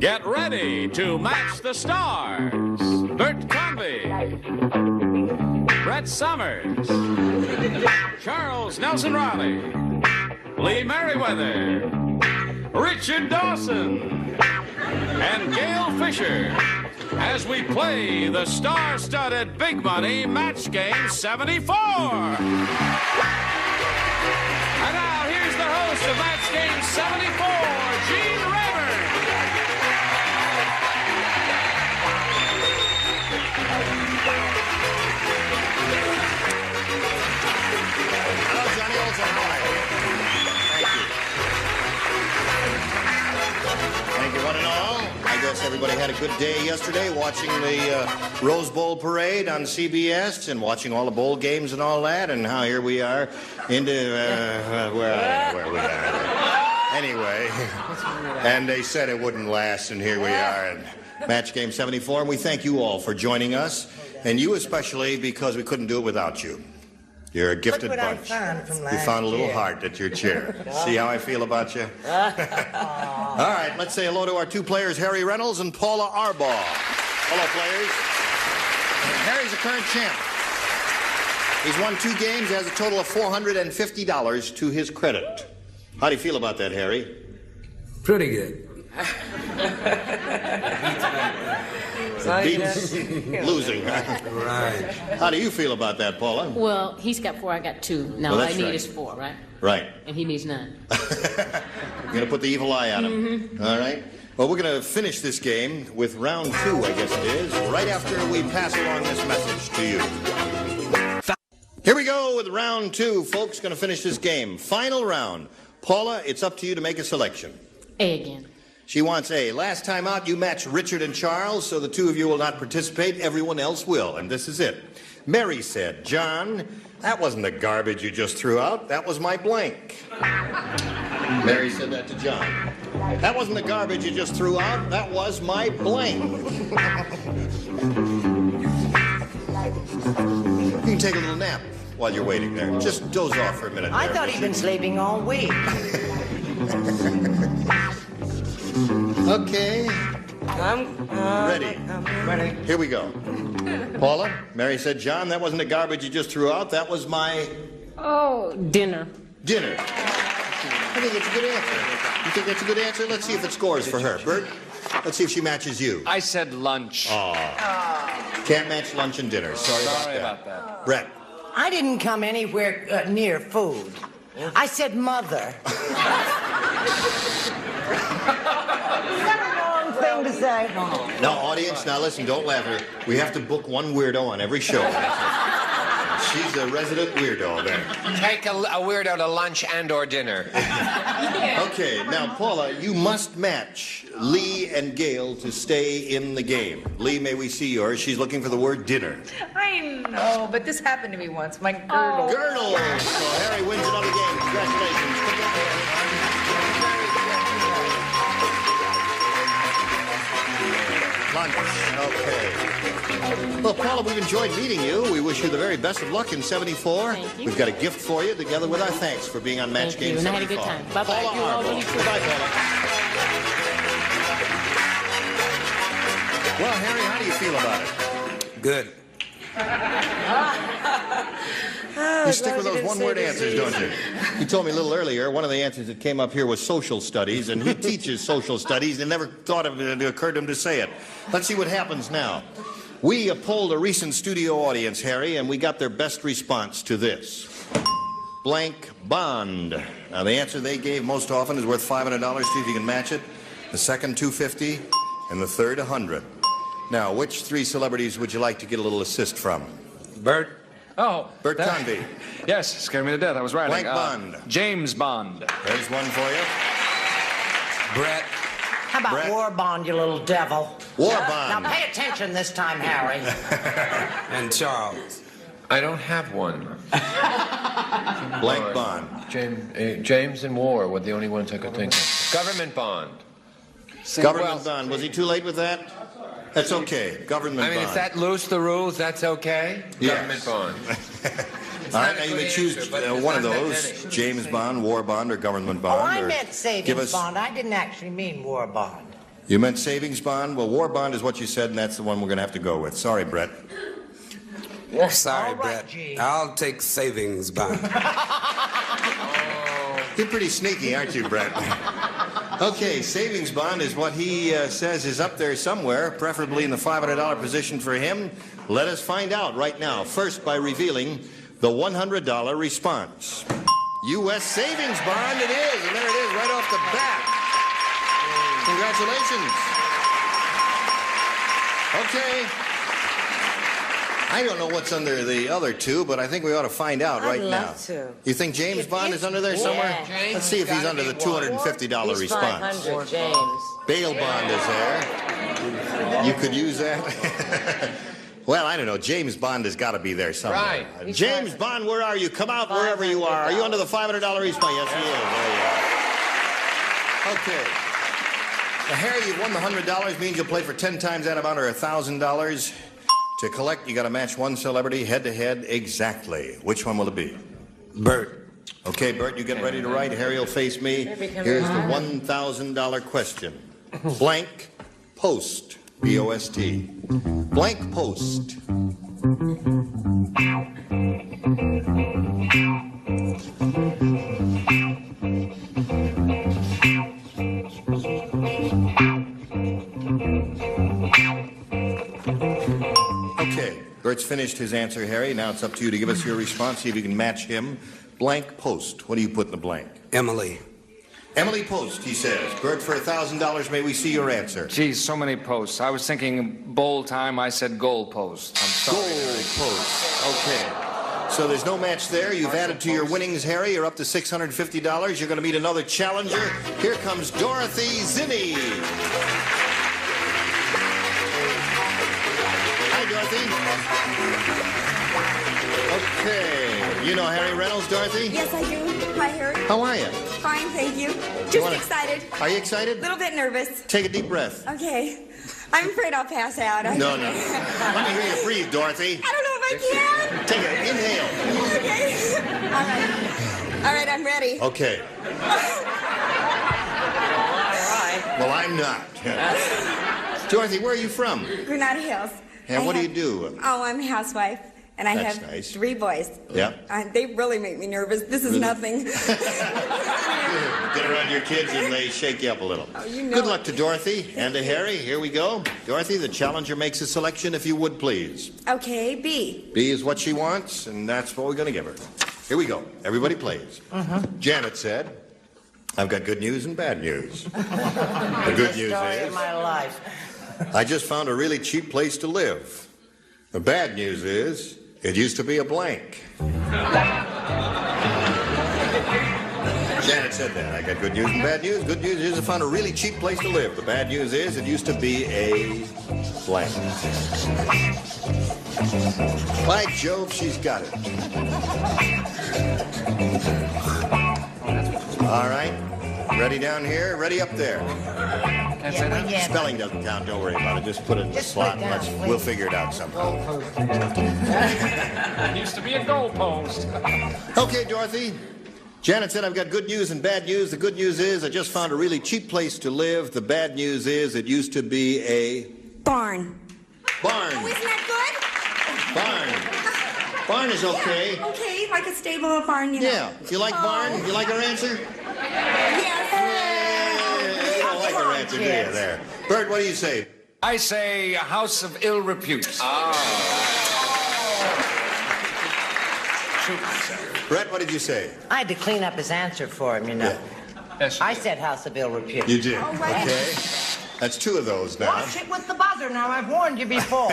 Get ready to match the stars. Bert Convy, Brett Summers, Charles Nelson Riley, Lee Merriweather, Richard Dawson, and Gail Fisher as we play the star-studded Big Money Match Game 74. And now here's the host of Match Game 74, Gene Rayburn. Hello, Johnny Olson. How are you? Thank you, one and all. I guess everybody had a good day yesterday watching the Rose Bowl parade on CBS and watching all the bowl games and all that. And how here we are into where we are. Anyway, and they said it wouldn't last, and here we are in Match Game 74. And we thank you all for joining us, and you especially, because we couldn't do it without you. You're a gifted Look what bunch. I found from last You found a little year. heart at your chair. See how I feel about you? All right, let's say hello to our two players, Harry Reynolds and Paula Arbaugh. Hello, players. Harry's a current champ. He's won 2 games, has a total of $450 to his credit. How do you feel about that, Harry? Pretty good. Beats losing. Right. How do you feel about that, Paula? Well, he's got 4, I got 2. Now Well, all I that's need right. is 4, right? Right. And he needs none. You're going to put the evil eye on him. All right. Well, we're going to finish this game with round 2, I guess it is, right after we pass along this message to you. Here we go with round 2, folks. Going to finish this game. Final round. Paula, it's up to you to make a selection. A again. She wants A. Last time out, you matched Richard and Charles, so the two of you will not participate. Everyone else will, and this is it. Mary said, John, that wasn't the garbage you just threw out. That was my blank. Mary said that to John. That wasn't the garbage you just threw out. That was my blank. You can take a little nap while you're waiting there. Just doze off for a minute. I there, thought he'd Richard. been sleeping all week. Okay. I'm Ready. ready. Here we go. Paula, Mary said, John, that wasn't the garbage you just threw out. That was my Oh, dinner. dinner. I think it's a good answer. You think that's a good answer? Let's see if it scores for her. Bert, let's see if she matches you. I said lunch. Can't match lunch and dinner. Sorry about that. Brett. I didn't come anywhere near food. I said mother. Is that a wrong thing to say? Now, audience, now listen, don't laugh at her. We have to book one weirdo on every show. She's a resident weirdo there. Take a weirdo to lunch and or dinner. Okay, now, Paula, you must match Lee and Gail to stay in the game. Lee, may we see yours? She's looking for the word dinner. I know, but this happened to me once. My girdle. Girdle! So Harry wins another game. Congratulations. Put that there. Lunch. Okay. Well, Paula, we've enjoyed meeting you. We wish you the very best of luck in 74. Thank you. We've got a gift for you, together with our thanks for being on Match Thank Game you, and I 74. had a good time. Bye-bye. Paula You all Arbaugh. really too. Goodbye, Paula. Well, Harry, how do you feel about it? Good. You stick with those one-word answers, don't you? He told me a little earlier, one of the answers that came up here was social studies, and he teaches social studies and never thought of it occurred to him to say it. Let's see what happens now. We polled a recent studio audience, Harry, and we got their best response to this. Blank bond. Now, the answer they gave most often is worth $500. See if you can match it. The second, $250, and the third, $100. Now, which 3 celebrities would you like to get a little assist from? Bert? Oh. Bert Convy. Yes, scared me to death. I was writing. Blank Bond. James Bond. There's one for you. Brett. How about Brett. War Bond, you little devil? War Now Bond. pay attention this time, Harry. And Charles. I don't have one. Blank Bond. James and War were the only ones I could think of. Government bond. Government Bond. Was he too late with that? That's okay. Government I mean, Bond. if that loose the rules, that's okay. Yes. Government bond. All right, not now a you good may choose answer, but there's one of not that those, many. James Bond, War Bond, or Government Oh, Bond. I or meant give savings us- bond. I didn't actually mean War Bond. You meant Savings Bond? Well, War Bond is what you said, and that's the one we're going to have to go with. Sorry, Brett. Sorry, All right, Brett. Gene. I'll take savings bond. You're pretty sneaky, aren't you, Brett? Okay, Savings Bond is what he says is up there somewhere, preferably in the $500 position for him. Let us find out right now, first by revealing the $100 response. U.S. Savings Bond it is, and there it is right off the bat. Congratulations. Okay. I don't know what's under the other two, but I think we ought to find out I'd right love now. to. You think James If Bond you- is under there Yeah. somewhere? James Let's see if he's gotta under the be one. $250 He's response. 500, James. Bail bond is there. You could use that. Well, I don't know. James Bond has got to be there somewhere. Right. James Bond, where are you? Come out wherever you are. Are you under the $500 response? Yes, he is. There you are. Okay. Now, Harry, you've won the $100. Means you'll play for 10 times that amount, or $1,000. To collect, you got to match one celebrity head-to-head exactly. Which one will it be? Bert. Okay, Bert, you get ready to write. Harry will face me. Here's the $1,000 question. Blank post. B-O-S-T. Blank post. Okay, Bert's finished his answer, Harry. Now it's up to you to give us your response. See if you can match him. Blank post. What do you put in the blank? Emily. Emily Post, he says. Bert, for $1,000, may we see your answer? Geez, so many posts. I was thinking bowl time. I said goal post. I'm sorry. Goal post. Okay. So there's no match there. You've added to your winnings, Harry. You're up to $650. You're going to meet another challenger. Here comes Dorothy Zinni. Hi, Dorothy. Okay. You know Harry Reynolds, Dorothy? Yes, I do. Hi, Harry. How are you? Fine, thank you. Just wanna- excited. Are you A excited? little bit nervous. Take a deep breath. Okay. I'm afraid I'll pass out. No. Let me hear you breathe, Dorothy. I don't know if I can. Take an inhale. Okay. All right. All right, I'm ready. Okay. Well, I'm not. Dorothy, where are you from? Granada Hills. And what do I you have- do? Oh, I'm a housewife, and I That's have nice. 3 boys. Yeah. They really make me nervous. This is nothing. Get around your kids and they shake you up a little. Oh, you know Good it. luck to Dorothy and to Harry. Here we go. Dorothy, the challenger makes a selection, if you would, please. Okay, B. B is what she wants, and that's what we're going to give her. Here we go. Everybody plays. Janet said, I've got good news and bad news. The good news Story of is, my life. I just found a really cheap place to live. The bad news is, it used to be a blank. Janet said that. I got good news and bad news. Good news is I found a really cheap place to live. The bad news is it used to be a blank. By Jove, she's got it. All right. Ready down here? Ready up there? Can't say that. Yeah. Spelling doesn't count. Don't worry about it. Just put it in the Just slot put it and down, we'll please. figure it out somehow. Used to be a goal post. Okay, Dorothy. Janet said, I've got good news and bad news. The good news is I just found a really cheap place to live. The bad news is it used to be a Barn. barn. Oh, isn't that Barn. Barn is good? okay. Yeah, okay, like a stable or barn, you know. Yeah. You like barn? You like her answer? Yes. You don't like her answer, do you? kids. There. Bert, what do you say? I say a house of ill repute. Brett, what did you say? I had to clean up his answer for him, you know. Yes, I said house of ill repute. You did. Oh, right. Okay. That's 2 of those now. Watch it with the buzzer now. I've warned you before.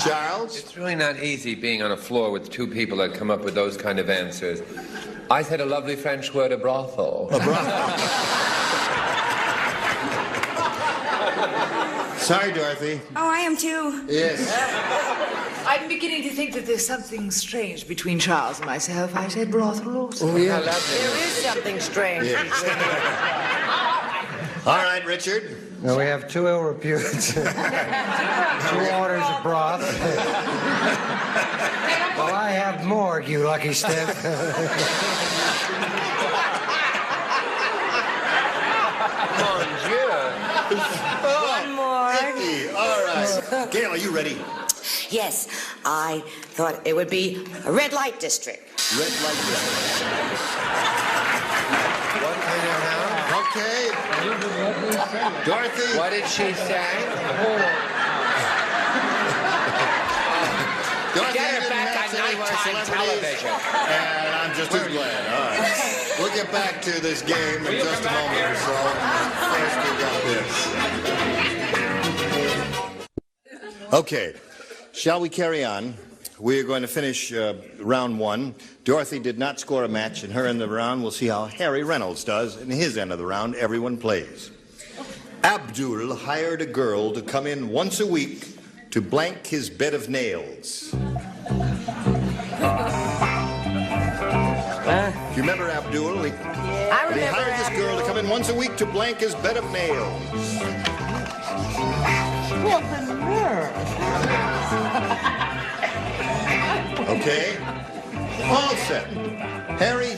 Charles? It's really not easy being on a floor with 2 people that come up with those kind of answers. I said a lovely French word, a brothel. A brothel. Sorry, Dorothy. Oh, I am too. Yes. I'm beginning to think that there's something strange between Charles and myself. I said brothel also. Oh, yeah. There is something strange. Yes. All right, Richard. Now we have 2 ill reputes, 2 orders of broth. Well, I have morgue, you lucky stiff. Mon Dieu. One more. Icky. All right. Gail, are you ready? Yes, I thought it would be a red light district. Red light district. What kind of house? Okay. Dorothy. What did she say? Dorothy, Get you her didn't back match on any of our nighttime celebrities. television. And I'm just as glad. All right. We'll get back to this game in just a moment or so. First, we got this. Okay. Shall we carry on? We're going to finish round 1. Dorothy did not score a match in her end of the round. We'll see how Harry Reynolds does in his end of the round. Everyone plays. Abdul hired a girl to come in once a week to blank his bed of nails. Do you remember Abdul? He hired this girl to come in once a week to blank his bed of nails. What the nerve? Okay? All set. Harry,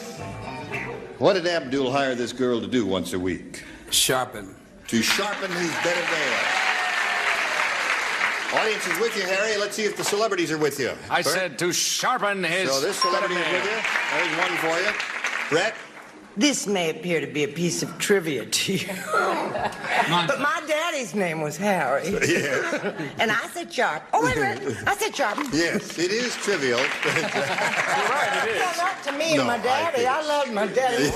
what did Abdul hire this girl to do once a week? Sharpen. To sharpen his bed of nails. Audience is with you, Harry. Let's see if the celebrities are with you. I Bert? said to sharpen his... So this celebrity is with you. There's one for you. Brett? This may appear to be a piece of trivia to you. But my daddy's name was Harry. Yes. And I said Sharp. Oh, wait a minute. I said Sharp. Yes, it is trivial. You're right, it is. No, not to me No, and my daddy. I I love my daddy.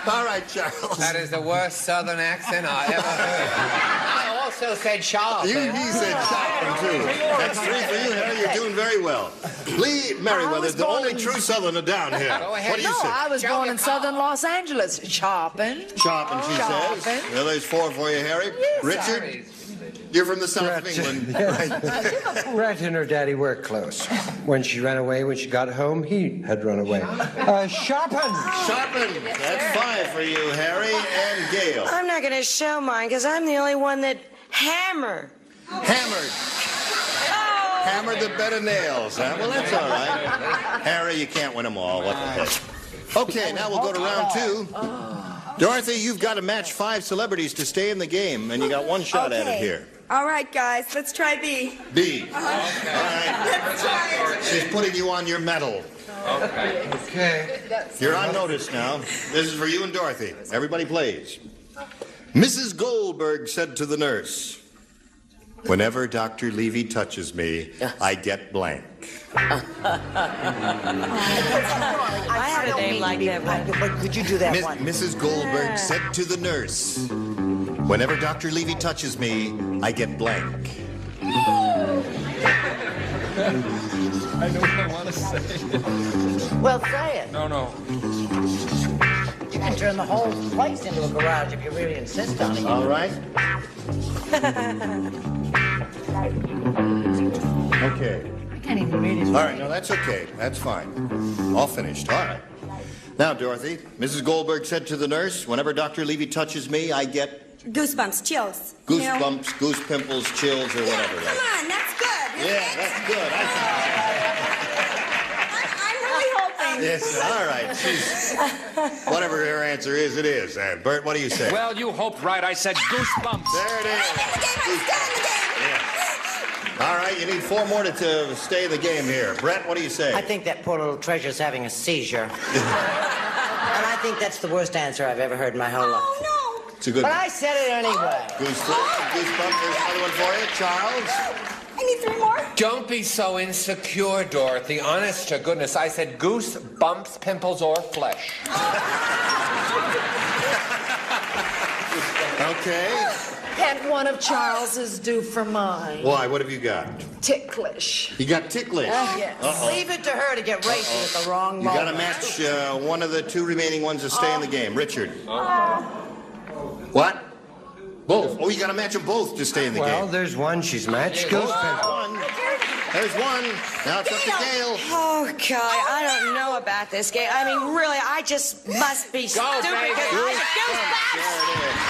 All right, Charles. That is the worst Southern accent I ever heard. I also said sharp. He said sharpen, too. That's 3 for you, Harry. You're doing very well. Lee Merriweather's the only true Southerner down here. Go ahead. What do you No, say? I was born in southern Los Angeles. Sharpen. Sharpen, she says. Sharpen. Well, there's 4 for you, Harry. Richard, you're from the south of England. Right. Brett and her daddy were close. When she ran away, when she got home, he had run away. Sharpen! Sharpen. That's 5 for you, Harry and Gail. I'm not going to show mine because I'm the only one that hammered. Hammered. Hammered the bed of nails, huh? Well, that's all right. Harry, you can't win them all. What the heck? Okay, now we'll go to round 2. Dorothy, you've got to match 5 celebrities to stay in the game, and you got 1 shot at it here. All right, guys, let's try B. B. All right. Let's try it. She's putting you on your medal. Okay. You're on notice now. This is for you and Dorothy. Everybody plays. Mrs. Goldberg said to the nurse, "Whenever Dr. Levy touches me, I get blank." I had a name like that. But could you do that one? Mrs. Goldberg said to the nurse, "Whenever Dr. Levy touches me, I get blank." I know what I want to say. Well, say it. No. You can turn the whole place into a garage if you really insist on it. All right. Okay. I can't even read it. All right, no, that's okay. That's fine. All finished. All right. Now, Dorothy, Mrs. Goldberg said to the nurse, "Whenever Dr. Levy touches me, I get Goosebumps, chills. You know? goosebumps, goose pimples, chills, or whatever." Come on, that's good. Isn't Yeah, it? that's good. I'm really hoping. Yes, all right. She's, whatever her answer is, it is. Bert, what do you say? Well, you hoped right. I said goosebumps. There it is. I'm still in the game. Yeah. All right, you need 4 more to stay in the game here. Brett, what do you say? I think that poor little treasure's having a seizure. And I think that's the worst answer I've ever heard in my whole life. Oh, no. It's a good But one. I said it anyway. Goosebumps. There's another one for you. Charles? I need 3 more. Don't be so insecure, Dorothy. Honest to goodness, I said goose, bumps, pimples, or flesh. Okay. Can't one of Charles's do for mine? Why? What have you got? Ticklish. You got ticklish. Yes. Leave it to her to get racist at the wrong You moment. got to match one of the two remaining ones to stay in the game. Richard. What? Both. Oh, you got to match them both to stay in the Well, game. there's one she's matched. Goes One. There's one. Now it's up to Gail. Oh, God, I don't know about this game. I mean, really, I just must be stupid. baby. because I goosebumps. There it is.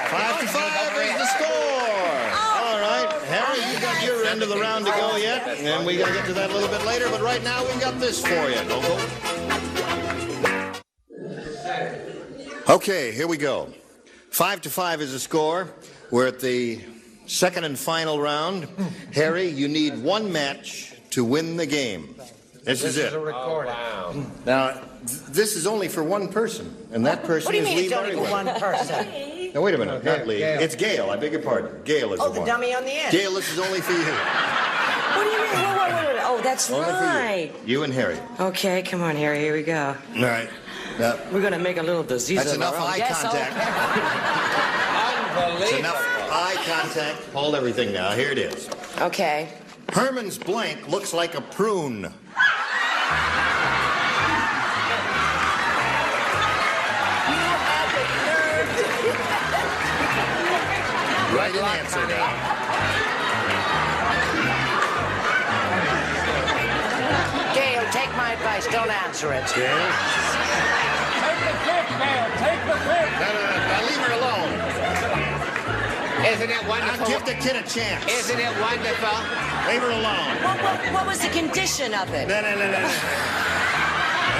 5-5 is the score. All right, Harry, you got your end of the round to go yet, and we're gonna get to that a little bit later. But right now, we've got this for you. Don't go. Okay, here we go. 5-5 is the score. We're at the second and final round. Harry, you need one match to win the game. This is it. a recording. Now, this is only for one person, and that person What do you is mean Lee it's only for Merriweather. one person? Now, wait a minute, not Lee. Gail. It's Gail. I beg your pardon. Gail is Oh, the the one. dummy on the end. Gail, this is only for you. What do you mean? Wait. Oh, that's Only right. for you. You and Harry. Okay, come on, Harry. Here we go. All right. Now, We're going to make a little disease that's of enough our own. eye Yes, contact. Unbelievable. It's enough eye contact. Hold everything now. Here it is. Okay. Herman's blank looks like a prune. Right in answer now. Gail, take my advice. Don't answer it. Gail? Take the pick, man. Take the pick. No, leave her alone. Isn't it Now wonderful? give the kid a chance. Isn't it wonderful? Leave her alone. What was the condition of it? No. There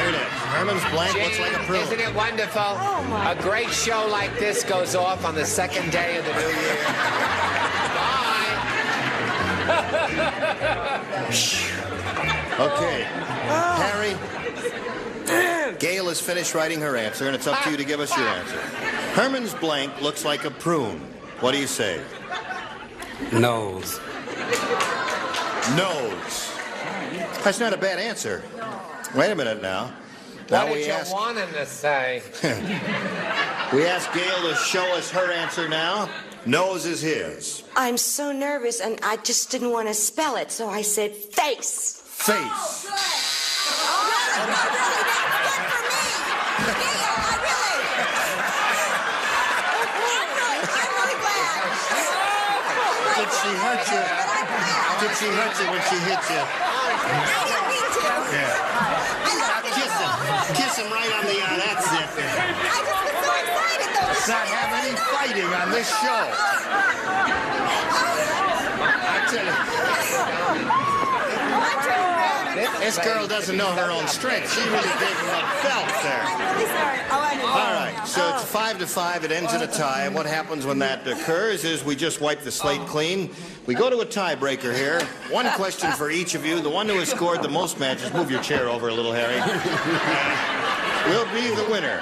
it is. Herman's blank looks like a prune. Isn't it wonderful? A great show like this goes off on the second day of the new year. Bye. Okay. Harry, Gail has finished writing her answer, and it's up to you to give us your answer. Herman's blank looks like a prune. What do you say? Nose. Nose. That's not a bad answer. Wait a minute now. Now What we did you ask, want him to say? we ask Gail to show us her answer now. Nose is his. I'm so nervous, and I just didn't want to spell it, so I said face. Face. Did she hurt you? Did she hurt you when she hit you? Yeah. Now kiss him right on the eye. That's it. Let's not have any fighting on this show. I tell you. This girl doesn't know her own strength. She really gave him a belt there. All right, so it's 5-5. It ends in a tie. What happens when that occurs is we just wipe the slate clean. We go to a tiebreaker here. One question for each of you. The one who has scored the most matches, move your chair over a little, Harry, will be the winner.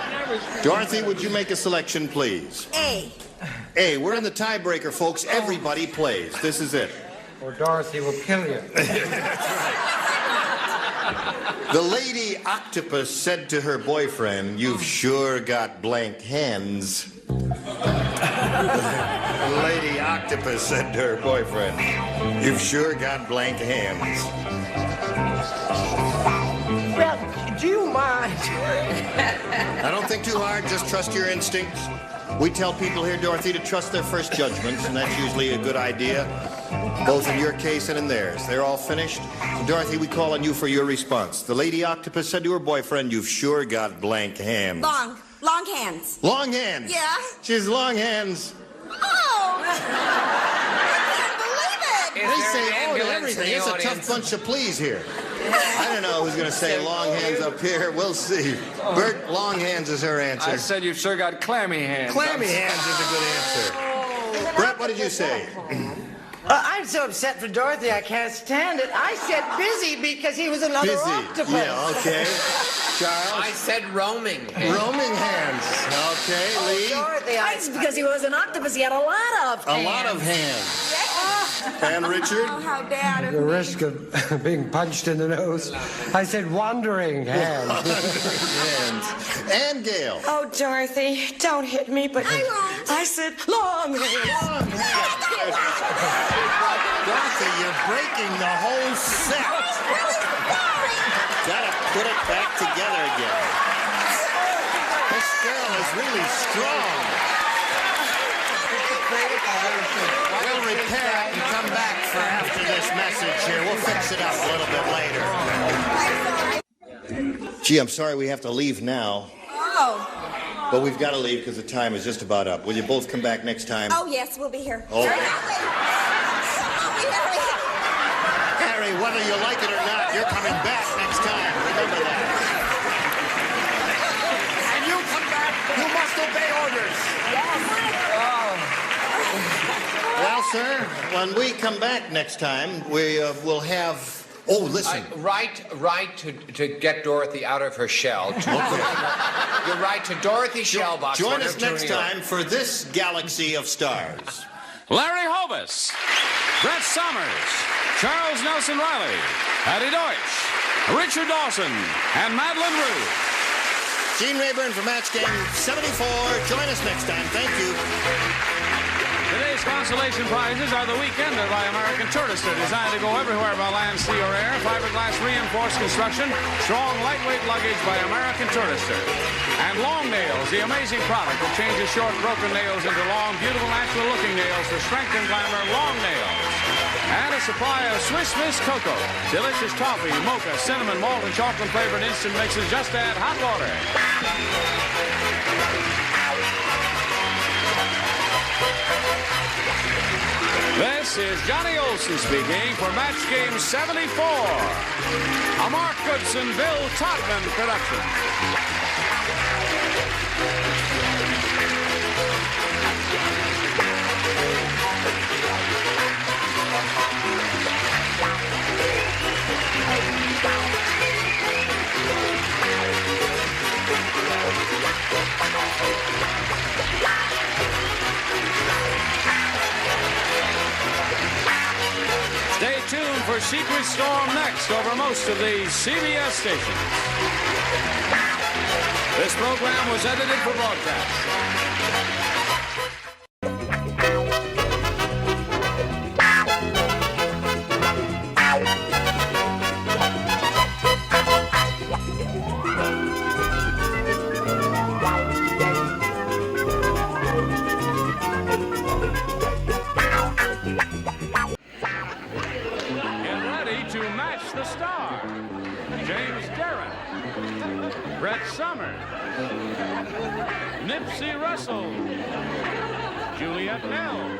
Dorothy, would you make a selection, please? A. A. We're in the tiebreaker, folks. Everybody plays. This is it. Or Dorothy will kill you. The lady octopus said to her boyfriend, "You've sure got blank hands." The lady octopus said to her boyfriend, "You've sure got blank hands." Well, do you mind? I don't think too hard, just trust your instincts. We tell people here, Dorothy, to trust their first judgments, and that's usually a good idea, both in your case and in theirs. They're all finished. So, Dorothy, we call on you for your response. The lady octopus said to her boyfriend, "You've sure got blank hands." Long hands. Long hands. Yeah. She has long hands. Oh! I can't believe it! Is They there say an oh to ambulance everything. in the It's a tough audience? bunch of pleas here. I don't know who's going to say long hands up here. We'll see. Bert, long hands is her answer. I said you've sure got clammy hands. Clammy hands is a good answer. Brett, what did you say? I'm so upset for Dorothy, I can't stand it. I said busy because he was another Busy. octopus. Yeah, okay. Charles? I said roaming. Roaming hands. Okay, Lee? Dorothy, It's because he was an octopus. He had a lot of A lot of hands. And Richard? Oh, how bad of The me. risk of being punched in the nose. I said wandering hand. And Gail. Oh, Dorothy, don't hit me, but I said long hands. Dorothy, you're breaking the whole set. Gotta put it back together again. This girl is really strong. We'll repair it and come back for after this message here. We'll fix it up a little bit later. Gee, I'm sorry we have to leave now. Oh. But we've got to leave because the time is just about up. Will you both come back next time? Oh, yes, we'll be here. Oh. Harry, whether you like it or not, you're coming back next time. Remember that. And you come back, you must obey orders. Well, sir, when we come back next time, we will have... Oh, listen. Right to get Dorothy out of her shell. You're right to Dorothy Shellbox. Join us next time for this galaxy of stars. Larry Hovis, Brett Somers, Charles Nelson Riley, Patty Deutsch, Richard Dawson, and Madeline Rue. Gene Rayburn for Match Game 74. Join us next time. Thank you. Today's consolation prizes are the Weekender by American Tourister, designed to go everywhere by land, sea, or air. Fiberglass reinforced construction, strong, lightweight luggage by American Tourister. And Long Nails, the amazing product that changes short, broken nails into long, beautiful, natural-looking nails for strength and glamour. Long Nails. And a supply of Swiss Miss Cocoa, delicious toffee, mocha, cinnamon, malt, and chocolate-flavored instant mixes. Just add hot water. This is Johnny Olson speaking for Match Game 74, a Mark Goodson, Bill Todman production. Stay tuned for Secret Storm next over most of the CBS stations. This program was edited for broadcast. Nipsey Russell, Juliet Mills,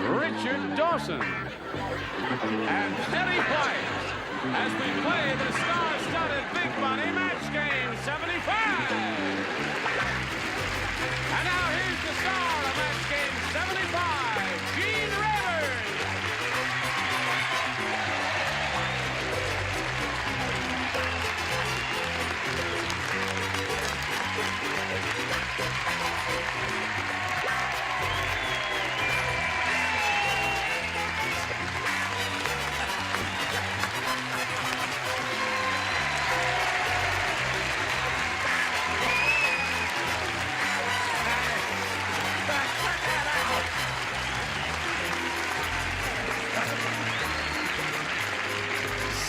Richard Dawson, and Terry White as we play the star-studded Big Money Match Game 75. And now here's the star of Match Game 75, Gene Rayburn.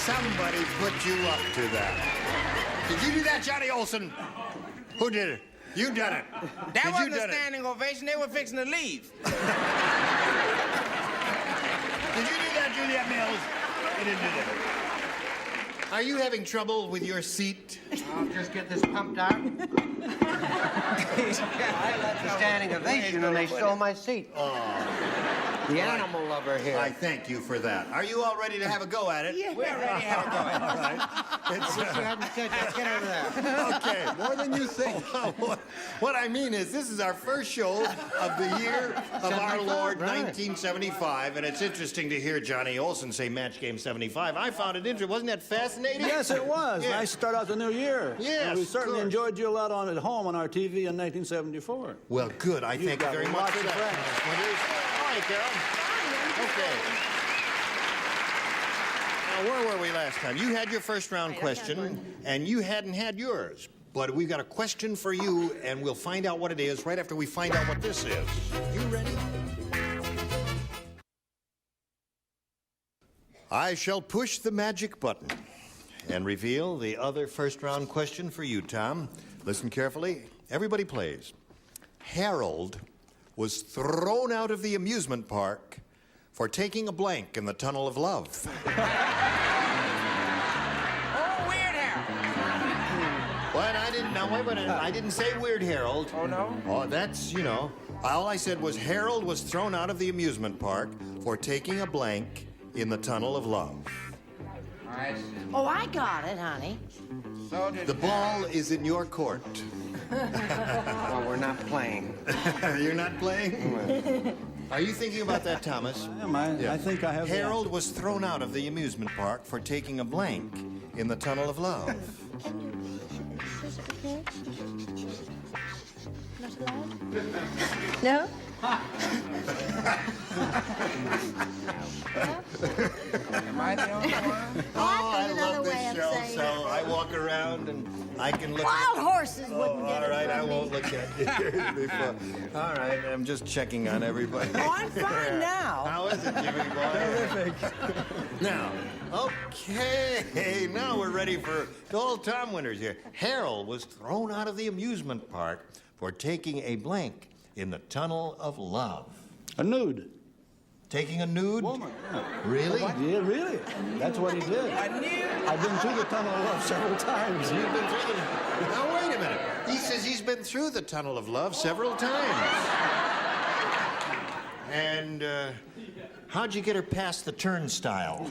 Somebody put you up to that. Did you do that, Johnny Olson? Who did it? You done it. That wasn't a standing ovation. They were fixing to leave. Did you do that, Juliet Mills? You didn't do that. Are you having trouble with your seat? I'll just get this pumped out. I left the standing ovation and they stole my seat. Oh. The animal lover here. I thank you for that. Are you all ready to have a go at it? Yeah, we're ready to have a go at it. All right. I wish you hadn't said that. Get over there. Okay. More than you think. What I mean is, this is our first show of the year of our Lord, right. 1975, and it's interesting to hear Johnny Olson say Match Game 75. I found it interesting. Wasn't that fascinating? Yes, it was. Yeah. Nice to start out the new year. Yes, And we certainly of course. enjoyed you a lot at home on our TV in 1974. Well, good. I thank you very much lots for of that. friends. All right, Carol. Okay. Now, where were we last time? You had your first round question, and you hadn't had yours. But we've got a question for you, and we'll find out what it is right after we find out what this is. You ready? I shall push the magic button and reveal the other first round question for you, Tom. Listen carefully. Everybody plays. Harold was thrown out of the amusement park for taking a blank in the Tunnel of Love. What? I didn't know. Wait a minute. I didn't say Weird Harold. Oh, no? Oh, that's, you know. All I said was Harold was thrown out of the amusement park for taking a blank in the Tunnel of Love. Oh, I got it, honey. So did The ball is in your court. Well, we're not playing. You're not playing? Are you thinking about that, Thomas? I think I have. Harold was thrown out of the amusement park for taking a blank in the Tunnel of Love. No? Am I the only one? Oh, I love this show, so I walk around and I can look Wild at... horses wouldn't get all it right, from I me. won't look at you before. All right, I'm just checking on everybody. Oh, I'm fine now. How is it, Jimmy boy? Terrific. Now, okay, now we're ready for the old Tom winners here. Harold was thrown out of the amusement park for taking a blank in the Tunnel of Love. A nude. Taking a nude? Woman. Yeah. Really? Yeah, really. That's what he did. A nude? I've been through the Tunnel of Love several times. You've been through the... Now, wait a minute. He says he's been through the Tunnel of Love several times. And, how'd you get her past the turnstile?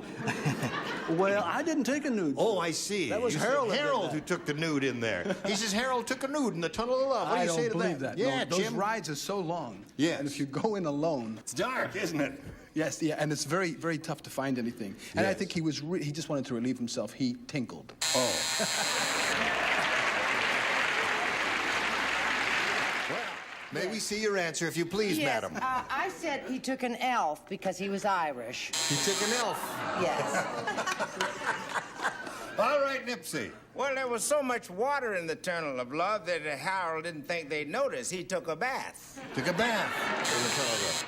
Well, I didn't take a nude. Oh, I see. That was You said Harold that did Harold that. who took the nude in there. He says Harold took a nude in the Tunnel of Love. What do I you don't say to believe that? that. Yeah, No, those Jim. rides are so long. Yes. And if you go in alone, It's dark, isn't it? yes, yeah, and it's very, very tough to find anything. And I Yes. think he just wanted to relieve himself. He tinkled. Well, may we see your answer, if you please, Yes, madam? I said he took an elf because he was Irish. He took an elf. Yes. All right, Nipsey. Well, there was so much water in the Tunnel of Love that Harold didn't think they'd notice. He took a bath. Took a bath in the Tunnel of Love.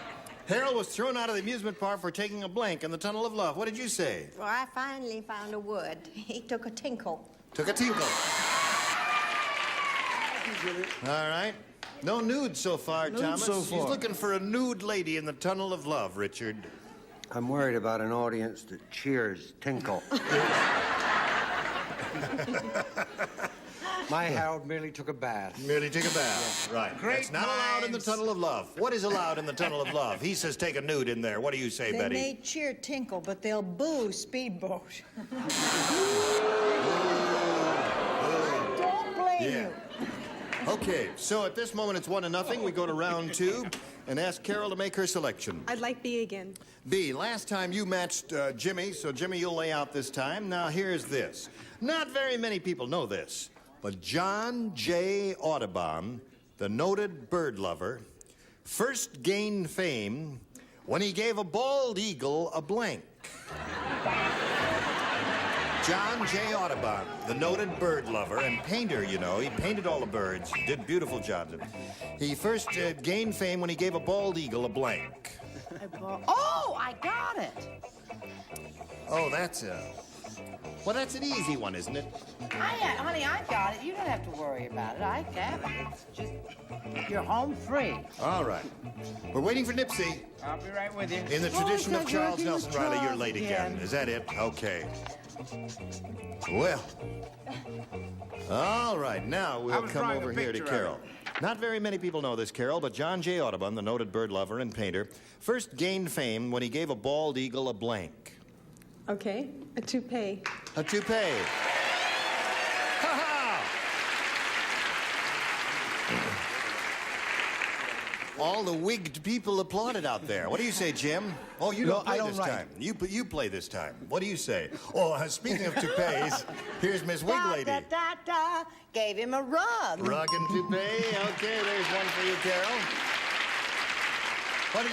Harold was thrown out of the amusement park for taking a blank in the Tunnel of Love. What did you say? Well, I finally found a word. He took a tinkle. Took a tinkle. All right. No nude so far, Nude Thomas. so He's far. looking for a nude lady in the Tunnel of Love, Richard. I'm worried about an audience that cheers Tinkle. My Harold merely took a bath. Merely took a bath. Right. Great That's not allowed in the minds. Tunnel of Love. What is allowed in the Tunnel of Love? He says take a nude in there. What do you say, They Betty? may cheer Tinkle, but they'll boo Speedboat. Don't blame Yeah. you. Okay, so at this moment it's 1-0. We go to round 2 and ask Carol to make her selection. I'd like B again. B, last time you matched Jimmy, so Jimmy, you'll lay out this time. Now, here's this. Not very many people know this, but John J. Audubon, the noted bird lover, first gained fame when he gave a bald eagle a blank. John J. Audubon, the noted bird lover and painter, you know. He painted all the birds, did beautiful jobs. He first gained fame when he gave a bald eagle a blank. Oh, I got it. Oh, that's well, that's an easy one, isn't it? Honey, I got it. You don't have to worry about it. I got it. It's just, you're home free. All right. We're waiting for Nipsey. I'll be right with you. In the tradition of God, Charles working with Nelson Riley, you're Charles late again. again. Is that it? Okay. Well. All right, now I we'll was come drawing a over here to picture of Carol. Not very many people know this, Carol, but John J. Audubon, the noted bird lover and painter, first gained fame when he gave a bald eagle a blank. Okay, a toupee. A toupee. Ha-ha! All the wigged people applauded out there. What do you say, Jim? Oh, you No, don't play I don't this write. time. You play this time. What do you say? Oh, speaking of toupees, here's Miss Wig Lady. Da, da, da, gave him a rug. Rug and toupee. Okay, there's one for you, Carol. What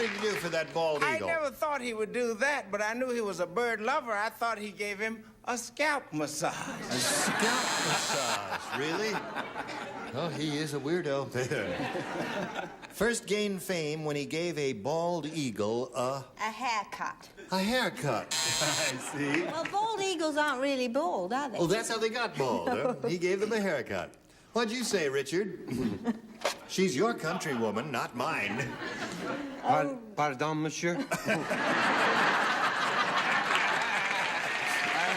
did he do for that bald I eagle? never thought he would do that, but I knew he was a bird lover. I thought he gave him a scalp massage. A scalp massage, really? Oh, he is a weirdo. First gained fame when he gave a bald eagle A haircut. a haircut. I see. Well, bald eagles aren't really bald, are they? Oh, that's how they got bald, huh? He gave them a haircut. What'd you say, Richard? She's your countrywoman, not mine. Pardon, monsieur? I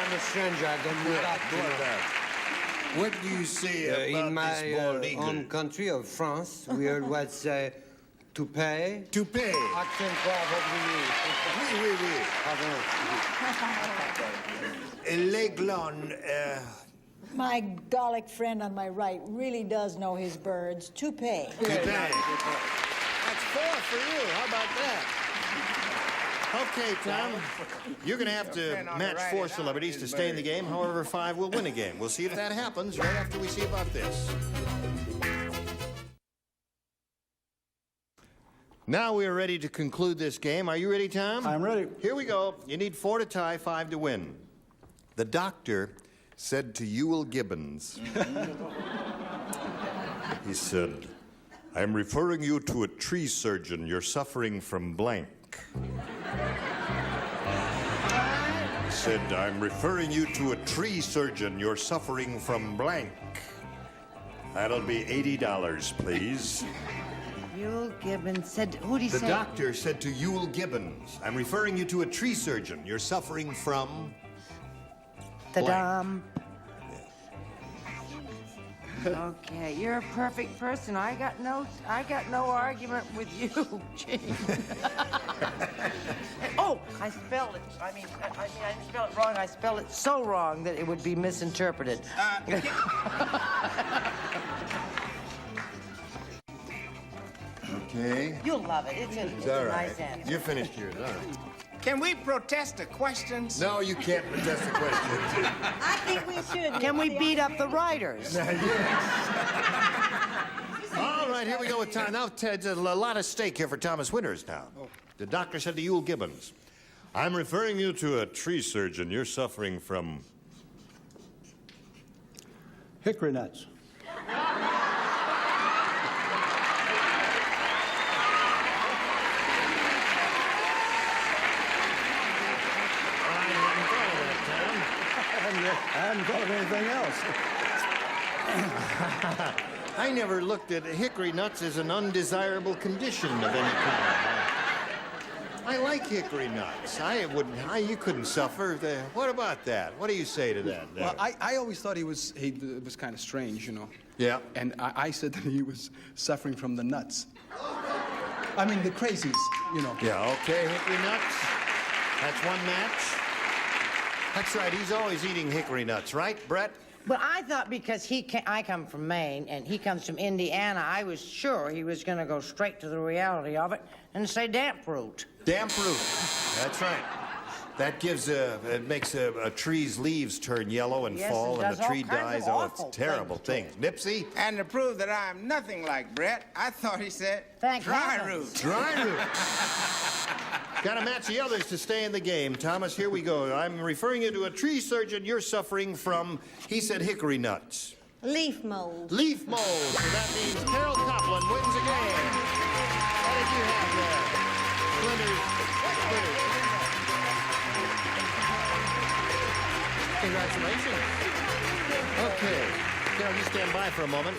am a stranger. I don't know that. What do you say about in my this bald eagle? home country of France, we would say toupee. Toupee. Accent Oui, oui, oui. Pardon. L'aiglon, My Gallic friend on my right really does know his birds. Toupee. Toupee. That's 4 for you. How about that? Okay, Tom, you're going to have to match 4 celebrities to stay in the game. However, 5 will win a game. We'll see if that happens right after we see about this. Now we are ready to conclude this game. Are you ready, Tom? I'm ready. Here we go. You need 4 to tie, 5 to win. The doctor said to Ewell Gibbons, he said, "I'm referring you to a tree surgeon. You're suffering from blank." He said, "I'm referring you to a tree surgeon. You're suffering from blank." That'll be $80, please. Ewell Gibbons said, who'd he say? The doctor said to Ewell Gibbons, "I'm referring you to a tree surgeon. You're suffering from The blank." Dom. Okay, you're a perfect person. I got no argument with you, Gene. Oh, I spelled it. I didn't spell it wrong. I spelled it so wrong that it would be misinterpreted. Okay. You'll love it. It's all a right. nice answer. You finished yours. All right. Can we protest the questions? No, you can't protest the question. I think we should. Can we beat up the writers? All right, here we go with time. Now, Ted, there's a lot of stake here for Thomas Winters now. The doctor said to Ewell Gibbons, "I'm referring you to a tree surgeon. You're suffering from Hickory nuts. I hadn't thought of anything else. I never looked at hickory nuts as an undesirable condition of any kind. I like hickory nuts. You couldn't suffer. What about that? What do you say to that? Well, I always thought he was kind of strange, you know. Yeah. And I said that he was suffering from the nuts. I mean, the crazies, you know. Yeah, okay, hickory nuts. That's one match. That's right, he's always eating hickory nuts, right, Brett? Well, I thought because I come from Maine and he comes from Indiana, I was sure he was going to go straight to the reality of it and say damp root. Damp root. That's right. That gives it makes a tree's leaves turn yellow and Yes, fall, it and does the tree all kinds dies. of Oh, awful it's terrible things things. Nipsey? And to prove that I'm nothing like Brett, I thought he said Thank dry heavens. root. Dry root. Got to match the others to stay in the game. Thomas, here we go. I'm referring you to a tree surgeon. You're suffering from, he said, hickory nuts. Leaf mold. Leaf mold. So that means Carol Copeland wins a game. What did you have there? Splinters. Congratulations. Okay. Carol, you stand by for a moment.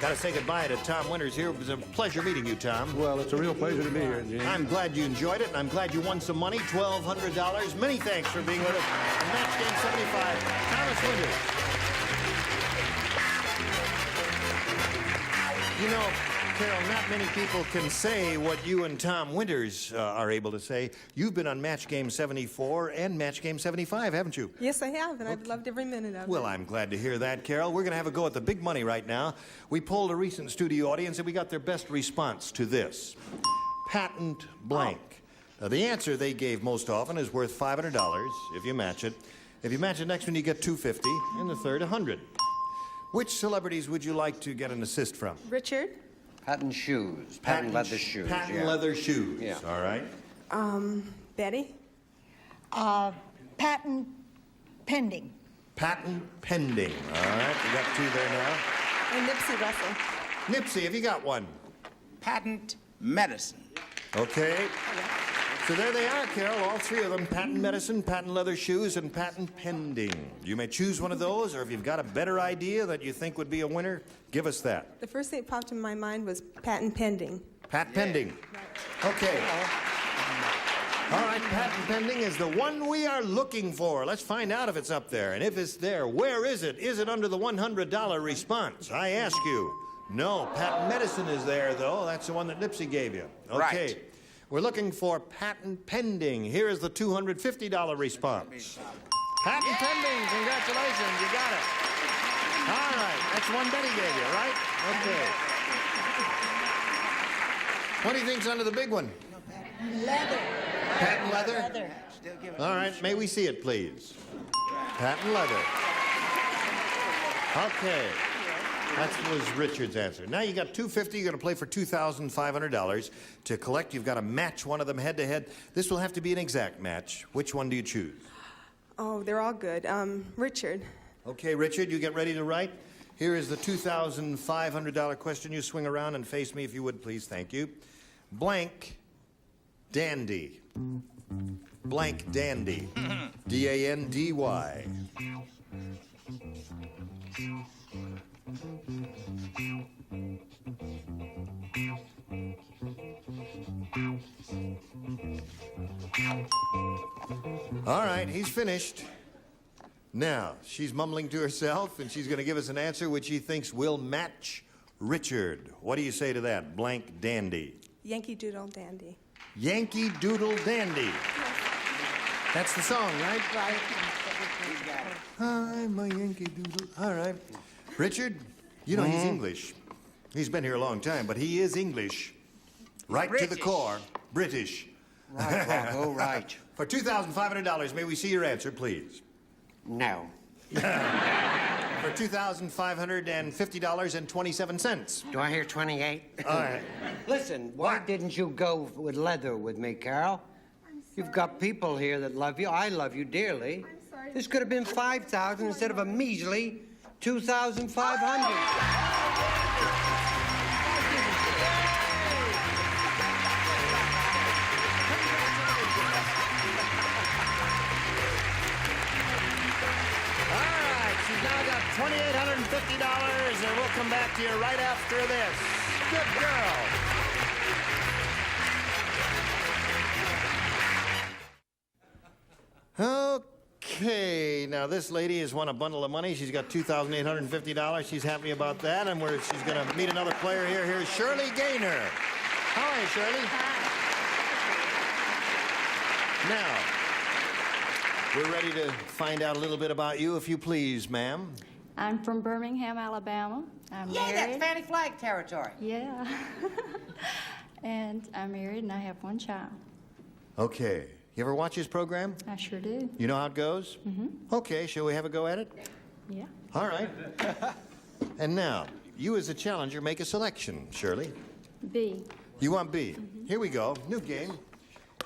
Got to say goodbye to Tom Winters here. It was a pleasure meeting you, Tom. Well, it's a real pleasure to be here, Gene. I'm glad you enjoyed it, and I'm glad you won some money, $1,200. Many thanks for being with us on Match Game 75. Thomas Winters. You know, Carol, not many people can say what you and Tom Winters are able to say. You've been on Match Game 74 and Match Game 75, haven't you? Yes, I have, and I've loved every minute of it. Well, I'm glad to hear that, Carol. We're going to have a go at the big money right now. We polled a recent studio audience, and we got their best response to this. Patent blank. Now, the answer they gave most often is worth $500 if you match it. If you match the next one, you get $250, and the third, $100. Which celebrities would you like to get an assist from? Richard? Patent shoes. Patent leather shoes. Patent yeah. leather shoes. Yeah. All right. Betty? Patent pending. Patent pending. All right. We got two there now. And Nipsey Russell. Nipsey, have you got one? Patent medicine. Okay. So there they are, Carol, all three of them. Patent medicine, patent leather shoes, and patent pending. You may choose one of those, or if you've got a better idea that you think would be a winner, give us that. The first thing that popped in my mind was patent pending. Patent pending. Okay. All right, patent pending is the one we are looking for. Let's find out if it's up there. And if it's there, where is it? Is it under the $100 response? I ask you. No, patent medicine is there, though. That's the one that Nipsey gave you. Okay. Right. We're looking for patent pending. Here is the $250 response. Patent pending. Congratulations. You got it. All right. That's one Betty gave you, right? Okay. What do you think's under the big one? Leather. Patent leather? All right. May we see it, please? Patent leather. Okay. That was Richard's answer. Now you got $250. You're going to play for $2,500. To collect, you've got to match one of them head-to-head. This will have to be an exact match. Which one do you choose? Oh, they're all good. Richard. Okay, Richard, you get ready to write. Here is the $2,500 question. You swing around and face me if you would, please. Thank you. Blank dandy. Blank dandy. D-A-N-D-Y. All right, he's finished. Now, she's mumbling to herself, and she's going to give us an answer which she thinks will match Richard. What do you say to that? Blank dandy. Yankee Doodle Dandy. Yankee Doodle Dandy. That's the song, right? Right. I'm a Yankee Doodle. All right. Richard, you know he's English. He's been here a long time, but he is English. Right to the British. core. British. Right, Bravo, right. For $2,500, may we see your answer, please? No. For $2,550.27. Do I hear 28? All right. Listen, why didn't you go with leather with me, Carol? You've got people here that love you. I love you dearly. I'm sorry. This could have been 5,000 instead of a measly 2,500. $2,850, and we'll come back to you right after this. Good girl. Okay, now this lady has won a bundle of money. She's got $2,850. She's happy about that, and she's going to meet another player here. Here's Shirley Gaynor. How are you, Shirley? Now, we're ready to find out a little bit about you, if you please, ma'am. I'm from Birmingham, Alabama. I'm Yeah, married. that's Fanny Flag territory. Yeah. And I'm married and I have one child. Okay. You ever watch this program? I sure do. You know how it goes? Mm-hmm. Okay, shall we have a go at it? Yeah. All right. And now, you as a challenger make a selection, Shirley. B. You want B? Here we go. New game.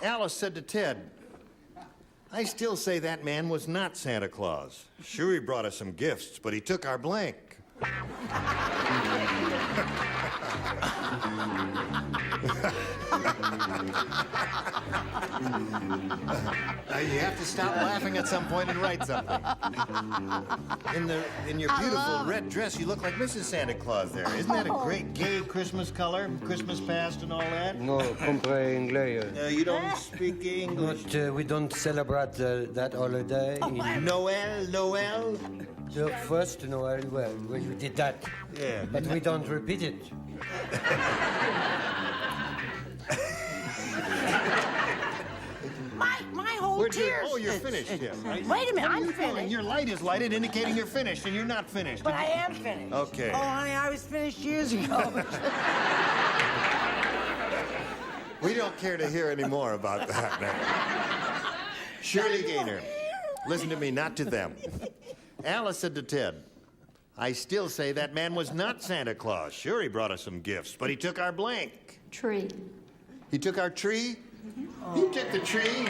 Alice said to Ted, I still say that man was not Santa Claus. Sure, he brought us some gifts, but he took our blank. You have to stop laughing at some point and write something. In your beautiful red dress, you look like Mrs. Santa Claus there. Isn't that a great gay Christmas color? Christmas past and all that? No, compre inglés. You don't speak English? But we don't celebrate that holiday. Noel? The first Noel, well, you did that. Yeah. But we don't repeat it. My whole tears. Oh, you're finished. Yeah. Wait a minute, I'm finished. Your light is lighted, indicating you're finished, and you're not finished. But I am finished. Okay. Oh, honey, I was finished years ago. We don't care to hear any more about that now. Shirley Gaynor, listen to me, not to them. Alice said to Ted, I still say that man was not Santa Claus. Sure, he brought us some gifts, but he took our blank. Tree. He took our tree? He took the tree?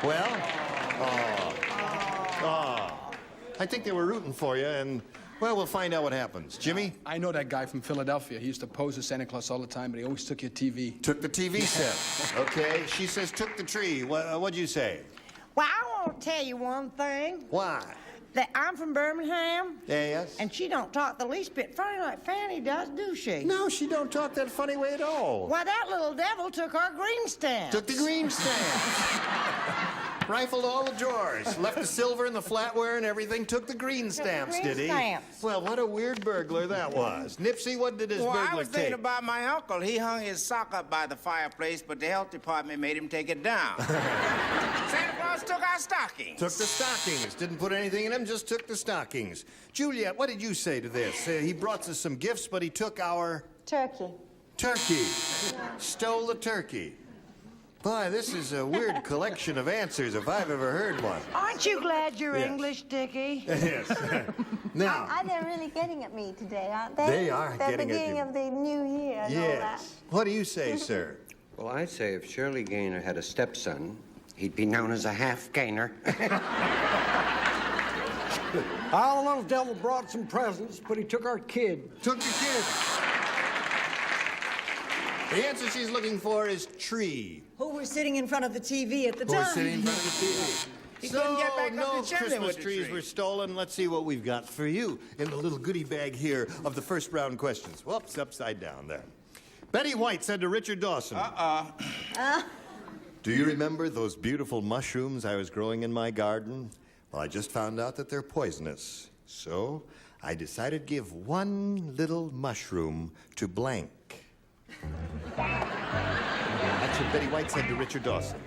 Well, I think they were rooting for you, and, well, we'll find out what happens. Jimmy? I know that guy from Philadelphia. He used to pose as Santa Claus all the time, but he always took your TV. Took the TV set. Okay, she says took the tree. What'd you say? Well, I want to tell you one thing. Why? That I'm from Birmingham. Yes? And she don't talk the least bit funny like Fanny does, do she? No, she don't talk that funny way at all. Why, that little devil took our green stamps. Took the green stamps. Rifled all the drawers. Left the silver and the flatware and everything. Took the green stamps, did he? Stamps. Well, what a weird burglar that was. Nipsey, what did his Well, burglar I was thinking take? about my uncle. He hung his sock up by the fireplace, but the health department made him take it down. Santa Claus took our stockings. Took the stockings. Didn't put anything in them, just took the stockings. Juliet, what did you say to this? He brought us some gifts, but he took our... Turkey. Turkey. Stole the turkey. Boy, this is a weird collection of answers if I've ever heard one. Aren't you glad you're Yes. English, Dickie? Yes. Now, They're really getting at me today, aren't they? They are the getting at beginning you. of the new year and all that. yes. What do you say, sir? Well, I say if Shirley Gaynor had a stepson, he'd be known as a half-gainer. Our little devil brought some presents, but he took our kid. Took the kid. The answer she's looking for is tree. Who was sitting in front of the TV at the Who time? was sitting in front of the TV. He couldn't get back up no the chimney Christmas with the trees tree. were stolen. Let's see what we've got for you in the little goodie bag here of the first round questions. Whoops, upside down there. Betty White said to Richard Dawson. Do you remember those beautiful mushrooms I was growing in my garden? Well, I just found out that they're poisonous. So I decided to give one little mushroom to blank. That's what Betty White said to Richard Dawson.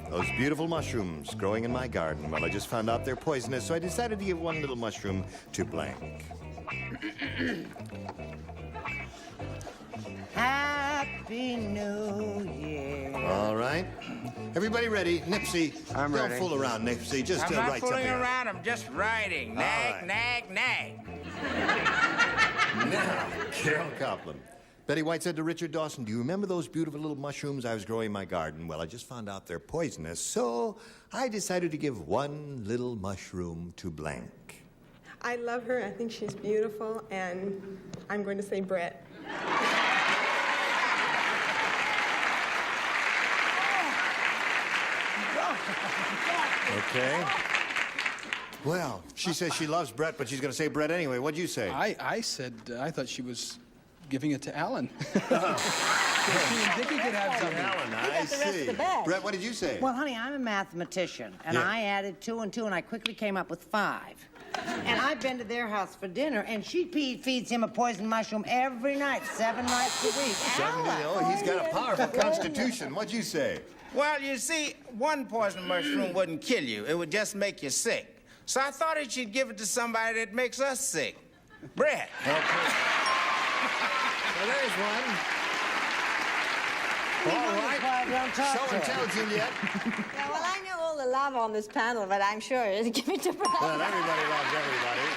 Those beautiful mushrooms growing in my garden. Well, I just found out they're poisonous, so I decided to give one little mushroom to blank. Happy New Year. All right. Everybody ready? Nipsey, I'm don't ready. fool around, Nipsey. Just I'm not write fooling something out. around. I'm just writing. Nag, right. nag, nag. Now, Carol Copland. Betty White said to Richard Dawson, do you remember those beautiful little mushrooms I was growing in my garden? Well, I just found out they're poisonous, so I decided to give one little mushroom to blank. I love her. I think she's beautiful, and I'm going to say Brett. Okay. Well, she says she loves Brett, but she's going to say Brett anyway. What'd you say? I said I thought she was giving it to Alan. So she and Dickie could have something. Alan, I got the rest of see. the bag. Brett, what did you say? Well, honey, I'm a mathematician, and Yeah. I added 2 and 2, and I quickly came up with 5. And I've been to their house for dinner, and she feeds him a poison mushroom every night, 7 nights a week. 70. Alan. Oh, he's got a powerful constitution. What'd you say? Well, you see, one poison mushroom wouldn't kill you. It would just make you sick. So I thought he should give it to somebody that makes us sick. Brett. Okay. Well, there's one. All right. Show and tell, Juliet. Yeah, well, I know all the love on this panel, but I'm sure it'll give it to Brett. Well, everybody loves everybody.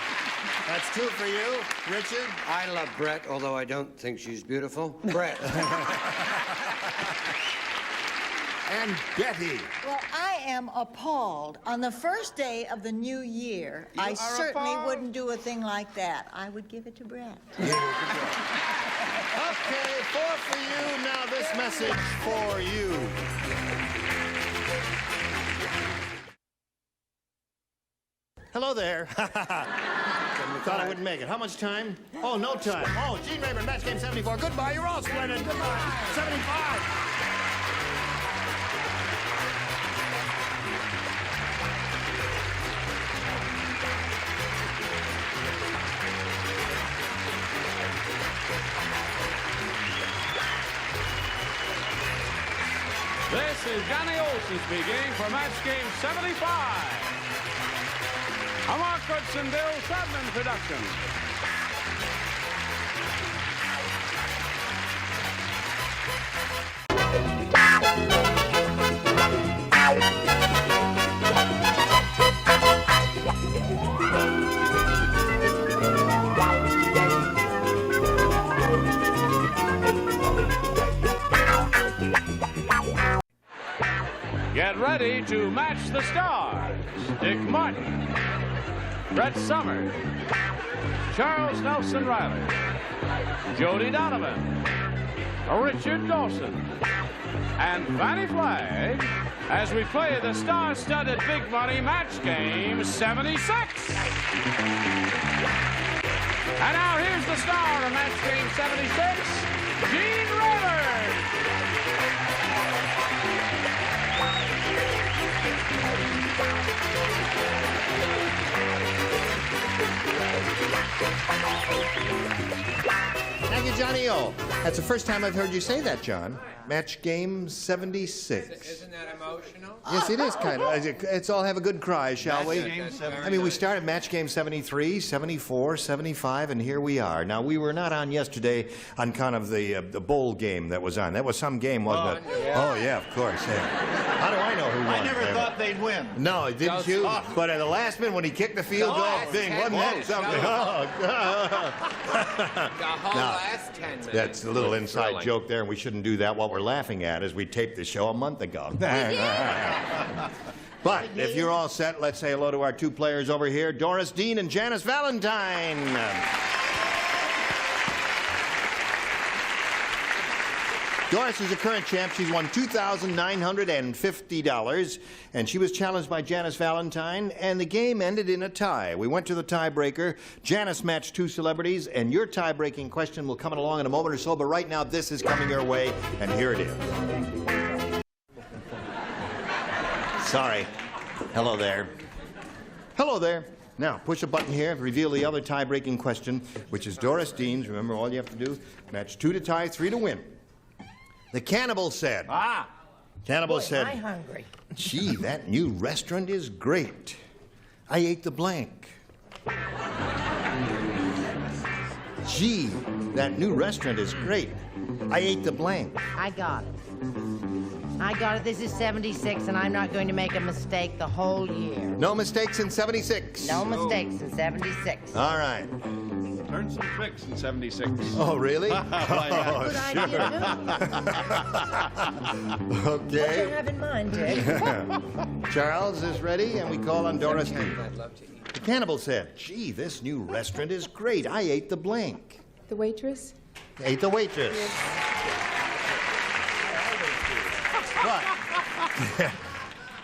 That's 2 for you. Richard? I love Brett, although I don't think she's beautiful. Brett. And Betty. Well, I am appalled. On the first day of the new year, I are certainly appalled? wouldn't do a thing like that. I would give it to Brett. Okay, 4 for you. Now this message for you. Hello there. Thought I wouldn't make it. How much time? Oh, no time. Oh, Gene Rayburn, match game 74. Goodbye. You're all splendid. Goodbye. 75. This is Johnny Olson speaking for Match Game 75. A Mark Goodson, Bill Tubman production. ready to match the stars. Dick Martin, Brett Summers, Charles Nelson Riley, Jody Donovan, Richard Dawson, and Fannie Flagg as we play the star-studded Big Money Match Game 76. And now here's the star of Match Game 76, Gene Rayburn. Thank you, Johnny O. That's the first time I've heard you say that, John. Match Game 76. Isn't that emotional? Yes, it is kind of. Let's all have a good cry, shall we? I mean, we started Match Game 73, 74, 75, and here we are. Now, we were not on yesterday on kind of the bowl game that was on. That was some game, wasn't it? Yeah. Oh, yeah, of course. Yeah. How do I know who won? I never thought they'd win. No, didn't you? But at the last minute, when he kicked the field goal thing, wasn't that something? Oh, God. The whole last 10 minutes. That's a little inside thrilling. joke there, and we shouldn't do that. What we're laughing at is we taped the show a month ago. But if you're all set, let's say hello to our two players over here, Doris Dean and Janice Valentine. Doris is a current champ. She's won $2,950, and she was challenged by Janice Valentine, and the game ended in a tie. We went to the tiebreaker. Janice matched two celebrities, and your tie-breaking question will come along in a moment or so, but right now this is coming your way, and here it is. Sorry. Hello there. Hello there. Now, push a button here, reveal the other tie-breaking question, which is Doris Dean's. Remember, all you have to do, match 2 to tie, 3 to win. The cannibal said. Cannibal said, I'm hungry. Gee, that new restaurant is great. I ate the blank. Gee, that new restaurant is great. I ate the blank. I got it. I got it. This is 76, and I'm not going to make a mistake the whole year. No mistakes in 76. No mistakes in 76. All right. Learn some tricks in 76. Oh, really? Why not? Good idea, too. What do you Okay. have in mind, Dick? Charles is ready, and we call on Doris Dean. I'd love to eat. The cannibal said, gee, this new restaurant is great. I ate the blank. The waitress? Ate the waitress. But,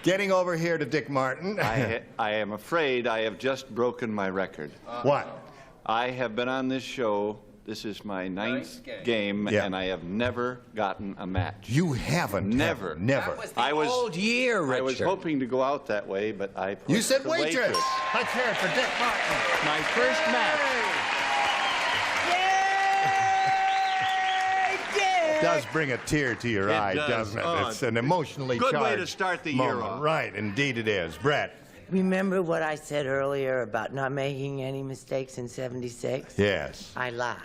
getting over here to Dick Martin. I am afraid I have just broken my record. What? I have been on this show. This is my ninth game, Yeah. and I have never gotten a match. You haven't. Never. Never. That was the old year, Richard. I was hoping to go out that way, but I put You said the waitress. Let's hear it for Dick Martin. My first match. It does bring a tear to your eye, does. doesn't it? Oh, It's an emotionally good way charged to start the year moment. off. Right, indeed it is. Brett. Remember what I said earlier about not making any mistakes in 76? Yes. I lied.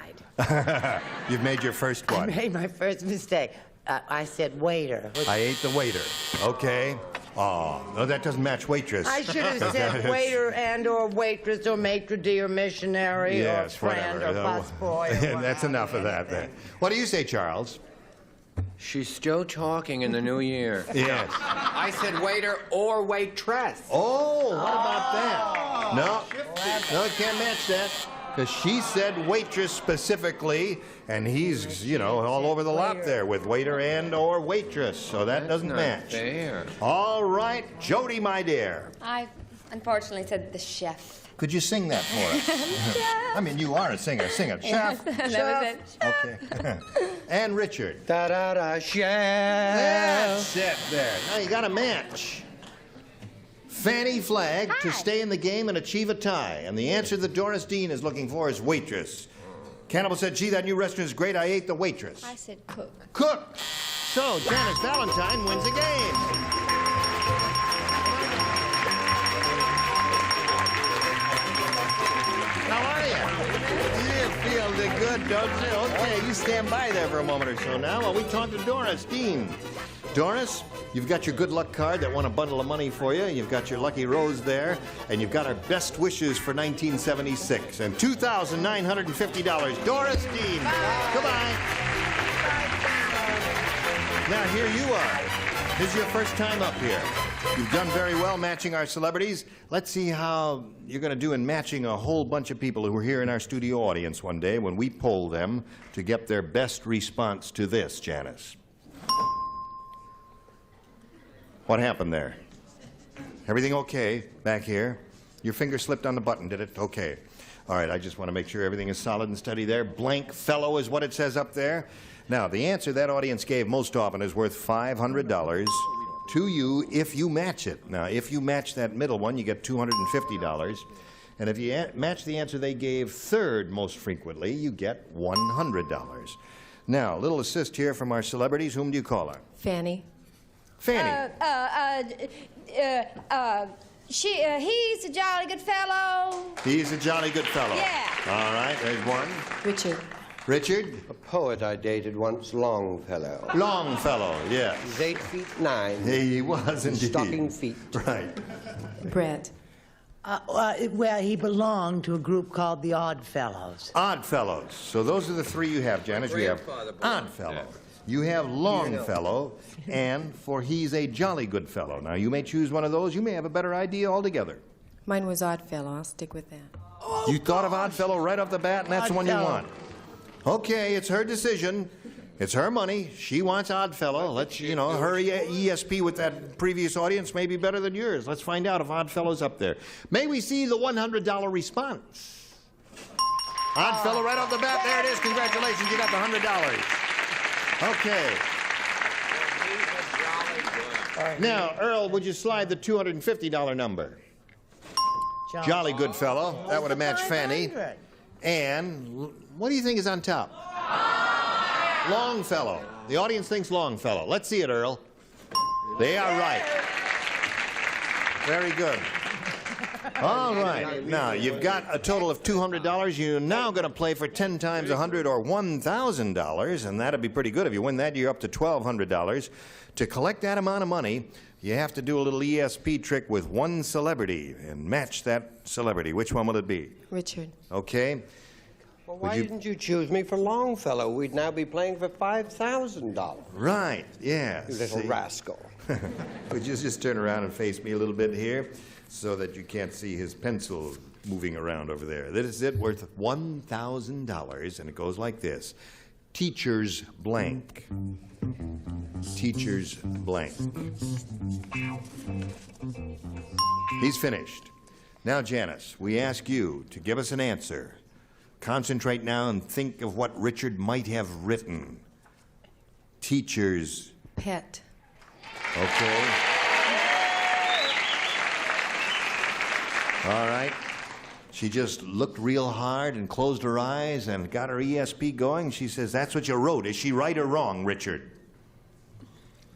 You've made your first I one. made my first mistake. I said waiter. I ate the waiter. Okay. Oh, no, that doesn't match waitress. I should have said waiter and or waitress or maitre d' or missionary Yes, or friend whatever. or busboy. Or That's enough of that then. What do you say, Charles? She's still talking in the new year. Yes. I said waiter or waitress. Oh, what about that? No, it can't match that. Because she said waitress specifically, and he's, you know, all over the lot there with waiter and or waitress. So that doesn't not match. fair. All right, Jody, my dear. I unfortunately said the chef. Could you sing that for us? I mean, you are a singer. Sing it. Yes, Chef. that Chef. was it. Okay. And Richard. Da-da-da, chef. That's it there. Now you got a match. Fannie Flagg to stay in the game and achieve a tie. And the answer that Doris Dean is looking for is waitress. Cannibal said, gee, that new restaurant is great. I ate the waitress. I said cook. Cook. So Janice Valentine wins the game. How are you? You feel the good, don't you? Okay, you stand by there for a moment or so now while we talk to Doris Dean. Doris, you've got your good luck card that won a bundle of money for you. You've got your lucky rose there, and you've got our best wishes for 1976 and $2,950. Doris Dean. Goodbye. Now here you are. This is your first time up here. You've done very well matching our celebrities. Let's see how you're going to do in matching a whole bunch of people who were here in our studio audience one day when we polled them to get their best response to this, Janice. What happened there? Everything okay back here? Your finger slipped on the button, did it? Okay. All right, I just want to make sure everything is solid and steady there. Blank fellow is what it says up there. Now, the answer that audience gave most often is worth $500 to you if you match it. Now, if you match that middle one, you get $250. And if you match the answer they gave third most frequently, you get $100. Now, a little assist here from our celebrities. Whom do you call her? Fanny. Fanny. He's a jolly good fellow. He's a jolly good fellow. Yeah. All right, there's one. Richard. Richard? A poet I dated once, Longfellow. Longfellow, yes. He's 8 feet 9. He was indeed. Stocking feet. Right. Brett. Well, he belonged to a group called the Odd Fellows. Odd Fellows. So those are the three you have, Janice. You have Odd Fellow. You have Longfellow, and for he's a jolly good fellow. Now, you may choose one of those. You may have a better idea altogether. Mine was Oddfellow. I'll stick with that. You thought of Oddfellow right off the bat, and that's the one you want. Okay, it's her decision. It's her money. She wants Oddfellow. Let's, you know, her ESP with that previous audience may be better than yours. Let's find out if Oddfellow's up there. May we see the $100 response? Oddfellow right off the bat. There it is. Congratulations. You got the $100. Okay. Now, Earl, would you slide the $250 number? Jolly good fellow. That would have matched Fanny. And what do you think is on top? Longfellow. The audience thinks Longfellow. Let's see it, Earl. They are right. Very good. All right. Now, you've got a total of $200. You're now going to play for 10 times 100 or $1,000, and that'd be pretty good. If you win that, you're up to $1,200. To collect that amount of money, you have to do a little ESP trick with one celebrity and match that celebrity. Which one will it be? Richard. Okay. Well, why didn't you choose me for Longfellow? We'd now be playing for $5,000. Right, yeah. You little rascal. Would you just turn around and face me a little bit here so that you can't see his pencil moving around over there? This is it, worth $1,000, and it goes like this. Teachers blank. Teachers blank. He's finished. Now, Janice, we ask you to give us an answer. Concentrate now and think of what Richard might have written. Teacher's pet. Okay. All right. She just looked real hard and closed her eyes and got her ESP going. She says, that's what you wrote. Is she right or wrong, Richard?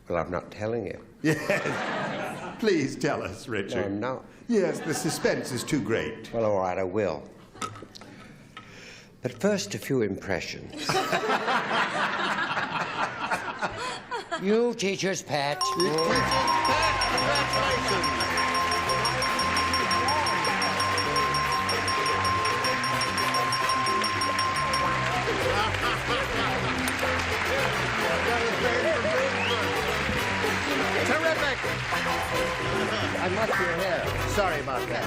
Well, I'm not telling you. Yes. Please tell us, Richard. No, I'm not. Yes, the suspense is too great. Well, all right, I will. But first, a few impressions. You teacher's pet. Congratulations. Terrific. I must be here. Sorry about that.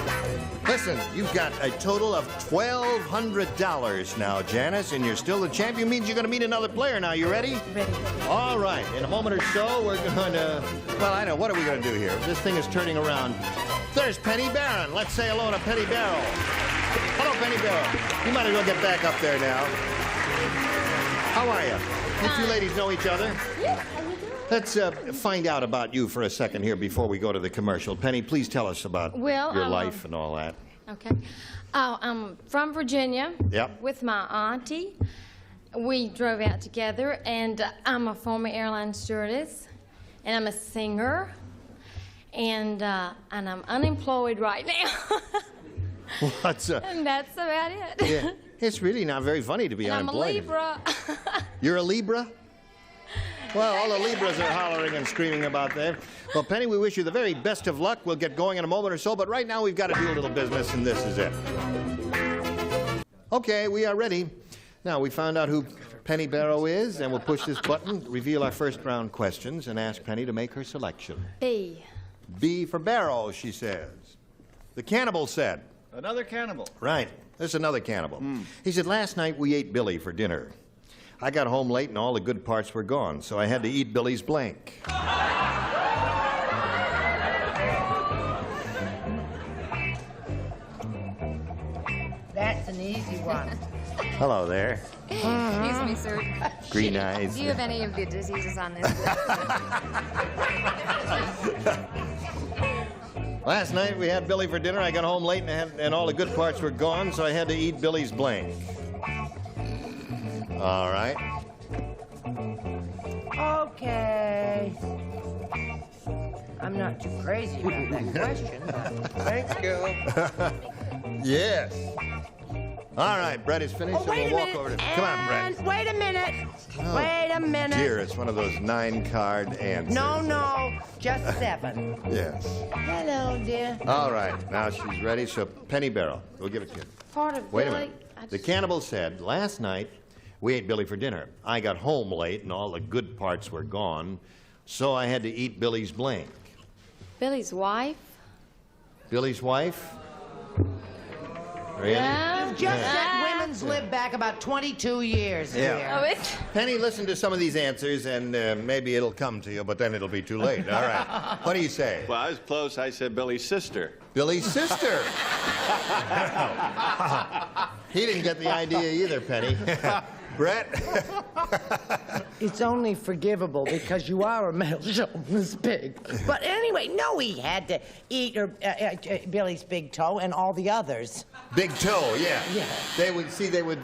Listen, you've got a total of $1,200 now, Janice, and you're still the champion. Means you're going to meet another player now. You ready? Ready. All right. In a moment or so, we're going to... Well, I know. What are we going to do here? This thing is turning around. There's Penny Barron. Let's say hello to Penny Barrow. Hello, Penny Barrow. You might as well get back up there now. How are you? You two ladies know each other? Yeah. Let's find out about you for a second here before we go to the commercial. Penny, please tell us about your life and all that. Okay. I'm from Virginia. Yep. With my auntie. We drove out together, and I'm a former airline stewardess, and I'm a singer, and I'm unemployed right now. And that's about it. Yeah. It's really not very funny to be unemployed. I'm a Libra. You're a Libra? Well, all the Libras are hollering and screaming about that. Well, Penny, we wish you the very best of luck. We'll get going in a moment or so, but right now we've got to do a little business, and this is it. Okay, we are ready. Now, we found out who Penny Barrow is, and we'll push this button, reveal our first round questions, and ask Penny to make her selection. B. B for barrel, she says. The cannibal said. Another cannibal. Right. This is another cannibal. He said, last night we ate Billy for dinner. I got home late and all the good parts were gone, so I had to eat Billy's blank. That's an easy one. Hello there. Excuse me, sir. Green eyes. Do you have any of the diseases on this list? Last night we had Billy for dinner. I got home late and all the good parts were gone, so I had to eat Billy's blank. All right. Okay. I'm not too crazy about that question, but Thank you. Yes. All right, Brett is finished, and wait we'll a walk minute. over to... Come on, Brett. And wait a minute. Wait a minute. Dear, it's one of those 9-card answers. No, just 7. Yes. Hello, dear. All right, now she's ready, so penny barrel. We'll give it to you. Part of Wait a Billy. minute. The cannibal said, last night we ate Billy for dinner. I got home late and all the good parts were gone, so I had to eat Billy's blank. Billy's wife? Billy's wife? Really? Yeah. You've just said women's live back about 22 years Yeah. here. Oh, it's... Penny, listen to some of these answers, and maybe it'll come to you, but then it'll be too late. All right. What do you say? Well, I was close. I said Billy's sister. Billy's sister. He didn't get the idea either, Penny. Brett? It's only forgivable because you are a male chauvinist pig. But anyway, no, he had to eat Billy's big toe and all the others. Big toe, yeah. Yeah. They would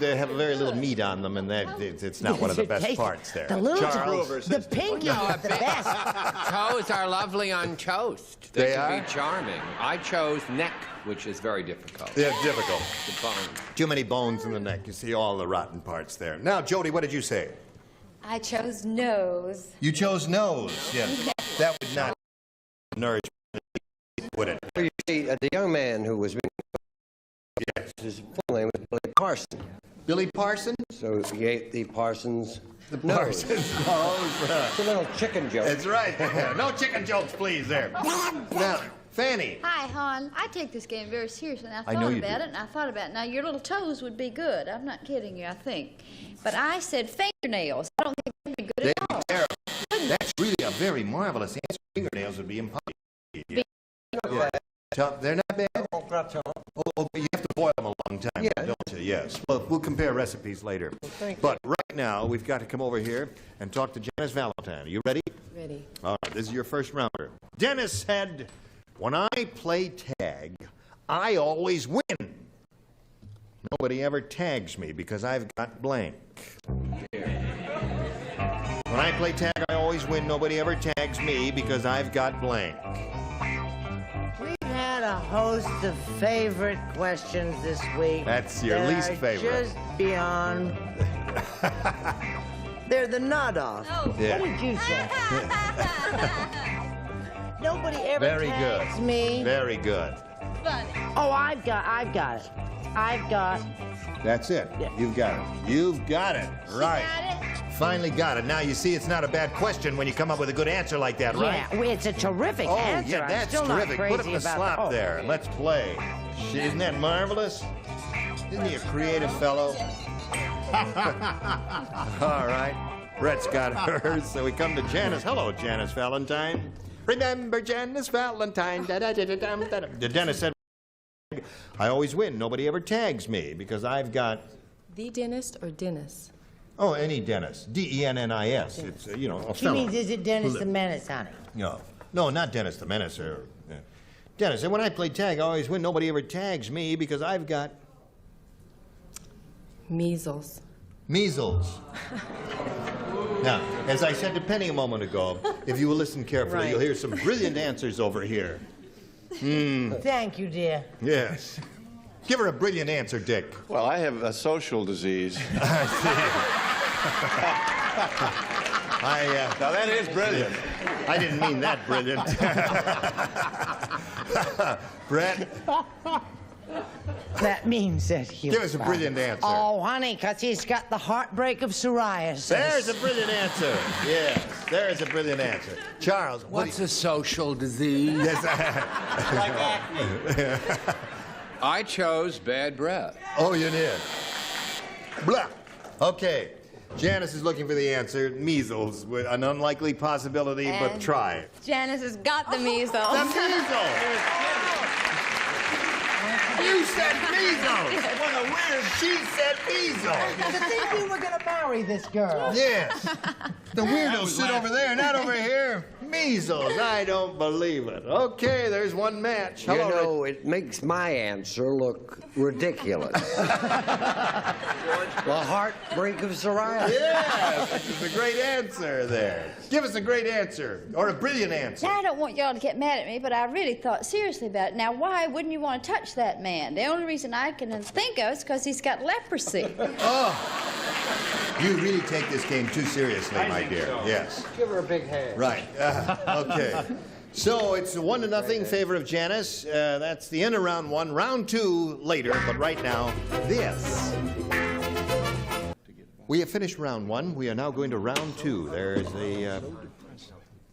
have very little meat on them, and it's not one of the best parts there. The little Charles? the pinky is the best. Toes are lovely on toast. They can are? be charming. I chose neck, which is very difficult. They're difficult. The bone. Too many bones in the neck. You see all the rotten parts there. Now, Jody, what did you say? I chose nose. You chose nose. Yes. That would not nourish, would it? You see, the young man who was being... Yes. His full name was Billy Parson. Billy Parson? So he ate the Parson's nose. Parson's nose. It's a little chicken joke. That's right. No chicken jokes, please, there. Now, Fanny. Hi, hon. I take this game very seriously, and I know thought you about do. it, and I thought about it. Now, your little toes would be good. I'm not kidding you, I think. But I said fingernails. I don't think they'd be good at all. That's really a very marvelous answer. Fingernails would be impossible. Yeah. They're not bad? Oh, but you have to boil them a long time, don't you? Yes. Well, we'll compare recipes later. But right now, we've got to come over here and talk to Janice Valentine. Are you ready? Ready. All right, this is your first rounder. Dennis said, when I play tag, I always win. Nobody ever tags me because I've got blank. When I play tag, I always win. Nobody ever tags me because I've got blank. We've had a host of favorite questions this week. That's your least favorite. Just beyond. They're the nut off. Yeah. What did you say? Nobody ever Very tags good. me. Very good. Oh, I've got it. I've got. That's it. You've got it. You've got it. Right. Finally got it. Now you see it's not a bad question when you come up with a good answer like that, right? Yeah, it's a terrific Oh, answer. yeah, that's I'm still terrific. Not Put crazy up the about slop the, there and let's play. Isn't that marvelous? Isn't he a creative fellow? All right. Brett's got hers, so we come to Janice. Hello, Janice Valentine. Remember Janice Valentine. The Dennis said, I always win. Nobody ever tags me because I've got... The dentist or Dennis? Oh, any Dennis. D-E-N-N-I-S. It's, a She fellow. means, is it Dennis the Menace, honey? No, not Dennis the Menace. Dennis, and when I play tag, I always win. Nobody ever tags me because I've got... Measles. Measles. Now, as I said to Penny a moment ago, if you will listen carefully, you'll hear some brilliant answers over here. Thank you, dear. Yes. Give her a brilliant answer, Dick. Well, I have a social disease. Now, that is brilliant. I didn't mean that brilliant. Brett, That means that he... Give us a brilliant answer. Oh, honey, because he's got the heartbreak of psoriasis. There's a brilliant answer. Yes, there is a brilliant answer. Charles, What's a social disease? Yes. Like acne. I chose bad breath. Oh, you did. Blah. Okay. Janice is looking for the answer. Measles, with an unlikely possibility, but And try. Janice has got the measles. The measles! You said measles! What a weird... She said measles! To think you were going to marry this girl. Yes. The weirdos sit over there, not over here. Measles. I don't believe it. Okay, there's one match. You Hello, know, it makes my answer look ridiculous. The heartbreak of psoriasis. Yes, it's a great answer there. Give us a great answer, or a brilliant answer. Now, I don't want y'all to get mad at me, but I really thought seriously about it. Now, why wouldn't you want to touch that man? The only reason I can think of is because he's got leprosy. Oh, you really take this game too seriously, my dear. So. Yes. Give her a big hand. Right. Okay. So it's 1-0 favor of Janice. That's the end of round one. Round two later, but right now, this. We have finished round one. We are now going to round two. There's a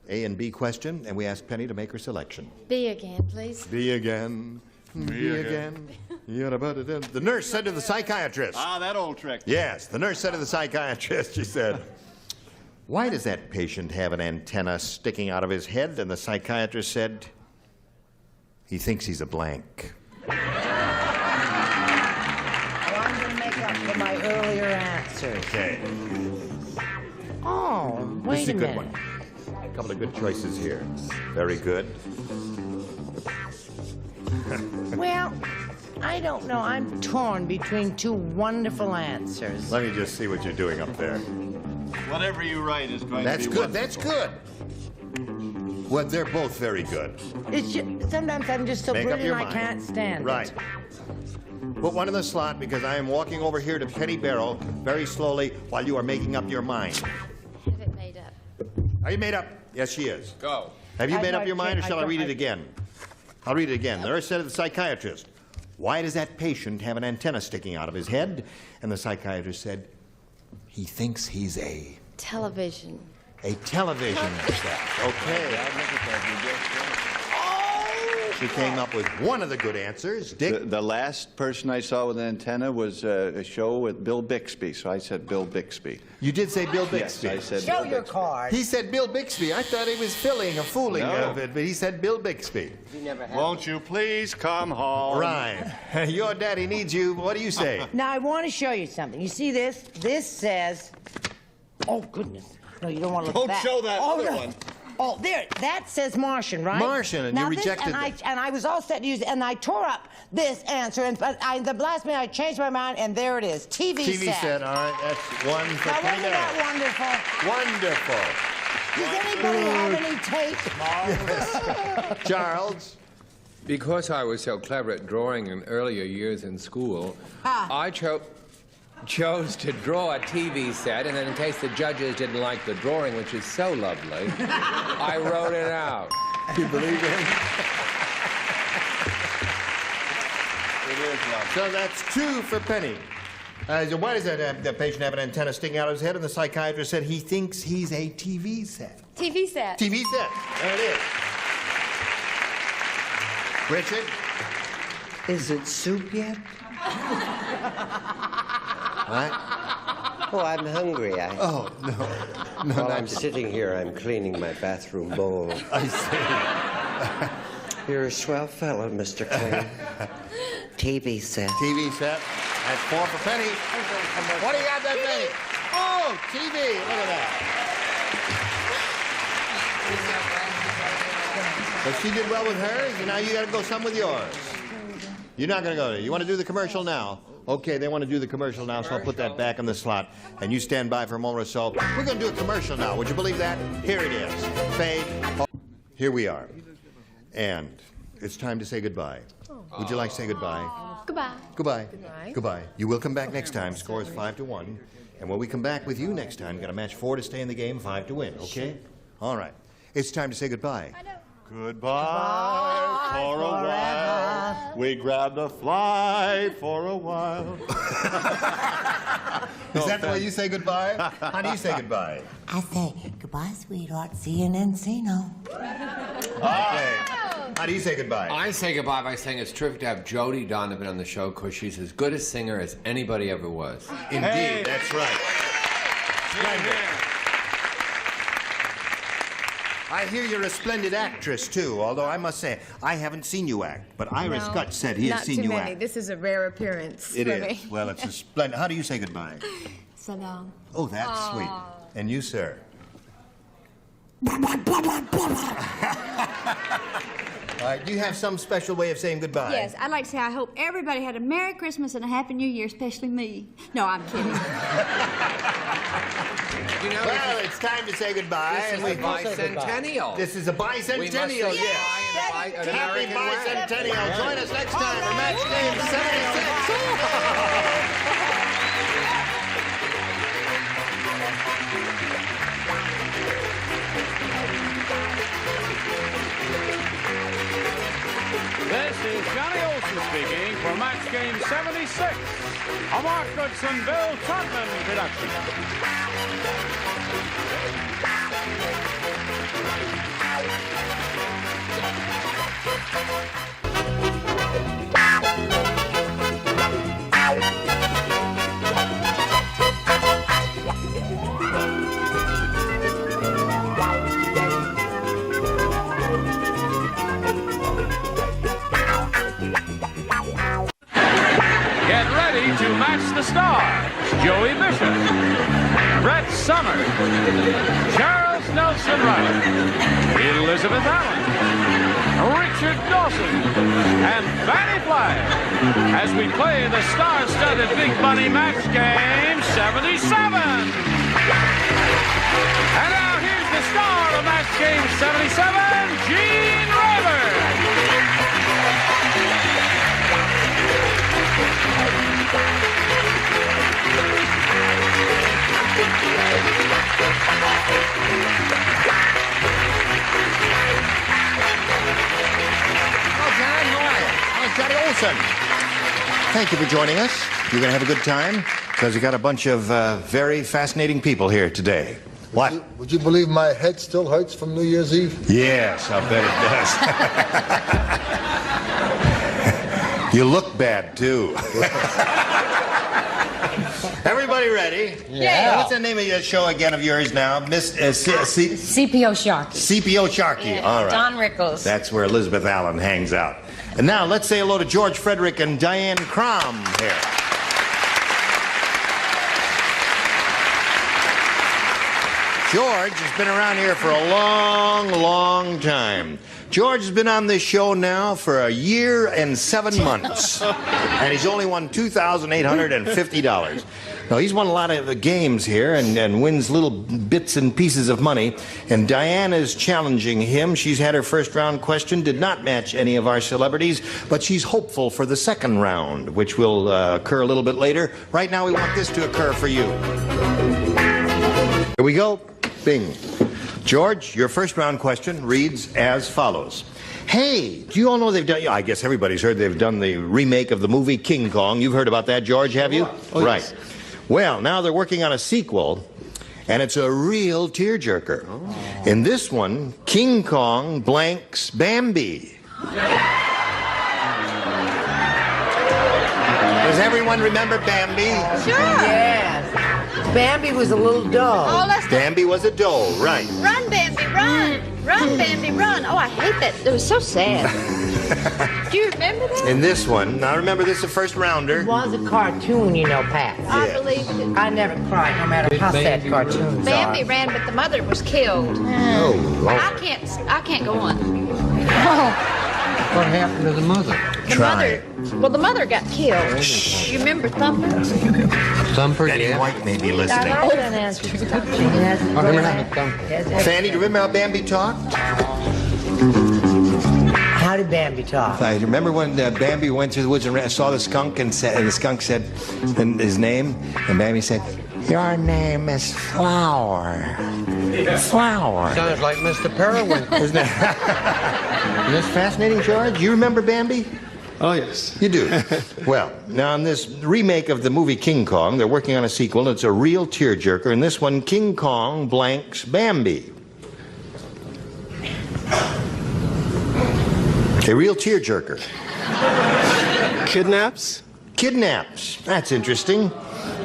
A and B question, and we ask Penny to make her selection. B again, please. B again. B again. The nurse said to the psychiatrist. Ah, that old trick. Yes, the nurse said to the psychiatrist, she said, "Why does that patient have an antenna sticking out of his head?" And the psychiatrist said, "He thinks he's a blank." Well, I'm going to make up for my earlier answers. Okay. Oh, This wait is a a good minute. one. A couple of good choices here. Very good. Well, I don't know. I'm torn between two wonderful answers. Let me just see what you're doing up there. Whatever you write is going That's to be good. wonderful. That's good. Well, they're both very good. It's just, sometimes I'm just so Make up brilliant your I mind. can't stand Right. it. Put one in the slot because I am walking over here to Penny Barrow very slowly while you are making up your mind. Have it made up. Are you made up? Yes, she is. Go. Have you I made up don't your mind, or think- shall I don't- read it again? I'll read it again. The nurse said to the psychiatrist, "Why does that patient have an antenna sticking out of his head?" And the psychiatrist said, "He thinks he's a Television. television set." Okay. She came up with one of the good answers. Dick? The last person I saw with an antenna was a show with Bill Bixby, so I said Bill Bixby. You did say Bill Bixby. Yes, I said Show Bill your Bixby. card. He said Bill Bixby. I thought he was fooling No. of it, but he said Bill Bixby. He never had. Won't you please come home? Right. Your daddy needs you. What do you say? Now, I want to show you something. You see this? This says... Oh, goodness. No, you don't want to look Don't at that. show that oh, other no. one. Oh, there. That says Martian, right? Martian, and you now, this, rejected and it. I was all set to use it, and I tore up this answer, and but the last minute I changed my mind, and there it is. TV set. All right, that's one for Now, Penny wasn't that wonderful? Wonderful. Does anybody have any tape? Charles? Because I was so clever at drawing in earlier years in school, I chose to draw a TV set, and then in case the judges didn't like the drawing, which is so lovely, I wrote it out. Do you believe him? It is lovely. So that's two for Penny. So why does that patient have an antenna sticking out of his head? And the psychiatrist said he thinks he's a TV set. TV set. TV set. There it is. Richard? Is it soup yet? What? Oh, I'm hungry. Oh, no. While I'm sitting here, I'm cleaning my bathroom bowl. I see. You're a swell fellow, Mr. Clean. TV set. TV set. That's four for Penny. What do you got there, Penny? Oh, TV. Look at that. But she did well with hers, and now you got to go some with yours. You're not going to go there. You want to do the commercial now? Okay, they want to do the commercial now, so I'll put that back in the slot. And you stand by for a moment or so. We're going to do a commercial now. Would you believe that? Here it is. Fade. Here we are. And it's time to say goodbye. Would you like to say goodbye? Goodbye. Goodbye. Goodbye. Goodbye. You will come back next time. Score is 5-1. And when we come back with you next time, got to match 4 to stay in the game, 5 to win, okay? All right. It's time to say goodbye. Goodbye for a while. We grabbed a flight for a while. Is that the way you say goodbye? How do you say goodbye? I say, goodbye, sweetheart. See you in Encino. Okay. How do you say goodbye? I say goodbye by saying it's terrific to have Jody Donovan on the show because she's as good a singer as anybody ever was. Indeed, that's right. Splendid. I hear you're a splendid actress, too, although I must say, I haven't seen you act. But Iris Gutt said he has seen you act. This is a rare appearance It for is. me. Well, it's a splendid... How do you say goodbye? Salam. Oh, that's sweet. And you, sir? All right, do you have some special way of saying goodbye? Yes, I'd like to say I hope everybody had a Merry Christmas and a Happy New Year, especially me. No, I'm kidding. You know, well, it's time to say goodbye. This is a bicentennial. This is a bicentennial, yes. Happy bicentennial. Join us next time for Match Game 76. This is Johnny Olson speaking for Match Game 76, a Mark Goodson, Bill Trotman production. Get ready to match the stars. Joey Bishop, Brett Summers, Charles Nelson Wright, Elizabeth Allen, Richard Dawson, and Fanny Flagg as we play the star-studded Big Money Match Game 77. And now here's the star of Match Game 77, Gene Rayburn. Johnny Olson. Thank you for joining us. You're going to have a good time because we got a bunch of very fascinating people here today. What? Would you believe my head still hurts from New Year's Eve? Yes, I bet it does. You look bad, too. Everybody ready? Yeah. What's the name of your show again of yours now? Miss CPO Sharky. CPO Sharky. Yeah. All right. Don Rickles. That's where Elizabeth Allen hangs out. And now let's say hello to George Frederick and Diane Crom here. George has been around here for a long, long time. George has been on this show now for a year and 7 months. And he's only won $2,850. Now, he's won a lot of games here and wins little bits and pieces of money. And Diane is challenging him. She's had her first round question, did not match any of our celebrities, but she's hopeful for the second round, which will occur a little bit later. Right now, we want this to occur for you. Here we go. Bing. George, your first round question reads as follows. Hey, do you all know they've done, I guess everybody's heard they've done the remake of the movie King Kong. You've heard about that, George, have you? Oh, right. yes. Well, now they're working on a sequel, and it's a real tearjerker. Oh. In this one, King Kong blanks Bambi. Does everyone remember Bambi? Sure. Yes. Bambi was a little doe. Oh, let's Bambi was a doe, right. Run, Bambi, run! Run, Bambi, run! Oh, I hate that. It was so sad. Do you remember that? In this one, now remember this is a first rounder. It was a cartoon, you know, Pat. I believe it. I never cried, no matter how sad cartoons Bambi are. ran, but the mother was killed. Oh, Lord. I can't go on. What happened to the mother? The mother got killed. You remember Thumper? Thumper, Betty White may be listening. I can answer. Fanny, do you remember how Bambi talked? How did Bambi talk? I remember when Bambi went through the woods and saw the skunk, and the skunk said his name, and Bambi said, Your name is Flower. Flower. Sounds like Mr. Periwinkle. Isn't it? Isn't this fascinating, George? You remember Bambi? Oh, yes. You do? Well, now in this remake of the movie King Kong, they're working on a sequel, and it's a real tearjerker. In this one, King Kong blanks Bambi. A real tearjerker. Kidnaps? Kidnaps. That's interesting.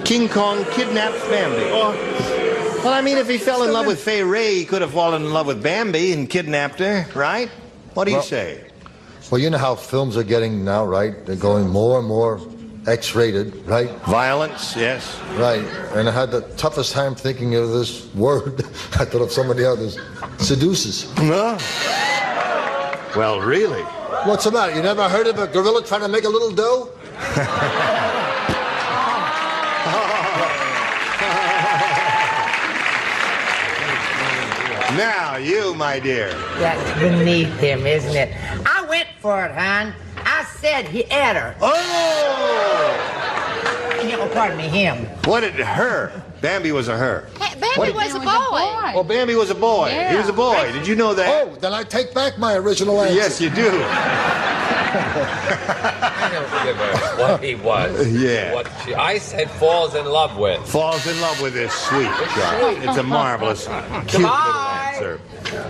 King Kong kidnaps Bambi. Well, I mean, if he fell in love with Fay Ray, he could have fallen in love with Bambi and kidnapped her, right? What do you say? Well, you know how films are getting now, right? They're going more and more X-rated, right? Violence, yes. Right. And I had the toughest time thinking of this word. I thought of some of the others. Seduces. No. Well, really? What's the matter? You never heard of a gorilla trying to make a little dough? Now, you, my dear. That's beneath him, isn't it? I went for it, hon. I said he had her. Oh! Oh, pardon me, him. What did her? Bambi was a her. Hey, Bambi was a boy. Well, Bambi was a boy. Yeah. He was a boy. Did you know that? Oh, then I take back my original answer. Yes, you do. I don't give a what he was. Yeah. What I said falls in love with. Falls in love with this sweet child. It's a marvelous, cute little answer.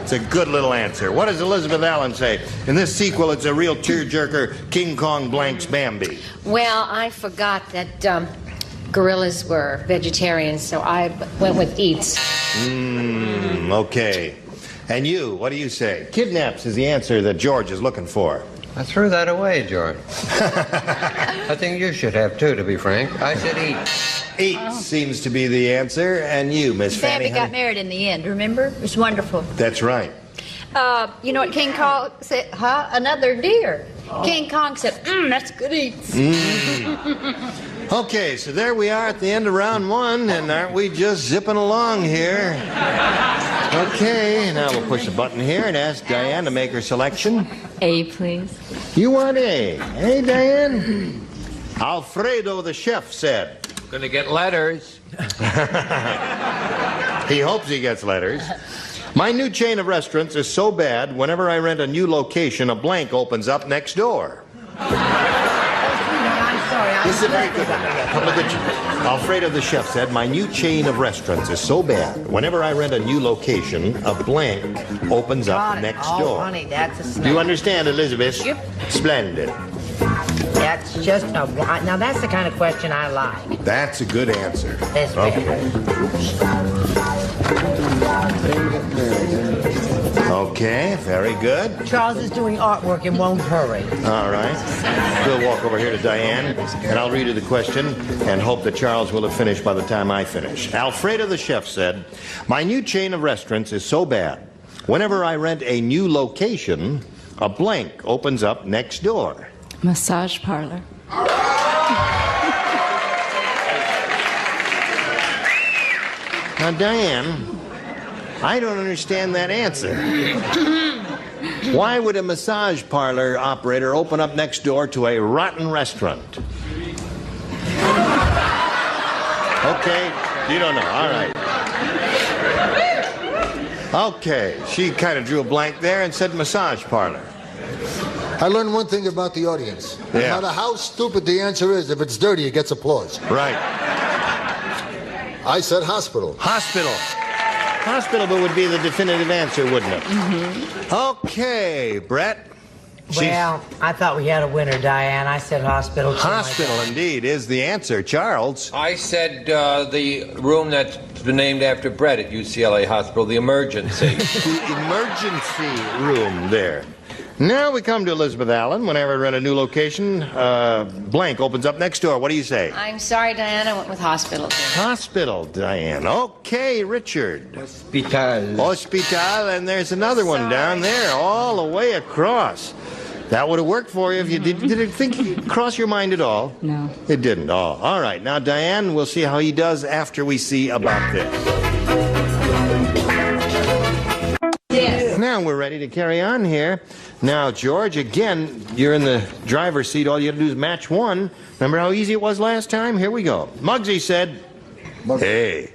It's a good little answer. What does Elizabeth Allen say? In this sequel, it's a real tearjerker. King Kong blanks Bambi. Well, I forgot that gorillas were vegetarians, so I went with eats. Okay. And you, what do you say? Kidnaps is the answer that George is looking for. I threw that away, George. I think you should have, too, to be frank. I said eat. Eat seems to be the answer. And you, Miss Fanny? Bambi got married in the end, remember? It was wonderful. That's right. You know what King Kong said? Huh? Another deer. King Kong said, that's good eats. Okay, so there we are at the end of round one, and aren't we just zipping along here? Okay, now we'll push the button here and ask Diane to make her selection. A, please. You want A? Hey, Diane? Alfredo, the chef, said. Gonna get letters. He hopes he gets letters. My new chain of restaurants is so bad, whenever I rent a new location, a blank opens up next door. This is a very good one. Alfredo the chef said, my new chain of restaurants is so bad, whenever I rent a new location, a blank opens up next door. Honey, that's a snake. You understand, Elizabeth? Yep. Splendid. That's just a... Now, that's the kind of question I like. That's a good answer. That's Okay, very good. Charles is doing artwork and won't hurry. All right. We'll walk over here to Diane, and I'll read her the question and hope that Charles will have finished by the time I finish. Alfredo the chef said, my new chain of restaurants is so bad. Whenever I rent a new location, a blank opens up next door. Massage parlor. Now, Diane, I don't understand that answer. Why would a massage parlor operator open up next door to a rotten restaurant? Okay, you don't know. All right. Okay, she kind of drew a blank there and said massage parlor. I learned one thing about the audience. No Yeah. matter how stupid the answer is, if it's dirty, it gets applause. Right. I said hospital. Hospital. Hospital would be the definitive answer, wouldn't it? Mm-hmm. Okay, Brett. Well, I thought we had a winner, Diane. I said hospital. Hospital, indeed, is the answer. Charles? I said the room that's named after Brett at UCLA Hospital, the emergency. The emergency room there. Now we come to Elizabeth Allen. Whenever I rent a new location, blank opens up next door. What do you say? I'm sorry, Diane, I went with hospital. Hospital, Diane. Okay, Richard. Hospital. Hospital, and there's another one down there, all the way across. That would have worked for you if you did. Did it cross your mind at all? No. It didn't. Oh, all right. Now, Diane, we'll see how he does after we see about this. Yes. Now we're ready to carry on here. Now, George, again, you're in the driver's seat. All you have to do is match one. Remember how easy it was last time? Here we go. Muggsy said, Hey,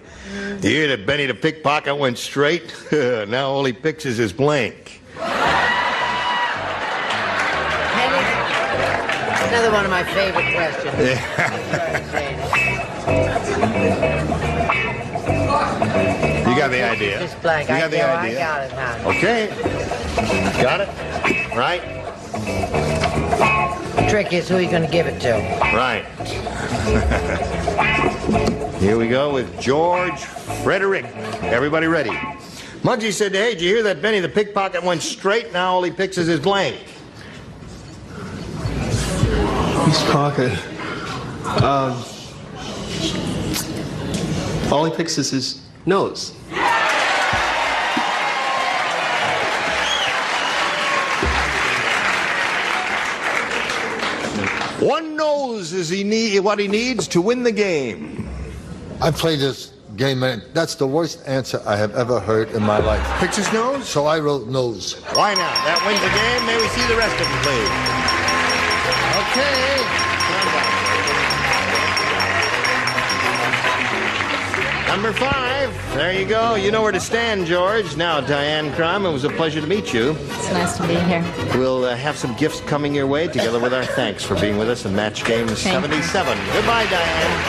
you hear that Benny the pickpocket went straight? Now all he picks is his blank. Another one of my favorite questions. You got the idea. This blank. You got the I idea. got it, hon. Okay. Got it? Right? The trick is who are you going to give it to? Right. Here we go with George Frederick. Everybody ready? Muggsy said, hey, did you hear that Benny the pickpocket went straight? Now all he picks is his blank. His pocket. All he picks is his nose. One nose is what he needs to win the game. I played this game, man. That's the worst answer I have ever heard in my life. Picks his nose? So I wrote nose. Why not? That wins the game. May we see the rest of them, please? Okay. Number 5. There you go. You know where to stand, George. Now, Diane Crum, it was a pleasure to meet you. It's nice to be here. We'll have some gifts coming your way, together with our thanks for being with us in Match Game 77. Goodbye, Diane.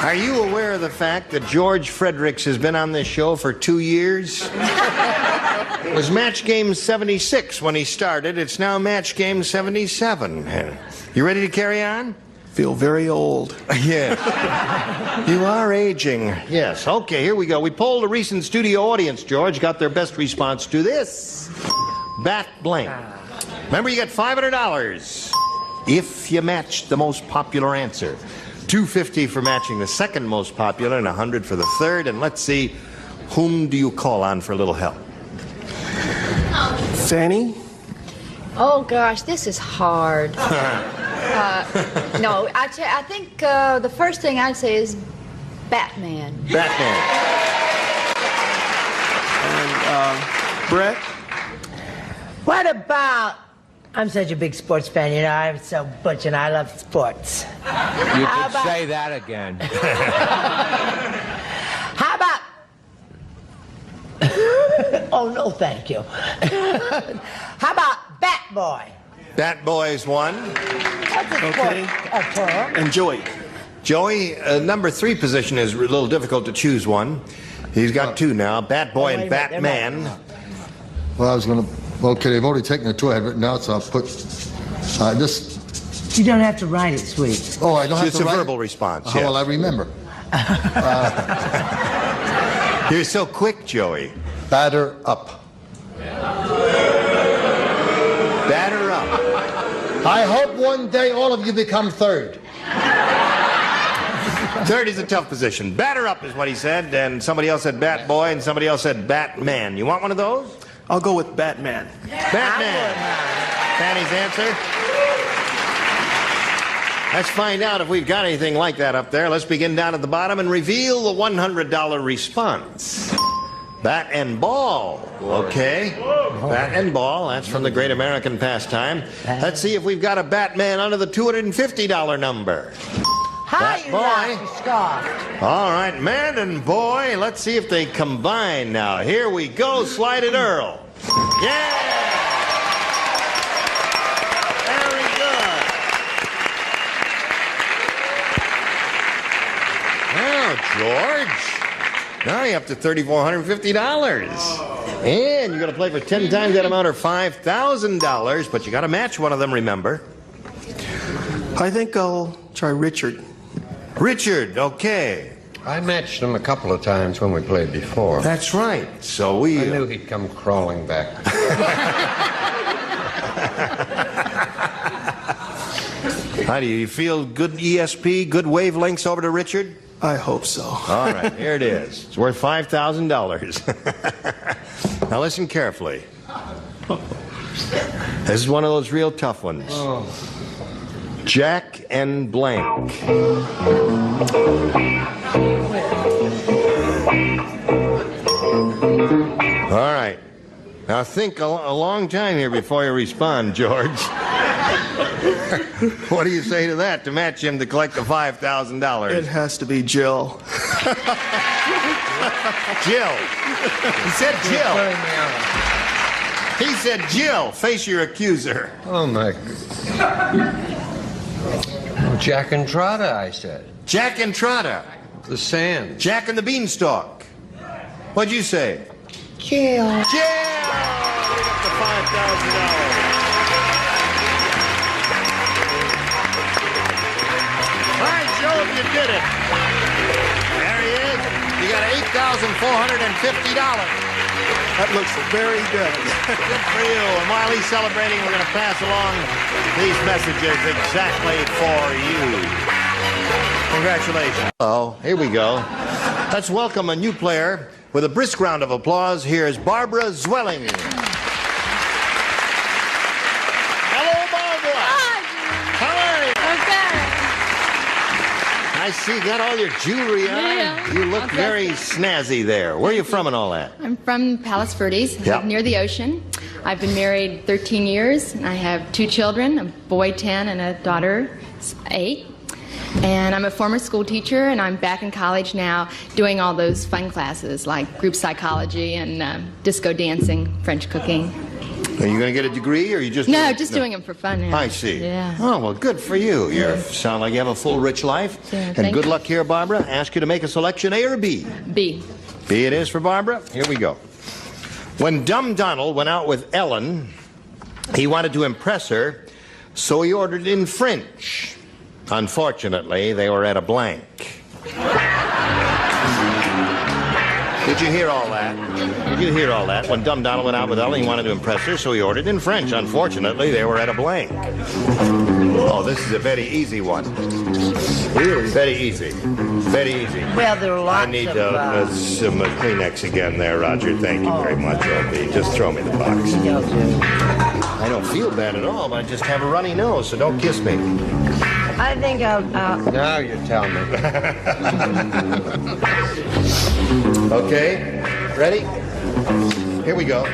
Are you aware of the fact that George Fredericks has been on this show for 2 years? It was Match Game 76 when he started. It's now Match Game 77. You ready to carry on? Feel very old. Yeah. You are aging. Yes. Okay, here we go. We polled a recent studio audience, George. Got their best response to this. Bat blank. Remember, you got $500 if you matched the most popular answer. $250 for matching the second most popular and $100 for the third. And let's see, whom do you call on for a little help? Fanny? Oh, gosh, this is hard. No, I think the first thing I'd say is Batman. Batman. And Brett? What about... I'm such a big sports fan, you know. I'm so butch and I love sports. You could say that again. How about... Oh, no, thank you. How about Bat Boy? Bat Boy's one. Okay. And Joey? Joey, number 3 position is a little difficult to choose one. He's got 2 now, Bat Boy and Batman. Well, I was going to... Okay, they've already taken the 2 I had written out, so I'll put this. You don't have to write it, sweet. Oh, I don't have It's to a write verbal response, How yes. will I remember? You're so quick, Joey. Batter up. Batter up. I hope one day all of you become third. Third is a tough position. Batter up is what he said, and somebody else said Bat Boy, and somebody else said Batman. You want one of those? I'll go with Batman. Batman. Fanny's answer. Let's find out if we've got anything like that up there. Let's begin down at the bottom and reveal the $100 response. Bat and ball. Okay. Bat and ball. That's from the great American pastime. Let's see if we've got a Batman under the $250 number. How Bat you boy. like to scoff? All right, man and boy. Let's see if they combine now. Here we go. Slide it, Earl. Yeah! Very good. Now, George, now you're up to $3,450. And you're going to play for 10 times that amount or $5,000, but you got to match one of them, remember. I think I'll try Richard. Richard, okay. I matched him a couple of times when we played before. That's right. So we... I knew he'd come crawling back. How do you feel? Good ESP, good wavelengths over to Richard? I hope so. All right, here it is. It's worth $5,000. Now listen carefully. This is one of those real tough ones. Oh. Jack and blank. All right. Now think a long time here before you respond, George. What do you say to that, to match him to collect the $5,000? It has to be Jill. Jill. He said Jill. He said Jill. Face your accuser. Oh, my... Jack and Trotta, I said. Jack and Trotta. The Sands. Jack and the Beanstalk. What'd you say? Jill. Jill! We got the $5,000. All right, Joe, you did it. There he is. You got $8,450. That looks very good. Good for you. And while he's celebrating, we're going to pass along these messages exactly for you. Congratulations. Oh, here we go. Let's welcome a new player with a brisk round of applause. Here's Barbara Zwelling. Hello, Barbara. Hi. How are you? Okay. I see you got all your jewelry on. Yeah. You look very snazzy there. Where are you from and all that? I'm from Palos Verdes, Yep. near the ocean. I've been married 13 years, and I have 2 children, a boy 10 and a daughter 8. And I'm a former school teacher, and I'm back in college now doing all those fun classes like group psychology and disco dancing, French cooking. Are you going to get a degree, or are you just... No, just doing them for fun now. I see. Yeah. Oh, well, good for you. You sound like you have a full, rich life. Yeah, and thank good you. luck here, Barbara. Ask you to make a selection, A or B? B. B it is for Barbara. Here we go. When Dumb Donald went out with Ellen, he wanted to impress her, so he ordered in French. Unfortunately, they were at a blank. Did you hear all that? Did you hear all that? When Dumb Donald went out with Ellen, he wanted to impress her, so he ordered in French. Unfortunately, they were at a blank. Oh, this is a very easy one. Really? Very easy. Very easy. Well, there are lots I need of... some Kleenex again there, Roger. Thank you very much, LB. Just throw me the box. I don't feel bad at all, but I just have a runny nose, so don't kiss me. I think I'll... Now you tell me. Okay, ready? Here we go.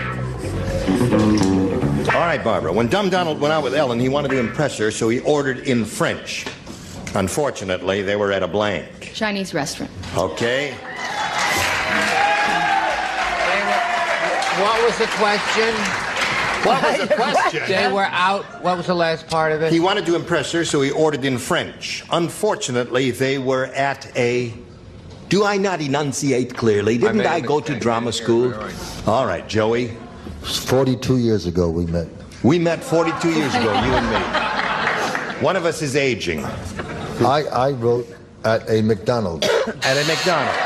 All right, Barbara. When Dumb Donald went out with Ellen, he wanted to impress her, so he ordered in French. Unfortunately, they were at a blank. Chinese restaurant. Okay. What was the question? What was the question? They were out. What was the last part of it? He wanted to impress her, so he ordered in French. Unfortunately, they were at a... Do I not enunciate clearly? Didn't I go to drama school? All right, Joey. 42 years ago we met. We met 42 years ago, you and me. One of us is aging. I wrote at a McDonald's. At a McDonald's.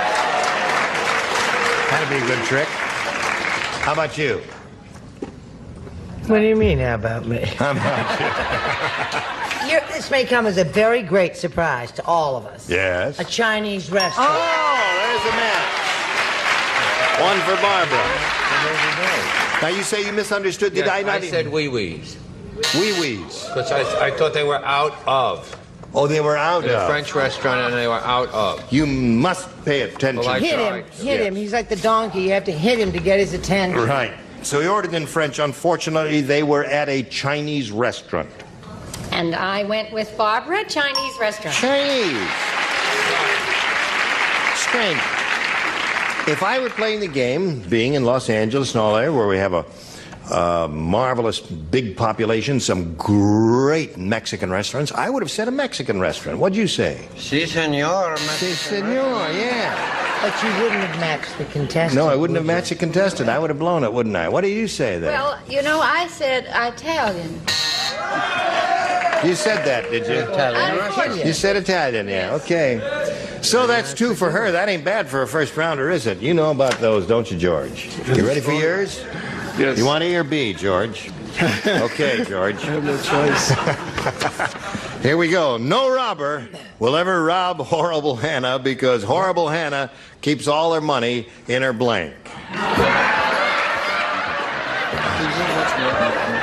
That'd be a good trick. How about you? What do you mean, how about me? How about you? This may come as a very great surprise to all of us. Yes. A Chinese restaurant. Oh, there's a match. One for Barbara. Now, you say you misunderstood. Did I not? I said wee-wees. Wee-wees. Because I thought they were out of. Oh, they were out In of. a French restaurant, and they were out of. You must pay attention. Well, I Hit him. Hit him. He's like the donkey. You have to hit him to get his attention. Right. So he ordered in French. Unfortunately, they were at a Chinese restaurant. And I went with Barbara, Chinese restaurant. Chinese. Strange. If I were playing the game, being in Los Angeles and all that, where we have a marvelous big population, some great Mexican restaurants, I would have said a Mexican restaurant. What'd you say? Si, senor. Si, senor, yeah. But you wouldn't have matched the contestant. No, I wouldn't have matched the contestant. I would have blown it, wouldn't I? What do you say then? Well, you know, I said Italian. You said that, did you? Italian. You said Italian, yeah. Okay. So that's 2 for her. That ain't bad for a first rounder, is it? You know about those, don't you, George? You ready for yours? Yes. You want A or B, George? Okay, George. I have no choice. Here we go. No robber will ever rob Horrible Hannah because Horrible Hannah keeps all her money in her blank.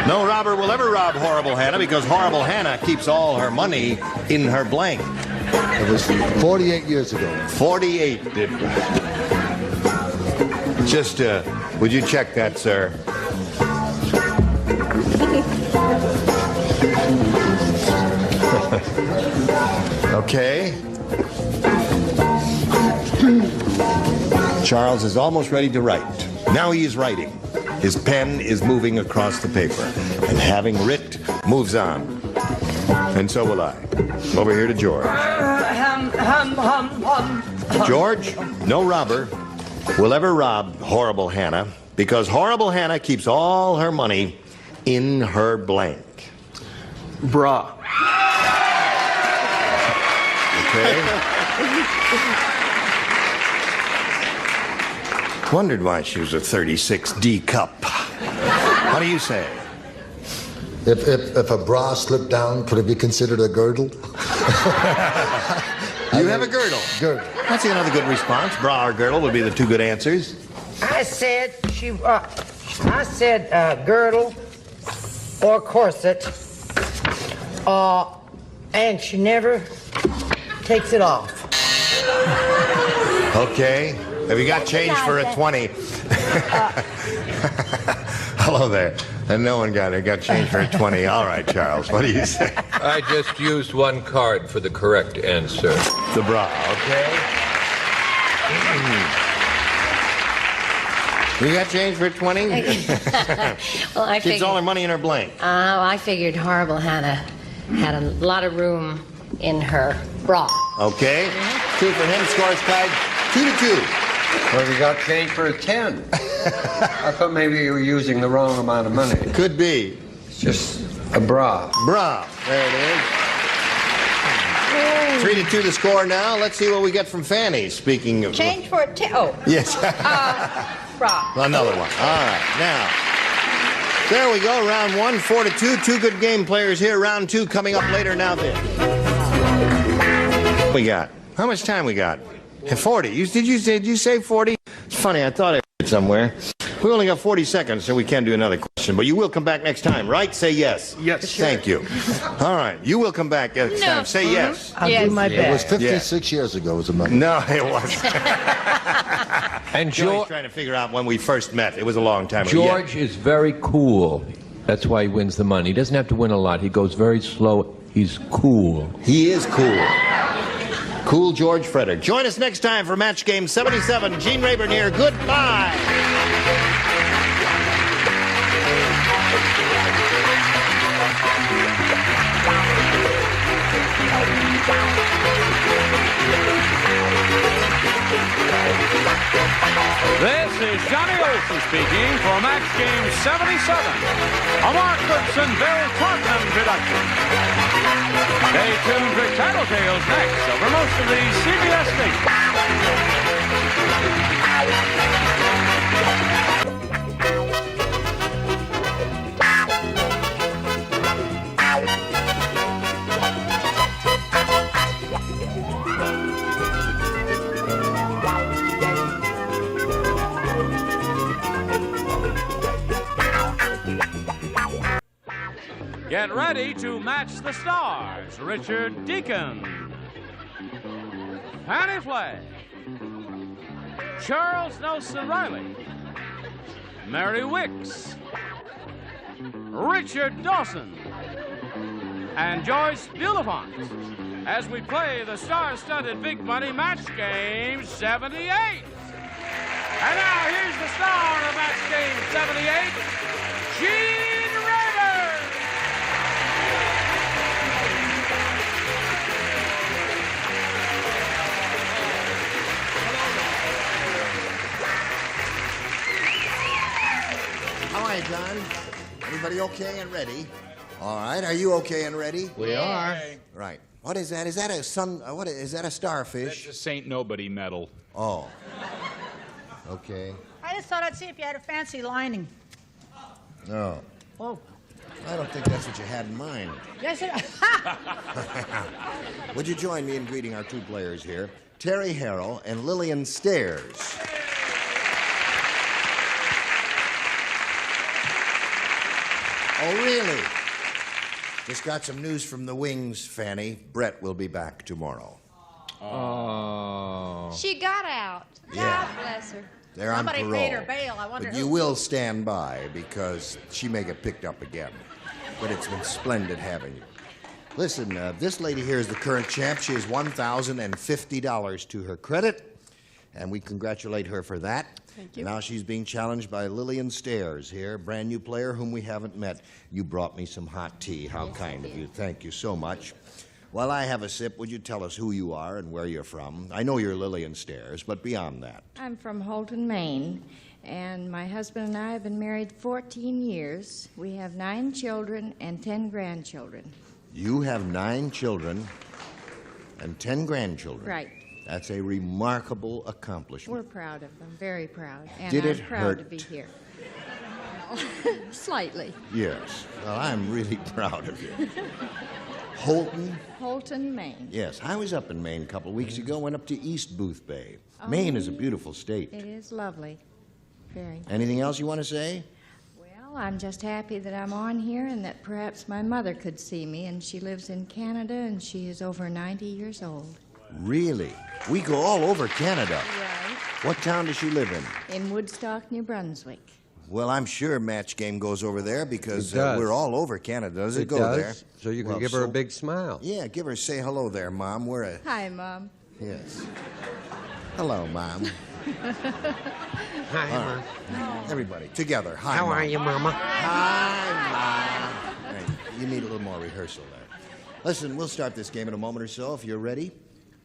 No robber will ever rob Horrible Hannah because Horrible Hannah keeps all her money in her blank. It was 48 years ago. 48. Just, would you check that, sir? Okay. Charles is almost ready to write. Now he is writing. His pen is moving across the paper. And having writ, moves on. And so will I. Over here to George. George, no robber will ever rob Horrible Hannah because Horrible Hannah keeps all her money in her blank. Bra. Okay. Wondered why she was a 36D cup. What do you say? If a bra slipped down, could it be considered a girdle? You have a girdle. Girdle. That's another good response. Bra or girdle would be the two good answers. I said girdle or corset, and she never takes it off. Okay. Have you got change for a 20? Hello there. And no one got it. Got change for a 20. All right, Charles. What do you say? I just used one card for the correct answer. The bra, okay? You got change for 20? Well, I Keeps figured, all her money in her blank. I figured Horrible Hannah had a lot of room in her bra. Okay. 2 for him. Scores tied 2-2. Well, you got change for a 10. I thought maybe you were using the wrong amount of money. Could be. It's just a bra. Bra. There it is. 3-2 the score now. Let's see what we get from Fanny. Speaking of... Change for a 10. Oh. Yes. Bra. Another one. All right. Now, there we go. Round 1, 4-2. 2 good game players here. Round 2 coming up later now then. We got. How much time we got? 40. Did you say 40? It's funny. I thought I heard it somewhere. We only got 40 seconds, so we can't do another question. But you will come back next time, right? Say yes. Yes. Thank you. All right. You will come back next time. Say yes. I'll do my It was best. 56 years ago, as a matter. No, it wasn't. And George's trying to figure out when we first met. It was a long time ago. George is very cool. That's why he wins the money. He doesn't have to win a lot. He goes very slow. He's cool. He is cool. Cool George Frederick. Join us next time for Match Game 77. Gene Rayburn here. Goodbye. This is Johnny Olson speaking for Match Game 77, a Mark Goodson, Bill Todman production. Stay tuned for Tattletales next over most of the CBS Get ready to match the stars. Richard Deacon, Fanny Flagg, Charles Nelson Riley, Mary Wicks, Richard Dawson, and Joyce Bulifant as we play the star-studded Big Money Match Game 78. And now here's the star of Match Game 78, Gene Rayburn. All right, John. Everybody okay and ready? All right. Are you okay and ready? We are. Right. What is that? Is that a sun? What is that? A starfish? That's a Saint Nobody medal. Oh. Okay. I just thought I'd see if you had a fancy lining. No. Oh. I don't think that's what you had in mind. Yes, it... Would you join me in greeting our two players here, Terry Harrell and Lillian Stairs? Oh, really? Just got some news from the wings, Fanny. Brett will be back tomorrow. Oh. She got out. Yeah. God bless her. They're on Somebody parole. paid her bail. I wonder But who. you will stand by because she may get picked up again. But it's been splendid having you. Listen, this lady here is the current champ. She has $1,050 to her credit, and we congratulate her for that. Thank you. Now she's being challenged by Lillian Stairs here, brand new player whom we haven't met. You brought me some hot tea. How kind of you. Thank you so much. While I have a sip, would you tell us who you are and where you're from? I know you're Lillian Stairs, but beyond that. I'm from Holton, Maine, and my husband and I have been married 14 years. We have 9 children and 10 grandchildren. You have 9 children and 10 grandchildren. Right. That's a remarkable accomplishment. We're proud of them, very proud. And Did I'm it proud hurt? to be here. Slightly. Yes. Well, I'm really proud of you. Holton? Holton, Maine. Yes. I was up in Maine a couple of weeks ago, went up to East Boothbay. Maine is a beautiful state. It is lovely. Very. Anything else you want to say? Well, I'm just happy that I'm on here and that perhaps my mother could see me, and she lives in Canada, and she is over 90 years old. Really? We go all over Canada. Right. What town does she live in? In Woodstock, New Brunswick. Well, I'm sure Match Game goes over there because It does. we're all over Canada. Does it, It go does, there? so you can Well, give her a big smile. Yeah, give her, say hello there, Mom. We're a... Hi, Mom. Yes. Hello, Mom. Hi, All right. Everybody, together. Hi, How Mom. are you, Mama? Hi, Mom. Hey, you need a little more rehearsal there. Listen, we'll start this game in a moment or so, if you're ready,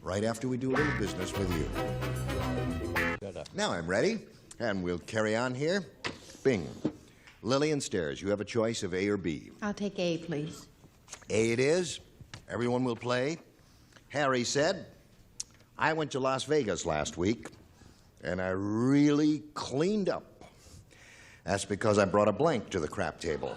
right after we do a little business with you. Now I'm ready, and we'll carry on here. Bing. Lillian Stairs, you have a choice of A or B. I'll take A, please. A it is. Everyone will play. Harry said, I went to Las Vegas last week, and I really cleaned up. That's because I brought a blank to the crap table.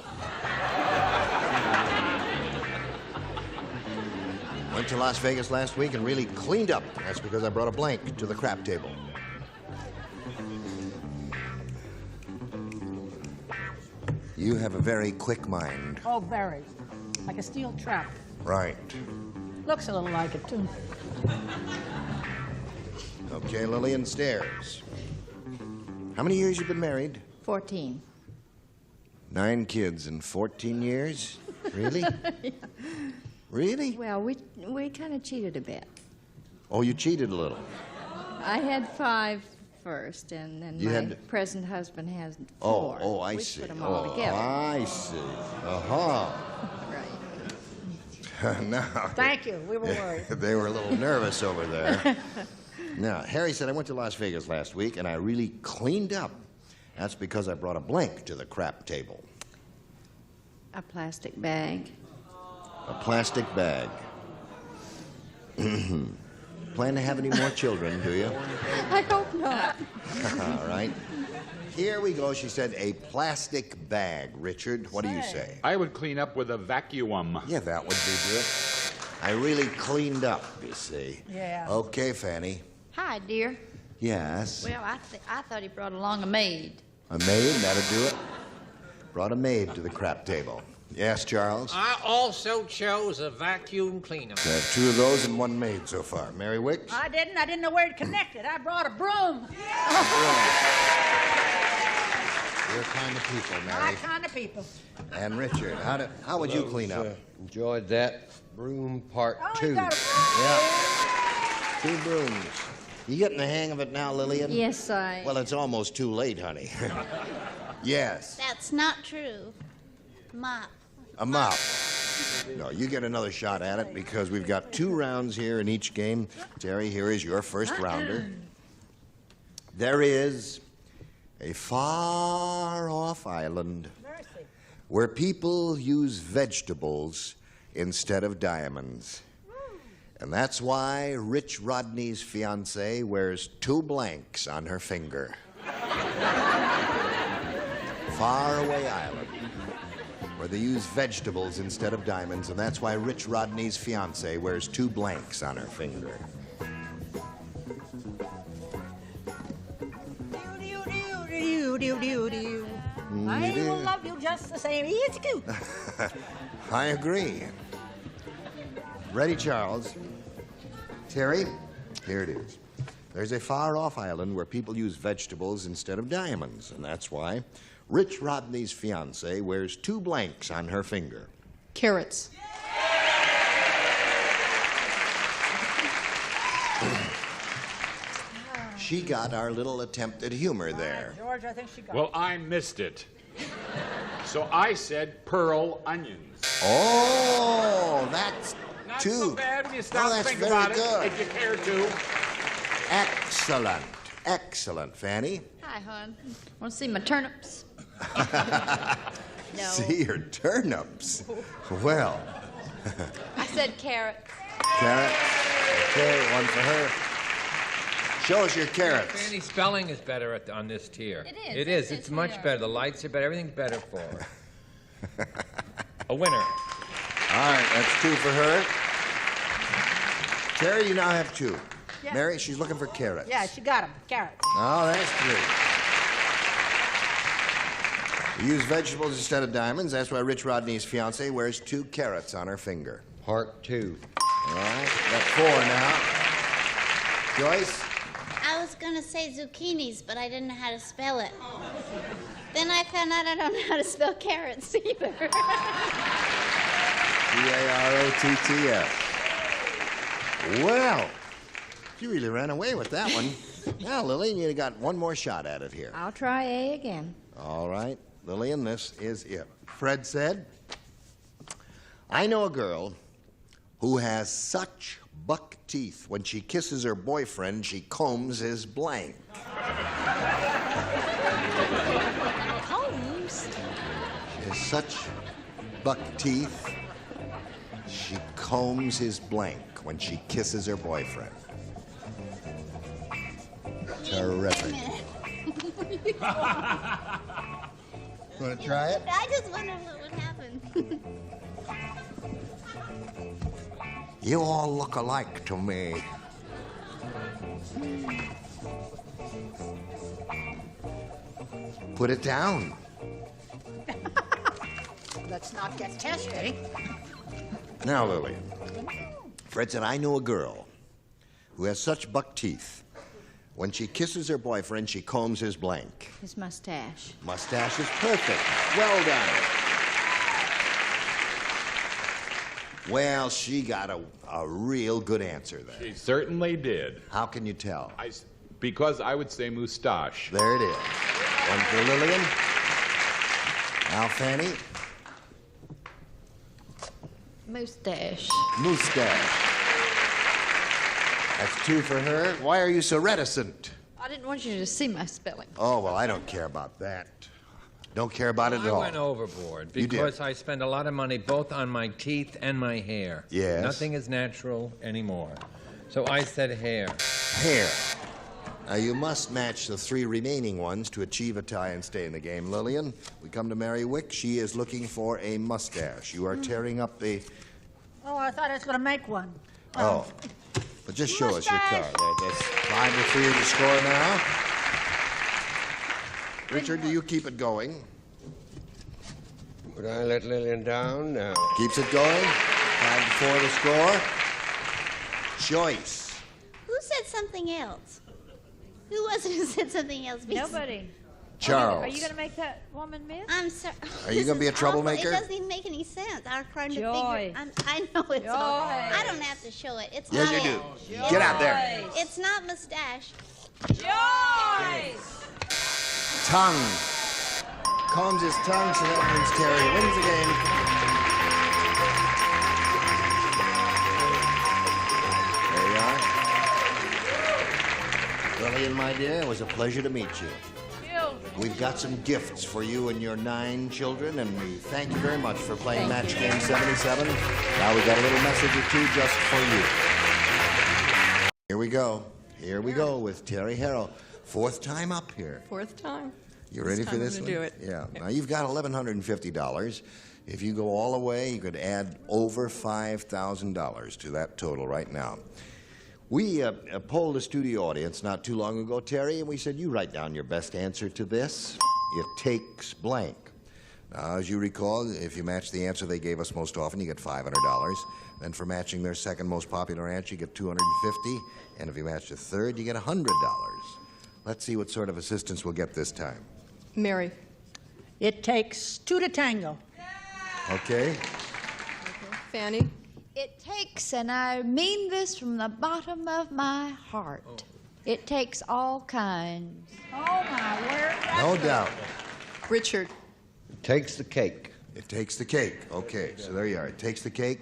Went to Las Vegas last week and really cleaned up. That's because I brought a blank to the crap table. You have a very quick mind. Oh, very. Like a steel trap. Right. Looks a little like it, too. Okay, Lillian Stairs. How many years you been married? 14. 9 kids in 14 years? Really? Really? Well, we kind of cheated a bit. Oh, you cheated a little. I had 5 first, and then You my had- present husband has 4. Oh, I we see. put them all together. I see. Uh-huh. Right. Now, Thank you. We were worried. they were a little nervous over there. Now, Harry said, I went to Las Vegas last week, and I really cleaned up. That's because I brought a blank to the crap table. A plastic bag. A plastic bag. Plan to have any more children, do you? I hope not. All right. Here we go. She said a plastic bag. Richard, what do you say? I would clean up with a vacuum. Yeah, that would be good. I really cleaned up, you see. Yeah. Okay, Fanny. Hi, dear. Yes. Well, I thought he brought along a maid. A maid, that'll do it. Brought a maid to the crap table. Yes, Charles? I also chose a vacuum cleaner. I have 2 of those and 1 maid so far. Mary Wicks? I didn't know where it connected. I brought a broom. Your kind of people, My Mary. kind of people. And Richard, how would you clean up? Enjoyed that. Broom part Oh, 2. he got a Yeah. 2 brooms. You getting the hang of it now, Lillian? Yes, I... Well, it's almost too late, honey. Yes. That's not true. Mop. A mop. No, you get another shot at it because we've got 2 rounds here in each game. Terry, here is your first rounder. There is a far-off island where people use vegetables instead of diamonds. And that's why Rich Rodney's fiancée wears 2 blanks on her finger. Faraway island where they use vegetables instead of diamonds, and that's why Rich Rodney's fiancée wears 2 blanks on her finger. I will love you just the same. It's cute. I agree. Ready, Charles? Terry, here it is. There's a far-off island where people use vegetables instead of diamonds, and that's why Rich Rodney's fiancée wears 2 blanks on her finger. Carrots. She got our little attempt at humor there. George, I think she got Well, I missed it. So I said pearl onions. Oh, that's Not 2. so bad when you stop Oh, and that's think very about good. it, if you care to. Excellent. Excellent, Fanny. Hi, hon. Want to see my turnips? No. See your turnips. Well, I said carrots. carrots. Okay, one for her. Show us your carrots. Fanny's spelling is better on this tier. It is. It is. It's much better. The lights are better. Everything's better for her. A winner. All right, that's 2 for her. Terry, you now have 2. Yeah. Mary, she's looking for carrots. Yeah, she got them. Carrots. Oh, that's 3. We use vegetables instead of diamonds. That's why Rich Rodney's fiancée wears 2 carrots on her finger. Part 2. All right, that's 4 now. Joyce? I was going to say zucchinis, but I didn't know how to spell it. Then I found out I don't know how to spell carrots either. C-A-R-O-T-T-S. Well, you really ran away with that one. Now, Lillian, you got one more shot at it here. I'll try A again. All right, Lillian, this is it. Fred said, I know a girl who has such buck teeth. When she kisses her boyfriend, she combs his blank. Combs? She has such buck teeth, she combs his blank when she kisses her boyfriend. Terrific. Want to try it? I just wondered what would happen. You all look alike to me. Put it down. Let's not get testy. Now, Lillian, Fred said, I know a girl who has such buck teeth. When she kisses her boyfriend, she combs his blank. His mustache. Mustache is perfect. Well done. Well, she got a real good answer there. She certainly did. How can you tell? Because I would say moustache. There it is. One for Lillian. Now, Fanny. Mustache. Mustache. That's 2 for her. Why are you so reticent? I didn't want you to see my spelling. Oh, well, I don't care about that. Don't care about it at all. I went overboard You did. because I spend a lot of money both on my teeth and my hair. Yes. Nothing is natural anymore. So I said hair. Hair. Now, you must match the 3 remaining ones to achieve a tie and stay in the game. Lillian, we come to Mary Wick. She is looking for a mustache. You are tearing up the... Oh, I thought I was going to make one. Oh. But just show us your card. That's 5 to 3 is the score now. Richard, do you keep it going? Would I let Lillian down? No. Keeps it going. 5 to 4 the score. Joyce. Who said something else? Who was it who said something else? Nobody. Charles. Are you going to make that woman miss? I'm sorry. Are you going to be a troublemaker? It doesn't even make any sense. I'm trying to Joy. figure. I know it's all. I don't have to show it. It's Yes, not you it. do. Get out there. It's not mustache. Joyce! Tongue. Combs his tongue, so that means Terry wins the game. There you are. Lillian, my dear, it was a pleasure to meet you. We've got some gifts for you and your 9 children, and we thank you very much for playing Match Game 77. Now we got a little message or 2 just for you. Here we go. Here we go with Terry Harrell. 4th time up here. 4th time. You ready for this I'm one? gonna do it. Yeah. Now you've got $1,150. If you go all the way, you could add over $5,000 to that total right now. We polled a studio audience not too long ago, Terry, and we said, you write down your best answer to this. It takes blank. Now, as you recall, if you match the answer they gave us most often, you get $500. Then for matching their second most popular answer, you get $250. And if you match the third, you get $100. Let's see what sort of assistance we'll get this time. Mary. It takes two to tango. Okay. Fanny. It takes, and I mean this from the bottom of my heart, it takes all kinds. Oh, my word. No doubt. Richard. It takes the cake. It takes the cake. Okay, so there you are. It takes the cake.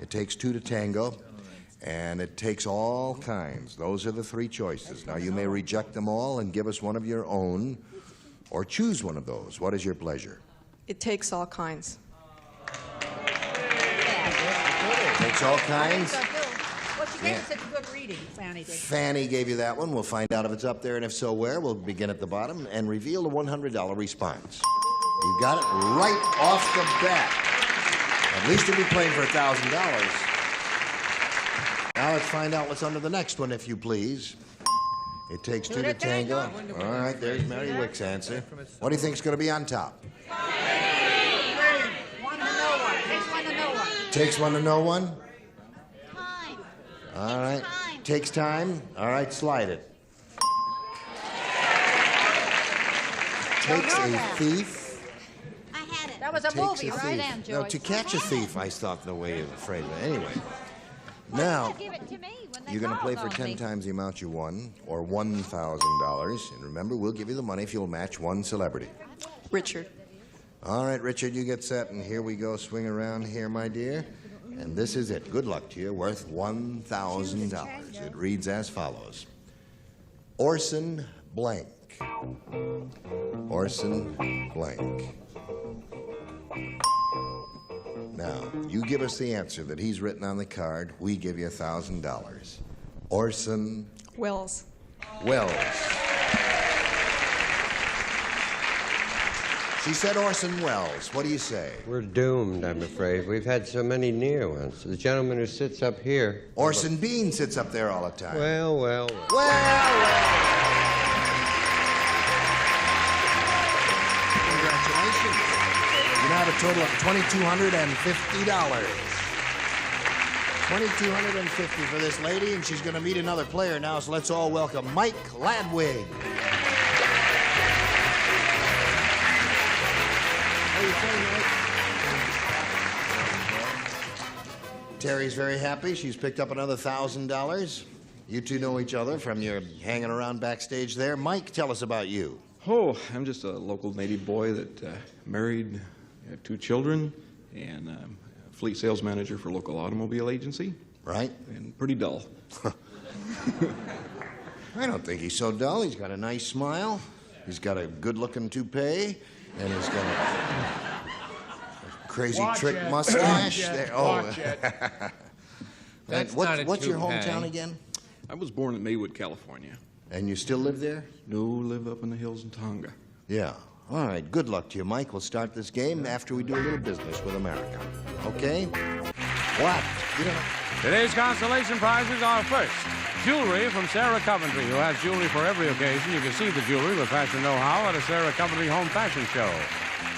It takes two to tango. And it takes all kinds. Those are the three choices. Now, you may reject them all and give us one of your own, or choose one of those. What is your pleasure? It takes all kinds. Takes all kinds. Well, she gave us such good reading, Fanny did. Fanny gave you that one. We'll find out if it's up there, and if so, where. We'll begin at the bottom and reveal the $100 response. You got it right off the bat. At least you'll be playing for $1,000. Now let's find out what's under the next one, if you please. It takes two to tango. All right, there's Mary Wick's answer. What do you think's going to be on top? Takes one to know one? Time. All right. Takes time. All right, slide it. Takes a thief. I had it. That was a Takes movie, a right? thief. No, to catch a thief, I thought the way you phrased it. Anyway. Now, Give it to me when they you're going to play called for on 10 me. times the amount you won, or $1,000. And remember, we'll give you the money if you'll match one celebrity. Richard. All right, Richard, you get set, and here we go. Swing around here, my dear. And this is it. Good luck to you. Worth $1,000. It reads as follows. Orson Blank. Orson Blank. Now, you give us the answer that he's written on the card. We give you $1,000. Orson Welles. Welles. She said Orson Welles. What do you say? We're doomed, I'm afraid. We've had so many near ones. The gentleman who sits up here. Orson Bean sits up there all the time. Well. Congratulations. You now have a total of $2,250. $2,250 for this lady, and she's going to meet another player now, so let's all welcome Mike Ladwig. How you feeling, Mike? Terry's very happy. She's picked up another $1,000. You two know each other from your hanging around backstage there. Mike, tell us about you. Oh, I'm just a local native boy that married, have 2 children, and a fleet sales manager for a local automobile agency. Right. And pretty dull. I don't think he's so dull. He's got a nice smile. He's got a good-looking toupee, and he's got a crazy trick mustache. There. Oh. That's not a what's your toupee. hometown again? I was born in Maywood, California. And you still live there? No, live up in the hills in Tonga. Yeah. All right. Good luck to you, Mike. We'll start this game after we do a little business with America. Okay? What? You don't know. Today's consolation prizes are first, jewelry from Sarah Coventry, who has jewelry for every occasion. You can see the jewelry with fashion know-how at a Sarah Coventry home fashion show.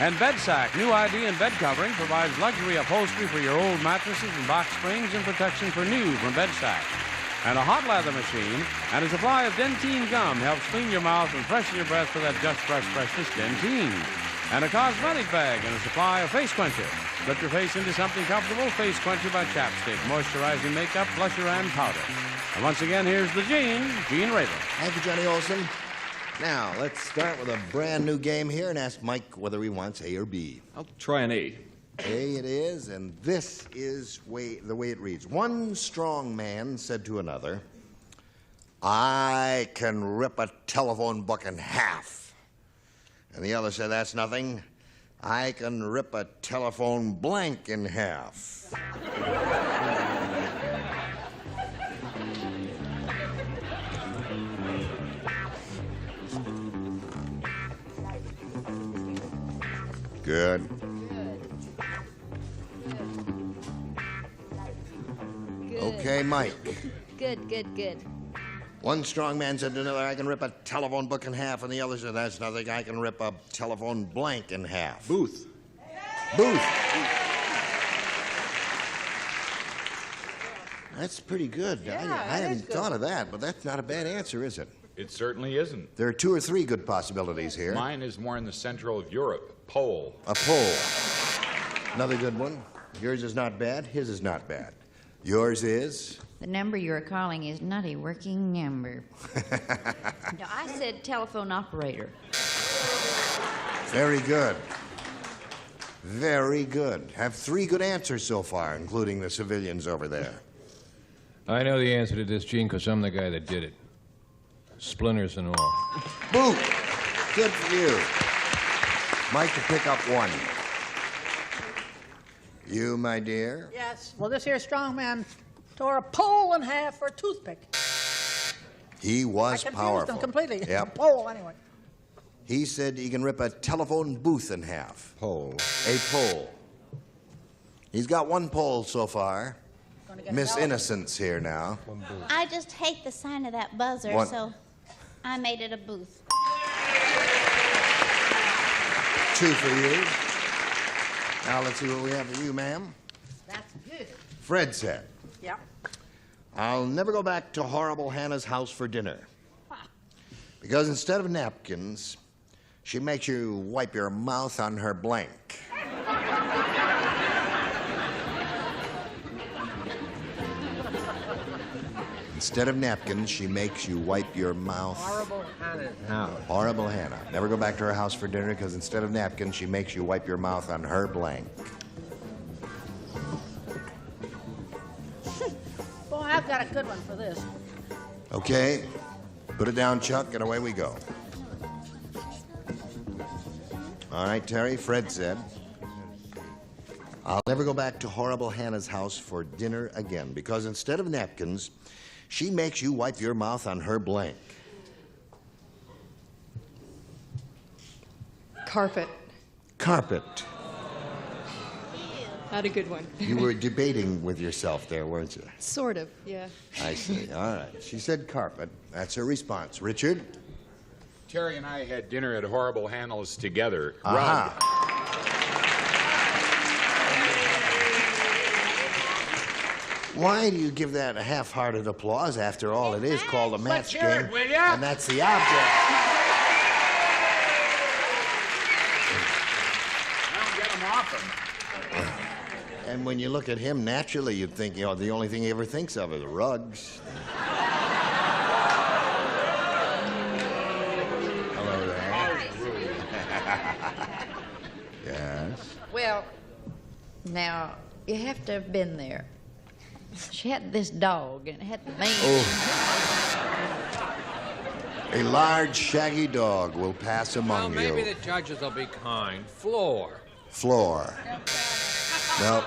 And Bedsack, new ID in bed covering, provides luxury upholstery for your old mattresses and box springs and protection for new from Bedsack. And a hot lather machine and a supply of Dentine gum helps clean your mouth and freshen your breath with that Just Brush Freshness Dentine. And a cosmetic bag and a supply of face quencher. Slip your face into something comfortable. Face quencher by Chapstick, moisturizing makeup, blusher, and powder. And once again, here's the Gene Raven. Thank you, Johnny Olson. Now, let's start with a brand new game here and ask Mike whether he wants A or B. I'll try an A. A it is, and this is the way it reads. One strong man said to another, I can rip a telephone book in half. And the other said, that's nothing. I can rip a telephone blank in half. Good. Okay, Mike. Good. One strong man said to another, I can rip a telephone book in half, and the other said, that's nothing, I can rip a telephone blank in half. Booth. Booth. That's pretty good. I hadn't thought of that, but that's not a bad answer, is it? It certainly isn't. There are 2 or 3 good possibilities here. Mine is more in the central of Europe. Pole. A pole. Another good one. Yours is not bad. His is not bad. Yours is? The number you're calling is not a working number. No, I said telephone operator. Very good. Very good. Have 3 good answers so far, including the civilians over there. I know the answer to this, Gene, because I'm the guy that did it. Splinters and all. Boo! Good for you. Mike to pick up 1. You, my dear? Yes. Well, this here strong man tore a pole in half for a toothpick. He was I confused powerful. him completely. Yep. A pole, anyway. He said he can rip a telephone booth in half. Pole. A pole. He's got 1 pole so far. Miss Innocence here now. I just hate the sign of that buzzer, What? so I made it a booth. 2 for you. Now let's see what we have for you, ma'am. That's good. Fred said, Yeah. I'll never go back to horrible Hannah's house for dinner. Because instead of napkins, she makes you wipe your mouth on her blank. Instead of napkins, she makes you wipe your mouth. Horrible Hannah's house. Horrible Hannah. Never go back to her house for dinner because instead of napkins, she makes you wipe your mouth on her blank. Boy, I've got a good one for this. Okay, put it down, Chuck, and away we go. All right, Terry, Fred said, I'll never go back to horrible Hannah's house for dinner again because instead of napkins, she makes you wipe your mouth on her blank. Carpet. Carpet. Not a good one. You were debating with yourself there, weren't you? Sort of, yeah. I see. All right. She said carpet. That's her response. Richard? Terry and I had dinner at Horrible Hannah's together. Aha. Rug. Why do you give that a half-hearted applause? After all, it is called a match hear game. it, will ya? And that's the object. I don't get them often. And when you look at him, naturally, you'd think, you know, the only thing he ever thinks of is rugs. Hello there. Yes. Well, now, you have to have been there. She had this dog, and it had the mane. A large, shaggy dog will pass among Well, maybe you. the judges will be kind. Floor. Floor. Nope.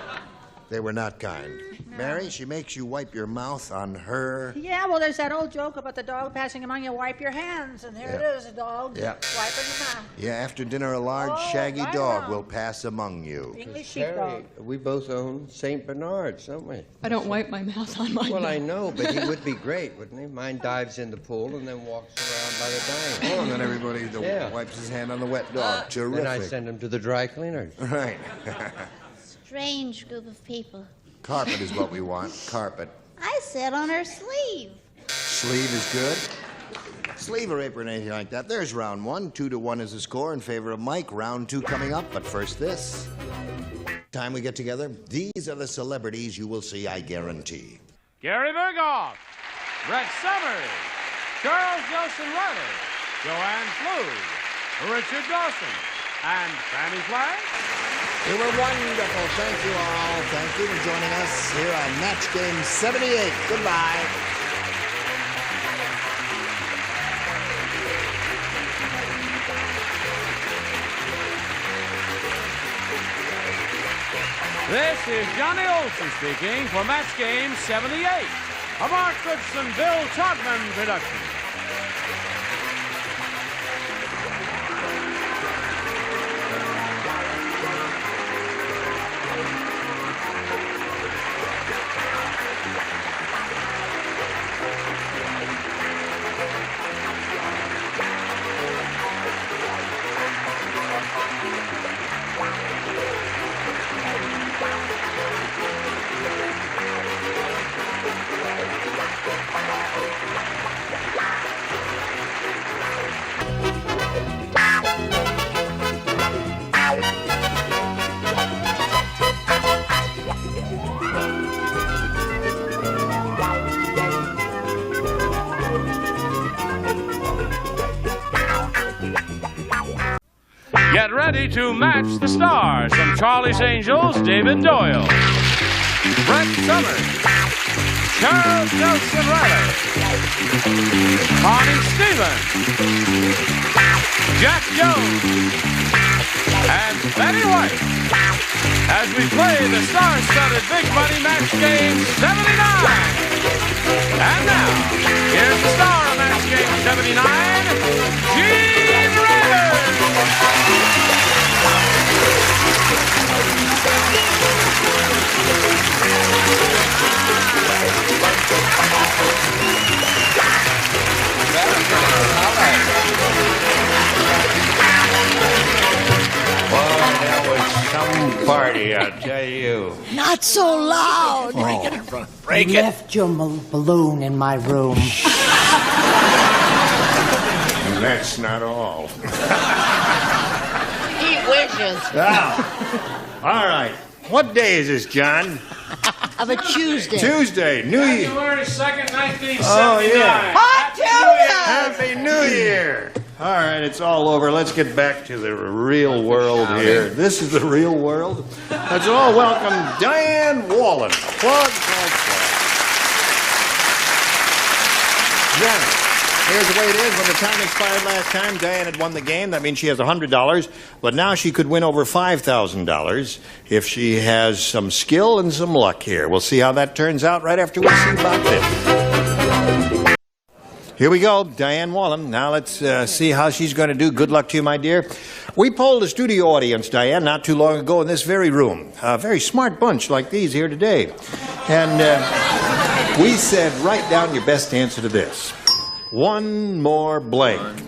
They were not kind. Mary, she makes you wipe your mouth on her. Yeah, well, there's that old joke about the dog passing among you, wipe your hands, and here Yeah. it is, a dog Yeah. wiping your mouth. Yeah, after dinner, a large, shaggy right dog on. will pass among you. English Terry, sheepdog. we both own St. Bernards, don't we? I don't wipe my mouth on mine. Well, I know, but he would be great, wouldn't he? Mine dives in the pool and then walks around by the dining Oh, room. and then everybody wipes his hand on the wet dog. Terrific. Then I send him to the dry cleaners. Right. Strange group of people. Carpet is what we want. Carpet. I sat on her sleeve. Sleeve is good. Sleeve or apron, anything like that. There's round 1. 2-1 is the score in favor of Mike. Round 2 coming up, but first this. Time we get together, these are the celebrities you will see, I guarantee. Gary Berghoff, Rex Summers, Charles Nelson Riley, Joanne Flew, Richard Dawson, and Fanny Flagg. You were wonderful. Thank you all. Thank you for joining us here on Match Game 78. Goodbye. This is Johnny Olson speaking for Match Game 78, a Mark Goodson, Bill Todman production. get ready to match the stars from Charlie's Angels, David Doyle, Brett Summers, Charles Nelson Riley, Connie Stevens, Jack Jones, and Betty White as we play the star-studded Big Money Match Game 79. And now, here's the star of Match Game 79, Gene Rayburn. That was some party, I'll tell you. Not so loud. Break You it. left your balloon in my room. And that's not all. He wishes. Ah. All right. What day is this, John? Of a Tuesday. Tuesday, New Year. January 2nd, 1979. Oh, yeah. Happy Happy New Year! All right, it's all over. Let's get back to the real world here. This is the real world. Let's all welcome Diane Wallen. Plug. Yeah. Here's the way it is. When the time expired last time, Diane had won the game. That means she has $100. But now she could win over $5,000 if she has some skill and some luck here. We'll see how that turns out right after we see about this. Here we go, Diane Wallen. Now let's see how she's going to do. Good luck to you, my dear. We polled a studio audience, Diane, not too long ago in this very room. A very smart bunch like these here today. And we said, write down your best answer to this. One more blank.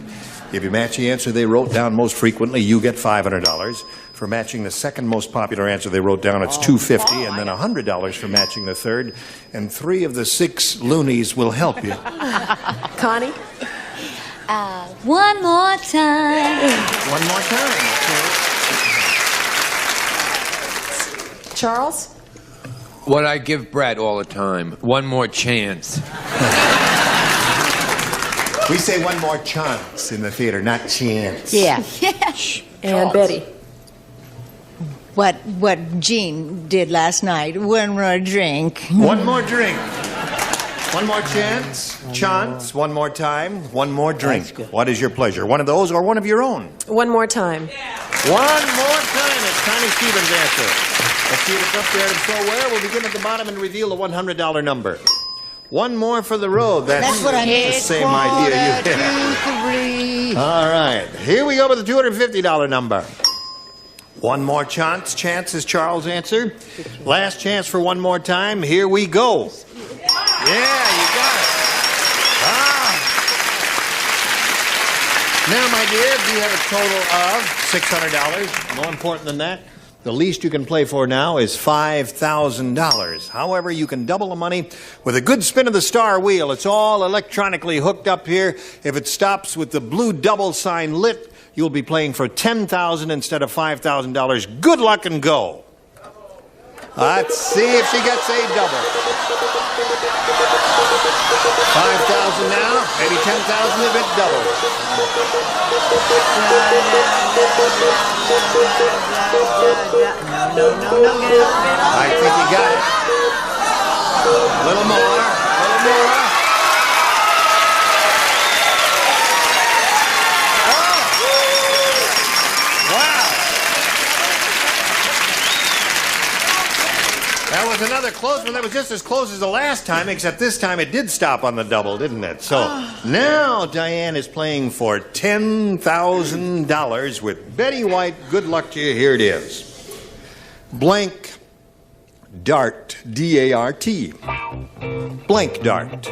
If you match the answer they wrote down most frequently, you get $500. For matching the second most popular answer they wrote down, it's $250, and then $100 for matching the third. And 3 of the 6 loonies will help you. Connie? One more time. One more time. Charles? What I give Brett all the time. One more chance. We say one more chance in the theater, not chance. Yeah. And Betty? What Gene did last night. One more drink. One more drink. One more chance. Chance. One more time. One more drink. What is your pleasure? One of those or one of your own? One more time. One more time. It's Connie Stevens' answer. Let's see if it's up there and so where. We'll begin at the bottom and reveal the $100 number. One more for the road. That's what I mean. The same idea you had. 2, 3. All right. Here we go with the $250 number. One more chance. Chance is Charles' answer. Last chance for one more time. Here we go. Yeah, you got it. Ah. Now, my dear, you have a total of $600. More important than that, the least you can play for now is $5,000. However, you can double the money with a good spin of the star wheel. It's all electronically hooked up here. If it stops with the blue double sign lit, you'll be playing for $10,000 instead of $5,000. Good luck and go. Let's see if she gets a double. 5,000 now, maybe 10,000 if it doubles. No. I think you got it. A little more, That was another close one. That was just as close as the last time, except this time it did stop on the double, didn't it? So now Diane is playing for $10,000 with Betty White. Good luck to you. Here it is. Blank dart. D-A-R-T. Blank dart.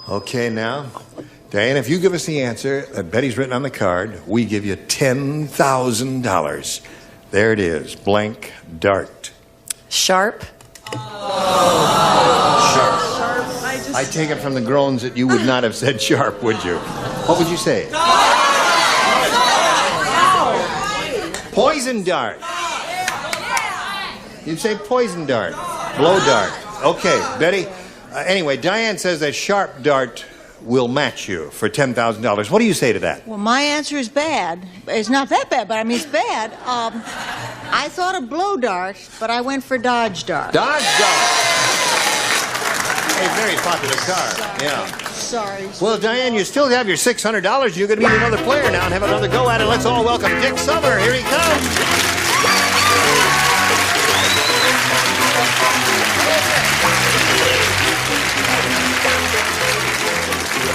Okay, now. Diane, if you give us the answer that Betty's written on the card, we give you $10,000. There it is, blank dart. Sharp? Sharp. I take it from the groans that you would not have said sharp, would you? What would you say? Poison dart. You'd say poison dart. Blow dart. Okay, Betty. Anyway, Diane says that sharp dart will match you for $10,000. What do you say to that? Well, my answer is bad. It's not that bad, but I mean, it's bad. I thought of blow dart, but I went for Dodge Dart. Dodge Dart. A very popular car. Yeah. Sorry. Well, Diane, you still have your $600. You're going to meet another player now and have another go at it. Let's all welcome Dick Summer. Here he comes.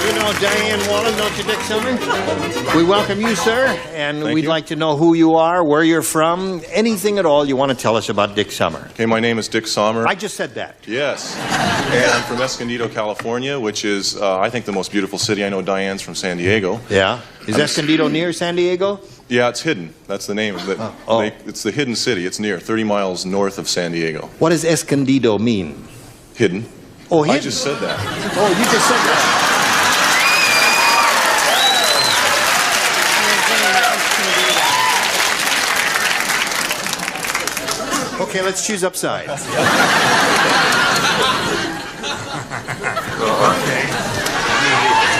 You know Diane Wallen, don't you, Dick Summer? We welcome you, sir, and we'd like to know who you are, where you're from, anything at all you want to tell us about Dick Summer. Okay, my name is Dick Sommer. I just said that. Yes. And I'm from Escondido, California, which is, I think, the most beautiful city. I know Diane's from San Diego. Yeah. Is Escondido near San Diego? Yeah, it's hidden. That's the name of it. It's the hidden city. It's near, 30 miles north of San Diego. What does Escondido mean? Hidden. Oh, hidden? I just said that. Oh, you just said that. Okay, let's choose upside. Okay.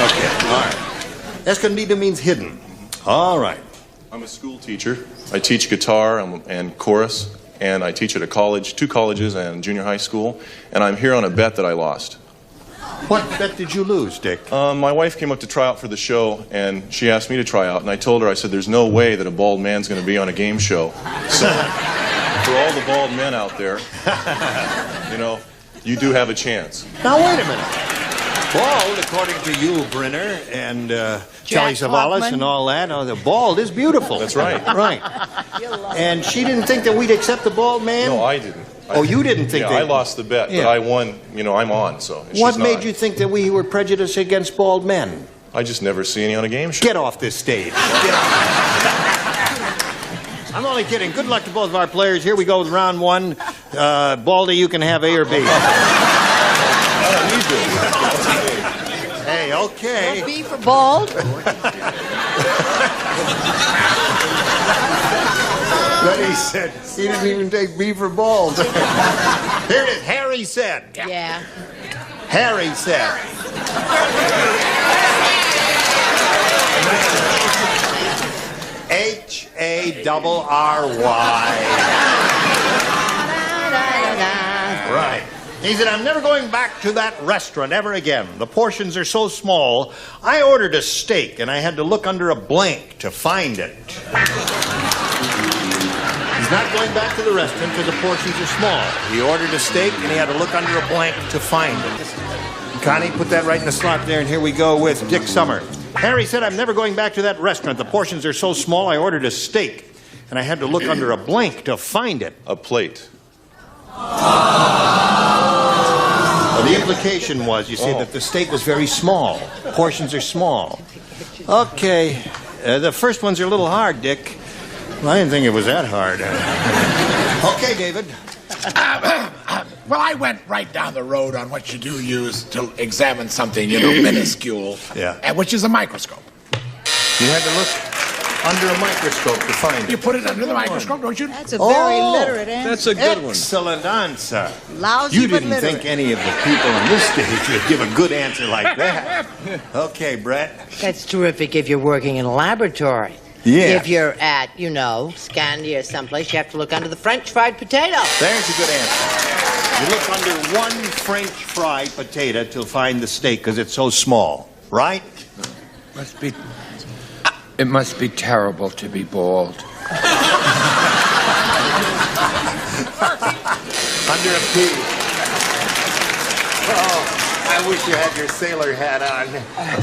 Okay, all right. Escondido means hidden. All right. I'm a school teacher. I teach guitar and chorus, and I teach at a college, 2 colleges and junior high school, and I'm here on a bet that I lost. What bet did you lose, Dick? My wife came up to try out for the show, and she asked me to try out, and I told her, I said, there's no way that a bald man's going to be on a game show. So, for all the bald men out there, you know, you do have a chance. Now, wait a minute. Bald, according to you, Brenner, and Charlie Savalas and all that, the bald is beautiful. That's right. Right. And she didn't think that we'd accept the bald man? No, I didn't. Oh, you didn't think that? that? I lost the bet, but I won. You know, I'm on, so. What made you think that we were prejudiced against bald men? I just never see any on a game show. Get off this stage. Get off. I'm only kidding. Good luck to both of our players. Here we go with round 1. Baldy, you can have A or B. Hey, okay. B for bald. But he said he didn't even take B for bald. Here it is. Harry said. Yeah. Harry said. H-A-R-R-Y. Right. He said, I'm never going back to that restaurant ever again. The portions are so small. I ordered a steak, and I had to look under a blank to find it. He's not going back to the restaurant because the portions are small. He ordered a steak, and he had to look under a blank to find it. Connie, put that right in the slot there, and here we go with Dick Summer. Harry said, I'm never going back to that restaurant. The portions are so small, I ordered a steak, and I had to look under a blank to find it. A plate. Well, the implication was, you see, that the steak was very small. Portions are small. Okay. The first ones are a little hard, Dick. Well, I didn't think it was that hard. Okay, David. Well, I went right down the road on what you do use to examine something, you know, minuscule. Yeah. Which is a microscope. You had to look under a microscope to find it. You put it under the microscope, don't you? That's a very literate answer. That's a good one. Excellent answer. Lousy You but didn't literate. think any of the people on this stage would give a good answer like that. Okay, Brett. That's terrific if you're working in a laboratory. Yeah. If you're at, you know, Scandi or someplace, you have to look under the French fried potato. There's a good answer. You look under one French fried potato to find the steak because it's so small, right? It must be terrible to be bald. Under a P. Oh, I wish you had your sailor hat on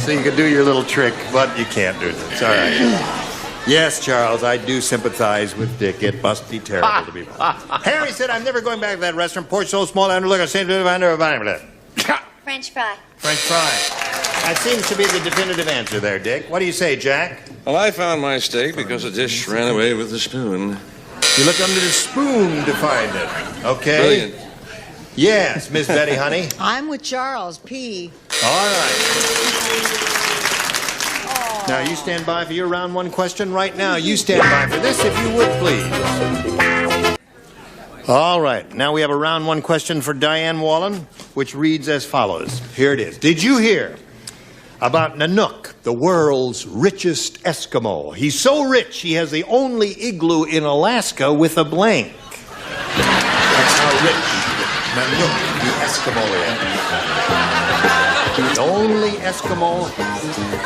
so you could do your little trick, but you can't do it. It's all right. Yes, Charles, I do sympathize with Dick. It must be terrible to be bald. Harry said, I'm never going back to that restaurant. Porch so small, I look at the French fry. French fry. That seems to be the definitive answer there, Dick. What do you say, Jack? Well, I found my steak because a dish ran away with the spoon. You look under the spoon to find it. Okay. Brilliant. Yes, Miss Betty, honey. I'm with Charles, P. All right. Now, you stand by for your round 1 question right now. You stand by for this, if you would, please. All right. Now we have a round 1 question for Diane Wallen, which reads as follows. Here it is. Did you hear about Nanook, the world's richest Eskimo. He's so rich, he has the only igloo in Alaska with a blank. That's how rich Nanook, the Eskimo, is. The only Eskimo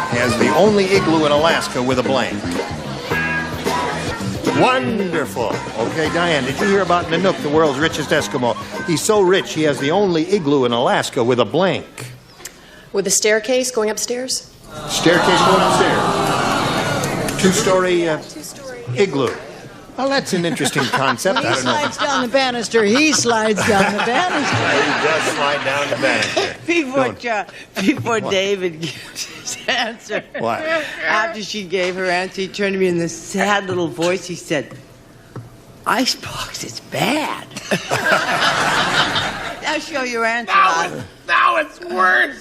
has the only igloo in Alaska with a blank. Wonderful. Okay, Diane, did you hear about Nanook, the world's richest Eskimo? He's so rich, he has the only igloo in Alaska with a blank. With a staircase going upstairs? Staircase going upstairs. Two-story igloo. Well, that's an interesting concept. When he I don't know. slides down the banister, he slides down the banister. He does slide down the banister. Before David gives his answer. What? After she gave her answer, he turned to me in this sad little voice. He said, "Icebox, it's bad." Now show your answer. Now it's worse.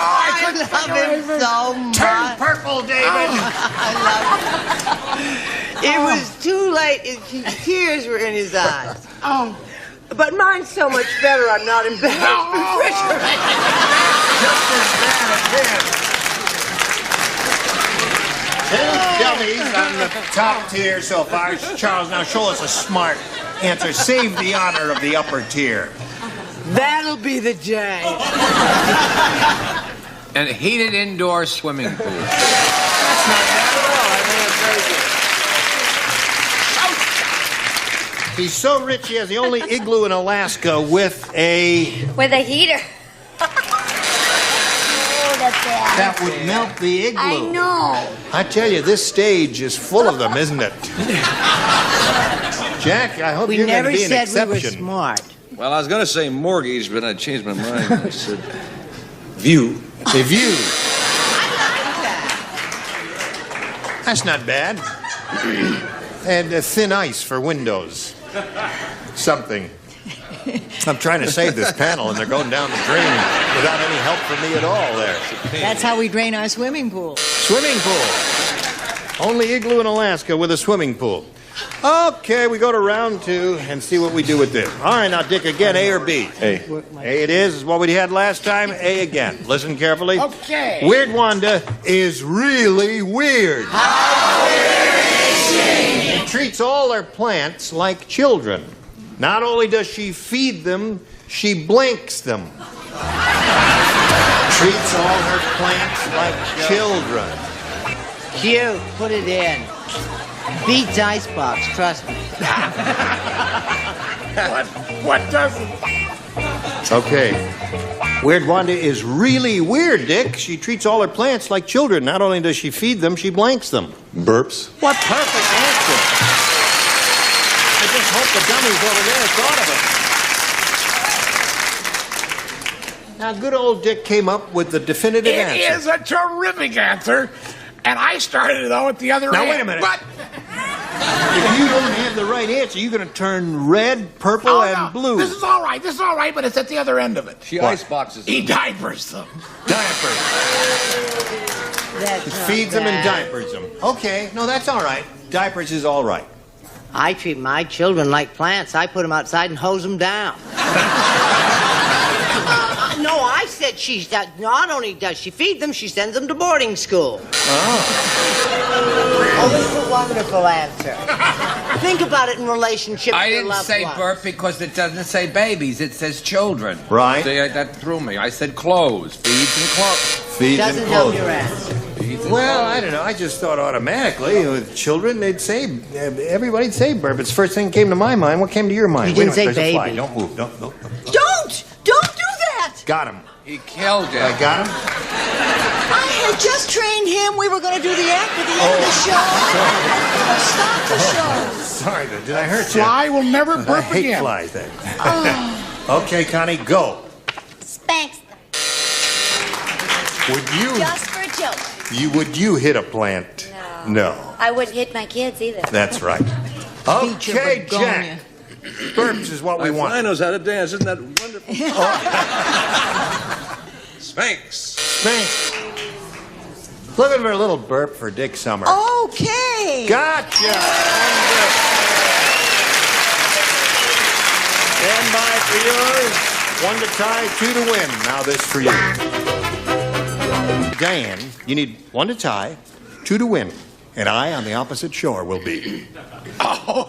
I love him so much. Turn purple, David. I love him. It was too late. Tears were in his eyes. Oh. But mine's so much better, I'm not embarrassed. Just as bad again. 10 dummies on the top tier so far. Charles, now show us a smart answer. Save the honor of the upper tier. That'll be the day. And a heated indoor swimming pool. That's not bad at all. I think it's very good. He's so rich, he has the only igloo in Alaska with a... With a heater. That would melt the igloo. I know. I tell you, this stage is full of them, isn't it? Jack, I hope you're going to be an exception. We were smart. Well, I was going to say mortgage, but I changed my mind. I said view. A view. That's not bad. And thin ice for windows. Something. I'm trying to save this panel, and they're going down the drain without any help from me at all there. That's how we drain our swimming pool. Swimming pool. Only igloo in Alaska with a swimming pool. Okay, we go to round 2 and see what we do with this. All right, now, Dick, again, A or B? A. A it is what we had last time. A again. Listen carefully. Okay. Weird Wanda is really weird. How weird is she? She treats all her plants like children. Not only does she feed them, she blinks them. Treats all her plants like children. Cute. Put it in. Beats Icebox, trust me. What doesn't? Okay. Weird Wanda is really weird, Dick. She treats all her plants like children. Not only does she feed them, she blanks them. Burps. What perfect answer. I just hope the dummies over there thought of it. Now, good old Dick came up with the definitive answer. It is a terrific answer, and I started it all at the other end. Now, wait a minute. But if you don't have the right answer, you're going to turn red, purple, and blue. This is all right. This is all right, but it's at the other end of it. She iceboxes them. He diapers them. Diapers. That's Feeds them and diapers them. Okay, no, that's all right. Diapers is all right. I treat my children like plants. I put them outside and hose them down. No, I said she's not only does she feed them, she sends them to boarding school. Oh, it's a wonderful answer. Think about it in relationship I to your didn't loved say ones. burp because it doesn't say babies. It says children. Right. See, that threw me. I said clothes. Feeds and clothes. Feeds Doesn't and help clothes. your answer. Well, I don't know. I just thought automatically with children, they'd say, everybody'd say burp. It's the first thing that came to my mind. What came to your mind? You didn't Wait a minute, say there's a fly. baby. Don't move. Don't. Don't do that. Got him. He killed it. I got him? I had just trained him. We were going to do the act at the end of the show. Stop the show. Sorry, did I hurt you? Fly will never burp I hate again. flies then. Okay, Connie, go. Spanks them. Would you? Just for children. Would you hit a plant? No. I wouldn't hit my kids either. That's right. Okay, Jack. Burps is what we My want. fly knows how to dance. Isn't that wonderful? Spanx. Thanks. Looking for a little burp for Dick Summer. Okay. Gotcha. are yours. 1 to tie, 2 to win. Now this for you. Diane, you need 1 to tie, 2 to win. And I, on the opposite shore, will be. Oh.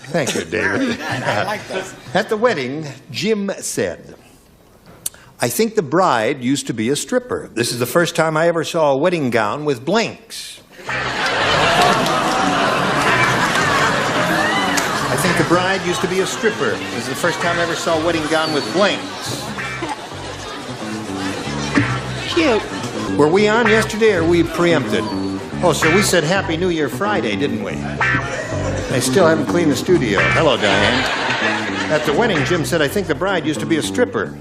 Thank you, David. I like that. At the wedding, Jim said, I think the bride used to be a stripper. This is the first time I ever saw a wedding gown with blanks. I think the bride used to be a stripper. This is the first time I ever saw a wedding gown with blanks. Cute. Were we on yesterday or we preempted? Oh, so we said Happy New Year Friday, didn't we? They still haven't cleaned the studio. Hello, Diane. At the wedding, Jim said, I think the bride used to be a stripper.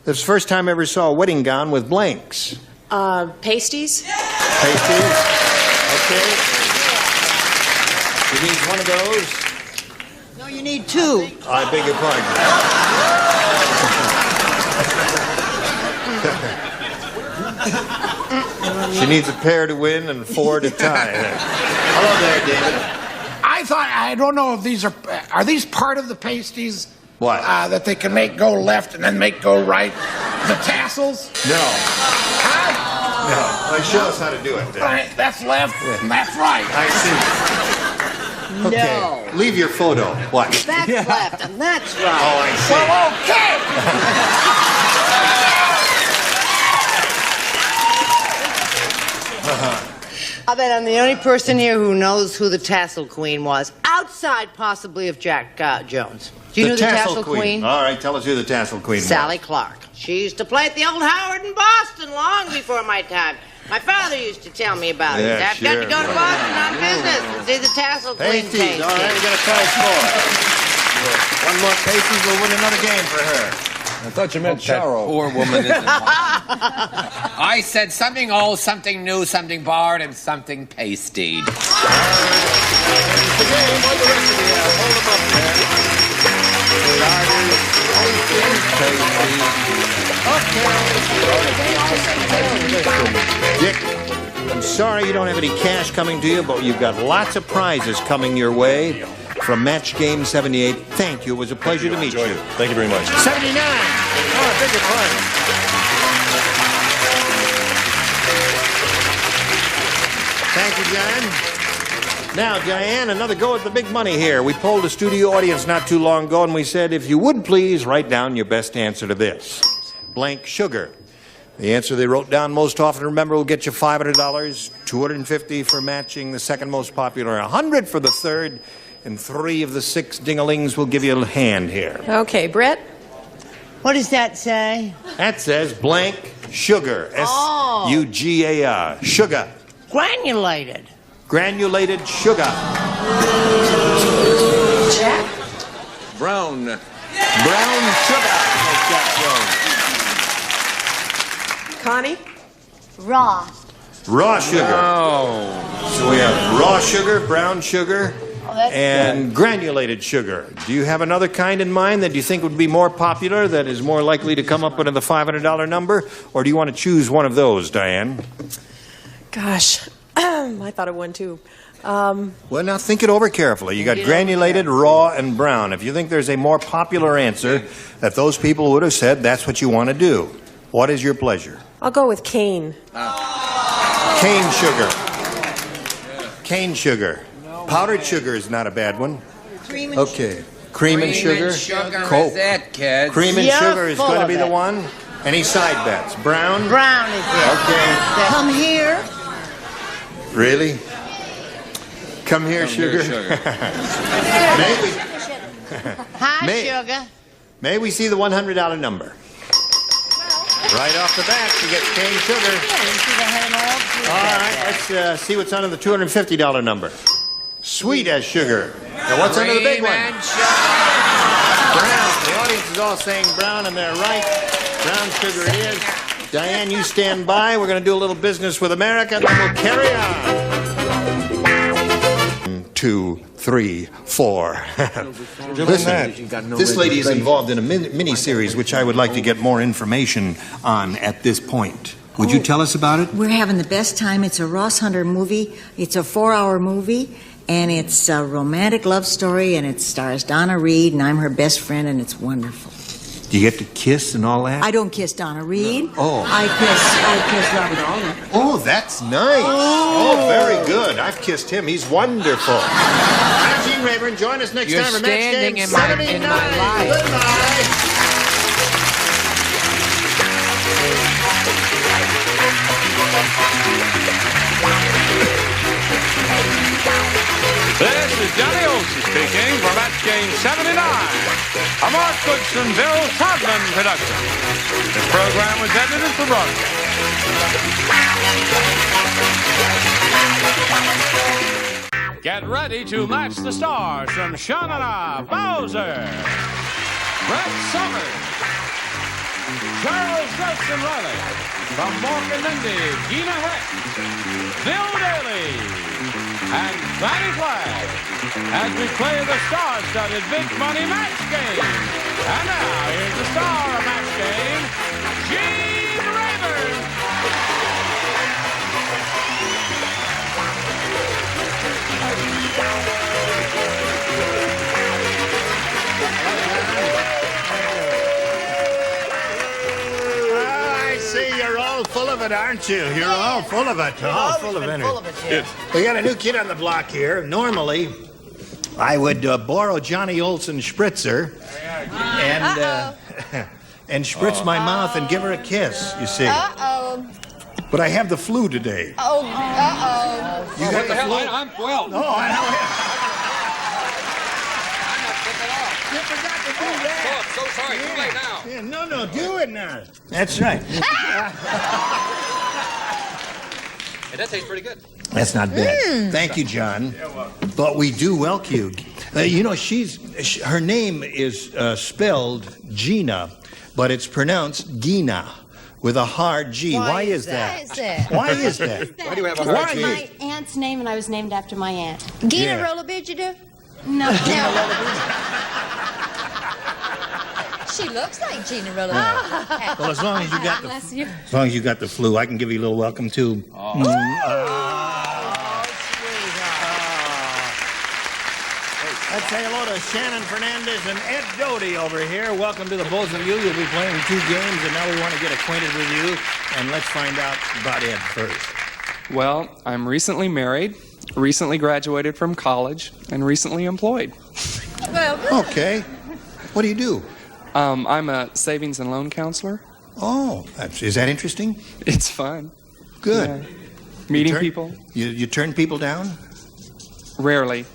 This is the first time I ever saw a wedding gown with blanks. Pasties? Pasties? Okay. He needs one of those. No, you need 2. I beg your pardon. She needs a pair to win and 4 to tie. Hello there, David. I don't know if these are these part of the pasties? What? That they can make go left and then make go right? The tassels? No. Huh? No. Well, show us how to do it then. All right, that's left and that's right. I see. Okay. No. Leave your photo. What? That's left and that's right. Oh, I see. Well, okay. I bet I'm the only person here who knows who the Tassel Queen was, outside possibly of Jack Jones. Do you know the Tassel Queen? All right, tell us who the Tassel Queen was. Sally Clark. She used to play at the old Howard in Boston long before my time. My father used to tell me about it. Yeah, I've got to go to Boston on business and see the Tassel Queen Pasties. All right, we got a prize for her. One more Pasties, we'll win another game for her. I thought you meant That Charo. poor woman isn't. I said something old, something new, something barred, and something pasted. The game, what the rest of you have? Hold them up there. Dick, I'm sorry you don't have any cash coming to you, but you've got lots of prizes coming your way from Match Game 78. Thank you. It was a pleasure to meet you. Thank you very much. 79. Oh, I beg your pardon. Thank you, John. Now, Diane, another go at the big money here. We polled a studio audience not too long ago, and we said, if you would please write down your best answer to this. Blank sugar. The answer they wrote down most often, remember, will get you $500, $250 for matching the second most popular, $100 for the third, and 3 of the 6 ding-a-lings will give you a hand here. Okay, Brett? What does that say? That says blank sugar. Oh. S-U-G-A-R. Sugar. Granulated. Granulated sugar. Jack? Brown. Brown sugar. Like Jack Jones. Connie? Raw. Raw sugar. Oh. So we have raw sugar, brown sugar, that's and granulated sugar. Do you have another kind in mind that you think would be more popular, that is more likely to come up with the $500 number? Or do you want to choose one of those, Diane? Gosh, I thought of one too. Well, now think it over carefully. You got granulated, raw, and brown. If you think there's a more popular answer that those people would have said, that's what you want to do. What is your pleasure? I'll go with cane. Cane sugar. Cane sugar. Powdered sugar is not a bad one. Cream and Okay. Cream and sugar. Coke. Is it, kids? Cream and You're sugar is full going to of be the it. one. Any side bets? Brown? Brown is it. Okay. Come here. Really? Come here, sugar. May we, Hi, May- sugar. may we see the $100 number? Right off the bat, you get cane sugar. All right, let's see what's under the $250 number. Sweet as sugar. Now, what's under the big one? Cream and sugar. Brown. The audience is all saying brown, and they're right. Brown sugar it is. Diane, you stand by. We're going to do a little business with America, then we'll carry on. 1, 2, 3, 4. Listen, this lady is involved in a mini-series which I would like to get more information on at this point. Would you tell us about it? We're having the best time. It's a Ross Hunter movie. It's a 4-hour movie. And it's a romantic love story, and it stars Donna Reed, and I'm her best friend, and it's wonderful. Do you get to kiss and all that? I don't kiss Donna Reed. Oh. I kiss Robert Altman. Oh, that's nice. Oh, very good. I've kissed him. He's wonderful. I'm Gene Rayburn. Join us next You're time for Match standing Game in my 79. life. Goodbye. This is Johnny Olson speaking for Match Game 79, a Mark Goodson, Bill Todman production. This program was edited for broadcast. Get ready to match the stars from Sha-na-na, Bowser, Brett Summers, Charles Dodson Riley, from Mork and Mindy, Gina Heck, Bill Daly, and Fanny Flagg, as we play the star-studded Big Money Match Game. And now, here's the star of Match Game, Gene Rayburn. I see you're all full of it, aren't you? You're all full of it. All full of energy. We got a new kid on the block here. Normally, I would borrow Johnny Olson's spritzer and spritz my mouth and give her a kiss, you see. Uh-oh. But I have the flu today. Oh, uh-oh. You got the flu? I'm well. Oh, I know. You forgot to do that. Oh, I'm so sorry. Too late now. Yeah, no, do it now. That's right. Hey, that tastes pretty good. That's not bad. Thank you, John. But we do welcome you. You know, her name is spelled Gina, but it's pronounced Gina with a hard G. Why is that? Why is that? Why do you have a hard G? My aunt's name, and I was named after my aunt. Gina Rollabidgida? No. She looks like Gina Rollabidgida. Well, as long as you got the Bless you. as long as you got the flu, I can give you a little welcome too. Let's say hello to Shannon Fernandez and Ed Doty over here. Welcome to the both of you. You'll be playing 2 games, and now we want to get acquainted with you. And let's find out about Ed first. Well, I'm recently married, recently graduated from college, and recently employed. Well, Okay. What do you do? I'm a savings and loan counselor. Oh, is that interesting? It's fun. Good. Yeah. Meeting people. You turn people down? Rarely.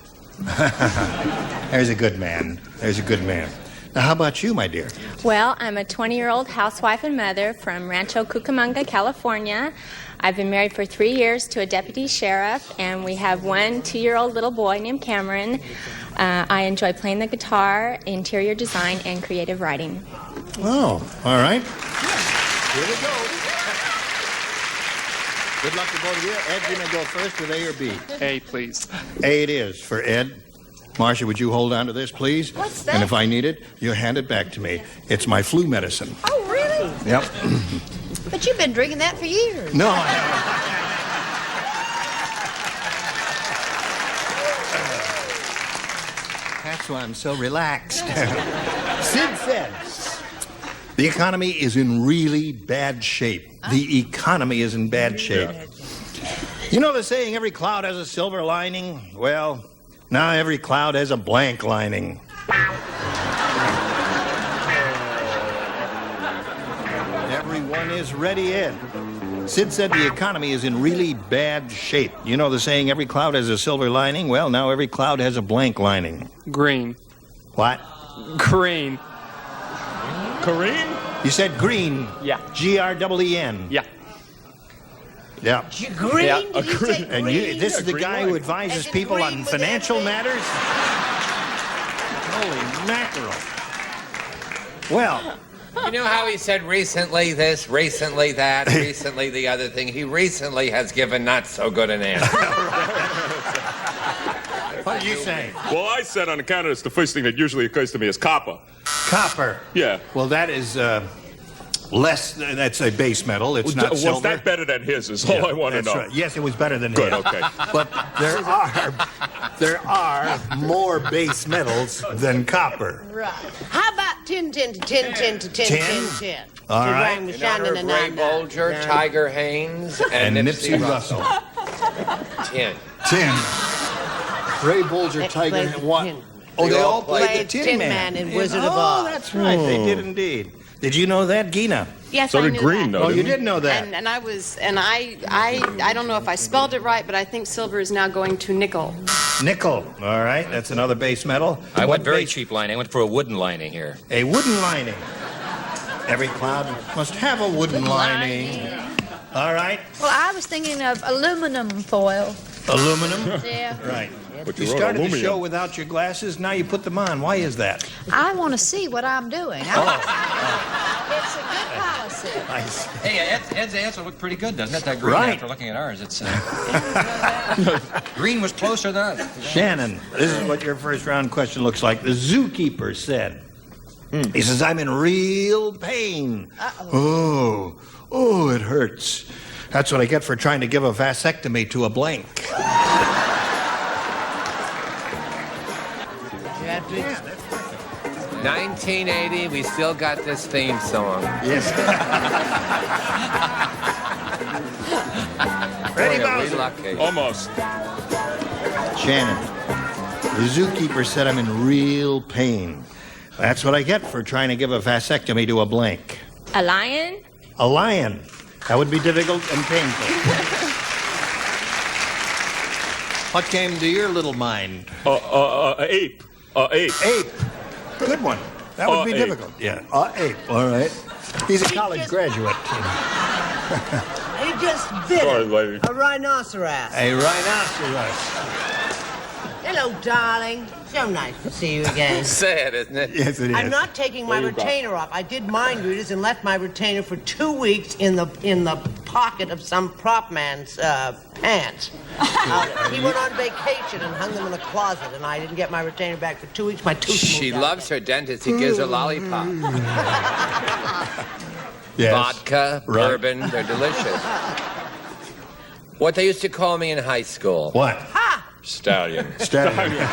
There's a good man. There's a good man. Now, how about you, my dear? Well, I'm a 20-year-old housewife and mother from Rancho Cucamonga, California. I've been married for 3 years to a deputy sheriff, and we have 1 2-year-old little boy named Cameron. I enjoy playing the guitar, interior design, and creative writing. Oh, all right. Here we go. Good luck to both of you. Ed, you may go first with A or B. A, please. A it is for Ed. Marcia, would you hold on to this, please? What's that? And if I need it, you hand it back to me. It's my flu medicine. Oh, really? Yep. But you've been drinking that for years. No, I haven't. That's why I'm so relaxed. Sid said, the economy is in really bad shape. The economy is in bad shape. You know the saying, every cloud has a silver lining? Well, now every cloud has a blank lining. Everyone is ready, Ed. Sid said the economy is in really bad shape. You know the saying, every cloud has a silver lining? Well, now every cloud has a blank lining. Green. What? Green. Green? You said green. Yeah. G-R-E-E-N. Yeah. Yeah. Green? Yeah, Did you say And green? this is the guy who advises people on financial matters? Holy mackerel. Well, You know how he said recently this, recently that, recently the other thing? He recently has given not so good an answer. what did you say? Well, I said on account of this, the first thing that usually occurs to me is copper. Copper. Yeah. Well, that is Less, that's a base metal. It's not Was silver. that better than his is all I want to That's know. right. Yes, it was better than Good, his. okay. But there are more base metals than copper. Right. How about 10, 10 to 10, 10 to 10, 10, 10? All To right. rhyme with In honor of Shannon Ray and Bolger, Nana. Tiger Haynes, and Nipsey Russell. 10. 10. Ray Bolger, Tiger, played what? Tin. Oh, they all played played the Tin Man in Wizard of Oh, Oz. that's right. They did indeed. Did you know that, Gina? Yes, So I did knew Green, that. though. Oh, you didn't did know that. And I don't know if I spelled it right, but I think silver is now going to nickel. Nickel. All right. That's another base metal. I What went very base- cheap lining. I went for a wooden lining here. A wooden lining. Every cloud must have a wooden lining. All right. Well, I was thinking of aluminum foil. Aluminum. Yeah. Right. But You you wrote started the aluminum. show without your glasses. Now you put them on. Why is that? I want to see what I'm doing. Oh. It's a good policy. I see. Hey, Ed's answer looked pretty good, doesn't it? That green, Right. after looking at ours, it's green was closer than us. Shannon, this is what your first round question looks like. The zookeeper said, he says, I'm in real pain. Oh, it hurts. That's what I get for trying to give a vasectomy to a blank. 1980, we still got this theme song. Yes. Ready, Boy, are we Bowser? lucky. Almost. Shannon, the zookeeper said I'm in real pain. That's what I get for trying to give a vasectomy to a blank. A lion? A lion. That would be difficult and painful. What came to your little mind? Ape. Ape. Ape. Good one. That would be Ape. difficult. Yeah. Ape. All right. He's a college graduate. He just bit Sorry, it. lady. A rhinoceros. A rhinoceros. Hello, darling. So nice to see you again. Sad, isn't it? Yes, it is. I'm not taking my There you go. retainer off. I did mind readers and left my retainer for 2 weeks in the pocket of some prop man's pants. He went on vacation and hung them in a closet, and I didn't get my retainer back for 2 weeks. My tooth She moved out. loves her dentist. He gives her lollipop. Yes. Vodka, Right. bourbon, they're delicious. What they used to call me in high school. What? Stallion. Stallion.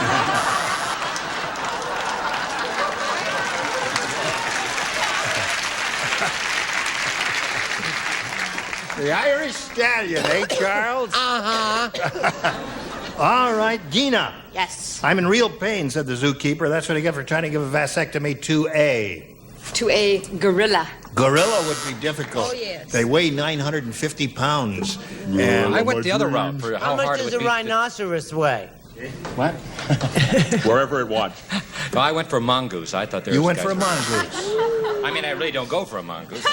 The Irish Stallion, eh, Charles? Uh-huh. All right, Gina. Yes. I'm in real pain, said the zookeeper. That's what I get for trying to give a vasectomy to a To a gorilla. gorilla. Would be difficult. Oh, yes. They weigh 950 pounds. And I went the other route for How how much hard it does would a be. rhinoceros weigh? What? Wherever it wants. No, I went for a mongoose. I thought there You was went guys for a who- mongoose. I mean, I really don't go for a mongoose.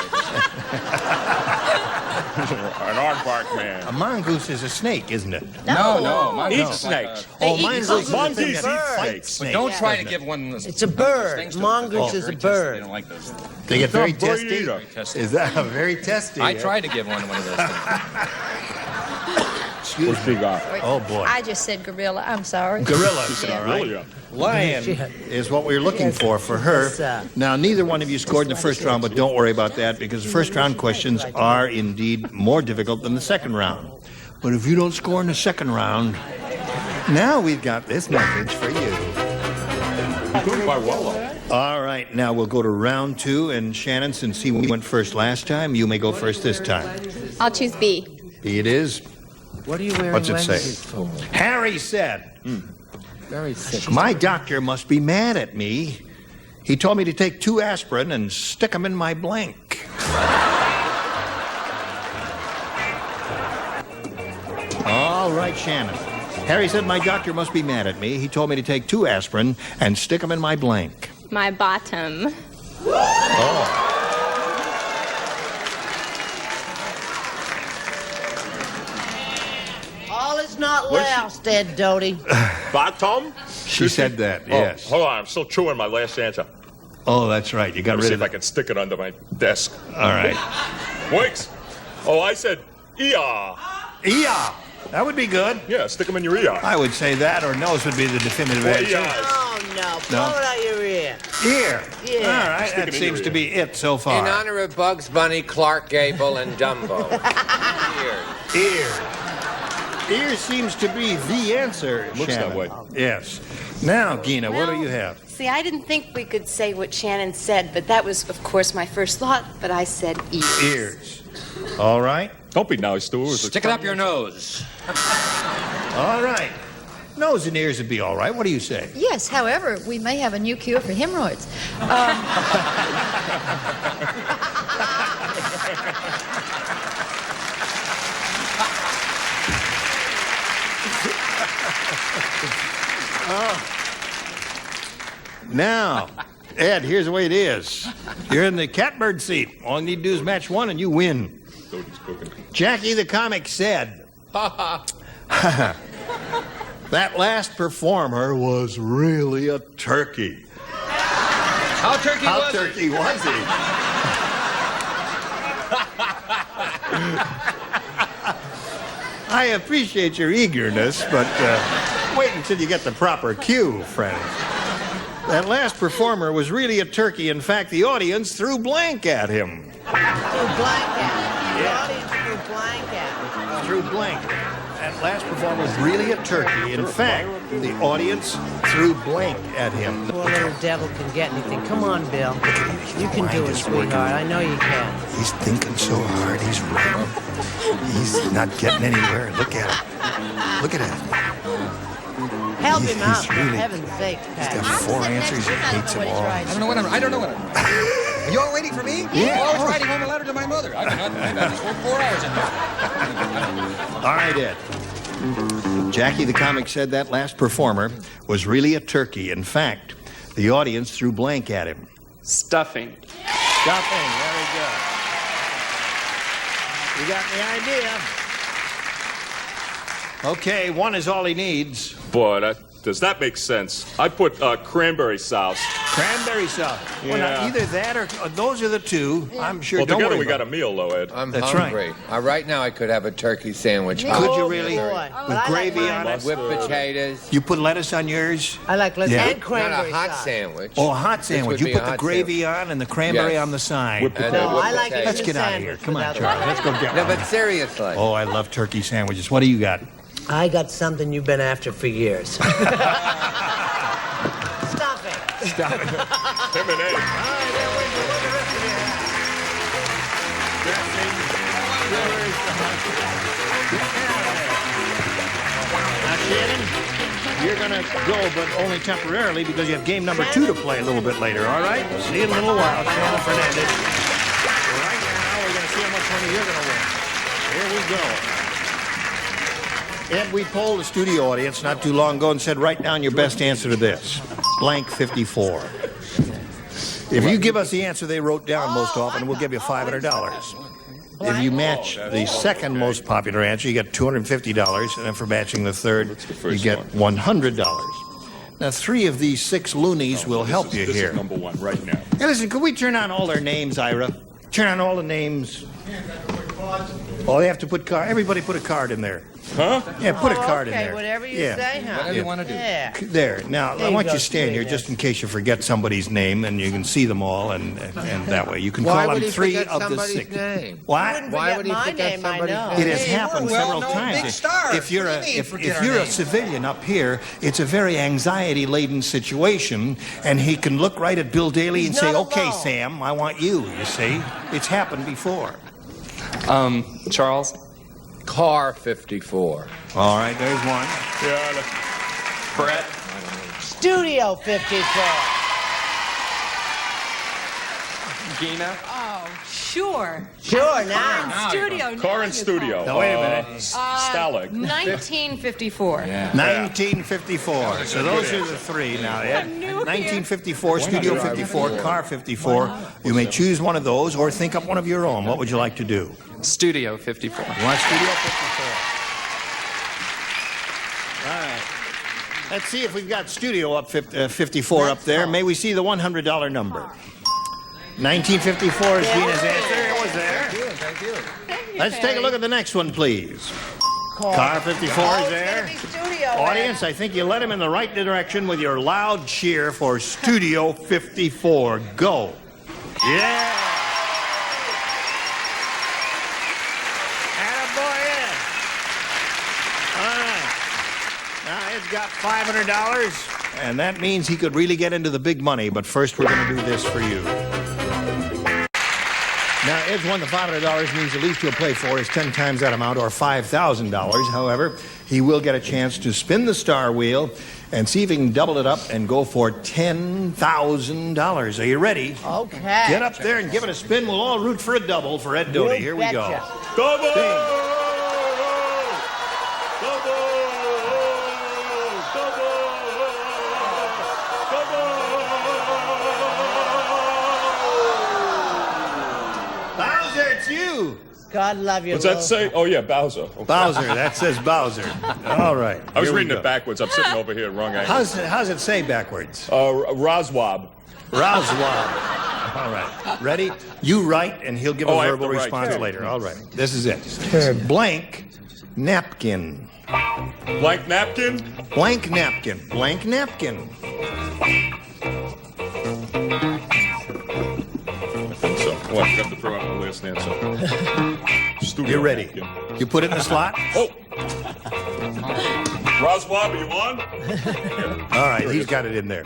An aardvark man. A mongoose is a snake, isn't it? No, mongoose Eat is like snakes. Oh, eat mongoose is monkeys the thing that eat fights snakes. But snakes. don't try to doesn't give one. It's a bird. things to- Mongoose they're is a very testy. bird. They don't like those. it? They get very It's a bird testy. eater. Testy. Is that very testy? I eh? tried to give one of those things. Excuse What's she got? Oh, boy. I just said gorilla. I'm sorry. Gorilla. Yeah. All right. Really, yeah. Lion is what we're looking for her. Now, neither one of you scored in the first round, but don't worry about that because the first round questions are indeed more difficult than the second round. But if you don't score in the second round, now we've got this message for you. Good by well, though. All right, now we'll go to round two, and Shannon, since he went first last time, you may go first this time. I'll choose B. B it is. What are you wearing? What's it say? Harry said, my doctor must be mad at me. He told me to take 2 aspirin and stick them in my blank. All right, Shannon. Harry said my doctor must be mad at me. He told me to take 2 aspirin and stick them in my blank. My bottom. Oh. All is not lost, Ed Doty. Bottom? She said that, Oh, yes. hold on, I'm still chewing my last answer. Oh, that's right. You got Let me rid see of if I it. can stick it under my desk. All right. Wicks. Oh, I said ear. Ear. That would be good. Yeah, stick them in your ear. I would say that or nose would be the definitive Or answer. ears. Oh, no. Blow it out your ear. Ear. Yeah. All right, Stick it that in seems your to ear. be it so In far. honor of Bugs Bunny, Clark Gable, and Dumbo. Ear. Ear seems to be the answer, Looks that Shannon. way. Yes. Now, Gina, what do you have? See, I didn't think we could say what Shannon said, but that was, of course, my first thought, but I said ears. Ears. All right. Don't be nice to her. Stick it up your nose. All right. Nose and ears would be all right. What do you say? Yes, however, we may have a new cure for hemorrhoids. Now, Ed, here's the way it is. You're in the catbird seat. All you need to do is match one and you win. Jackie the comic said, that last performer was really a turkey. How turkey How was turkey was he? I appreciate your eagerness, but wait until you get the proper cue, friend. That last performer was really a turkey. In fact, the audience threw blank at him. Threw blank at him. The audience threw blank at him. Threw blank. That last performer was really a turkey. In fact, the audience threw blank at him. Poor little devil can get anything. Come on, Bill. You can do it, sweetheart. I know you can. He's thinking so hard. He's running. He's not getting anywhere. Look at him. Look at him. Help him out, He's for really- he's sake, He's Pat. got 4 answers. He hates them all. I don't know what I don't know what I'm. You're all waiting for me? Yeah. Oh, I was writing home a letter to my mother. I've just worked 4 hours in there. All right, Ed. Jackie the comic said that last performer was really a turkey. In fact, the audience threw blank at him. Stuffing. Stuffing. Very good. You got the idea. Okay, one is all he needs. Boy, does that make sense? I put cranberry sauce. Cranberry sauce. Well, now, Yeah. either that or those are the two. I'm sure. Well, don't together worry we got about a meal, though, Ed. I'm That's hungry. Right now, I could have a turkey sandwich. it. Could you really? boy. With gravy on it? Whipped potatoes. You put lettuce on yours? I like lettuce Yeah. and cranberry Not a hot sauce. sandwich. Oh, a hot This sandwich. would You be put a the hot gravy sandwich. on and the cranberry Yes. on the side. Whipped And potato. No, I like potatoes. Let's the get out of here. sandwich Come on, without Charlie. lettuce. Let's go get No, one. but seriously. Oh, I love turkey sandwiches. What do you got? I got something you've been after for years. Stop it. Stop it. Him and Ed. Now, Shannon, you're going to go, but only temporarily because you have game number 2 to play a little bit later, all right? See you in a little while, Shannon Fernandez. Right now, we're going to see how much money you're going to win. Here we go. Ed, we polled the studio audience not too long ago and said, write down your best answer to this. Blank 54. If you give us the answer they wrote down most often, we'll give you $500. If you match the second most popular answer, you get $250, and then for matching the third, you get $100. Now, 3 of these 6 loonies will help you This here. is number 1 right now. Hey, listen, could we turn on all their names, Ira? Turn on all the names. Oh, they have to put card. Everybody put a card in there. Huh? Yeah, put a card in Okay, there. whatever you Yeah. say, huh? Whatever you want to do. Yeah. There. Now, There I you want go, you to stand here sweetie. just in case you forget somebody's name, and you can see them all, and that way. You can Why call would on he 3 forget of the somebody's 6. name? What? Why would he my forget name, I somebody's know. It name? has happened several times. If you're a civilian up here, it's a very anxiety-laden situation, and he can look right at Bill Daly and He's say, not "Okay, alone." Sam, I want you." You see, it's happened before. Charles? Car 54. All right, there's one. Yeah. Brett? Studio 54. Gina? Oh, sure. Sure, now. Studio. Car and studio. Now, wait a minute. Stalag. 1954. 1954. So those are the 3 now, Ed. 1954, Studio 54, Car 54. You may choose one of those or think up one of your own. What would you like to do? Studio 54. You want Studio 54? All right. Let's see if we've got Studio up 54 up there. May we see the $100 number? 1954 is Gina's answer. It was there. Thank you. Let's take a look at the next one, please. Car 54 is there. Studio Audience, I think you led him in the right direction with your loud cheer for Studio 54. Go. Yeah. Attaboy, Ed. All right. Now, Ed's got $500, and that means he could really get into the big money, but first we're going to do this for you. Now, Ed's won the $500 means at least he'll play for is 10 times that amount, or $5,000. However, he will get a chance to spin the star wheel and see if he can double it up and go for $10,000. Are you ready? Okay. Get up there and give it a spin. We'll all root for a double for Ed Doty. Here we go. Double! Spin. God love you. What's that say? Oh, yeah, Bowser. Okay. Bowser. That says Bowser. All right. I was reading it backwards. I'm sitting over here, wrong angle. How's it say backwards? Roswab. Roswab. All right. Ready? You write, and he'll give a verbal response later. All right. This is it. Blank napkin. Blank napkin? Blank napkin. Blank napkin. So, oh, I forgot to throw out my last answer. Studio You're ready. napkin. You put it in the slot? Oh! Roswab, are you on? All right, he's got it in there.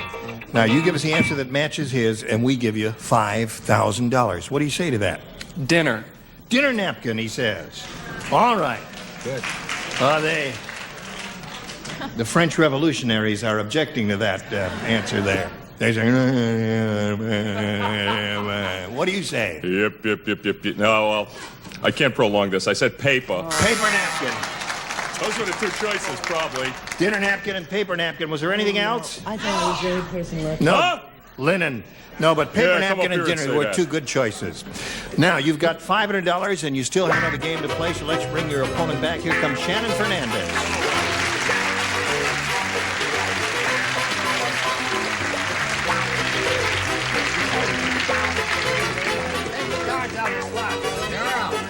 Now, you give us the answer that matches his, and we give you $5,000. What do you say to that? Dinner. Dinner napkin, he says. All right. Good. The French revolutionaries are objecting to that answer there. They say, what do you say? Yep. No, well, I can't prolong this. I said paper. Paper napkin. Those were the two choices, probably. Dinner napkin and paper napkin. Was there anything else? I thought it was very personal. No. Huh? Linen. No, but paper Yeah, come napkin up and here and dinner say were that. two good choices. Now, you've got $500 and you still have another game to play, so let's bring your opponent back. Here comes Shannon Fernandez.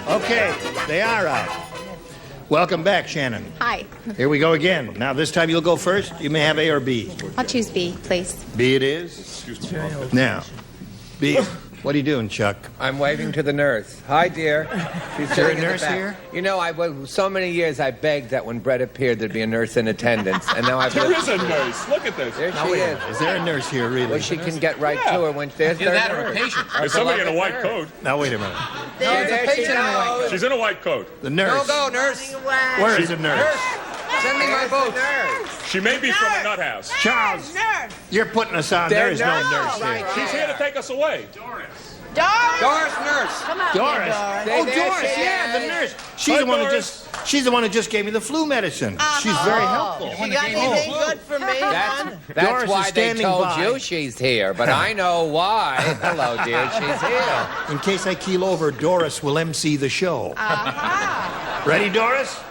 Okay, they are out. Welcome back, Shannon. Hi. Here we go again. Now, this time you'll go first. You may have A or B. I'll choose B, please. B it is. Now, B. What are you doing, Chuck? I'm waving to the nurse. Hi, dear. She's Is there a sitting in the nurse back. here? You know, so many years I begged that when Brett appeared there'd be a nurse in attendance, and now I've... There is a nurse. Look at this. There she is. Is there a nurse here, really? Well, she can get right to her when there's Either that their or a nurse. patient. There's somebody in a white coat. Now, wait a minute. There There's a she patient in a white goes. She's in a white coat. The nurse. Go, nurse. Where is the nurse? Send me my boots. She may be from a nut house. Charles, you're putting us on. There is no nurse here. She's here to take us away. Doris, nurse. Come on, Doris. Doris. Oh, Doris, yeah, the nurse. She's the one who she's the one who just gave me the flu medicine. She's very helpful. You got anything good for me, hon? That's Doris is why they standing told by. you she's here, but I know why. Hello, dear, she's here. In case I keel over, Doris will MC the show. Ready, Doris?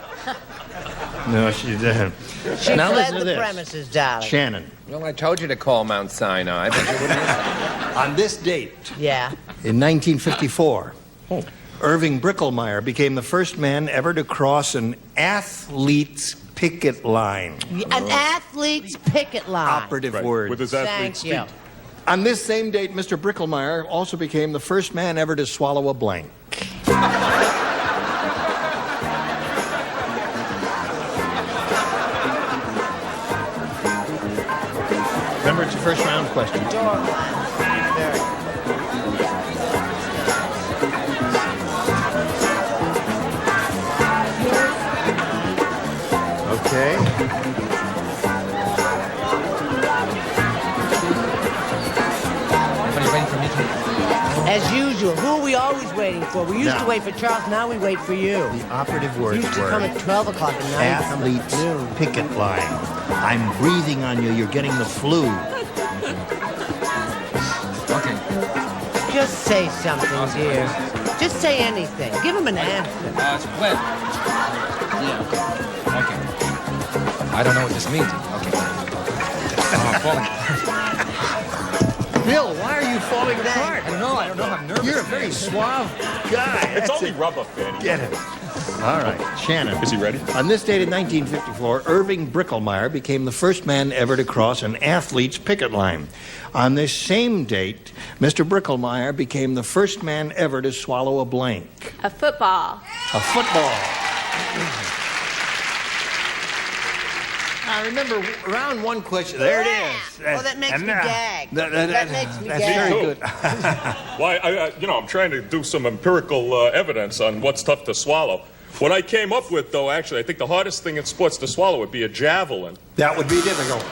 No, she didn't. She Now fled listen to the this. premises, darling. Shannon, Well, I told you to call Mount Sinai, but you wouldn't listen. on this date, Yeah. in 1954, Irving Brickelmeyer became the first man ever to cross an athlete's picket line. An athlete's picket line. Operative word. With his athlete's Thank you. feet. On this same date, Mr. Brickelmeyer also became the first man ever to swallow a blank. Remember, it's a first round question. Okay. Everybody's waiting for me to... As usual, who are we always waiting for? We used Now. to wait for Charles, now we wait for you. The operative You words used to were come at 12 o'clock at night. athlete's picket line. I'm breathing on you. You're getting the flu. Okay. Just say something, dear. Just say anything. Give him an answer. It's wet. Yeah. Okay. I don't know what this means. Okay. Oh, falling. Bill, why are you falling apart? I don't know. I'm nervous. You're a very suave guy. It's That's only it. rubber, Fanny. Get it. All right, Shannon. Is he ready? On this date in 1954, Irving Brickelmeyer became the first man ever to cross an athlete's picket line. On this same date, Mr. Brickelmeyer became the first man ever to swallow a blank. A football. A football. I remember round one question. There it is. Well, that makes me gag. That makes me that's gag. very good. Well, I'm trying to do some empirical evidence on what's tough to swallow. What I came up with, though, actually, I think the hardest thing in sports to swallow would be a javelin. That would be difficult.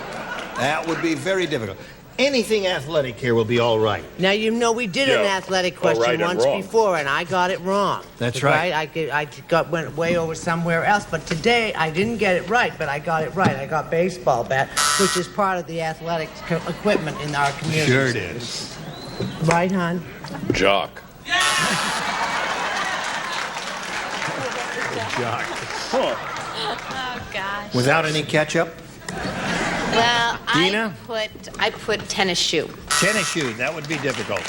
That would be very difficult. Anything athletic here will be all right. Now, you know, we did an athletic question right and once wrong. before, and I got it wrong. That's right. I went way over somewhere else, but today I didn't get it right, but I got it right. I got baseball bat, which is part of the athletic equipment in our community. Sure it is. Right, hon? Jock. Jock. Oh, gosh. Without any ketchup? Well, Dina? I put tennis shoe. Tennis shoe. That would be difficult.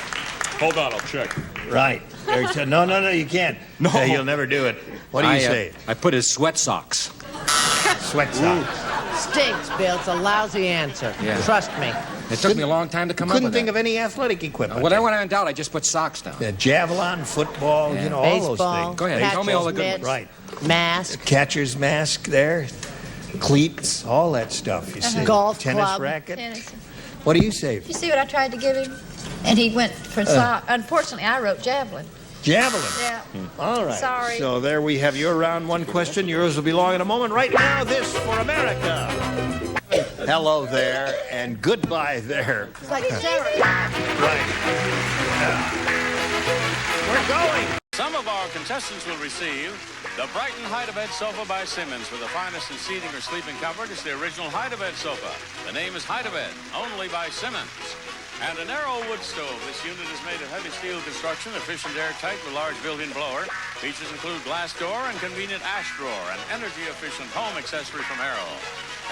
Hold on, I'll check. Right. No, you can't. No. Hey, you'll never do it. What do you say? I put his sweat socks. Sweat socks. Stinks, Bill. It's a lousy answer. Yeah. Trust me. It took me a long time to come up with Couldn't think that. of any athletic equipment. When I in doubt, I just put socks down. Javelin, football, Yeah. all Baseball, those things. Go ahead, tell me all the good ones. Right. Mask. Catcher's mask there. Cleats, all that stuff, you see. Golf Tennis club. racket. Tennis. What do you say? You see what I tried to give him? And he went for sock. Unfortunately, I wrote javelin. Javelin. Yeah. All right. Sorry. So there we have your round one question. Yours will be long in a moment. Right now, this for America. Hello there, and goodbye there. It's like Sarah. Right. We're going. Some of our contestants will receive the Brighton Hide-A-Bed Sofa by Simmons. For the finest in seating or sleeping comfort, it's the original Hide-A-Bed Sofa. The name is Hide-A-Bed, only by Simmons. And a narrow wood stove. This unit is made of heavy steel construction, efficient airtight with large built-in blower. Features include glass door and convenient ash drawer, an energy-efficient home accessory from Arrow.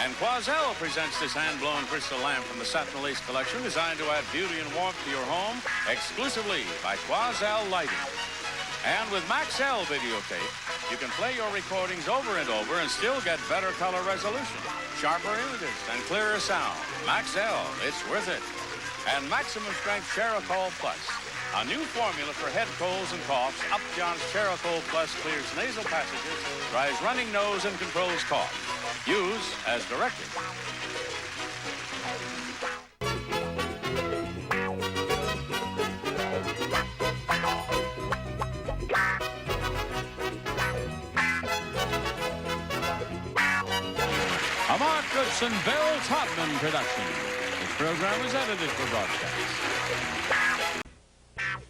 And Quoizel presents this hand-blown crystal lamp from the Satin Lace collection, designed to add beauty and warmth to your home, exclusively by Quoizel Lighting. And with Maxell videotape, you can play your recordings over and over and still get better color resolution, sharper images, and clearer sound. Maxell, it's worth it. And Maximum Strength Cheracol Plus, a new formula for head colds and coughs. Upjohn's Cheracol Plus clears nasal passages, dries running nose, and controls cough. Use as directed. A Mark Goodson, Bill Todman production. This program is edited for broadcast.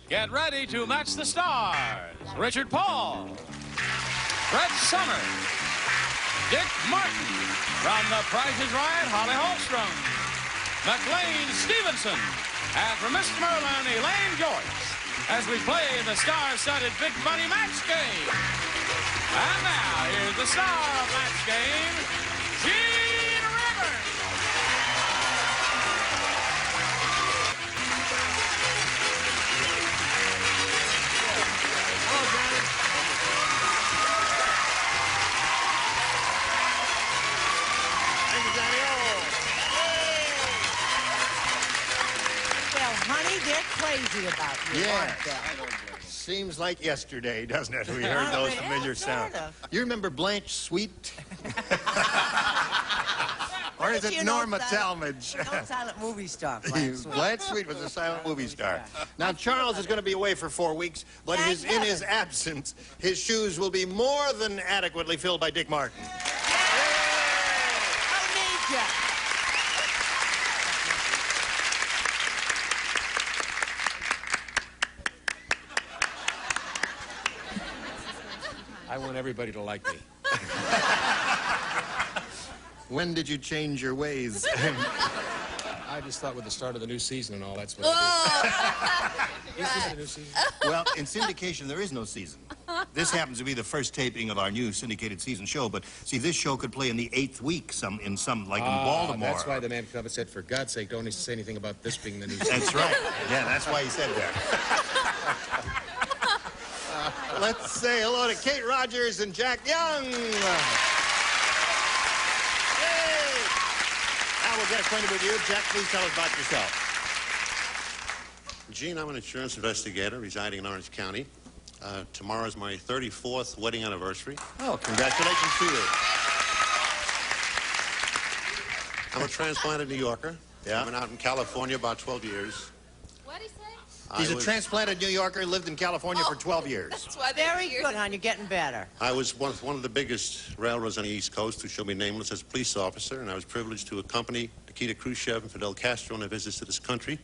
Get ready to match the stars. Richard Paul, Fred Summers, Dick Martin. From The Price is Right, Holly Holstrom, McLean Stevenson, and from Miss Merlin, Elaine Joyce, as we play the star-studded Big Money Match Game. And now, here's the star of Match Game, Gene Rivers. Well, honey, they're crazy about you, Yeah. aren't they? Seems like yesterday, doesn't it? We heard those familiar sounds. You remember Blanche Sweet? Or is it Norma Talmadge? No silent movie star. Blanche Sweet was a silent movie star. Now, Charles is going to be away for 4 weeks, but in his absence, his shoes will be more than adequately filled by Dick Martin. I want everybody to like me. When did you change your ways? I just thought with the start of the new season and all, that's what I did. Is this the new season? Well, in syndication, there is no season. This happens to be the first taping of our new syndicated season show, but see, this show could play in the 8th week, in Baltimore. That's why the man came up and said, for God's sake, don't say anything about this being the new season. That's right. Yeah, that's why he said that. Let's say hello to Kate Rogers and Jack Young. Yay! Now we'll get acquainted with you. Jack, please tell us about yourself. Gene, I'm an insurance investigator residing in Orange County. Tomorrow is my 34th wedding anniversary. Oh, congratulations to you. I'm a transplanted New Yorker. Yeah. I've been out in California about 12 years. What'd he say? He's a transplanted New Yorker, lived in California for 12 years. That's why very good, hon. You're getting better. I was one of the biggest railroads on the East Coast who shall be nameless as a police officer, and I was privileged to accompany Nikita Khrushchev and Fidel Castro on their visits to this country.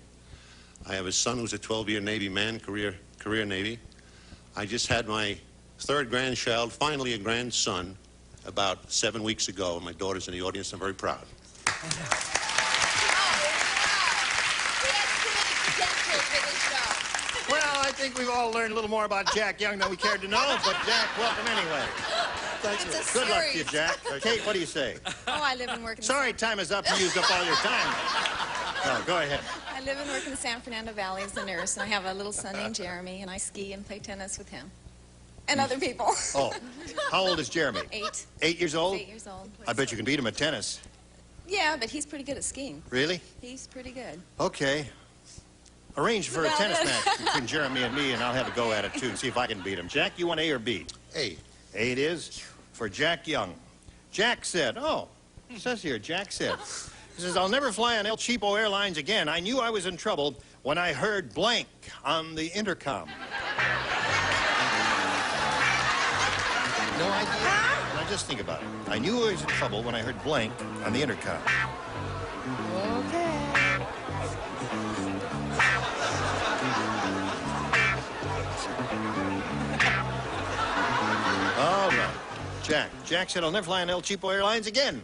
I have a son who's a 12-year Navy man, career Navy. I just had my third grandchild, finally a grandson, about 7 weeks ago. My daughter's in the audience. I'm very proud. Well, I think we've all learned a little more about Jack Young than we cared to know, but Jack, welcome anyway. Thank you. Good luck to you, Jack. Kate, what do you say? Oh, I live and work in Sorry, time is up. You used up all your time. No, go ahead. I live and work in the San Fernando Valley as a nurse, and I have a little son named Jeremy, and I ski and play tennis with him. And other people. Oh, how old is Jeremy? 8. 8 years old? 8 years old. I bet you can beat him at tennis. Yeah, but he's pretty good at skiing. Really? He's pretty good. Okay. Arrange for a tennis match between Jeremy and me, and I'll have a go at it, too, and see if I can beat him. Jack, you want A or B? A. A it is for Jack Young. Jack said, it says here, Jack said, he says, I'll never fly on El Cheapo Airlines again. I knew I was in trouble when I heard blank on the intercom. No idea. Now just think about it. I knew I was in trouble when I heard blank on the intercom. Okay. All right. Jack said, I'll never fly on El Cheapo Airlines again.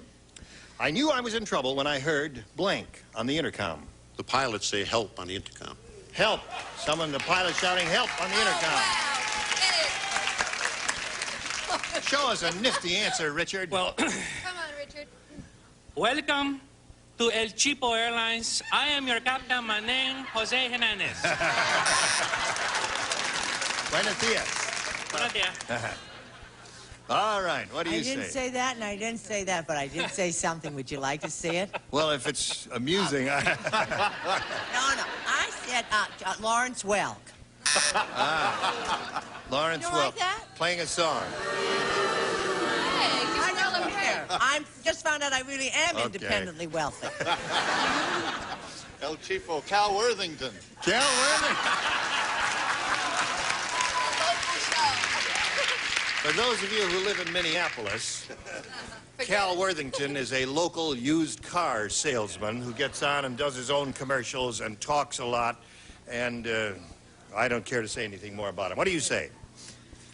I knew I was in trouble when I heard blank on the intercom. The pilots say help on the intercom. Help. The pilot shouting help on the intercom. Show us a nifty answer, Richard. Well, Come on, Richard. welcome to El Cheapo Airlines. I am your captain. My name, Jose Hernandez. Buenos dias. Buenos dias. All right, what do you say? I didn't say that, and I didn't say that, but I did say something. Would you like to see it? Well, if it's amusing. No. I said Lawrence Welk. Lawrence You don't Welk, like that? playing a song. I know, look here. I just found out I really am Okay. independently wealthy. El Cheapo, Cal Worthington. Cal Worthington. For those of you who live in Minneapolis, Cal Worthington is a local used car salesman who gets on and does his own commercials and talks a lot, and I don't care to say anything more about him. What do you say?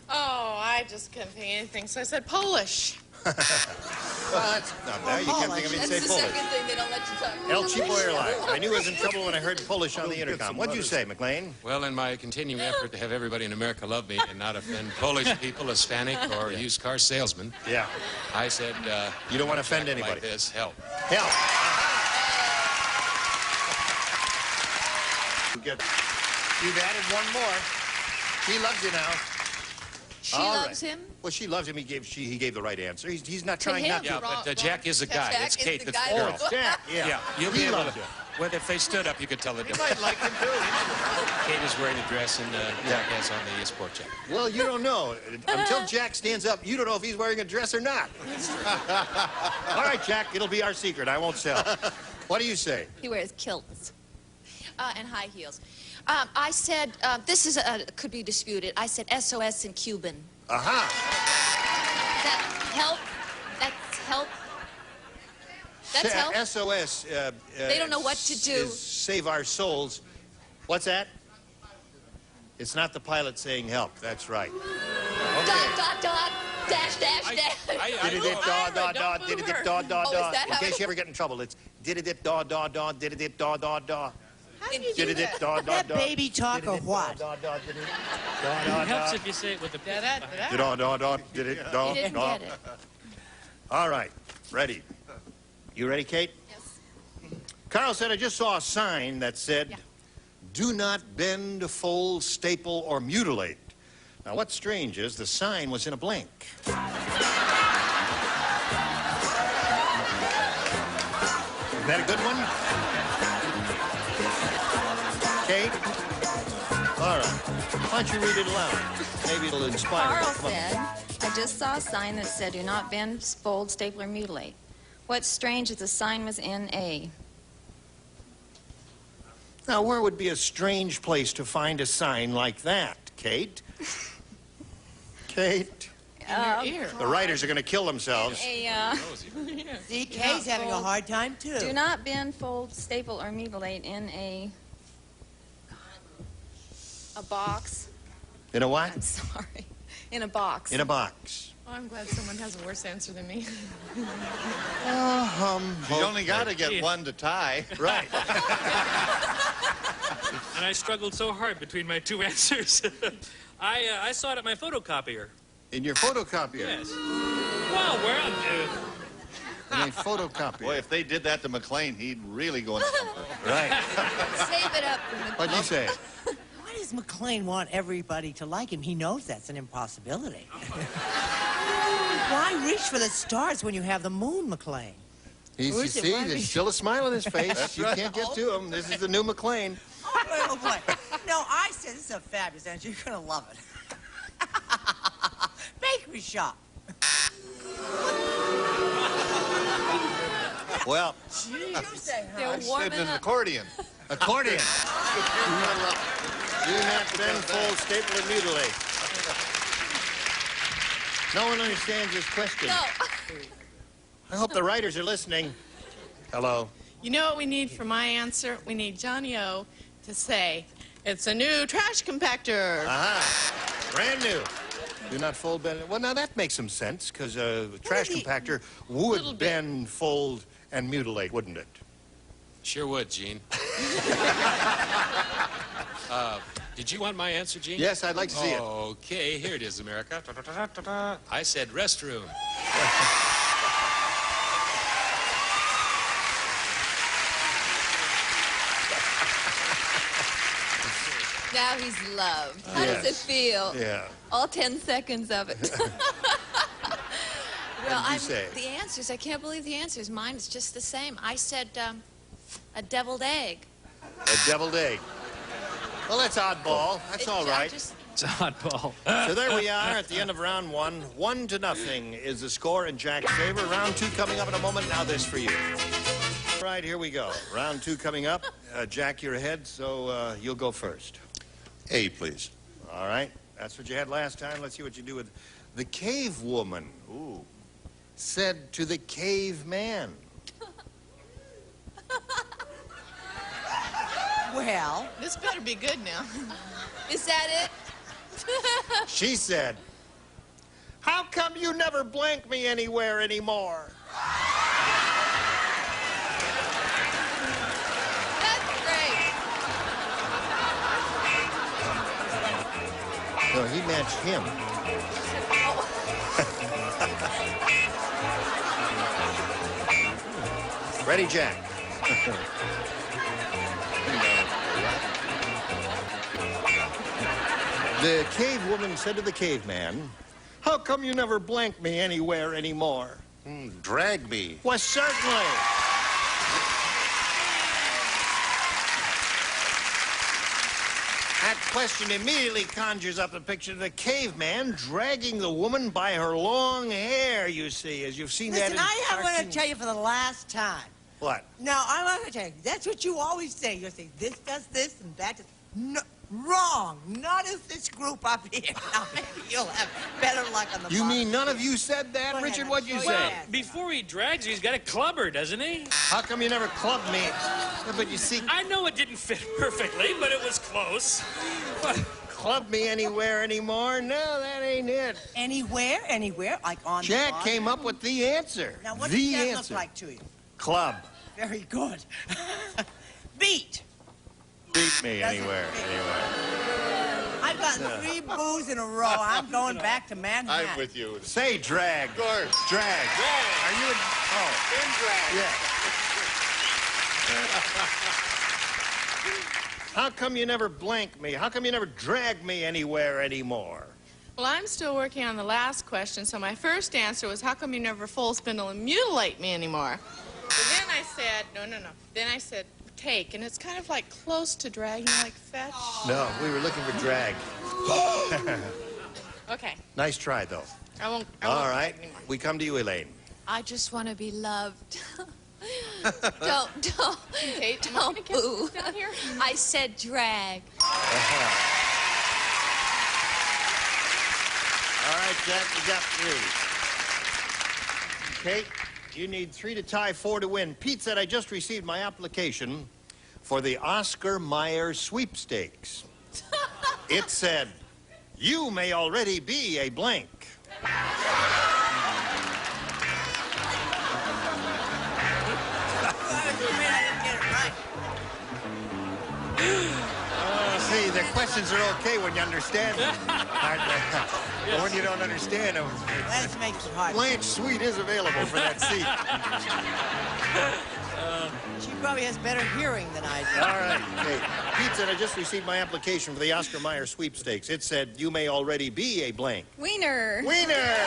Oh, I just couldn't think of anything, so I said Polish. Well, that's not bad. You can't think of anything, say Polish. thing they don't let you talk. El Cheapo Airlines. I knew I was in trouble when I heard Polish on the intercom. What'd you say, McLean? Well, in my continuing effort to have everybody in America love me and not offend Polish people, Hispanic, or used car salesmen, yeah, I said, you don't want to offend like anybody. this, help. Help. You've added one more. She loves you now. She All loves right. him? Well, she loves him. He gave the right answer. He's not To trying him? not to. Yeah, but Jack is a guy. It's Jack is Kate the that's guy the Oh, girl. it's Jack. Yeah. Yeah, you'll be He able loves to. you. Well, if they stood up, you could tell the He difference. might like him too. Kate is wearing a dress and Jack has on the sport jacket. Well, you don't know. Until Jack stands up, you don't know if he's wearing a dress or not. All right, Jack, it'll be our secret. I won't sell. What do you say? He wears kilts and high heels. I said, this is could be disputed. I said SOS in Cuban. Aha. That help? That's help? That's help? SOS. They don't know what to do. Is save our souls. What's that? It's not the pilot saying help. That's right. Dot, dot, dot, dash, dash, dash. Did-it-it, daw, daw, daw, did-it-it, daw, daw, Oh, daw. is that In how case it- you ever get in trouble, it's did-it-it, daw, daw, daw, did-it-it, daw, daw, daw. How do you do Did-it-it, that? daw, daw, That daw. baby talk or Did-it-it, what? daw, daw, did-it, daw, It daw, helps daw. if you say it with the Daw, daw, daw, did-it, daw, You didn't daw. get it. All right, ready. You ready, Kate? Yes. Carl said, I just saw a sign that said, do not bend, fold, staple, or mutilate. Now, what's strange is the sign was in a blank. Is that a good one? Kate? All right. Why don't you read it aloud? Maybe it'll inspire you. Carl Come on. said, I just saw a sign that said, do not bend, fold, staple, or mutilate. What's strange is the sign was in A. Now, where would be a strange place to find a sign like that, Kate? Kate? The writers are going to kill themselves. See, Kay's having a hard time, too. Do not bend, fold, staple, or mutilate in a box. In a what? I'm sorry. In a box. In a box. Oh, I'm glad someone has a worse answer than me. You only got to get one to tie. Right. And I struggled so hard between my two answers. I saw it at my photocopier. In your photocopier? Yes. Well, where in a photocopier. Boy, if they did that to McLean, he'd really go in somewhere. Right. Save it up. What'd you say? Why does McLean want everybody to like him? He knows that's an impossibility. Why reach for the stars when you have the moon, McLean? You see, there's still a smile on his face. That's You right. can't get to him. This is the new McLean. Oh, boy. No, I said this is a fabulous answer. You're going to love it. Bakery shop. Well, You say, I said an accordion. Accordion. Do not bend, fold, staple, or mutilate. No one understands this question. No. I hope the writers are listening. Hello. You know what we need for my answer? We need Johnny O to say, it's a new trash compactor. Aha. Brand new. Do not fold, bend. Well, now that makes some sense, because a trash compactor would bend, fold, and mutilate, wouldn't it? Sure would, Gene. Did you want my answer, Gene? Yes, I'd like to see it. Okay, here it is, America. I said restroom. Now he's loved. How does it feel? Yeah. All 10 seconds of it. Well, What did you say? the answers, I can't believe the answers. Mine is just the same. I said a deviled egg. A deviled egg. Well, that's oddball. That's all right. It's oddball. So there we are at the end of round one. 1-0 is the score in Jack's favor. Round two coming up in a moment. Now this for you. All right, here we go. Round two coming up. Jack, you're ahead, so you'll go first. A, please. All right. That's what you had last time. Let's see what you do with the cave woman. Ooh. Said to the caveman. Well, This better be good now. Is that it? She said, how come you never blank me anywhere anymore? That's great. No, he matched him. Ready, Jack? The cave woman said to the caveman, how come you never blank me anywhere anymore? Drag me. Well, certainly. That question immediately conjures up the picture of the caveman dragging the woman by her long hair, you see, as you've seen listen, that in I want to cartoons. tell you for the last time. What? No, I want to tell you. That's what you always say. You say this does this and that does. No, wrong. Not as this group up here. Now maybe you'll have better luck on the. You bottom. mean none of you said that? Go ahead, Richard, I'll what'd you show say? Well, before he drags you, he's got a clubber, doesn't he? How come you never clubbed me? Yeah, but you see, I know it didn't fit perfectly, but it was close. club me anywhere anymore? No, that ain't it. Anywhere, like on the Jack bottom. came up with the answer. Now, what the does that answer. look like to you? Club. Very good. Beat. Beat me anywhere. I've gotten 3 boos in a row. I'm going back to Manhattan. I'm with you. Say drag. Of course. Drag. Drag. Are you in? Oh. In drag. Yeah. How come you never blank me? How come you never drag me anywhere anymore? Well, I'm still working on the last question, so my first answer was, how come you never full spindle and mutilate me anymore? But then I said, no. Then I said, take, and it's kind of like close to drag, you know, like fetch. No, we were looking for drag. Okay. Nice try, though. I won't All right. We come to you, Elaine. I just want to be loved. don't boo. Down here? I said drag. All right, Jack, you got 3. Kate, you need 3 to tie, 4 to win. Pete said, I just received my application for the Oscar Mayer sweepstakes. It said, you may already be a blank. See, the questions are okay when you understand them. But when you don't understand them, That makes it hard. Blanche Sweet is available for that seat. She probably has better hearing than I do. All right, Kate. Pete said, I just received my application for the Oscar Mayer sweepstakes. It said, you may already be a blank. Wiener. Wiener!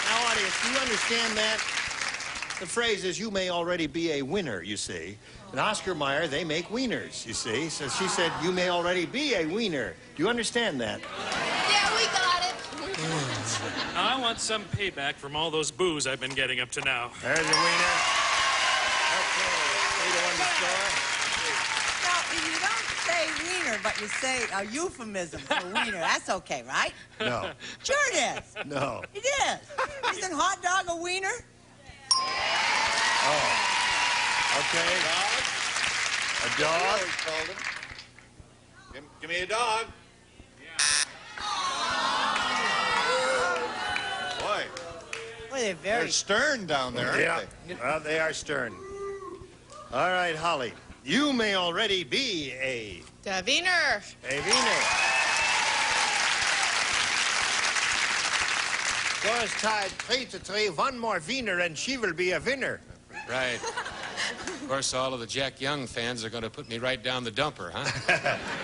Now, audience, do you understand that? The phrase is, you may already be a winner, you see. And Oscar Mayer, they make wieners, you see. So she said, you may already be a wiener. Do you understand that? Yeah, we got it. I want some payback from all those boos I've been getting up to now. There's a wiener. Okay, 3 to 1 to score. Now, if you don't say wiener, but you say a euphemism for wiener, that's okay, right? No. Sure it is. No. It is. Isn't hot dog a wiener? Oh. Okay. A dog? Give me a dog. Boy. Well, they're very... They're stern down there, aren't Yeah. they? Well, they are stern. All right, Holly. You may already be a Wiener. wiener. Scores tied 3 to 3. One more wiener and she will be a winner. Right. Of course, all of the Jack Young fans are going to put me right down the dumper, huh?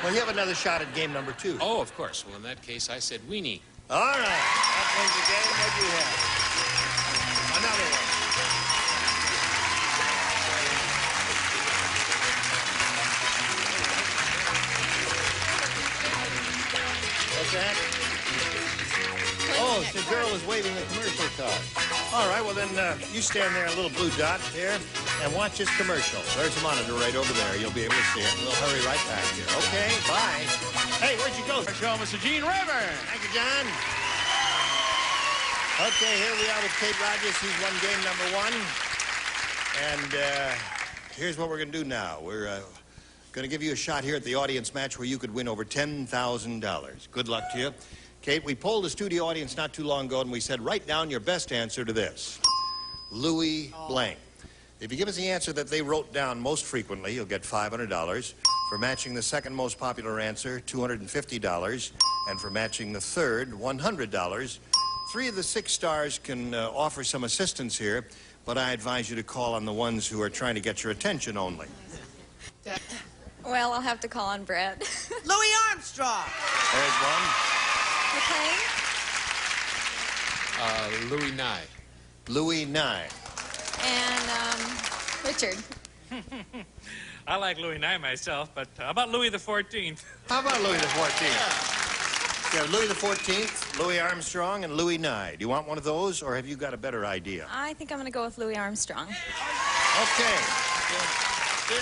Well, you have another shot at game number 2. Oh, of course. Well, in that case, I said weenie. All right. That wins the game. What do you have? Another one. What's that? Oh, the girl is waving the commercial card. All right, well then, you stand there, a little blue dot there, and watch this commercial. There's a monitor right over there. You'll be able to see it. We'll hurry right back here. Okay, bye. Hey, where'd you go? Show Mr. Gene Rayburn. Thank you, John. Okay, here we are with Kate Rogers. He's won game number 1. And here's what we're going to do now. We're going to give you a shot here at the audience match where you could win over $10,000. Good luck to you. Kate, we polled the studio audience not too long ago, and we said, write down your best answer to this. Louis blank. If you give us the answer that they wrote down most frequently, you'll get $500. For matching the second most popular answer, $250. And for matching the third, $100. 3 of the 6 stars can offer some assistance here, but I advise you to call on the ones who are trying to get your attention only. Well, I'll have to call on Brett. Louis Armstrong. There's one. McLean? Louis Nye. Louis Nye. And, Richard. I like Louis Nye myself, but how about Louis the 14th? How about Louis the 14th? You have Louis the 14th, Louis Armstrong, and Louis Nye. Do you want one of those, or have you got a better idea? I think I'm going to go with Louis Armstrong. Okay.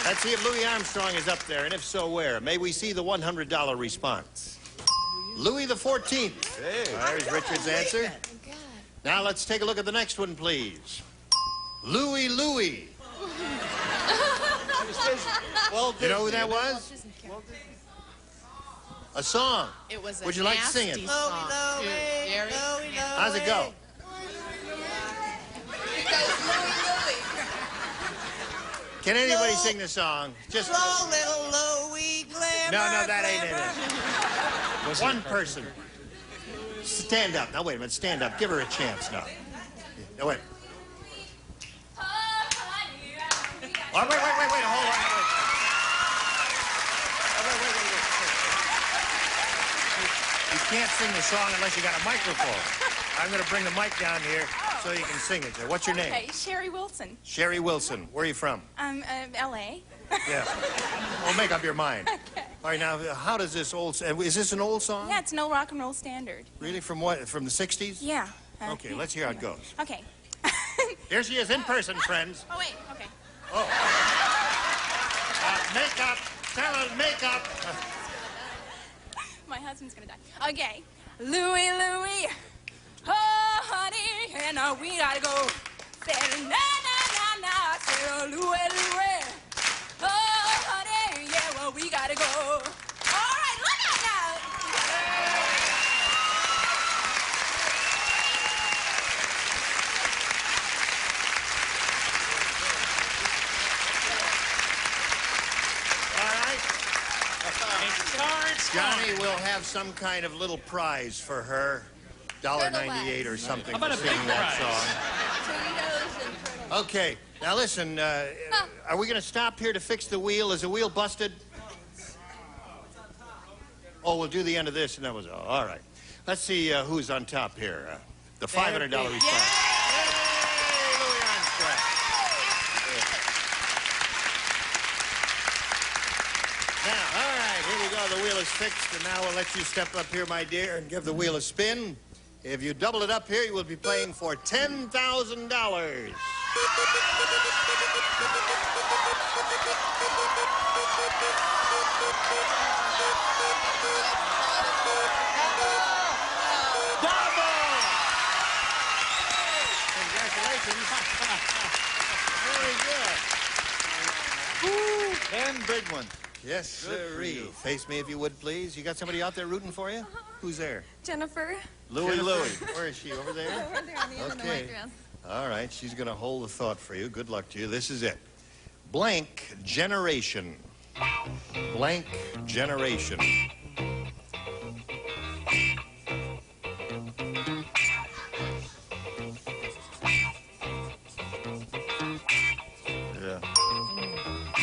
Let's see if Louis Armstrong is up there, and if so, where? May we see the $100 response? Louis the 14th. Hey. There's Richard's answer. Now let's take a look at the next one, please. Louis Louis. You know who that was? A song. It was a Would you like to sing it? nasty song. How's it go? Can anybody sing the song? Just Slow little Louis Glamour. No, that ain't it. One person. Stand up. Now, wait a minute. Stand up. Give her a chance now. No, wait. Oh, wait. Hold on. Wait. can't sing the song unless you got a microphone. I'm going to bring the mic down here so you can sing it. What's your name? Okay, Sherry Wilson. Sherry Wilson. Where are you from? L.A. Yeah. Well, make up your mind. Okay. All right, now, how does this old... Is this an old song? Yeah, it's an old rock and roll standard. Really? From what? From the 60s? Yeah. Okay, let's hear how it goes. Okay. Here she is in person, friends. Oh, wait, okay. Oh. Makeup. Tell her makeup. My husband's gonna die. Okay. Louie, Louie. Oh, honey, and we gotta go. Say, na, na, na, na. Say, oh, Louie, Louie. Oh, honey, yeah, well, we gotta go. All right, look out now. Johnny will have some kind of little prize for her. $1.98 or something How about for a big singing that prize? song. Okay, now listen, are we going to stop here to fix the wheel? Is the wheel busted? Oh, we'll do the end of this, and that was all right. Let's see who's on top here. The $500 response. Yay, Louis Armstrong. Now, all right, here we go. The wheel is fixed, and now we'll let you step up here, my dear, and give the wheel a spin. If you double it up here, you will be playing for $10,000. Ken Bridgman. Yes, sirree. Face me if you would, please. You got somebody out there rooting for you? Who's there? Jennifer. Louie. Where is she? Over there? Over there on the end of the white dress. All right, she's going to hold the thought for you. Good luck to you. This is it. Blank generation. Blank generation.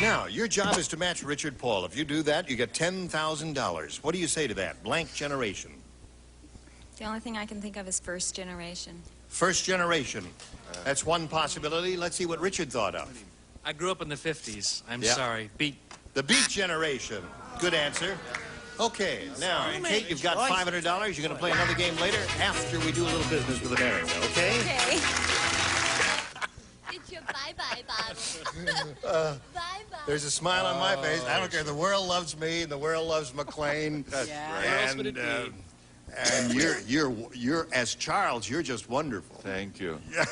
Now, your job is to match Richard Paul. If you do that, you get $10,000. What do you say to that? Blank generation. The only thing I can think of is first generation. First generation. That's one possibility. Let's see what Richard thought of. I grew up in the 50s. I'm Yeah. sorry. Beat. The Beat generation. Good answer. Okay, now, Kate, you've got $500. You're going to play another game later after we do a little business with America, okay? Okay. It's your bye-bye, Bob. Bye-bye. There's a smile on my face. I don't care. The world loves me, and the world loves McLean. That's right. Where else would it be? And you're as Charles, you're just wonderful. Thank you. That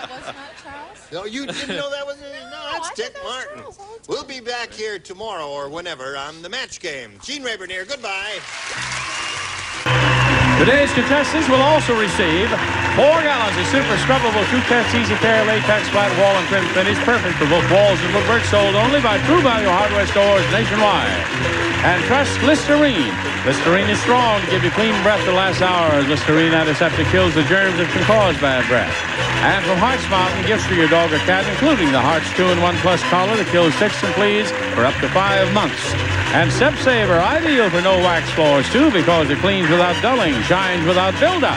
was not Charles? No, you didn't know that was no, that's Dick Martin. We'll be back here tomorrow or whenever on the match game. Gene Rayburn here. Goodbye. Today's contestants will also receive 4 gallons of super scrubbable two-test easy care latex flat wall and trim finish, perfect for both walls and woodwork, sold only by True Value hardware stores nationwide. And trust Listerine. Listerine is strong to give you clean breath the last hour. Listerine antiseptic kills the germs that can cause bad breath. And from Hearts Mountain, gifts for your dog or cat, including the Hearts 2-in-1 Plus collar that kills ticks and fleas for up to 5 months. And Step Saver, ideal for no wax floors, too, because it cleans without dulling, shines without buildup.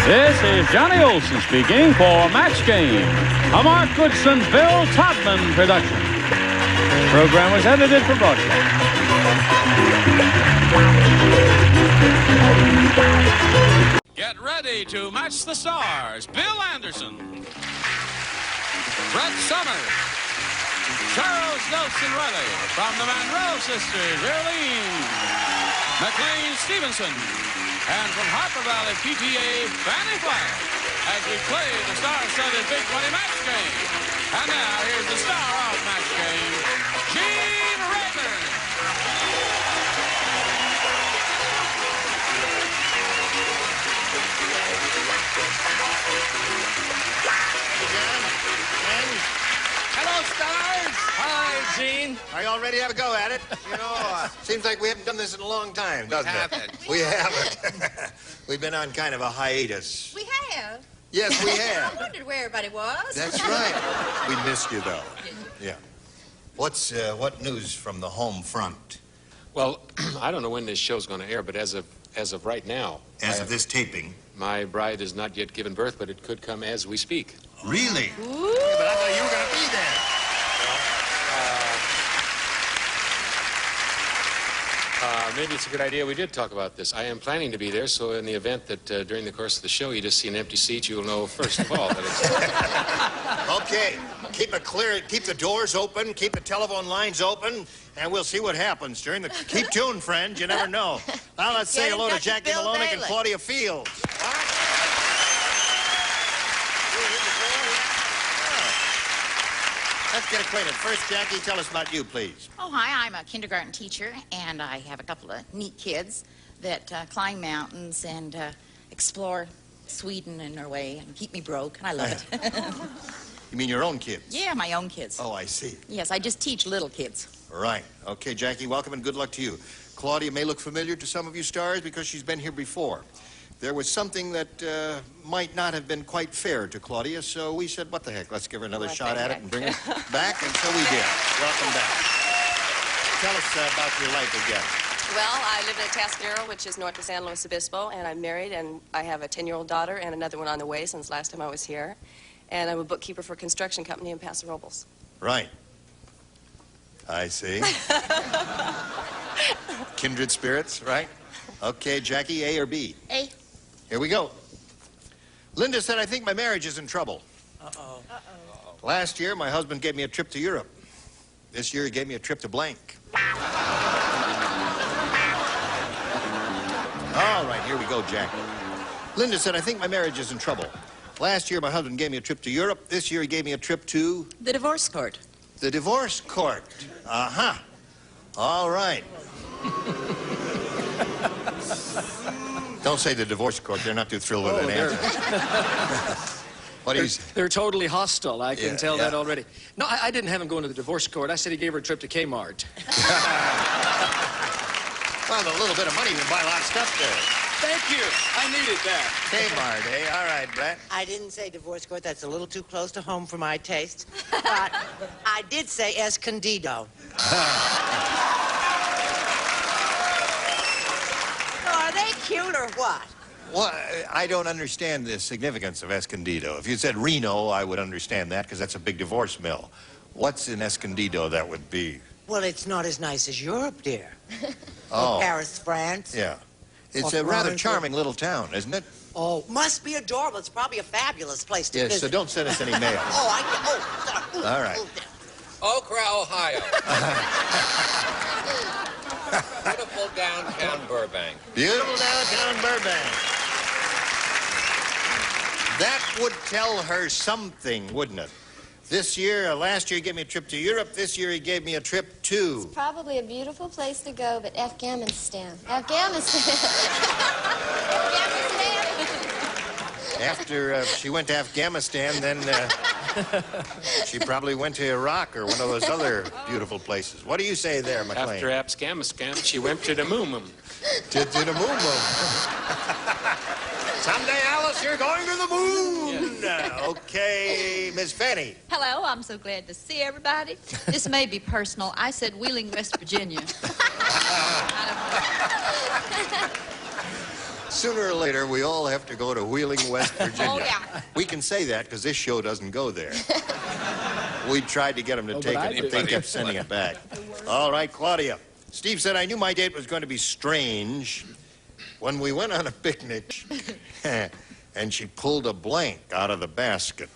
This is Johnny Olson speaking for Match Game, a Mark Goodson, Bill Todman production. The program was edited for broadcast. Get ready to match the stars. Bill Anderson, Brett Summers, Charles Nelson Riley, from the Monroe Sisters, Earlene, McLean Stevenson, and from Harper Valley PTA, Fanny Flagg, as we play the star-studded Big 20 Match Game. And now, here's the star of Match Game, Gene Rayburn. Hello, stars. Hi, Gene. Are you all ready to have a go at it? You know, seems like we haven't done this in a long time, doesn't it? We haven't. We've been on kind of a hiatus. We have. Yes, we have. I wondered where everybody was. That's right. We missed you, though. Yeah. What news from the home front? Well, I don't know when this show's going to air, but as of right now... As of this taping? My bride has not yet given birth, but it could come as we speak. Really? Ooh. Yeah, but I thought you were going to be there. Maybe it's a good idea we did talk about this. I am planning to be there, so in the event that during the course of the show you just see an empty seat, you'll know first of all that it's... Okay, keep it clear, keep the doors open, keep the telephone lines open, and we'll see what happens during the... Keep tuned, friends, you never know. Now let's say hello to Jackie Malonick and Claudia Fields. Let's get acquainted. First, Jackie, tell us about you, please. Oh, hi, I'm a kindergarten teacher, and I have a couple of neat kids that climb mountains and explore Sweden and Norway and keep me broke, and I love it. You mean your own kids? Yeah, my own kids. Oh, I see. Yes, I just teach little kids. Right. Okay, Jackie, welcome and good luck to you. Claudia may look familiar to some of you stars because she's been here before. There was something that might not have been quite fair to Claudia, so we said, what the heck, let's give her another shot at it and bring her back, and so we did. Welcome back. Tell us about your life again. Well, I live in Atascadero, which is north of San Luis Obispo, and I'm married, and I have a 10-year-old daughter and another one on the way since last time I was here. And I'm a bookkeeper for a construction company in Paso Robles. Right. I see. Kindred spirits, right? Okay, Jackie, A or B? A. Here we go. Linda said, I think my marriage is in trouble. Uh-oh. Last year, my husband gave me a trip to Europe. This year, he gave me a trip to blank. All right, here we go, Jackie. Linda said, I think my marriage is in trouble. Last year, my husband gave me a trip to Europe. This year, he gave me a trip to... The divorce court. The divorce court. Uh-huh. All right. Don't say the divorce court. They're not too thrilled with that answer. What do you say? They're totally hostile. I can tell that already. No, I didn't have him going to the divorce court. I said he gave her a trip to Kmart. Well, with a little bit of money, you can buy a lot of stuff there. Thank you. I needed that. Kmart, eh? All right, Brett. I didn't say divorce court. That's a little too close to home for my taste. But I did say escondido. Are they cute or what? Well, I don't understand the significance of Escondido. If you said Reno, I would understand that because that's a big divorce mill. What's in Escondido that would be? Well, it's not as nice as Europe, dear. Oh. Or Paris, France. Yeah. It's a rather charming little town, isn't it? Oh, must be adorable. It's probably a fabulous place to Yes, visit. so don't send us any mail. Sorry. All right. Okra, Ohio. Beautiful downtown Burbank. Beautiful downtown Burbank. That would tell her something, wouldn't it? Last year he gave me a trip to Europe. This year he gave me a trip to... It's probably a beautiful place to go, but Afghanistan. Afghanistan. After she went to Afghanistan, then she probably went to Iraq or one of those other beautiful places. What do you say there, McLean? After Afghanistan, she went to the moon. To the moon. Someday, Alice, you're going to the moon. Yeah. Okay, Miss Fanny. Hello, I'm so glad to see everybody. This may be personal. I said Wheeling, West Virginia. Sooner or later, we all have to go to Wheeling, West Virginia. Oh, yeah. We can say that because this show doesn't go there. We tried to get them to take it, but they kept sending it back. All right, Claudia. Steve said, I knew my date was going to be strange when we went on a picnic and she pulled a blank out of the basket.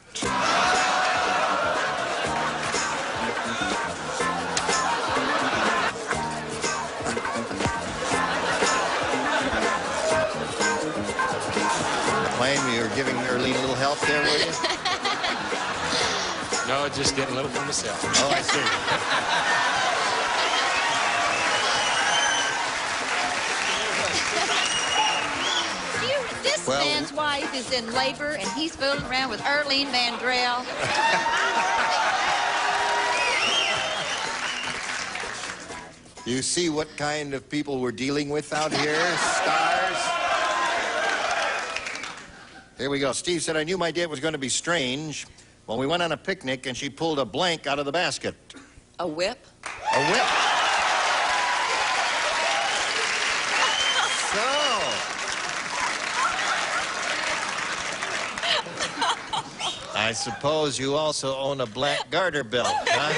McLean, you were giving Earlene a little help there, were you? No, just getting a little for myself. Oh, I see. This man's wife is in labor, and he's fooling around with Earlene Mandrell. You see what kind of people we're dealing with out here, stars? Here we go. Steve said, I knew my date was going to be strange when we went on a picnic and she pulled a blank out of the basket. A whip? A whip. So. I suppose you also own a black garter belt, huh?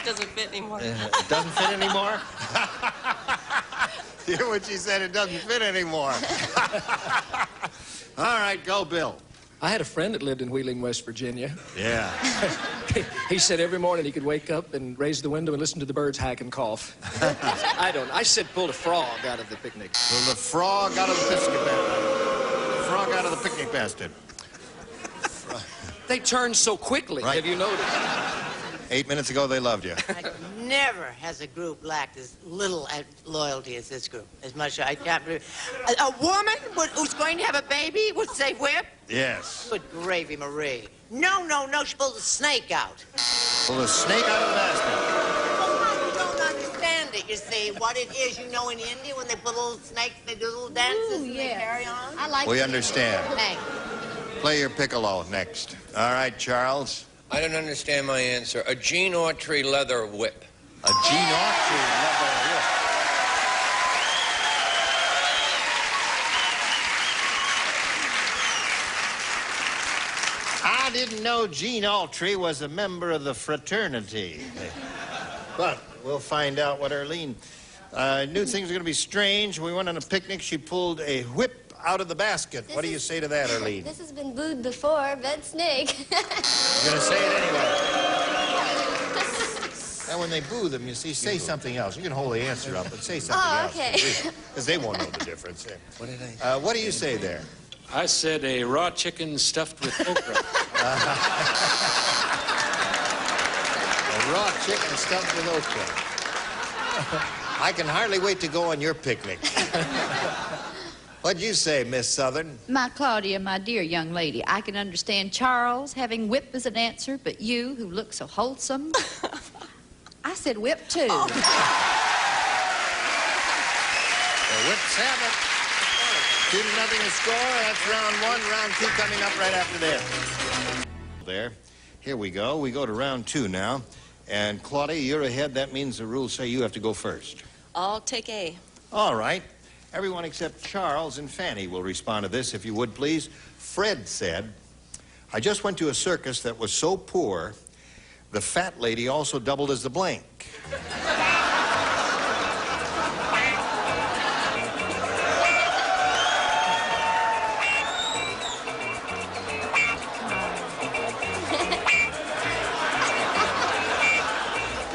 Doesn't fit anymore. It doesn't fit anymore? You hear what she said? It doesn't fit anymore. All right, go, Bill. I had a friend that lived in Wheeling, West Virginia. Yeah. He said every morning he could wake up and raise the window and listen to the birds hack and cough. I said pulled a frog out of the picnic. Pulled a frog out of the picnic basket. Frog out of the picnic basket. They turn so quickly. Right. Have you noticed? 8 minutes ago, they loved you. Never has a group lacked as little loyalty as this group. As much I can't believe. A woman who's going to have a baby would say whip? Yes. Good gravy, Marie. No, she pulled a snake out. Pulled a snake out of the basket. Well, you don't understand it, you see. What it is, you know, in India, when they put little snakes, they do little dances and they carry on. I like We understand. Thanks. Play your piccolo next. All right, Charles. I don't understand my answer. A Gene Autry leather whip. A Gene Autry leather whip. I didn't know Gene Autry was a member of the fraternity. But we'll find out what Arlene... knew things were going to be strange. We went on a picnic. She pulled a whip out of the basket. What do you say to that, Arlene? This has been booed before, but snake. You're going to say it anyway. And when they boo them, you see, say something else. You can hold the answer up, but say something else. Okay. Because they won't know the difference. What did I What do you say there? I said a raw chicken stuffed with okra. A raw chicken stuffed with okra. I can hardly wait to go on your picnic. What'd you say, Miss Southern? My Claudia, my dear young lady, I can understand Charles having whip as an answer, but you, who look so wholesome, I said whip too. The Whips have it. 2-0 to score. That's round one. Round two coming up right after this. There. Here we go. We go to round two now. And Claudia, you're ahead. That means the rules say you have to go first. I'll take A. All right. Everyone except Charles and Fanny will respond to this, if you would, please. Fred said, I just went to a circus that was so poor, the fat lady also doubled as the blank.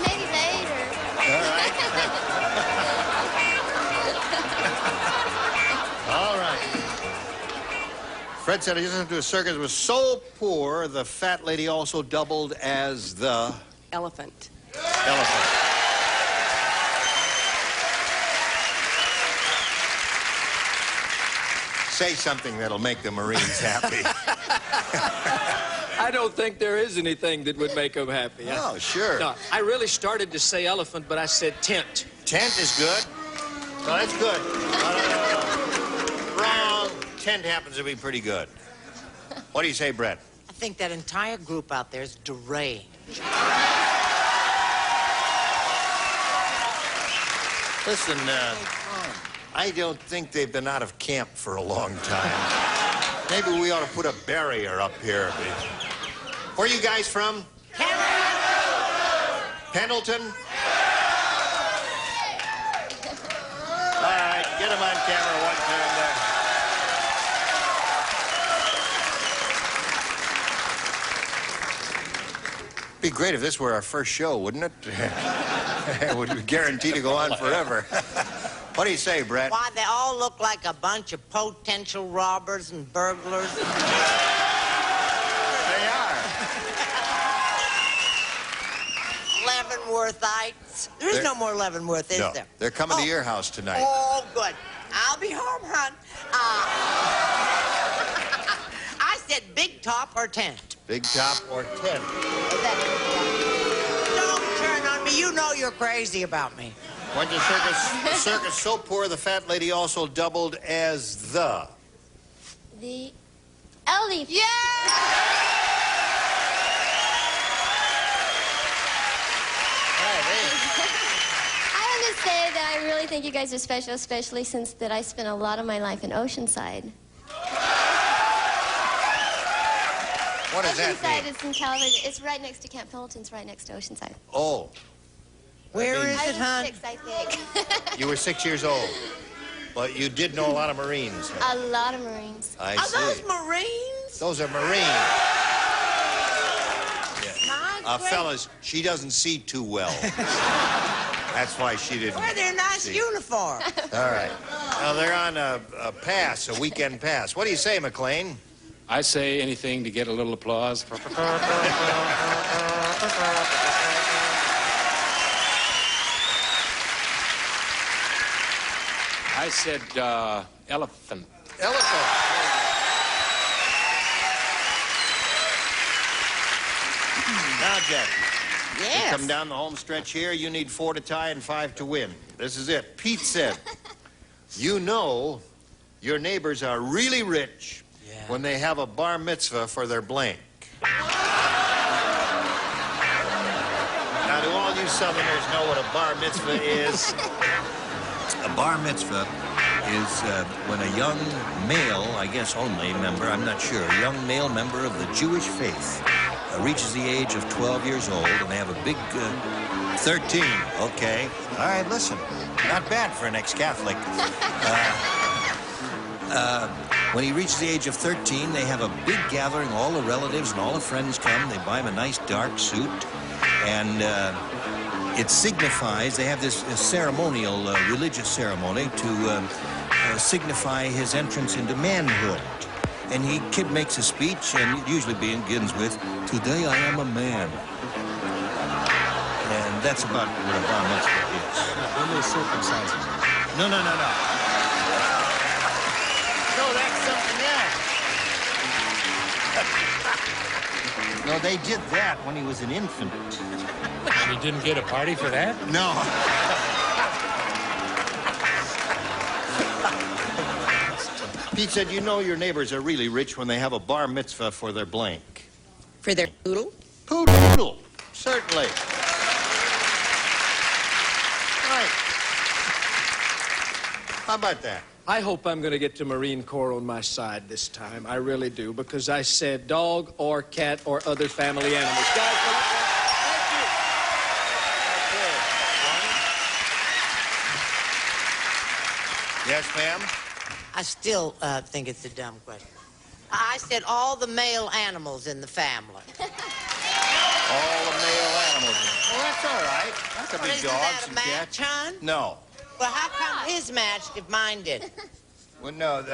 Maybe later. All right. All right. Fred said, I just went to a circus that was so poor, the fat lady also doubled as the... Elephant. Elephant. Say something that'll make the Marines happy. I don't think there is anything that would make them happy. Oh, sure. No, I really started to say elephant, but I said tent. Tent is good. No, that's good. Wrong. Tent happens to be pretty good. What do you say, Brett? I think that entire group out there is deranged. Listen, I don't think they've been out of camp for a long time. Maybe we ought to put a barrier up here. Where are you guys from? Pendleton? All right, get him on camera one time there. Be great if this were our first show, wouldn't it? It would be guaranteed to go on forever. What do you say, Brett? Why, they all look like a bunch of potential robbers and burglars. They are. Leavenworthites. There's no more Leavenworth, is No, there? they're coming to your house tonight. Oh, good. I'll be home, hon. I said big top or tent. Big top or tent? Don't turn on me. You know you're crazy about me. Went to a circus so poor the fat lady also doubled as the... The elephant. Yeah! I want to say that I really think you guys are special, especially since that I spent a lot of my life in Oceanside. What does that Oceanside mean? is in California. It's right next to Camp Pendleton. It's right next to Oceanside. Oh. Where is I it, was hon? 6, I think. You were 6 years old. But you did know a lot of Marines. A lot of Marines. I Are see. those Marines? Those are Marines. My Fellas, she doesn't see too well. That's why she didn't. Wear their nice see. uniform. All right. Now, they're on a pass, a weekend pass. What do you say, McLean? I say anything to get a little applause. I said elephant. Elephant. Now, Jackie. Yes. You come down the home stretch here, you need 4 to tie and 5 to win. This is it. Pete said, you know your neighbors are really rich when they have a bar mitzvah for their blank. Now, do all you Southerners know what a bar mitzvah is? A bar mitzvah is when a young male, I guess only member, I'm not sure, a young male member of the Jewish faith reaches the age of 12 years old, and they have a big 13. Okay. All right, listen. Not bad for an ex-Catholic. When he reaches the age of 13, they have a big gathering. All the relatives and all the friends come. They buy him a nice dark suit, and it signifies, they have this ceremonial, religious ceremony to signify his entrance into manhood. And kid makes a speech, and it usually begins with, "Today I am a man." And that's about what a bar mitzvah is. When they circumcise him. No. No, that's something else. No, they did that when he was an infant. And you didn't get a party for that? No. Pete said, you know your neighbors are really rich when they have a bar mitzvah for their blank. For their poodle? Poodle. Certainly. Right. How about that? I hope I'm going to get the Marine Corps on my side this time. I really do, because I said dog or cat or other family animals. Guys, thank you. Yes, ma'am? I still think it's a dumb question. I said all the male animals in the family. All the male animals. Well, that's all right. That could be Isn't dogs that a and match, cats. hon? No. Well, how come his matched if mine didn't? Well, no,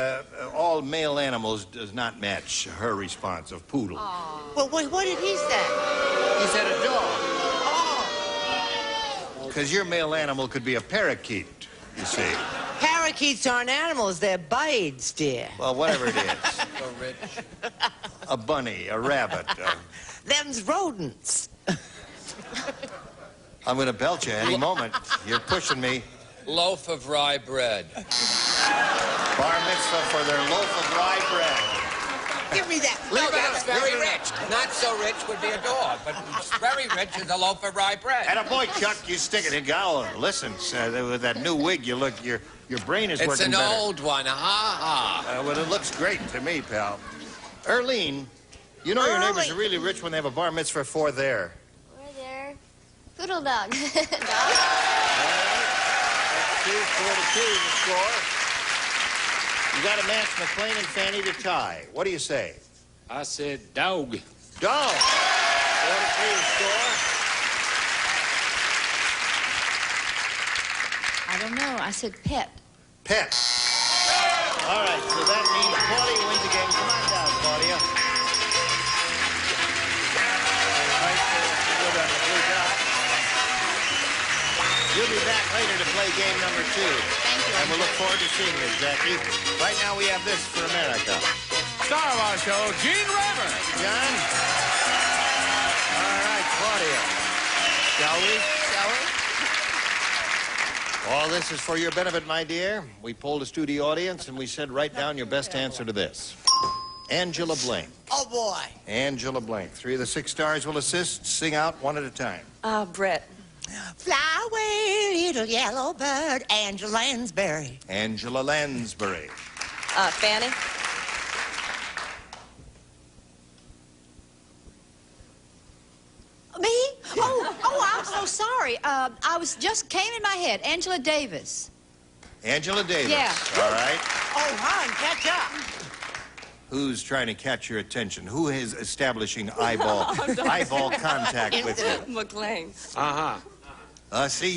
all male animals does not match her response of poodle. Well, what did he say? He said a dog. Because your male animal could be a parakeet, you see. Parakeets aren't animals, they're birds, dear. Well, whatever it is. So rich. A bunny, a rabbit. Them's rodents. I'm going to belt you any moment. You're pushing me. Loaf of rye bread. Bar mitzvah for their loaf of rye bread. Give me that. No, that's very rich. Not so rich would be a dog, but very rich is a loaf of rye bread. And a boy, Chuck, you stick it in. Oh, listen, with that new wig, you look, your brain is working better. It's an old one. Ha ha. Well, it looks great to me, pal. Erlene, you know your neighbors are really rich when they have a bar mitzvah for their. We're there. Poodle dog. Dog. 4-2 the score. You got to match McLean and Fanny to tie. What do you say? I said dog. Dog. 4-2 the score. I don't know. I said pet. Pet. All right, so that means Claudia wins the game. Come on down, Claudia. You'll be back later to play game number 2. Thank you. And we'll look forward to seeing you, Jackie. Right now we have this for America. Star of our show, Gene Rayburn. John? All right, Claudia. Shall we? Shall we? All this is for your benefit, my dear. We polled a studio audience and we said, write down your best answer to this. Angela Blank. Oh, boy. Angela Blank. 3 of the 6 stars will assist. Sing out one at a time. Brett. Fly away, little yellow bird, Angela Lansbury. Angela Lansbury. Fanny. Me? Oh, I'm so sorry. I was just came in my head. Angela Davis. Angela Davis. Yeah. All right. Oh, hon, catch up. Who's trying to catch your attention? Who is establishing eyeball contact with you? McLean. See,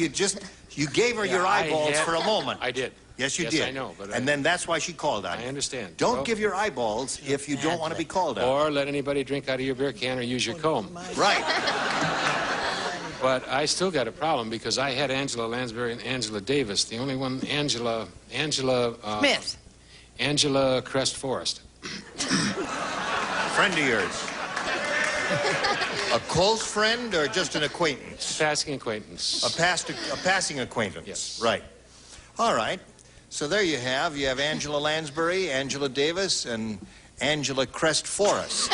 you gave her your eyeballs for a moment. I did. Yes, you Yes, did. I know, but and then that's why she called on you. I understand. Don't Well- give your eyeballs if you don't want to be called on. Or let anybody drink out of your beer can or use your comb. Right. But I still got a problem because I had Angela Lansbury and Angela Davis. The only one, Angela Smith. Angela Crest Forrest. Friend of yours. A close friend or just an acquaintance? Passing acquaintance. A passing acquaintance. Yes. Right. All right. So there you have Angela Lansbury, Angela Davis, and Angela Crest Forrest.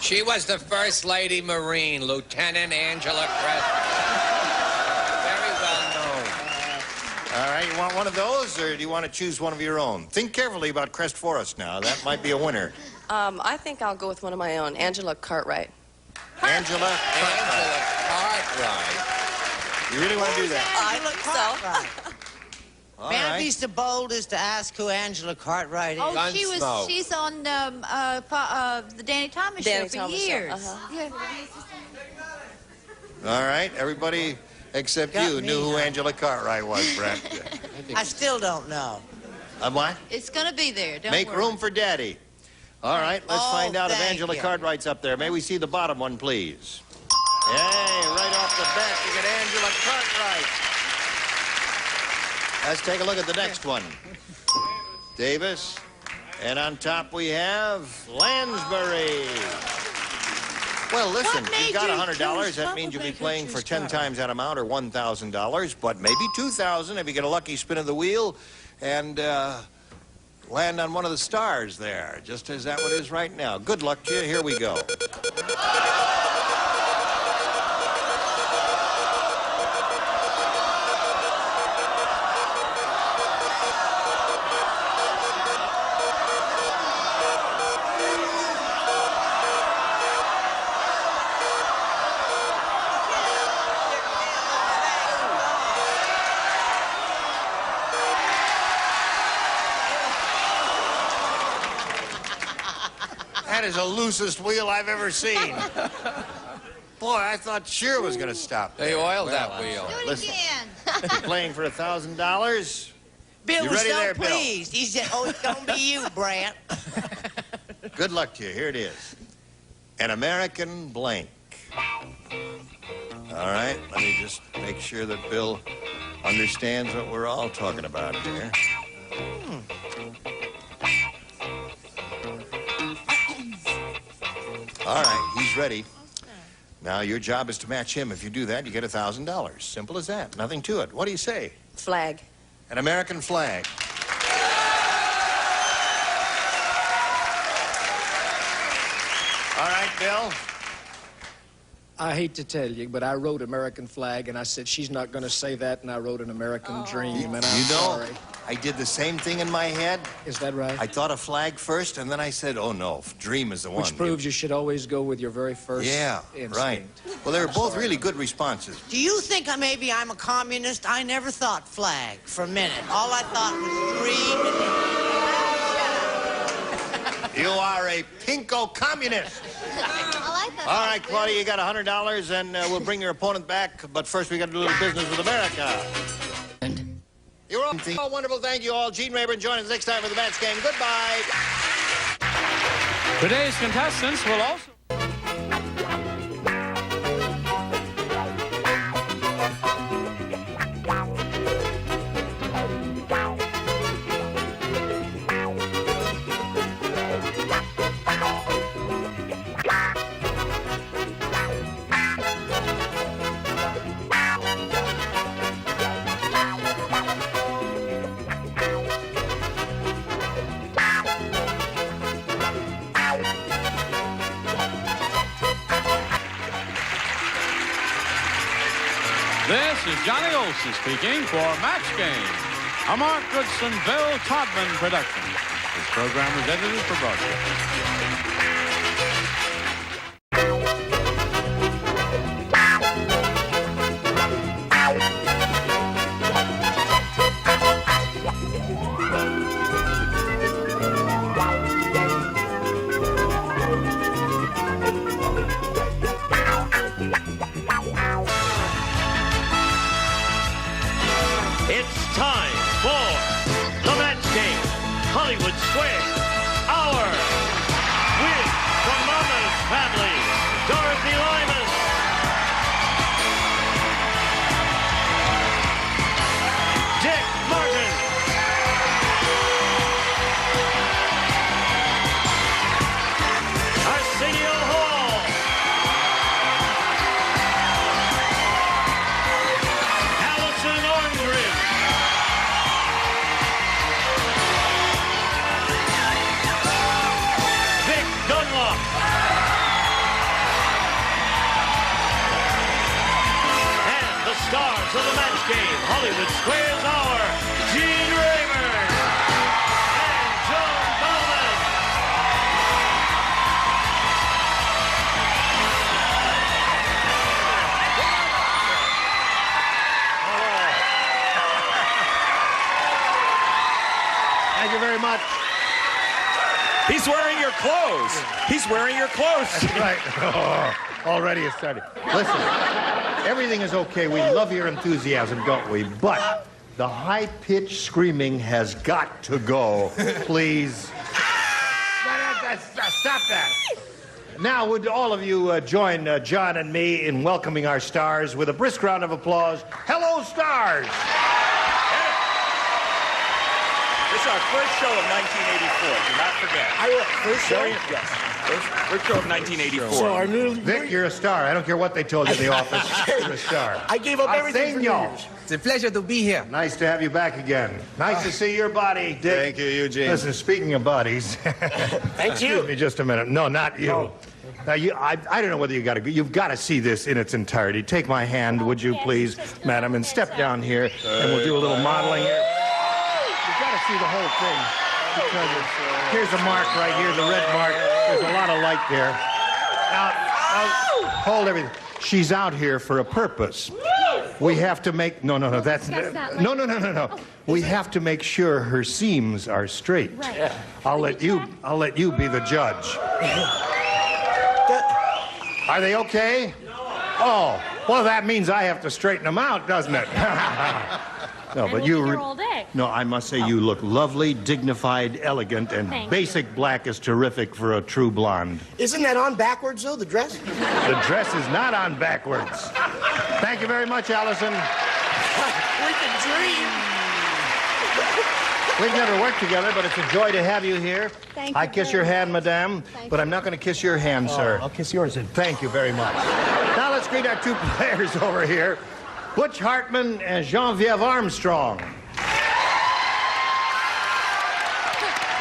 She was the First Lady Marine, Lieutenant Angela Crest. Very well known. All right, you want one of those, or do you want to choose one of your own? Think carefully about Crest Forrest now. That might be a winner. I think I'll go with one of my own, Angela Cartwright. Angela Cartwright. You really want to do that? I think so. All Man, right. be so bold as to ask who Angela Cartwright is. Oh, Gunsmoke. she's on the Danny Thomas Danny show for Thomas show, years. uh-huh. Yeah. All right, everybody except Got you me, knew who huh? Angela Cartwright was, Brett. I still don't know. What? It's gonna be there. Don't Make worry. room for Daddy. All right, let's Oh, find out if thank Angela you. Cartwright's up there. May we see the bottom one, please? Yay, right off the bat, you get Angela Cartwright. Let's take a look at the next one. Davis. And on top we have Lansbury. Well, listen, What made you've got you $100. choose- That what means would you'll be make you playing choose for 10 Cartwright? times that amount, or $1,000, but maybe $2,000 if you get a lucky spin of the wheel and land on one of the stars there, just as that one is right now. Good luck to you. Here we go. That is the loosest wheel I've ever seen. Boy, I thought sure was going to stop. They oiled that wheel. Do it Listen. again. You're playing for $1,000. Bill You was ready so there, Bill? pleased. He said, oh, it's going to be you, Brant. Good luck to you. Here it is. An American blank. All right, let me just make sure that Bill understands what we're all talking about here. All right, he's ready. Now, your job is to match him. If you do that, you get $1,000. Simple as that. Nothing to it. What do you say? Flag. An American flag. All right, Bill. I hate to tell you, but I wrote American flag, and I said she's not going to say that, and I wrote an American dream, and I'm You know, sorry. I did the same thing in my head. Is that right? I thought of flag first, and then I said, oh, no, dream is the one. Which proves you should always go with your very first Yeah, instinct. right. Well, they were both really good responses. Do you think maybe I'm a communist? I never thought flag for a minute. All I thought was dream. You are a pinko communist. I like that. All right, Claudia, you got $100, and we'll bring your opponent back. But first, we got to do a little business with America. You're all wonderful. Thank you all. Gene Rayburn, join us next time for the match game. Goodbye. Today's contestants will also... This is Johnny Olson speaking for Match Game, a Mark Goodson, Bill Todman production. This program is edited for broadcast. It's time for the Match Game, Hollywood Square Hour, with the Mamas family, Dorothy Lyman, Dick Martin, Arsenio Hall, Allison Orngren, Vic Dunlop, and the stars of the Match Game, Hollywood Squares Hour, Gene Rayburn and Joan Bowman. Thank you very much. He's wearing your clothes. He's wearing your clothes. That's right. Oh, already it started. Listen, everything is okay. We love your enthusiasm, don't we? But the high-pitched screaming has got to go. Please. Stop that. Now, would all of you join John and me in welcoming our stars with a brisk round of applause? Hello, stars! This is our first show of 1984. Do not forget. First show? Yes. First show of 1984. So our new Vic, you're a star. I don't care what they told you in the office. You're a star. I gave up everything for Arsenio. years. It's a pleasure to be here. Nice to have you back again. Nice to see your body, Dick. Thank you, Eugene. Listen, speaking of bodies. Thank you. Excuse me just a minute. No, not you. Oh. Now, I don't know whether you got to. You've got to see this in its entirety. Take my hand, would you, please, madam, and step down here, and we'll do a little modeling here. You've got to see the whole thing. Because here's a mark right here, the red mark. There's a lot of light there. Now, hold everything. She's out here for a purpose. We have to make no. That's no. We have to make sure her seams are straight. Right. I'll let you be the judge. Are they okay? Oh, well, that means I have to straighten them out, doesn't it? No, but you. All day. No, I must say you look lovely, dignified, elegant, and Thank basic black is terrific for a true blonde. Isn't that on backwards, though, the dress? The dress is not on backwards. Thank you very much, Allison. We can dream. We've never worked together, but it's a joy to have you here. Thank I you kiss very your hand, much. madame, but I'm not going to kiss your hand, sir. I'll kiss yours then. Thank you very much. Now let's greet our two players over here, Butch Hartman and Genevieve Armstrong.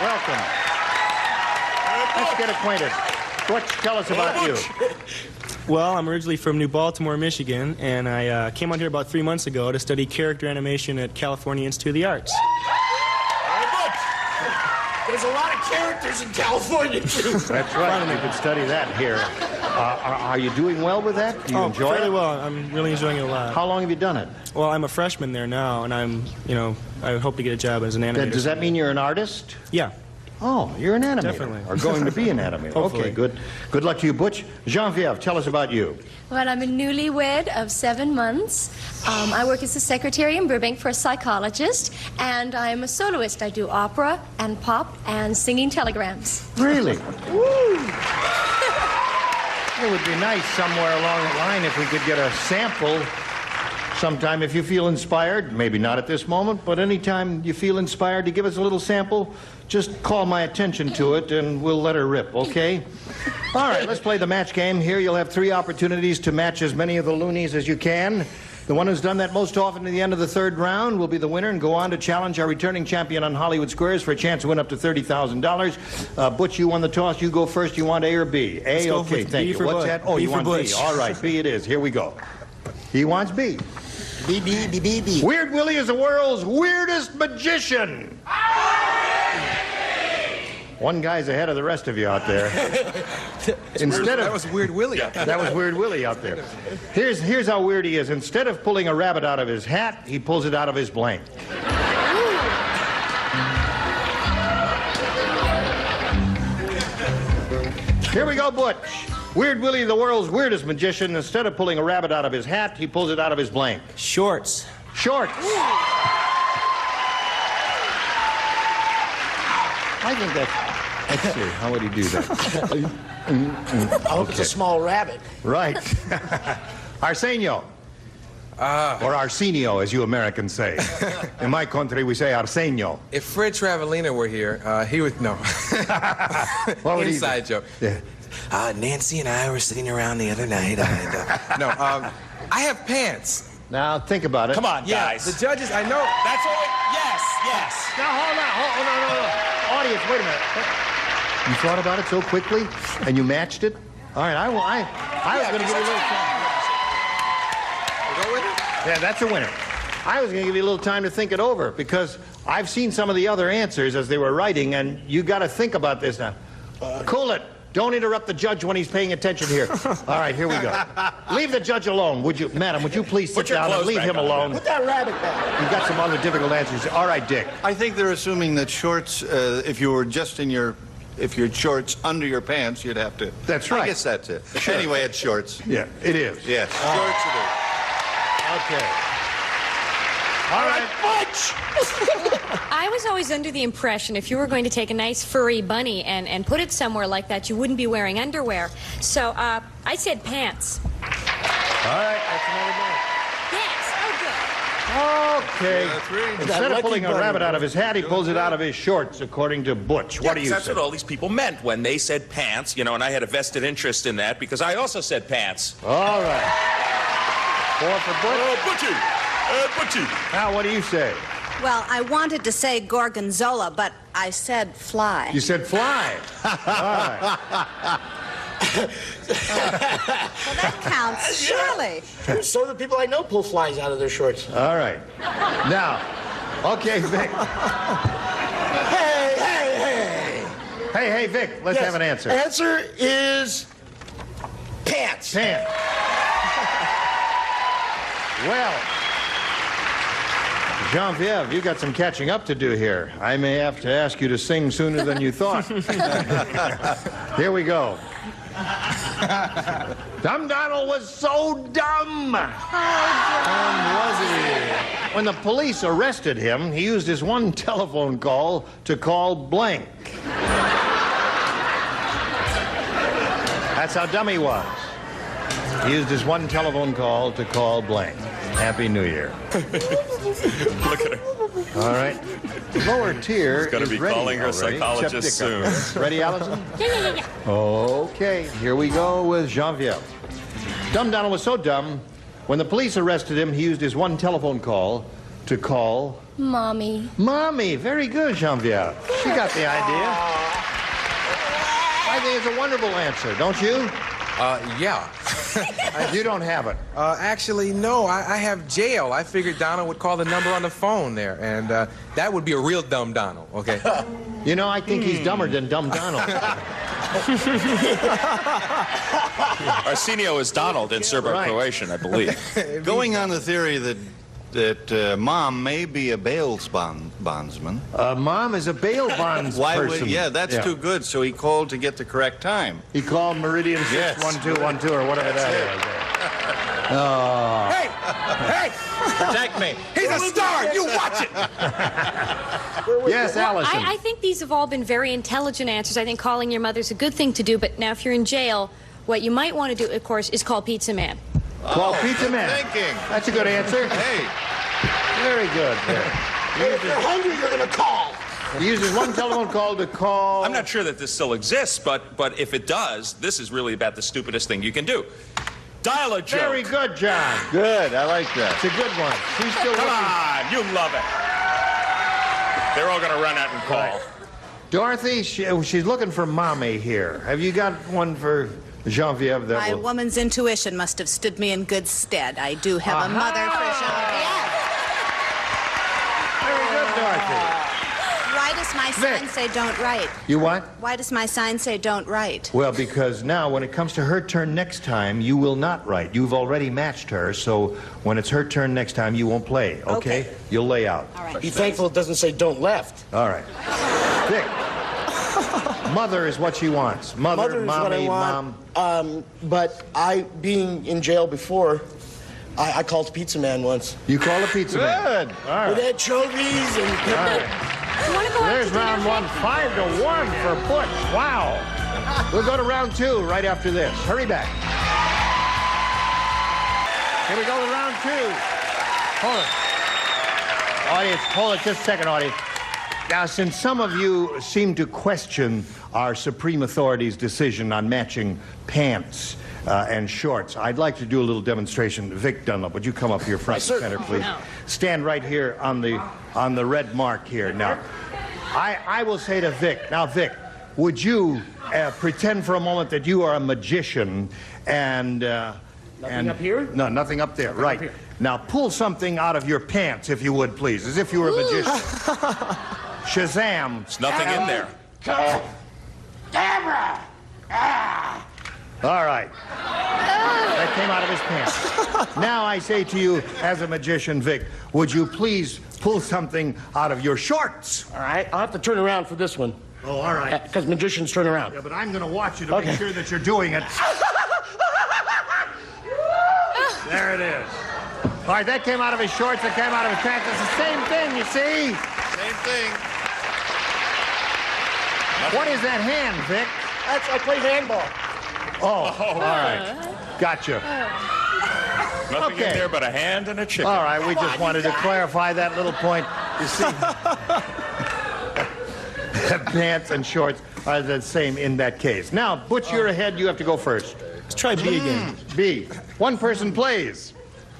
Welcome. Let's get acquainted. Butch, tell us about you. Well, I'm originally from New Baltimore, Michigan, and I came out here about 3 months ago to study character animation at California Institute of the Arts. There's a lot of characters in California, too. That's right. You could study that here. Are you doing well with that? Do you enjoy fairly it? well. I'm really enjoying it a lot. How long have you done it? Well, I'm a freshman there now, and I hope to get a job as an animator. Does that mean you're an artist? Yeah. Oh, you're an animator. Definitely. Or going to be an animator. Hopefully. Okay, good. Good luck to you, Butch. Genevieve, tell us about you. Well, I'm a newlywed of 7 months. I work as a secretary in Burbank for a psychologist, and I'm a soloist. I do opera and pop and singing telegrams. Really? Woo! It would be nice somewhere along the line if we could get a sample sometime if you feel inspired. Maybe not at this moment, but anytime you feel inspired to give us a little sample, just call my attention to it and we'll let her rip, okay? All right, let's play the match game. Here you'll have 3 opportunities to match as many of the loonies as you can. The one who's done that most often at the end of the 3rd round will be the winner and go on to challenge our returning champion on Hollywood Squares for a chance to win up to $30,000. Butch, you won the toss. You go first. You want A or B? A, Let's go okay, with thank B you. for What's Butch. that? Oh, B you for want Butch. B. All right, B it is. Here we go. He wants B. Weird Willie is the world's weirdest magician. One guy's ahead of the rest of you out there. That was Weird Willie out there. That was Weird Willie out there. Here's how weird he is. Instead of pulling a rabbit out of his hat, he pulls it out of his blank. Here we go, Butch. Weird Willie, the world's weirdest magician. Instead of pulling a rabbit out of his hat, he pulls it out of his blank. Shorts. Shorts. I think that's... Let's see, how would he do that? I hope it's a small rabbit. Right. Arsenio. Or Arsenio, as you Americans say. In my country, we say Arsenio. If Fred Travelina were here, he would know. What would he Inside joke. Yeah. Nancy and I were sitting around the other night. No, I have pants. Now, think about it. Come on, guys. The judges, I know. That's all. Yes. Now, hold on. No. Audience, wait a minute. You thought about it so quickly, and you matched it? All right, I was going to give you a little time. Go with it? Yeah, that's a winner. I was going to give you a little time to think it over, because I've seen some of the other answers as they were writing, and you got to think about this now. Cool it. Don't interrupt the judge when he's paying attention here. All right, here we go. Leave the judge alone, would you? Madam, would you please sit down and leave him alone? Put that rabbit back. You've got some other difficult answers. All right, Dick. I think they're assuming that shorts, if you were just in your... If your shorts under your pants, you'd have to... That's right. I guess that's it. Sure. Anyway, it's shorts. Yeah, it is. Yes, shorts it is. Okay. All right, Butch! I was always under the impression if you were going to take a nice furry bunny and put it somewhere like that, you wouldn't be wearing underwear. So, I said pants. All right, that's another blank. Yes, oh Okay. Instead of pulling a rabbit out of his hat, he pulls it out of his shorts, according to Butch. What do you say? That's what all these people meant when they said pants, and I had a vested interest in that because I also said pants. All right. 4 for Butch. Butchie. Butchie. Now, what do you say? Well, I wanted to say gorgonzola, but I said fly. You said fly. All right. Well, that counts, surely. So the people I know pull flies out of their shorts. All right. Now, okay, Vic. Hey, Vic, let's have an answer. Answer is pants. Pants. Well, Genevieve, you got some catching up to do here. I may have to ask you to sing sooner than you thought. Here we go. Dumb Donald was so dumb. Was he? When the police arrested him, he used his one telephone call to call blank. That's how dumb he was. He used his one telephone call to call blank. Happy New Year. Look at her. All right. Lower tier She's gonna is be ready calling her already, psychologist except soon. Ready, Allison? Yeah. Okay, here we go with Genevieve. Dumb Donald was so dumb, when the police arrested him, he used his one telephone call to call... Mommy. Mommy. Very good, Genevieve. She got the idea. I think it's a wonderful answer, don't you? Yeah. You don't have it. Actually, no. I have jail. I figured Donald would call the number on the phone there, and that would be a real dumb Donald, okay? I think he's dumber than Dumb Donald. Arsenio is Donald in Serbo-Croatian, I believe. Going on the theory that Mom may be a bail bondsman. Mom is a bail bonds person. Yeah, that's too good. So he called to get the correct time. He called Meridian 61212 or whatever that is. Oh. Hey! Protect me. He's a star! You watch it! Yes, Allison. I think these have all been very intelligent answers. I think calling your mother's a good thing to do, but now if you're in jail, what you might want to do, of course, is call Pizza Man. Call Pizza Man. Thinking. That's a good answer. Hey. Very good. If you're hungry, you're going to call. He uses one telephone call to call... I'm not sure that this still exists, but if it does, this is really about the stupidest thing you can do. Dial a joke. Very good, John. Good. I like that. It's a good one. She's still Come looking. on, you love it. They're all going to run out and call. Right. Dorothy, she's looking for Mommy here. Have you got one for Genevieve, My woman's intuition must have stood me in good stead. I do have a mother for Genevieve. Very good, Dorothy. Why does my sign say don't write? You what? Why does my sign say don't write? Well, because now when it comes to her turn next time, you will not write. You've already matched her, so when it's her turn next time, you won't play, okay? You'll lay out. All right. Be thankful it doesn't say don't left. All right. Dick. Mother is what she wants. Mother, is mommy, what I want. mom. But being in jail before, I called Pizza Man once. You called a pizza man? Good. All right. With anchovies and All right. There's round one, 5-1 for Butch. Wow. We'll go to round two right after this. Hurry back. Here we go to round two. Hold it. Audience, hold it just a second, audience. Now, since some of you seem to question our Supreme Authority's decision on matching pants and shorts, I'd like to do a little demonstration. Vic Dunlop, would you come up here front and center, please? Stand right here on the red mark here. Now, I will say to Vic, now, Vic, would you pretend for a moment that you are a magician and... Nothing up here? No, nothing up there, right. Up now, pull something out of your pants, if you would, please, as if you were a magician. Shazam. There's nothing in there. Camera! All right. That came out of his pants. Now I say to you, as a magician, Vic, would you please pull something out of your shorts? All right, I'll have to turn around for this one. Oh, all right. Because magicians turn around. Yeah, but I'm going to watch you to make sure that you're doing it. There it is. All right, that came out of his shorts, that came out of his pants. It's the same thing, you see? Same thing. What is that hand, Vic? I play handball. Oh, all right. Gotcha. Nothing in there but a hand and a chicken. All right, we just wanted to clarify that little point. You see, pants and shorts are the same in that case. Now, Butch, you're ahead. You have to go first. Let's try B again. B. One person plays.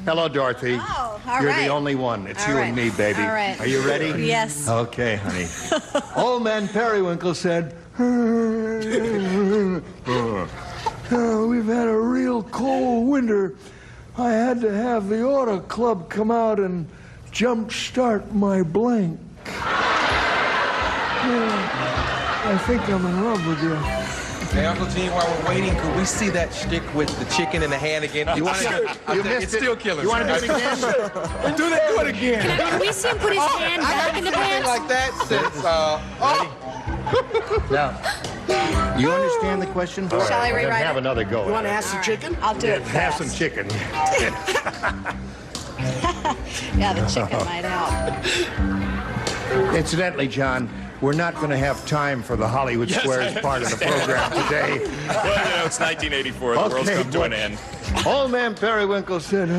Hello, Dorothy. Oh, all You're right. the only one. It's All you right. and me, baby. All right. Are you ready? Yes. Okay, honey. Old Man Periwinkle said, we've had a real cold winter. I had to have the Auto Club come out and jump-start my blank. I think I'm in love with you. Hey, Uncle Gene, while we're waiting, could we see that shtick with the chicken in the hand again? You want to? It's still killing me. You want to do it again? Do it again. Can we see him put his hand back in the pants? Like that since, Now, you understand the question? Shall I Then rewrite have it? another go. You want to at ask the chicken? I'll do it. it Have fast. some chicken. Yeah, the chicken might help. Incidentally, John, we're not going to have time for the Hollywood Squares part of the program today. Well, it's 1984. The world's come to an end. Old Man Periwinkle said,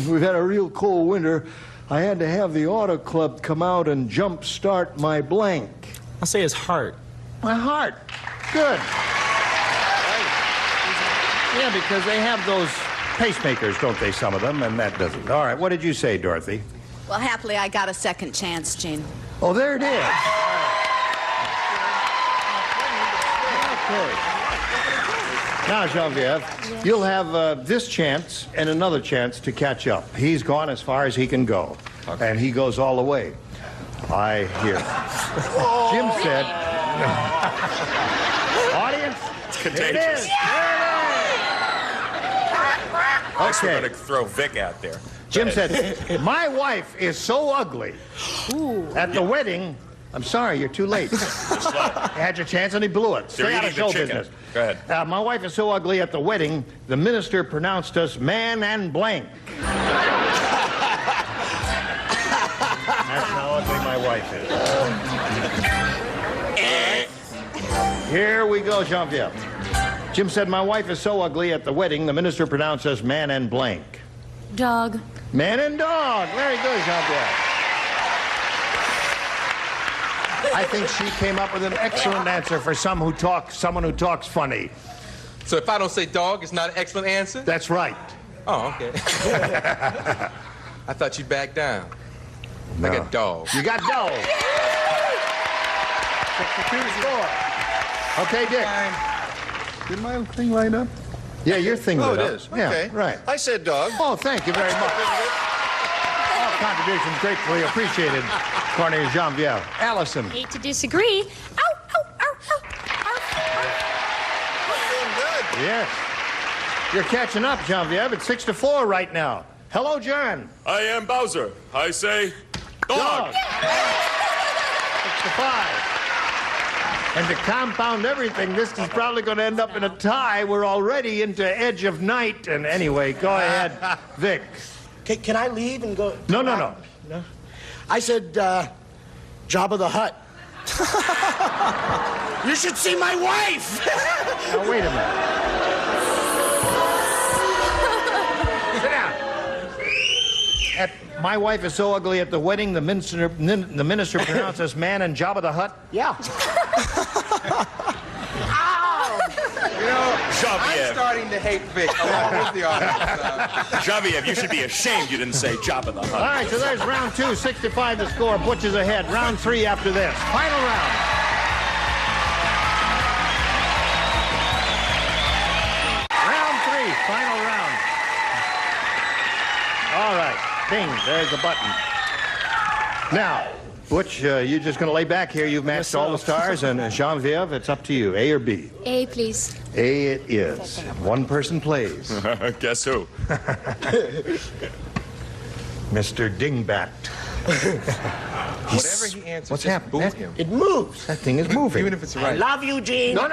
we've had a real cold winter. I had to have the Auto Club come out and jump-start my blank. I'll say his heart. My heart. Good. Yeah, because they have those pacemakers, don't they, some of them, and that doesn't. All right, what did you say, Dorothy? Well, happily, I got a second chance, Gene. Oh, there it is. Okay. Now, Genevieve, you'll have this chance and another chance to catch up. He's gone as far as he can go, and he goes all the way. I hear. Jim said... Audience, It's contagious. Okay. We're going to throw Vic out there. Jim said, my wife is so ugly. At the wedding, I'm sorry, you're too late. You had your chance and he blew it. They're Stay out of eating the show chicken. business. Go ahead. My wife is so ugly at the wedding, the minister pronounced us man and blank. That's how ugly my wife is. Here we go, Genevieve. Jim said, my wife is so ugly at the wedding, the minister pronounced us man and blank. Dog. Man and dog. Very good, Jean-Pierre. I think she came up with an excellent answer for someone who talks funny. So if I don't say dog, it's not an excellent answer? That's right. Oh, okay. I thought you'd back down. No. Like a dog. You got dog. 6-2 score. Okay, Dick. Did my thing line up? Yeah, your thing Oh, lit it up. is. Yeah, Okay. right. I said dog. Oh, thank you very much. All contributions gratefully appreciated. Corny Genevieve. Allison. Hate to disagree. Ow, ow, ow, ow. Yes. You're catching up, Genevieve. It's 6-4 right now. Hello, John. I am Bowser. I say dog. 6-5. And to compound everything, this is probably going to end up in a tie. We're already into edge of night. And anyway, go ahead, Vic. Can I leave and go? No. No? I said, Jabba the Hutt. You should see my wife! Now, wait a minute. Sit down. My wife is so ugly at the wedding, the minister pronounced us man and Jabba the Hutt? Yeah. You know, Genevieve. I'm starting to hate Vic along with the audience. Genevieve, you should be ashamed you didn't say Jabba the Hutt. All right, so there's round 2, 65 the score. Butch is ahead. Round 3 after this. Final round. Round 3, final round. All right, ding, there's the button. Now, Butch, you're just going to lay back here. You've matched all the stars, and Genevieve, it's up to you. A or B? A, please. A it is. One person plays. Guess who? Mr. Dingbat. Whatever he answers, What's just happened? boo That- him. It moves. That thing is moving. Even if it's I right. love you, Gene. No.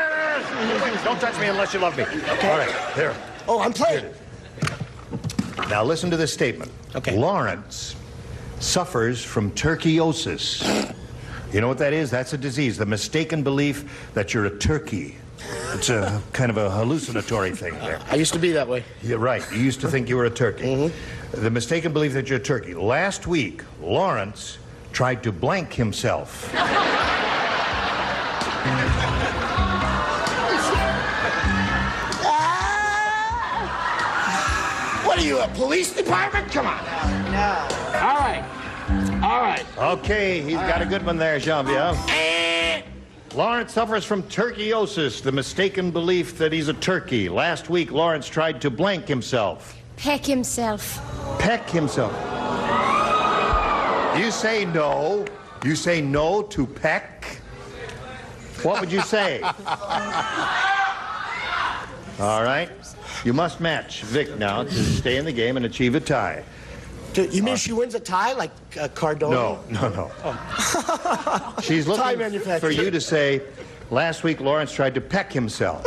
Don't touch me unless you love me. Okay. All right, there. Oh, I'm playing. Now listen to this statement. Okay. Lawrence suffers from turkeyosis. You know what that is? That's a disease, the mistaken belief that you're a turkey. It's a kind of a hallucinatory thing there. I used to be that way. You're right. You used to think you were a turkey. The mistaken belief that you're a turkey. Last week, Lawrence tried to blank himself. What are you, a police department? Come on. No. All right. Okay, he's got a good one there, Genevieve. Lawrence suffers from turkeyosis, the mistaken belief that he's a turkey. Last week, Lawrence tried to blank himself. Peck himself. Peck himself. You say no. You say no to peck. What would you say? All right. You must match Vic now to stay in the game and achieve a tie. You mean she wins a tie like Cardona? No. She's Tie looking manufacturer. for you to say, last week Lawrence tried to peck himself.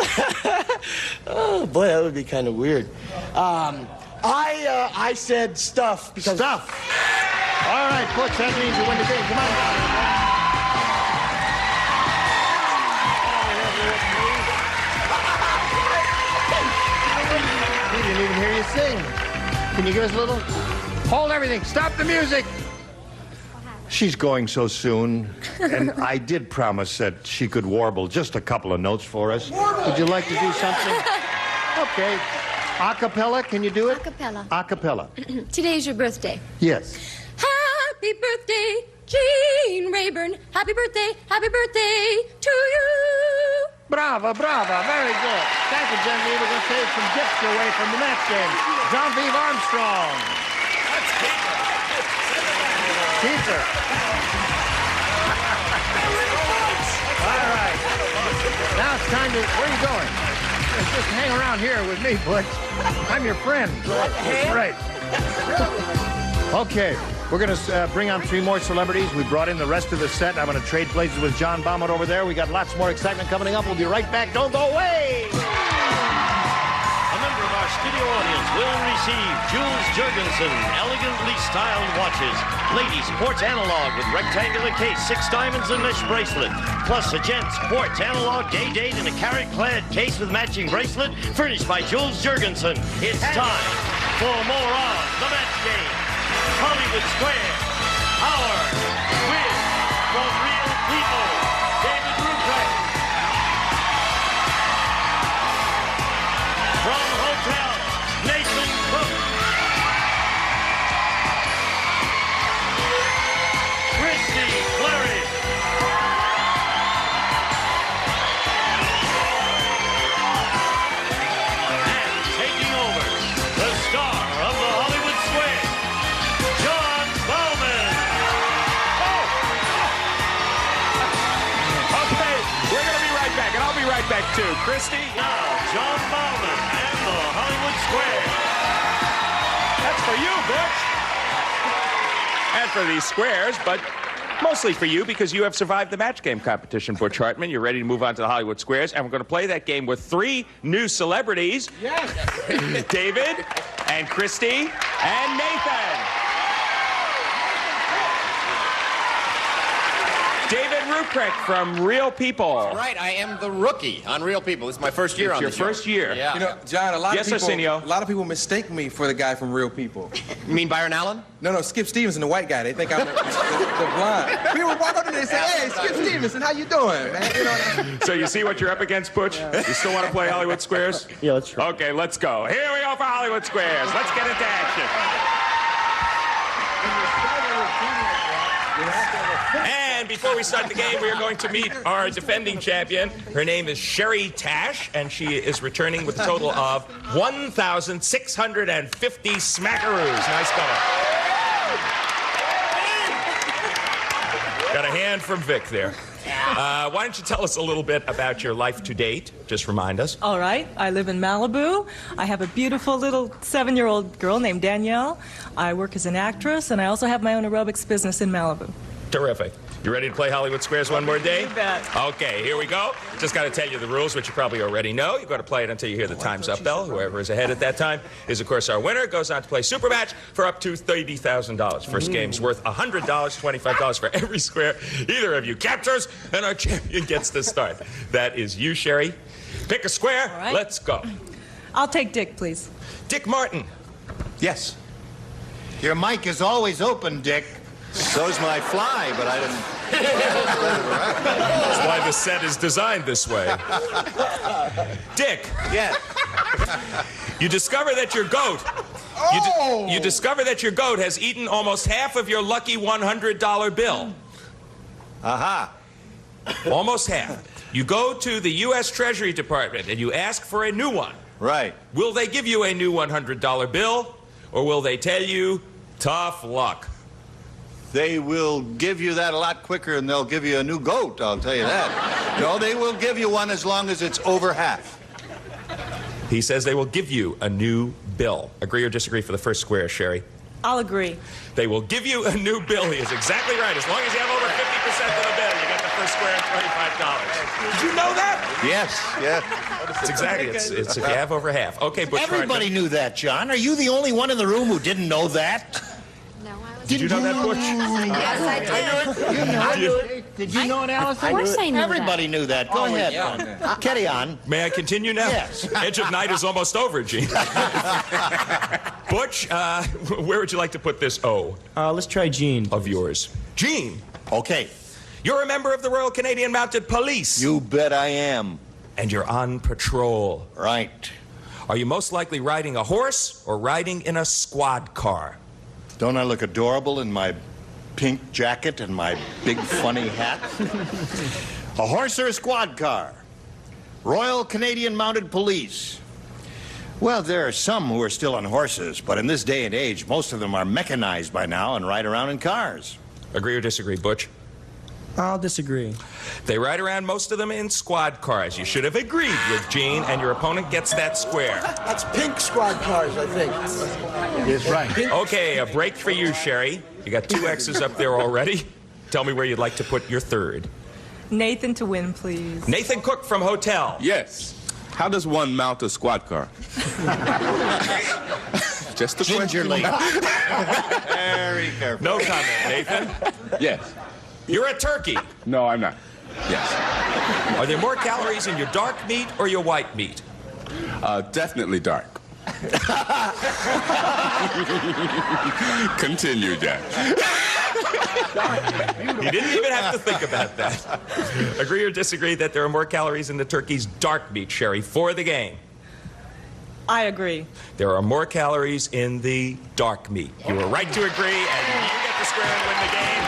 Oh, boy, that would be kind of weird. I said stuff because... Stuff. All right, Butch, that means you win the game. Come on. We didn't even hear you sing. Can you give us a little? Hold everything. Stop the music. She's going so soon, and I did promise that she could warble just a couple of notes for us. Would you like to do something? Okay. A cappella, can you do it? Acapella. A cappella. Today's your birthday. Yes. Happy birthday, Gene Rayburn. Happy birthday to you. Brava. Very good. Thank you, Genevieve. We're going to save some gifts away from the match game. Genevieve Armstrong. That's Keeper. All right. Now it's time to... Where are you going? Just hang around here with me, Butch. I'm your friend. That's right. Okay. We're going to bring on 3 more celebrities. We brought in the rest of the set. I'm going to trade places with John Baumert over there. We got lots more excitement coming up. We'll be right back. Don't go away. A member of our studio audience will receive Jules Jurgensen elegantly styled watches, ladies quartz analog with rectangular case, 6 diamonds and mesh bracelet, plus a gents quartz analog day date in a carat-clad case with matching bracelet, furnished by Jules Jurgensen. It's time for more of the match game. Hollywood Square, our quiz from real people. David Ruprecht. From Hotel, Nathan Cook. Christy Clary. to Christy. Now, John Bowman and the Hollywood Squares. That's for you, Butch. And for these squares, but mostly for you because you have survived the match game competition, Butch Hartman. You're ready to move on to the Hollywood Squares, and we're going to play that game with 3 new celebrities. Yes. David and Christy and Nathan. David Ruprecht from Real People. That's right, I am the rookie on Real People. This is my first year on the show. It's your first year. Yeah. You know, John, a lot of people mistake me for the guy from Real People. You mean Byron Allen? No, Skip Stevenson, the white guy. They think I'm the blonde. People walk up to me and say, "Hey, Skip Stevenson, how you doing, man?" You know. So you see what you're up against, Butch? You still want to play Hollywood Squares? Yeah, let's try. Okay, let's go. Here we go for Hollywood Squares. Let's get into action. And before we start the game, we are going to meet our defending champion. Her name is Sherry Tash, and she is returning with a total of 1,650 smackaroos. Nice going. Got a hand from Vic there. Why don't you tell us a little bit about your life to date? Just remind us. All right. I live in Malibu. I have a beautiful little 7-year-old girl named Danielle. I work as an actress, and I also have my own aerobics business in Malibu. Terrific. You ready to play Hollywood Squares one more day? You bet. Okay, here we go. Just got to tell you the rules, which you probably already know. You've got to play it until you hear the time's up bell. Whoever is ahead at that time is, of course, our winner. Goes on to play Super Match for up to $30,000. First game's worth $100, $25 for every square either of you captures, and our champion gets to start. That is you, Sherry. Pick a square. All right. Let's go. I'll take Dick, please. Dick Martin. Yes. Your mic is always open, Dick. So's my fly, but I didn't. That's why the set is designed this way. Dick. Yes. You discover that your goat. You discover that your goat has eaten almost half of your lucky $100 bill. Aha. Almost half. You go to the U.S. Treasury Department and you ask for a new one. Right. Will they give you a new $100 bill, or will they tell you, tough luck? They will give you that a lot quicker than they'll give you a new goat, I'll tell you that. No, they will give you one as long as it's over half. He says they will give you a new bill. Agree or disagree for the first square, Sherry? I'll agree. They will give you a new bill. He is exactly right. As long as you have over 50% of the bill, you get the first square at $25. Did you know that? Yes, yeah. It's exactly. It's if you have over half. Okay, Butch Everybody knew that, John. Are you the only one in the room who didn't know that? Did you know that, Butch? Yes, I did. I knew it. Did you know it, Alice? Of course I knew Everybody knew that. Go ahead. Carry on. May I continue now? Yes. Edge of night is almost over, Gene. Butch, where would you like to put this O? Let's try Gene. Of yours. Gene. Okay. You're a member of the Royal Canadian Mounted Police. You bet I am. And you're on patrol. Right. Are you most likely riding a horse or riding in a squad car? Don't I look adorable in my pink jacket and my big funny hat? A horse or a squad car? Royal Canadian Mounted Police. Well, there are some who are still on horses, but in this day and age, most of them are mechanized by now and ride around in cars. Agree or disagree, Butch? I'll disagree. They ride around, most of them, in squad cars. You should have agreed with Gene, and your opponent gets that square. That's pink squad cars, I think. Yes, right. Okay, a break for you, Sherry. You got 2 X's up there already. Tell me where you'd like to put your third. Nathan to win, please. Nathan Cook from Hotel. Yes. How does one mount a squad car? Just a Gingerly. Very careful. No comment, Nathan. Yes. You're a turkey. No, I'm not. Yes. Are there more calories in your dark meat or your white meat? Definitely dark. Continue, Jack. You didn't even have to think about that. Agree or disagree that there are more calories in the turkey's dark meat, Sherry, for the game? I agree. There are more calories in the dark meat. You were right to agree, and you get the square and win the game.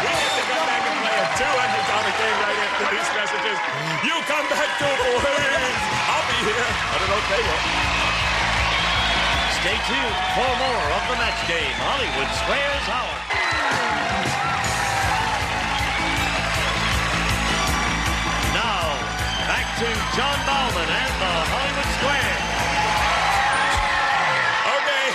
We have to come back and play a $200 game right after these messages. You come back to please. I'll be here. I don't know if they will. Stay tuned for more of the match game, Hollywood Squares Hour. Now, back to introducing John Bauman and the Hollywood Square. Okay,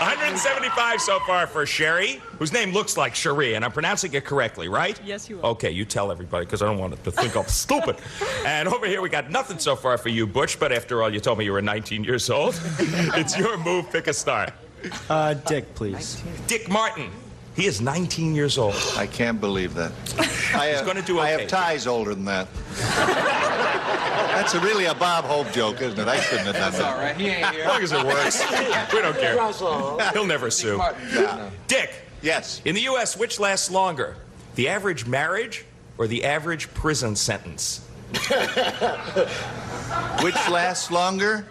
175 so far for Sherry, whose name looks like Cherie, and I'm pronouncing it correctly, right? Yes, you are. Okay, you tell everybody, because I don't want it to think I'm stupid. And over here, we got nothing so far for you, Butch, but after all, you told me you were 19 years old. It's your move. Pick a star. Dick, please. Dick Martin. He is 19 years old. I can't believe that. He's going to do okay. I have ties older than that. That's really a Bob Hope joke, isn't it? I shouldn't have done that. That's all right. He ain't here. As long as it works. We don't care. He'll never sue. Yeah. Dick. Yes. In the U.S., which lasts longer? The average marriage or the average prison sentence? Which lasts longer?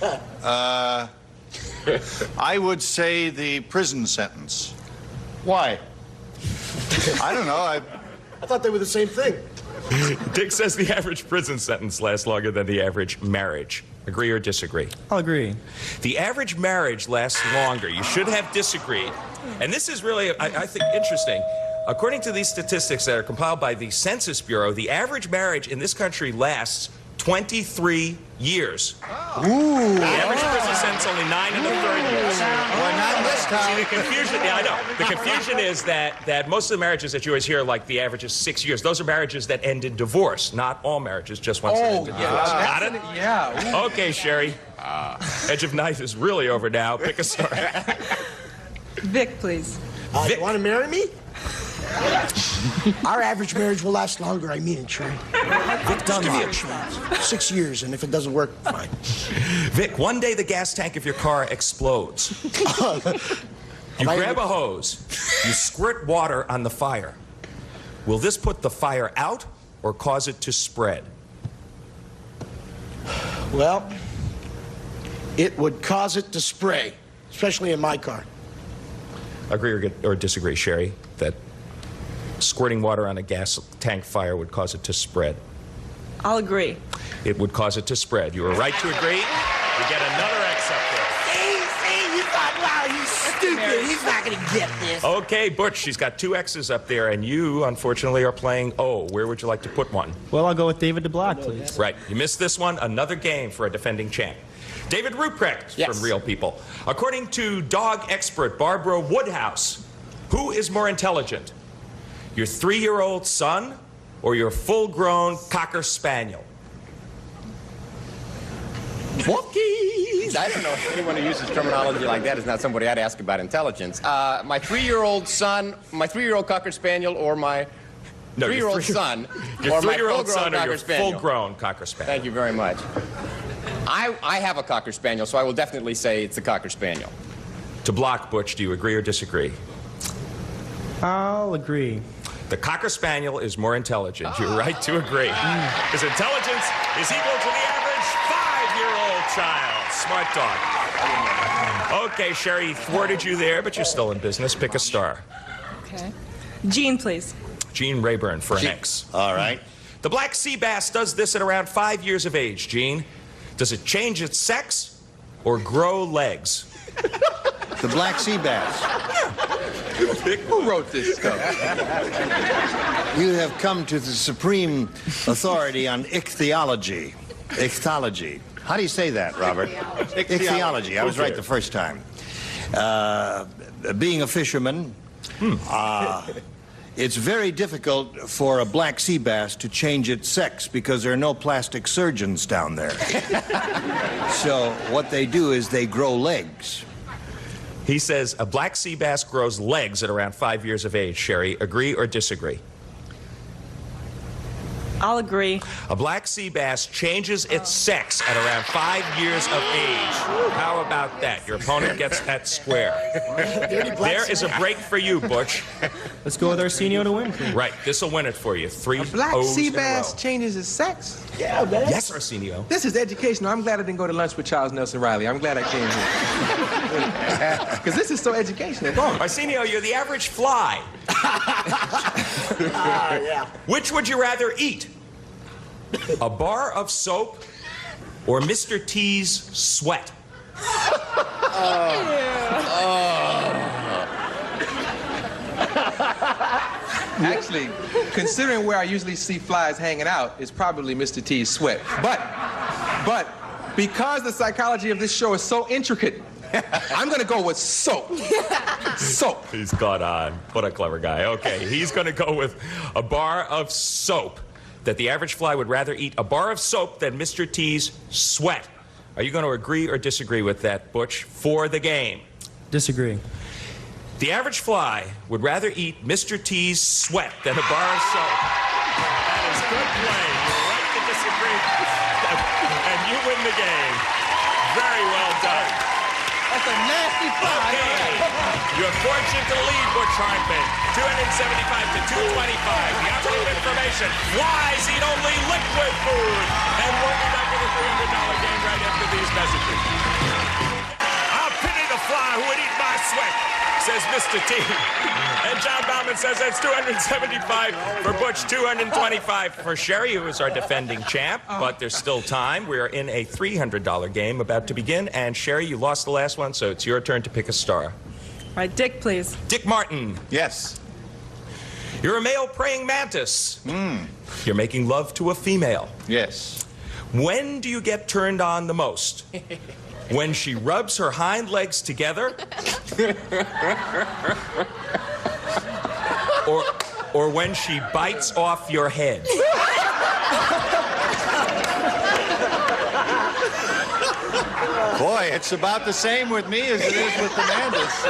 I would say the prison sentence. Why? I don't know. I thought they were the same thing. Dick says the average prison sentence lasts longer than the average marriage. Agree or disagree? I'll agree. The average marriage lasts longer. You should have disagreed. And this is really, I think, interesting. According to these statistics that are compiled by the Census Bureau, the average marriage in this country lasts 23 years. Ooh. The average prison sentence only 9 1/3 years. Well, not this time. See, the confusion, yeah, I know. The confusion is that most of the marriages that you always hear, like the average is 6 years, those are marriages that end in divorce, not all marriages, just ones that end in divorce. Got it? Yeah. Okay, Sherry. Edge of Night is really over now. Pick a star. Vic, please. Vic. You want to marry me? Our average marriage will last longer, I mean it, Trey. Vic Dunlop. 6 years, and if it doesn't work, fine. Vic, one day the gas tank of your car explodes. You grab a hose, you squirt water on the fire. Will this put the fire out or cause it to spread? Well, it would cause it to spray, especially in my car. Agree or disagree, Sherry, that squirting water on a gas tank fire would cause it to spread? I'll agree. It would cause it to spread. You were right to agree. You get another X up there. See, you thought, wow, he's stupid. He's not going to get this. Okay, Butch, she's got 2 X's up there, and you, unfortunately, are playing O. Where would you like to put one? Well, I'll go with David DeBlock, please. Right. You missed this one. Another game for a defending champ. David Ruprecht from Real People. According to dog expert Barbara Woodhouse, who is more intelligent? Your 3-year-old son or your full-grown Cocker Spaniel? Wookies! I don't know if anyone who uses terminology like that is not somebody I'd ask about intelligence. My 3-year-old son, my 3-year-old Cocker Spaniel, or my 3-year-old son, your or my 3-year-old son or your Spaniel. full-grown Cocker Spaniel? Thank you very much. I have a Cocker Spaniel, so I will definitely say it's a Cocker Spaniel. To block, Butch, do you agree or disagree? I'll agree. The Cocker Spaniel is more intelligent. You're right to agree. His intelligence is equal to the average 5-year-old child. Smart dog. Okay, Sherry, thwarted you there, but you're still in business. Pick a star. Okay. Gene, please. Gene Rayburn for an X. All right. The black sea bass does this at around 5 years of age, Gene. Does it change its sex or grow legs? The black sea bass. Who wrote this stuff? You have come to the supreme authority on ichthyology. Ichthyology. How do you say that, Robert? Ichthyology. I was right the first time. Being a fisherman, it's very difficult for a black sea bass to change its sex because there are no plastic surgeons down there. So what they do is they grow legs. He says a black sea bass grows legs at around 5 years of age. Sherry, agree or disagree? I'll agree. A black sea bass changes its sex at around 5 years of age. How about that? Your opponent gets that square. There is a break for you, Butch. Let's go with Arsenio to win, please. Right, this will win it for you. 3 Black O's sea in a bass row. changes his sex? Yeah, man. Yes, Arsenio. This is educational. I'm glad I didn't go to lunch with Charles Nelson Riley. I'm glad I came here. Because this is so educational. Go on. Arsenio, you're the average fly. Yeah. Which would you rather eat? A bar of soap or Mr. T's sweat? Actually, considering where I usually see flies hanging out, it's probably Mr. T's sweat. But because the psychology of this show is so intricate, I'm going to go with soap. Soap. He's caught on. What a clever guy. Okay, he's going to go with a bar of soap. That the average fly would rather eat a bar of soap than Mr. T's sweat. Are you going to agree or disagree with that, Butch, for the game? Disagree. The average fly would rather eat Mr. T's sweat than a bar of soap. That is good play. You're right to disagree. And you win the game. Very well done. That's a nasty fly. Okay. You're fortunate to lead, Butch Hartman. 275 to 225. The absolute information. Flies eat only liquid food. And we'll be back with a $300 game right after these messages. I'll pity the fly who would eat my sweat, says Mr. T. And John Bauman says that's 275 for Butch, 225 for Sherry, who is our defending champ. But there's still time. We're in a $300 game about to begin. And Sherry, you lost the last one, so it's your turn to pick a star. All right, Dick, please. Dick Martin. Yes. You're a male praying mantis. You're making love to a female. Yes. When do you get turned on the most? When she rubs her hind legs together? or when she bites off your head? Boy, it's about the same with me as it is with the mantis.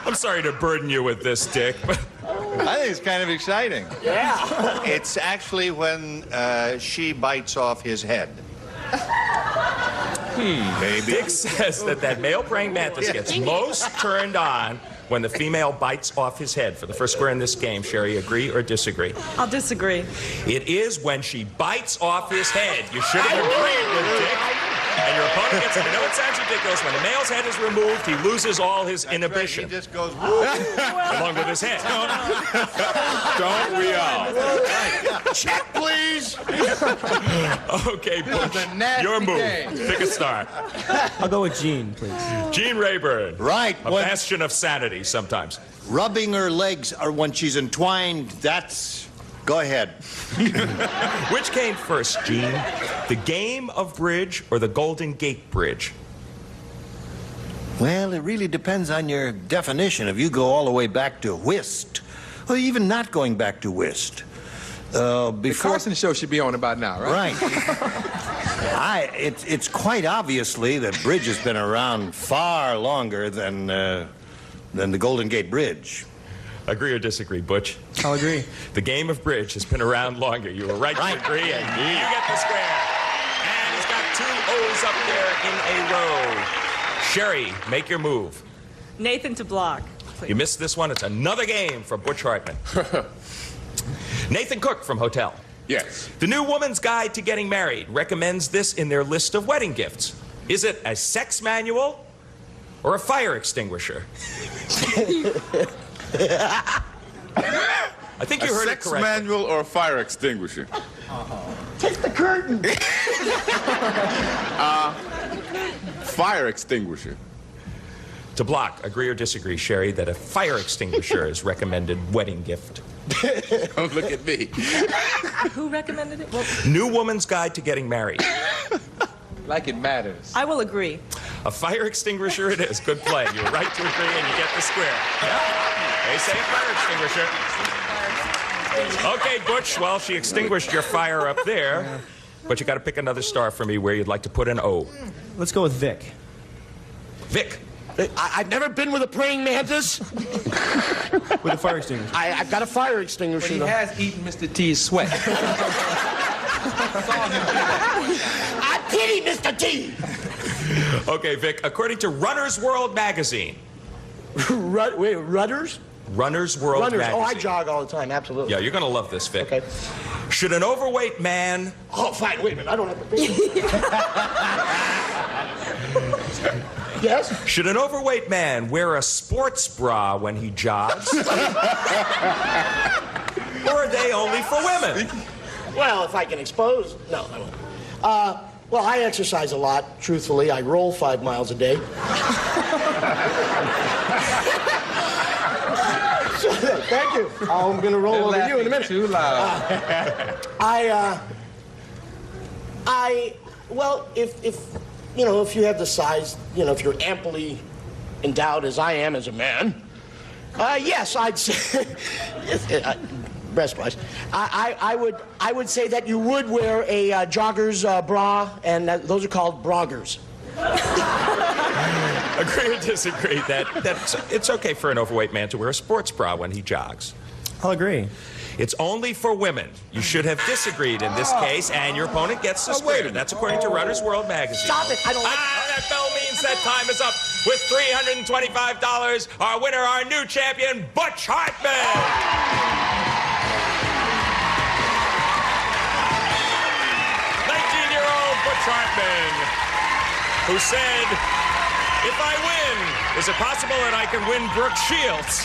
I'm sorry to burden you with this, Dick, but I think it's kind of exciting. Yeah. It's actually when she bites off his head. Maybe. Dick says that male praying mantis gets most turned on when the female bites off his head. For the first square in this game, Sherry, agree or disagree? I'll disagree. It is when she bites off his head. You should have agreed with Dick. And your opponent gets, I know it sounds ridiculous, when the male's head is removed, he loses all his inhibition. Right, he just goes, along with his head. Don't we all? Check, please. Okay, Butch, your move. Pick a star. I'll go with Gene, please. Gene Rayburn. Right. A bastion of sanity sometimes. Rubbing her legs or when she's entwined, that's... Go ahead. Which came first, Gene? The game of bridge or the Golden Gate Bridge? Well, it really depends on your definition. If you go all the way back to whist, or even not going back to whist. The Carson show should be on about now, right? Right. It's quite obviously that bridge has been around far longer than the Golden Gate Bridge. Agree or disagree, Butch? I'll agree. The game of bridge has been around longer. You were right to agree, and you get the square. And he's got 2 O's up there in a row. Sherry, make your move. Nathan to block, please. You missed this one. It's another game for Butch Hartman. Nathan Cook from Hotel. Yes. The New Woman's Guide to Getting Married recommends this in their list of wedding gifts. Is it a sex manual or a fire extinguisher? I think you heard it correctly. A sex manual or a fire extinguisher? Take the curtain. Fire extinguisher. To block, agree or disagree, Sherry, that a fire extinguisher is recommended wedding gift? Don't look at me. Who recommended it? Well, New Woman's Guide to Getting Married. Like it matters. I will agree. A fire extinguisher it is. Good play. You're right to agree, and you get the square. Yeah. They say a fire extinguisher. Okay, Butch, well, she extinguished your fire up there, but you got to pick another star for me where you'd like to put an O. Let's go with Vic. Vic. I've never been with a praying mantis. With a fire extinguisher. I've got a fire extinguisher. But he has eaten Mr. T's sweat. I pity Mr. T. Okay, Vic, according to Runner's World magazine. Wait, Rudders? Runner's World magazine. Oh, I jog all the time, absolutely. Yeah, you're going to love this, Vic. Okay. Should an overweight man... Oh, fine, wait a minute, I don't have to pee. Yes? Should an overweight man wear a sports bra when he jogs? Or are they only for women? Well, if I can expose... No, I won't. Well, I exercise a lot, truthfully. I roll 5 miles a day. Thank you. I'm going to roll over you in a minute. Too loud. Well, if you have the size, if you're amply endowed as I am as a man, yes, I'd say, breast price. I would say that you would wear a jogger's bra, and those are called broggers. Agree or disagree that it's okay for an overweight man to wear a sports bra when he jogs? I'll agree. It's only for women. You should have disagreed in this case, and your opponent gets the square. That's according to Runner's World magazine. Stop it! I don't like that bell means that time is up. With $325, our winner, our new champion, Butch Hartman. 19-year-old Butch Hartman, who said, if I win, is it possible that I can win Brooke Shields?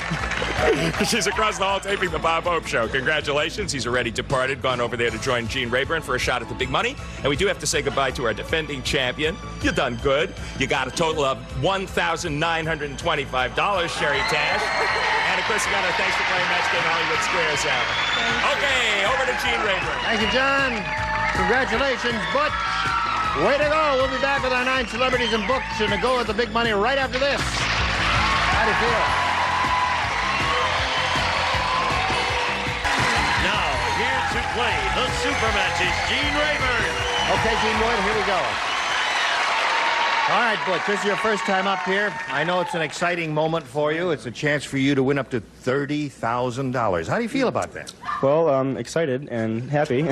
She's across the hall taping the Bob Hope Show. Congratulations. He's already departed, gone over there to join Gene Rayburn for a shot at the big money. And we do have to say goodbye to our defending champion. You've done good. You got a total of $1,925, Sherry Tash. And, of course, you got our thanks for playing Match Game Hollywood Squares out. Okay, over to Gene Rayburn. Thank you, John. Congratulations, Butch. Way to go. We'll be back with our 9 celebrities and books and a go at the big money right after this. How do you feel? Now, here to play the super matches, Gene Rayburn. Okay, Gene Wood, here we go. All right, Butch, this is your first time up here. I know it's an exciting moment for you. It's a chance for you to win up to $30,000. How do you feel about that? Well, I'm excited and happy.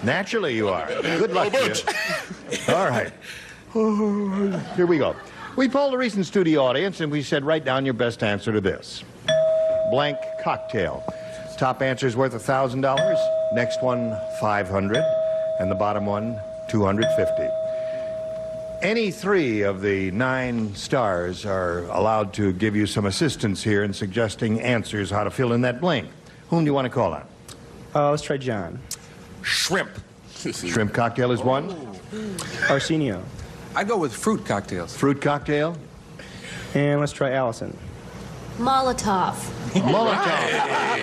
Naturally you are. Good luck to you. All right. Here we go. We polled a recent studio audience, and we said, write down your best answer to this. Blank cocktail. Top answer is worth $1,000. Next one, $500. And the bottom one, $250. Any 3 of the 9 stars are allowed to give you some assistance here in suggesting answers how to fill in that blank. Whom do you want to call on? Let's try John. Shrimp. Shrimp cocktail is one. Arsenio. I go with fruit cocktails. Fruit cocktail. And let's try Allison. Molotov. Molotov.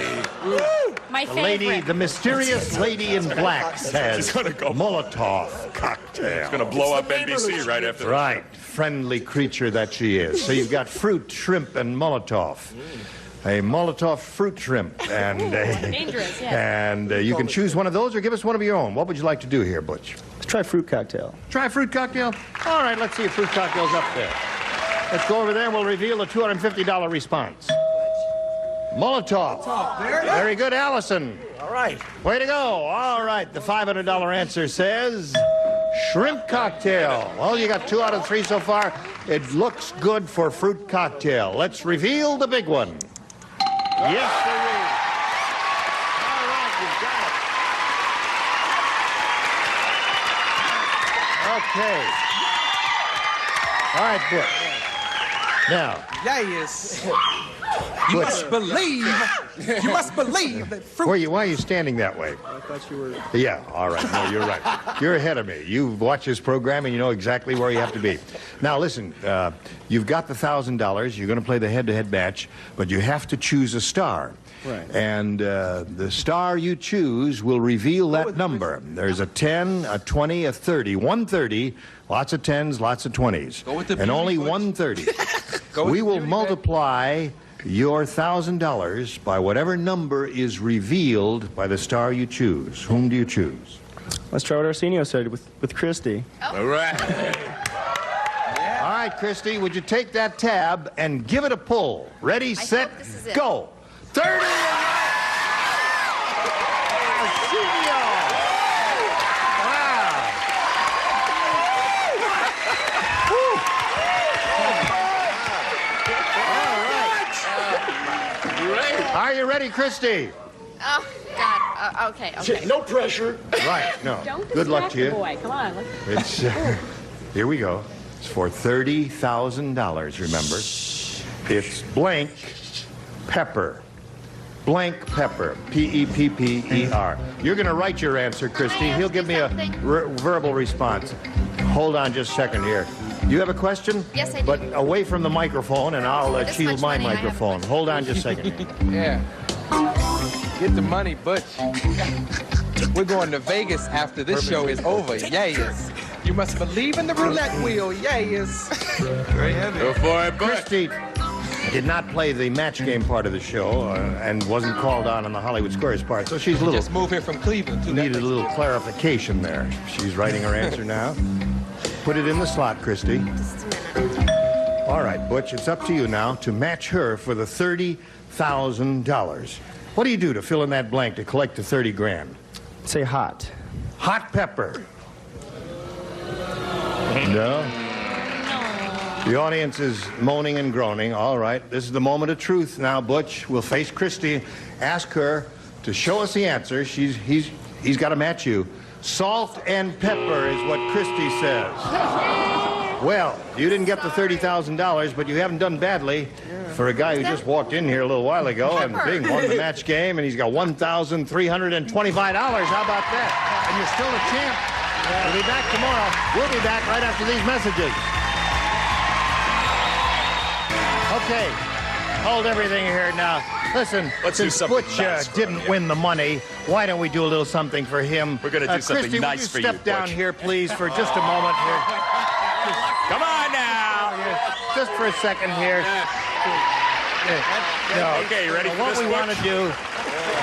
My The favorite. the mysterious lady in black says She's gonna go Molotov cocktail. It's going to blow up NBC right after that. Right. Friendly creature that she is. So you've got fruit, shrimp, and Molotov. A Molotov fruit shrimp. And Dangerous, yes. And you can choose one of those or give us one of your own. What would you like to do here, Butch? Let's try fruit cocktail. Try fruit cocktail? All right, let's see if fruit cocktail's up there. Let's go over there and we'll reveal the $250 response. Molotov. Very good, Allison. All right. Way to go. All right, the $500 answer says shrimp cocktail. Well, you got 2 out of 3 so far. It looks good for fruit cocktail. Let's reveal the big one. Yes, sir. All right, you've got it. Okay. All right, Butch. Now. Yes. You must believe that fruit. Why are you standing that way? I thought you were... Yeah, all right. No, you're right. You're ahead of me. You've watched this program and you know exactly where you have to be. Now, listen, you've got the $1,000. You're going to play the head-to-head match, but you have to choose a star. Right. And the star you choose will reveal that number. There's a 10, a 20, a 30. 130, lots of 10s, lots of 20s. Go with the and beauty, only Butch. 130. We will multiply your $1,000 by whatever number is revealed by the star you choose. Whom do you choose? Let's try what Arsenio said with Christy. All right. All right, Christy, would you take that tab and give it a pull? Ready, set, hope this is it. go. 30! Arsenio! Wow. Are you ready, Christy? Oh, God. Okay. No pressure. Right, no. Don't Good luck distract to you. the boy. Come on. It's, here we go. It's for $30,000, remember. It's blank pepper. Blank pepper. P-E-P-P-E-R. You're going to write your answer, Christy. He'll give me a verbal response. Hold on just a second here. Do you have a question? Yes, I do. But away from the microphone, and I'll This shield much my money, I have a microphone. Hold on just a second. Yeah. Get the money, Butch. We're going to Vegas after this show is over. Yes. You must believe in the roulette wheel. Yes. Very heavy. Go for it, Butch. Christy did not play the match game part of the show and wasn't called on the Hollywood Squares part, so she's a little... Just moved here from Cleveland, too. Needed a little clarification there. She's writing her answer now. Put it in the slot, Christy. All right, Butch, it's up to you now to match her for the $30,000. What do you do to fill in that blank to collect the 30 grand? Say hot. Hot pepper. No? The audience is moaning and groaning. All right, this is the moment of truth now, Butch. We'll face Christy. Ask her to show us the answer. He's got to match you. Salt and pepper is what Christy says. Well, you didn't get the $30,000, but you haven't done badly for a guy who just walked in here a little while ago and Bing won the match game, and he's got $1,325. How about that? And you're still a champ. We'll be back tomorrow. We'll be back right after these messages. Okay, hold everything here now. Listen, since Butch didn't win the money, why don't we do a little something for him? We're going to do something Christy, nice for you. you, Step down Butch. here, please, for just a moment here. Come on now. Just for a second here. No. Okay, you ready for What this, we want to do,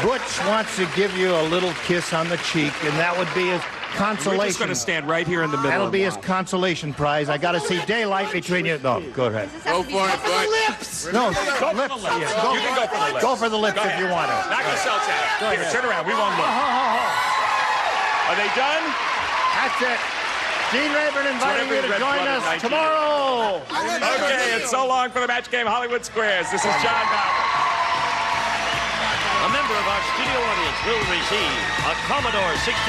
Butch wants to give you a little kiss on the cheek, and that would be his consolation. We're just going to stand right here in the middle. That'll be his consolation prize. I got to see daylight between you. No, go ahead. Go for it, Butch. Lips. No, lips. Yeah, you can go for the lips. Go for the lips if you want to. Knock yourselves out. Here, turn around. We won't look. Are they done? That's it. Gene Rayburn inviting you to join us tomorrow. Okay, it's so long for the match game Hollywood Squares. This is John Bauer. A member of our studio audience will receive a Commodore 64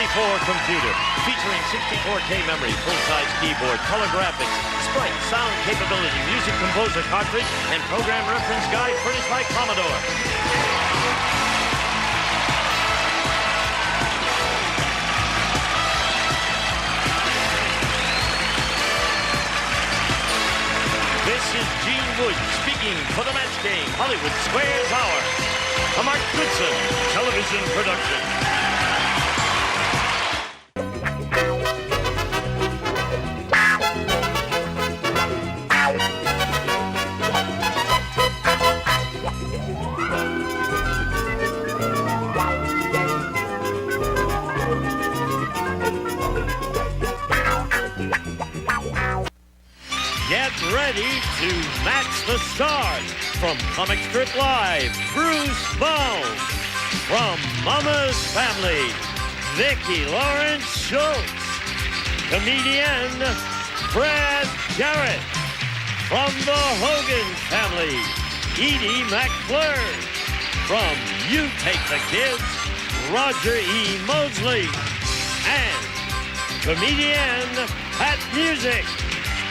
computer featuring 64K memory, full-size keyboard, color graphics, sprite, sound capability, music composer cartridge, and program reference guide furnished by Commodore. This is Gene Wood speaking for the match game Hollywood Squares Hour. A Mark Goodson television production. Get ready to match the stars. From Comic Strip Live, Bruce Bones. From Mama's Family, Vicki Lawrence Schultz. Comedian Brad Garrett. From the Hogan Family, Edie McClure. From You Take the Kids, Roger E. Mosley. And comedian Pat Music.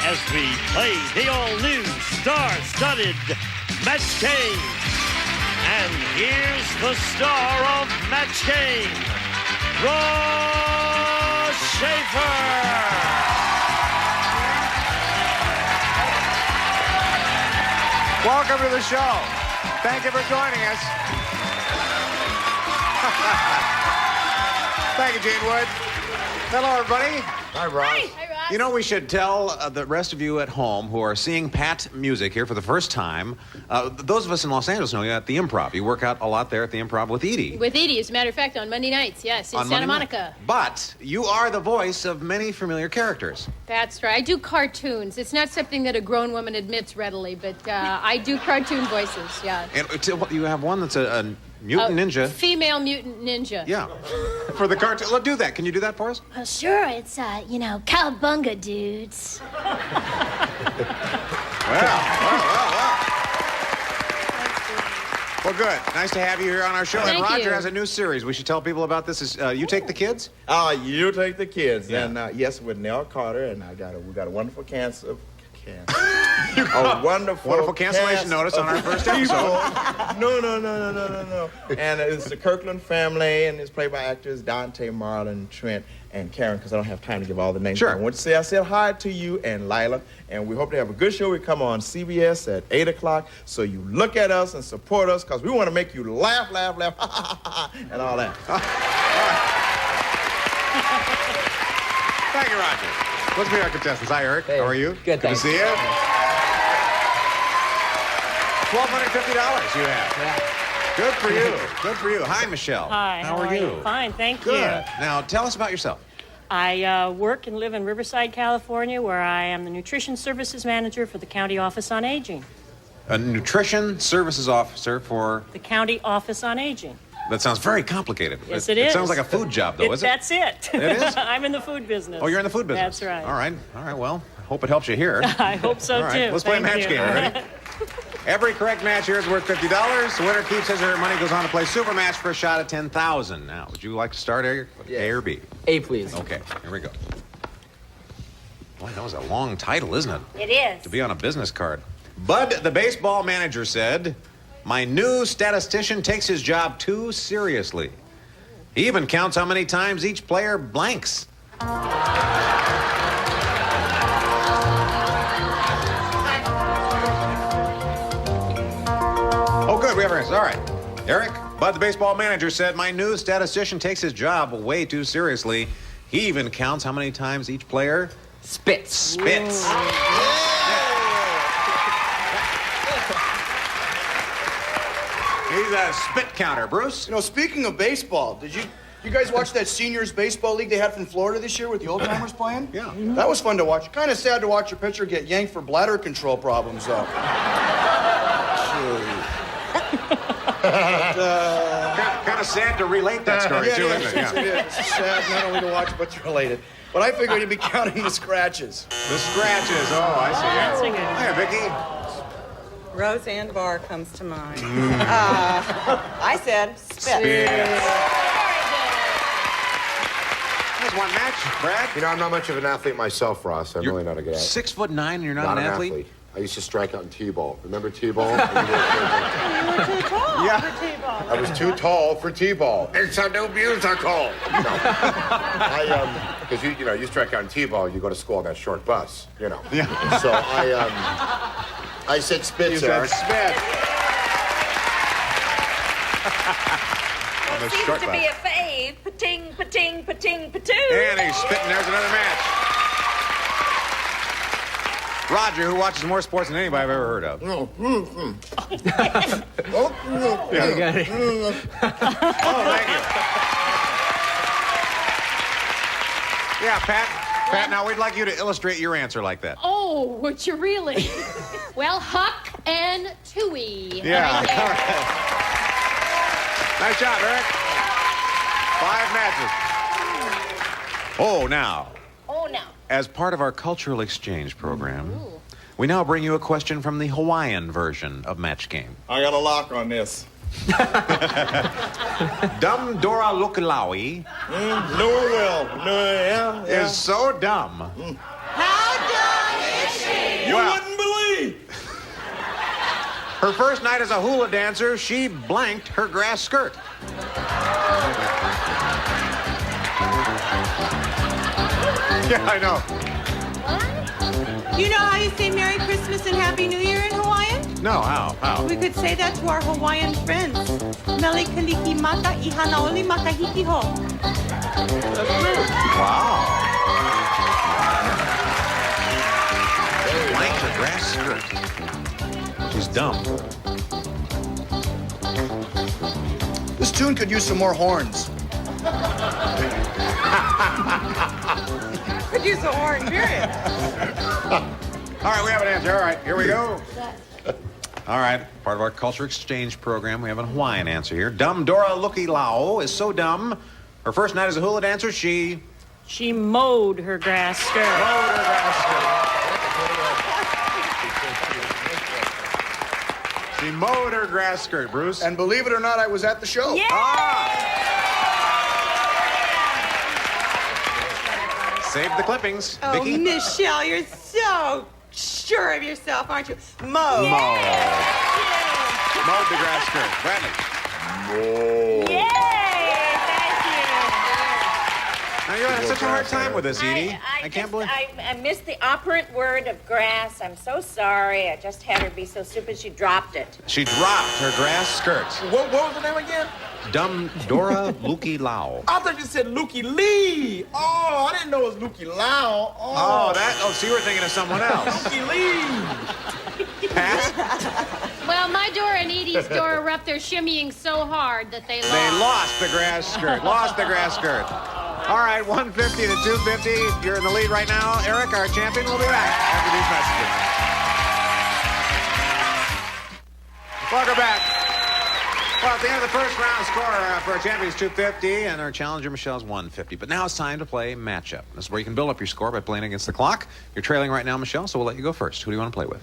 As we play the all-new star-studded Match Game. And here's the star of Match Game, Ross Schaefer. Welcome to the show. Thank you for joining us. Thank you, Gene Wood. Hello, everybody. Hi, Ross. Hi, Ross. You know, we should tell the rest of you at home who are seeing Pat Music here for the first time, those of us in Los Angeles know you at the Improv. You work out a lot there at the Improv with Edie. With Edie, as a matter of fact, on Monday nights, yes, in On Santa Monday Monica. But you are the voice of many familiar characters. That's right. I do cartoons. It's not something that a grown woman admits readily, but I do cartoon voices, yeah. And you have one that's a mutant ninja. Female mutant ninja. Yeah. For the cartoon. Let's do that. Can you do that for us? Well, sure. It's, cowabunga, dudes. Well, good. Nice to have you here on our show. Thank and Roger you. has a new series. We should tell people about this. Is You Take the Kids? You Take the Kids. Yeah. And yes, with Nell Carter, and we got a wonderful cast cast. A wonderful cancellation cast notice on our of first people. episode. No. And it's the Kirkland family, and it's played by actors Dante, Marlon, Trent, and Karen, because I don't have time to give all the names. Sure. I want to say I said hi to you and Lila, and we hope to have a good show. We come on CBS at 8 o'clock, so you look at us and support us, because we want to make you laugh, and all that. Thank you, Roger. Let's meet our contestants. Hi, Eric. How are you? Good, to thanks. see you. $1,250 you have. Yeah. Good for you. Good for you. Hi, Michelle. Hi. How are you? Fine, thank Good. you. Now, tell us about yourself. I work and live in Riverside, California, where I am the Nutrition Services Manager for the County Office on Aging. A nutrition services officer for... The County Office on Aging. That sounds very complicated. Yes, it is. It sounds like a food job, though, is it? That's it. It is? I'm in the food business. Oh, you're in the food business? That's right. All right. Well, I hope it helps you here. I hope so, All right. too. Let's play a Thank match you. game. Ready? Every correct match here is worth $50. The winner keeps his or her money, goes on to play Super Match for a shot at $10,000. Now, would you like to start, Eric? Yes. A or B? A, please. Okay, here we go. Boy, that was a long title, isn't it? It is. To be on a business card. Bud, the baseball manager, said, "My new statistician takes his job too seriously. He even counts how many times each player blanks." Oh, good. We have our answers. All right. Eric, Bud, the baseball manager, said, "My new statistician takes his job way too seriously. He even counts how many times each player spits." He's a spit counter. Bruce? You know, speaking of baseball, did you guys watch that seniors baseball league they had from Florida this year with the old timers playing? Yeah. That was fun to watch. Kind of sad to watch your pitcher get yanked for bladder control problems, though. Kind of sad to relate that story, too, isn't it? It is. It's sad not only to watch, but to relate it. But I figured you'd be counting the scratches. The scratches. Oh, I see. That's a good Yeah. one. Hey, Vicky. Roseanne Barr comes to mind. I said spit. There's one match. Brad? You know, I'm not much of an athlete myself, Ross. I'm You're really not a good athlete. 6'9" and you're not an athlete? I used to strike out in T-ball. Remember T-ball? You were too tall Yeah. for T-ball. I was too tall for T-ball. It's a new musical. No. Because you strike out in T-ball, you go to school on that short bus, Yeah. So I said spit, You sir. said spit. Well, seems to be a fave. Pating, pating, pating, patoo. And he's spitting. There's another match. Roger, who watches more sports than anybody I've ever heard of. No. Yeah. You got it. Oh, thank you. Yeah, Pat. Pat, now we'd like you to illustrate your answer like that. Oh, would you really? Well, Huck and Tui. Yeah. Right there. Nice job, Eric. 5 matches. Oh, now. Oh, no. As part of our cultural exchange program, we now bring you a question from the Hawaiian version of Match Game. I got a lock on this. Dumb Dora Lukalawi is so dumb. How dumb is she? You wouldn't believe. Her first night as a hula dancer, she blanked her grass skirt. Yeah, I know. You know how you say Merry Christmas and Happy New Year in Hawaiian? No, how? We could say that to our Hawaiian friends. Mele kaliki maka I hanaoli makahiki ho. Wow. Blanked her grass skirt. She's dumb. This tune could use some more horns. Could use a horn, period. All right, we have an answer. All right, here we go. All right, part of our culture exchange program, we have a Hawaiian answer here. Dumb Dora Lukilao is so dumb. Her first night as a hula dancer, she mowed her grass skirt. She mowed her grass skirt, Bruce. And believe it or not, I was at the show. Yeah! Save the clippings. Oh, Vicky? Michelle, you're so sure of yourself, aren't you? Mo. Mo. Mo DeGrasse skirt. Bradley. Mo. Yay! Thank Now you're having such a hard time with this, Edie. I can't believe. I missed the operant word of grass. I'm so sorry. I just had her be so stupid she dropped it. She dropped her grass skirts. What was the name again? Dumb Dora Luki Lau. I thought you said Lukey Lee. Oh, I didn't know it was Lukey Lau. So you were thinking of someone else. Lukey Lee. Pass. Well, my Dora and Edie's Dora were up there shimmying so hard that they lost. They lost the grass skirt. Lost the grass skirt. All right, 150 to 250. You're in the lead right now. Eric, our champion, will be back after these messages. Welcome back. Well, at the end of the first round, score for our champion is 250, and our challenger, Michelle's 150. But now it's time to play matchup. This is where you can build up your score by playing against the clock. You're trailing right now, Michelle, so we'll let you go first. Who do you want to play with?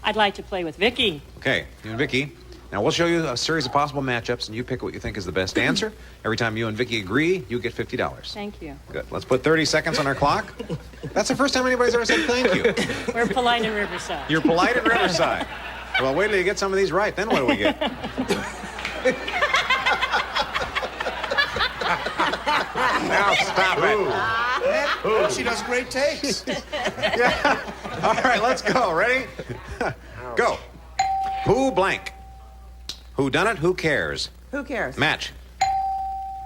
I'd like to play with Vicky. Okay, you and Vicky. Now, we'll show you a series of possible matchups, and you pick what you think is the best answer. Every time you and Vicky agree, you get $50. Thank you. Good. Let's put 30 seconds on our clock. That's the first time anybody's ever said thank you. We're polite in Riverside. You're polite in Riverside. Well, wait till you get some of these right. Then what do we get? Now stop it. Ooh, she does great takes. Yeah. All right, let's go. Ready? Go. Who blank? Who done it? Who cares? Who cares? Match.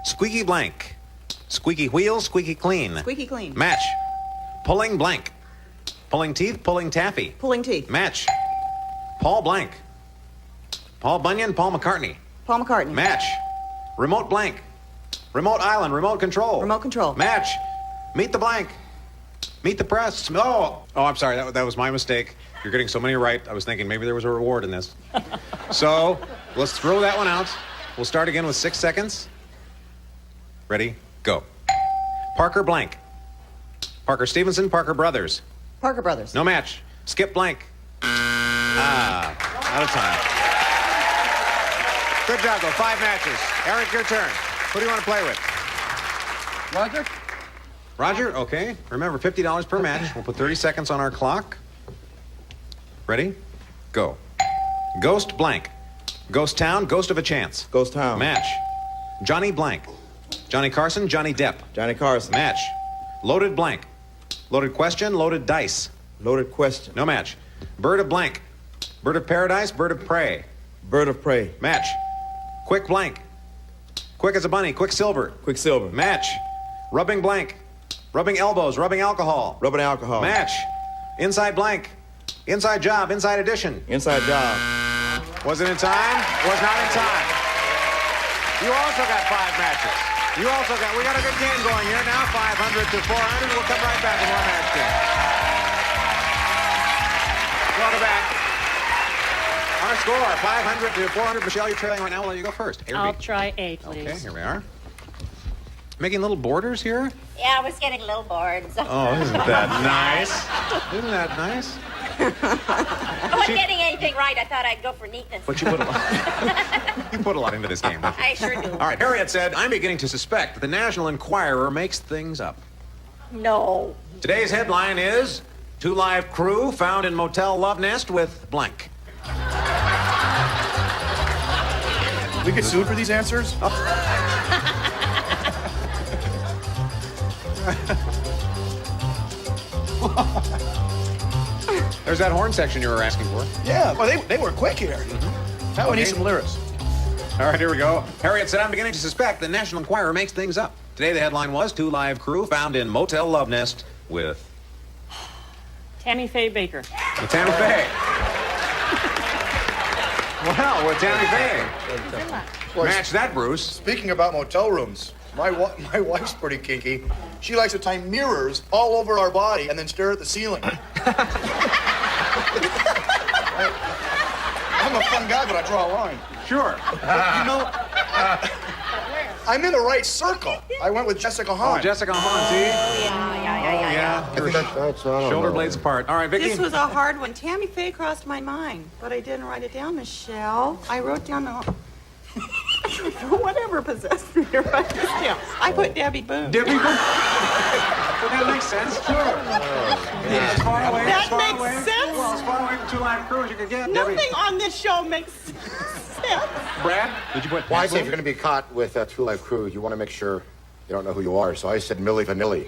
Squeaky blank. Squeaky wheel, squeaky clean. Squeaky clean. Match. Pulling blank. Pulling teeth, pulling taffy. Pulling teeth. Match. Paul blank. Paul Bunyan, Paul McCartney. Paul McCartney. Match. Remote blank. Remote island, remote control. Remote control. Match. Meet the blank. Meet the press. Oh, I'm sorry. That was my mistake. You're getting so many right. I was thinking maybe there was a reward in this. So let's throw that one out. We'll start again with 6 seconds. Ready? Go. Parker blank. Parker Stevenson, Parker Brothers. Parker Brothers. No match. Skip blank. Out of time. Good job, though. 5 matches. Eric, your turn. Who do you want to play with? Roger? Roger? Okay. Remember, $50 per match. We'll put 30 seconds on our clock. Ready? Go. Ghost blank. Ghost Town, Ghost of a Chance. Ghost Town. Match. Johnny blank. Johnny Carson, Johnny Depp. Johnny Carson. Match. Loaded blank. Loaded question, loaded dice. Loaded question. No match. Bird of blank. Bird of paradise, bird of prey. Bird of prey. Match. Quick blank. Quick as a bunny, Quicksilver. Quicksilver. Match. Rubbing blank. Rubbing elbows, rubbing alcohol. Rubbing alcohol. Match. Inside blank. Inside job, inside edition. Inside job. Was it in time? Was not in time. You also got 5 matches. We got a good game going here now, 500 to 400. We'll come right back with more match game. Welcome back. Our score, 500 to 400. Michelle, you're trailing right now. We'll let you go first. I'll try A, please. Okay, here we are. Making little borders here? Yeah, I was getting a little bored. So. Oh, isn't that nice? Isn't that nice? I wasn't getting anything right. I thought I'd go for neatness. But you put a lot. You put a lot into this game. I sure do. All right, Harriet said, I'm beginning to suspect that the National Enquirer makes things up. No. Today's headline is, 2 live crew found in motel love nest with blank. We get sued for these answers? There's that horn section you were asking for. Yeah, well, they were quick here. Now we need some lyrics. All right, here we go. Harriet said, I'm beginning to suspect the National Enquirer makes things up. Today the headline was, 2 live crew found in motel love nest with... Tammy Faye Baker. With Tammy Faye. Wow, with Tammy Faye. Match that, Bruce. Speaking about motel rooms, my wife's pretty kinky. She likes to tie mirrors all over our body and then stare at the ceiling. I'm a fun guy, but I draw a line. Sure. You know, I'm in the right circle. I went with Jessica Hahn. Oh, Jessica Hahn, see? Yeah. I think that's shoulder blades apart. All right, Vicky. This was a hard one. Tammy Faye crossed my mind, but I didn't write it down, Michelle. I wrote down the... Whatever possessed me to write this down. I put Debbie Boone. Debbie Boone? Well, that makes sense. Sure. As far away, That makes sense point in Two Live Crew as you could get. Debbie. Nothing on this show makes sense. Brad, did you put? Well, I say if you're going to be caught with Two Live Crew, you want to make sure you don't know who you are. So I said Milli Vanilli.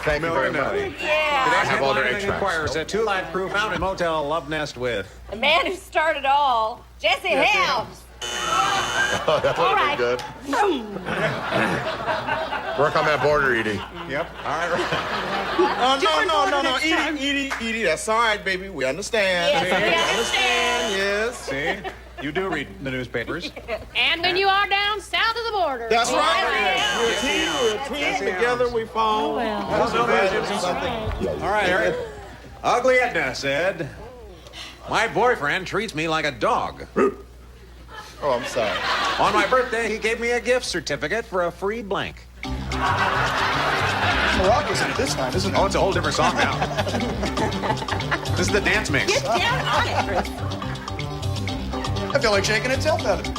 Thank you very much. Yeah. have all their Headlining extracts. inquires a Two Live Crew found in Motel Love Nest with. The man who started all, Jesse Helms. Oh, that would have been good. Work on that border, Edie. Yep. All right. No. Edie, that's all right, baby. We understand. Yes, we understand. Yes. See, you do read the newspapers. And when you are down south of the border. That's right. We're a team. Together we fall. All right, Eric. Ugly Edna said, "My boyfriend treats me like a dog. Oh, I'm sorry. On my birthday, he gave me a gift certificate for a free blank." Rock isn't it this time, isn't it? Oh, it's a whole different song now. This is the dance mix. Get down on it, Chris. I feel like shaking itself out of it.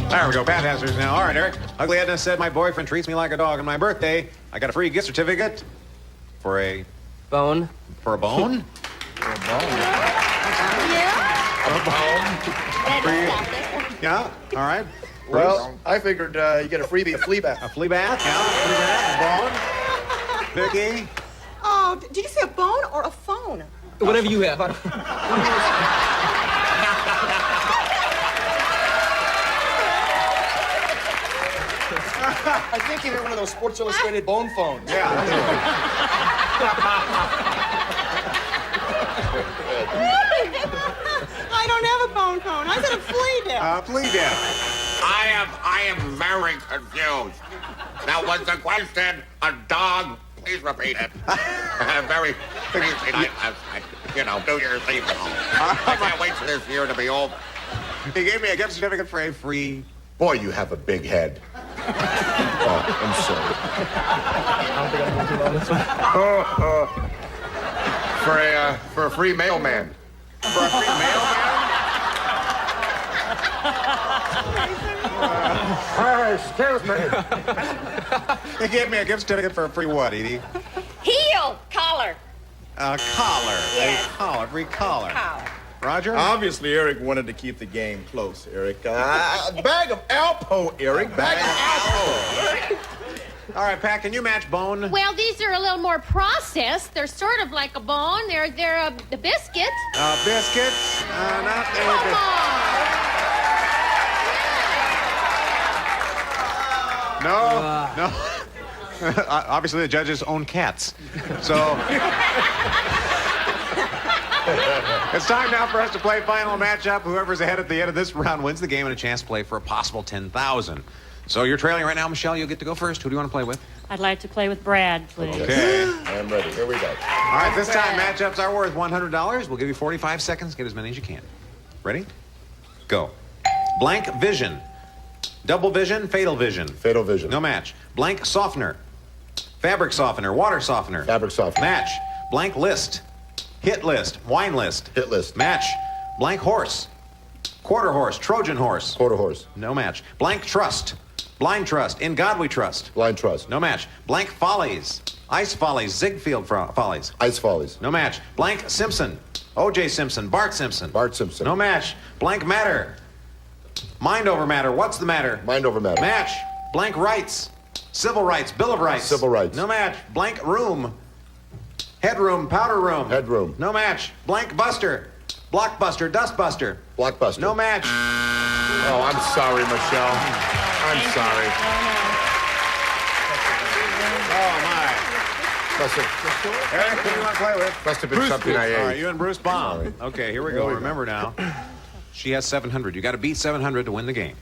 There we go. Pat answers now. All right, Eric. Ugly Edna said, "My boyfriend treats me like a dog on my birthday. I got a free gift certificate for a bone. For a bone? Yeah. All right. Well, I figured you get a freebie, a flea bath. A flea bath? Yeah. Flea bath. Bone. Vicky. Oh, did you say a bone or a phone? Whatever you have. I think you meant one of those Sports Illustrated bone phones. Yeah. I don't have a bone phone. I said a flea dip. Flea dip. I am very confused. Now, was the question a dog? Please repeat it. Very crazy night last night. You know, New Year's Eve. I can't wait for this year to be over. He gave me a gift certificate for a free. Boy, you have a big head. Oh, I'm sorry. For a free mailman. For a free mailman? Excuse me. He gave me a gift certificate for a free what, Edie? Heel collar. A collar. Yes. A collar. Free collar. Collar. Roger? Obviously, Eric wanted to keep the game close, Eric. Bag of Alpo, Eric. Bag of Alpo. All right, Pat, can you match bone? Well, these are a little more processed. They're sort of like a bone. They're a biscuit. Biscuits? Not Come on. No. Obviously, the judges own cats. So. It's time now for us to play final matchup. Whoever's ahead at the end of this round wins the game and a chance to play for a possible $10,000. So you're trailing right now, Michelle. You'll get to go first. Who do you want to play with? I'd like to play with Brad, please. Okay. I'm ready. Here we go. All right, this time matchups are worth $100. We'll give you 45 seconds. Get as many as you can. Ready? Go. Blank vision. Double vision, fatal vision. Fatal vision. No match. Blank softener. Fabric softener, water softener. Fabric softener. Match. Blank list. Hit list. Wine list. Hit list. Match. Blank horse. Quarter horse. Trojan horse. Quarter horse. No match. Blank trust. Blind trust. In God we trust. Blind trust. No match. Blank follies. Ice follies. Ziegfeld follies. Ice follies. No match. Blank Simpson. O.J. Simpson. Bart Simpson. Bart Simpson. No match. Blank matter. Mind over matter. What's the matter? Mind over matter. Match. Blank rights. Civil rights. Bill of rights. Civil rights. No match. Blank room. Headroom. Powder room. Headroom. No match. Blank buster. Blockbuster. Dustbuster. Blockbuster. No match. Oh, I'm sorry, Michelle. I'm sorry. Oh, my. Must have, Eric, who do you want to play with? must have been something I ate. All right, you and Bruce Baum. Okay, here we go. Remember now, she has 700. You got to beat 700 to win the game.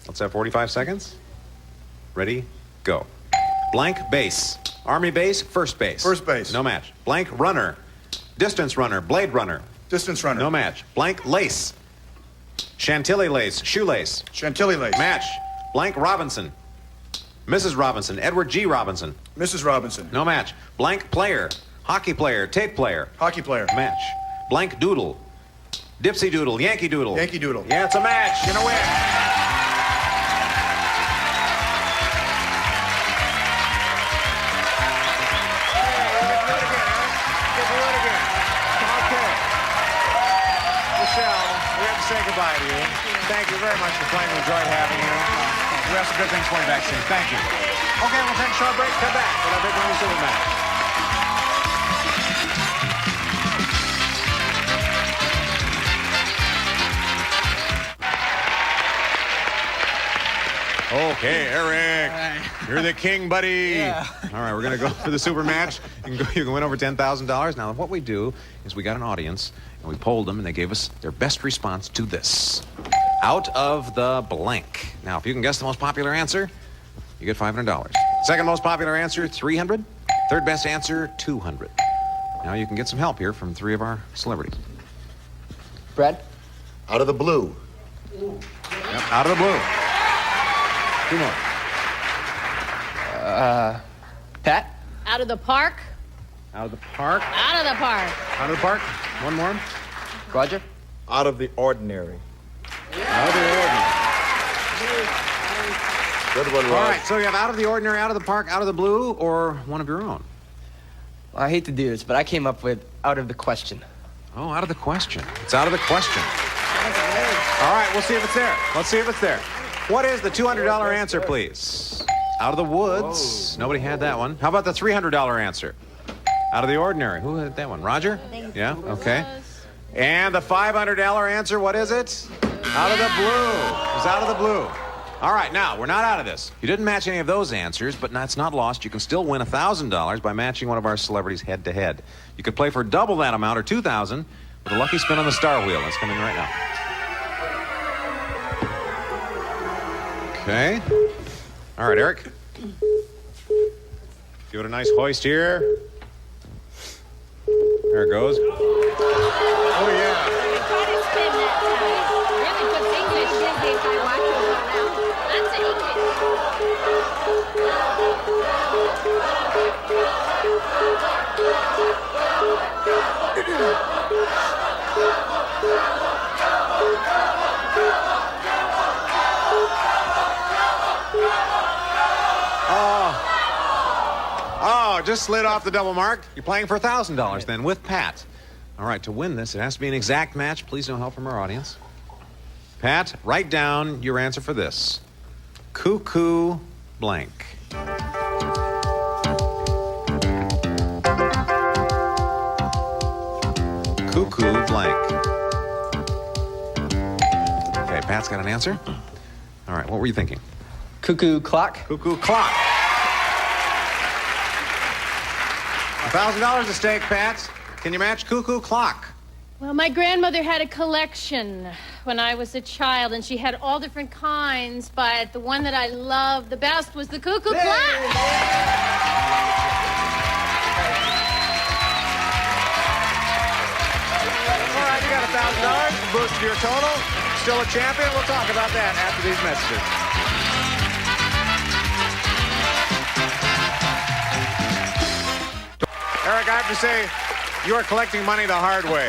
Let's have 45 seconds. Ready? Go. Blank base. Army base, first base. First base. No match. Blank runner. Distance runner, blade runner. Distance runner. No match. Blank lace. Chantilly lace, shoelace. Chantilly lace. Match. Blank Robinson. Mrs. Robinson, Edward G. Robinson. Mrs. Robinson. No match. Blank player. Hockey player, tape player. Hockey player. Match. Blank doodle. Dipsy doodle, Yankee doodle. Yankee doodle. Yeah, it's a match. You're gonna win. Thank you very much for playing. We enjoyed having you. We have some good things for you backstage. Thank you. Okay, we'll take a short break. Come back with our big money super match. Okay, Eric. You're the king, buddy. Yeah. All right, we're going to go for the super match. You can win over $10,000. Now, what we do is we got an audience, and we polled them, and they gave us their best response to this. Out of the blank. Now, if you can guess the most popular answer, you get $500. Second most popular answer, $300. Third best answer, $200. Now, you can get some help here from three of our celebrities. Brad? Out of the blue. Yep, out of the blue. Two more. Pat? Out of the park. Out of the park. Out of the park. Out of the park. One more. Roger? Out of the ordinary. Out of the ordinary. Good one, Rod. All right, so you have out of the ordinary, out of the park, out of the blue, or one of your own? Well, I hate to do this, but I came up with out of the question. Oh, out of the question. It's out of the question. All right, we'll see if it's there. Let's see if it's there. What is the $200 answer, please? Out of the woods. Whoa. Nobody had that one. How about the $300 answer? Out of the ordinary. Who had that one? Roger? Yeah, okay. And the $500 answer, what is it? Out of the blue. It was out of the blue. All right, now, we're not out of this. You didn't match any of those answers, but it's not lost. You can still win $1,000 by matching one of our celebrities head-to-head. You could play for double that amount, or $2,000, with a lucky spin on the star wheel. That's coming right now. Okay. All right, Eric. Give it a nice hoist here. There it goes. Oh, yeah. Oh, just slid off the double mark. You're playing for $1,000 then with Pat. All right, to win this, it has to be an exact match. Please no help from our audience. Pat, write down your answer for this. Cuckoo blank. Cuckoo blank. Okay, Pat's got an answer. All right, what were you thinking? Cuckoo clock. Cuckoo clock. $1,000 at stake, Pat. Can you match cuckoo clock? Well, my grandmother had a collection when I was a child, and she had all different kinds, but the one that I loved the best was the cuckoo clock. All right, you got $1,000 to boost your total. Still a champion. We'll talk about that after these messages. Eric, I have to say, you are collecting money the hard way.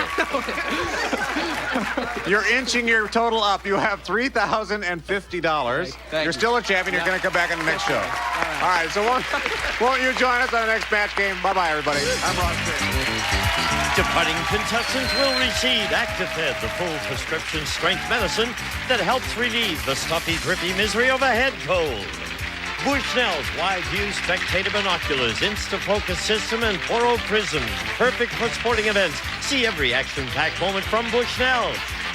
You're inching your total up. You have $3,050. You're still a champion. You're going to come back in the next show. All right, so won't you join us on the next match game? Bye-bye, everybody. I'm Ron Smith. Departing contestants will receive Actifed, the full prescription strength medicine that helps relieve the stuffy, drippy misery of a head cold. Bushnell's wide view spectator binoculars, Insta-focus system, and Poro prisms. Perfect for sporting events. See every action-packed moment from Bushnell.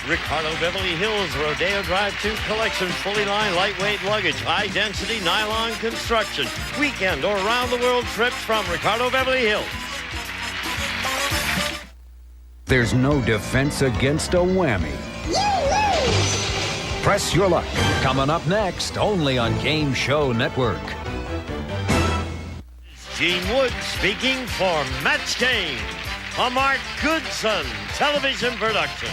Ricardo Beverly Hills Rodeo Drive 2 collection, fully lined lightweight luggage, high-density nylon construction. Weekend or around-the-world trips from Ricardo Beverly Hills. There's no defense against a whammy. Press your luck. Coming up next, only on Game Show Network. Gene Wood speaking for Match Game, a Mark Goodson television production.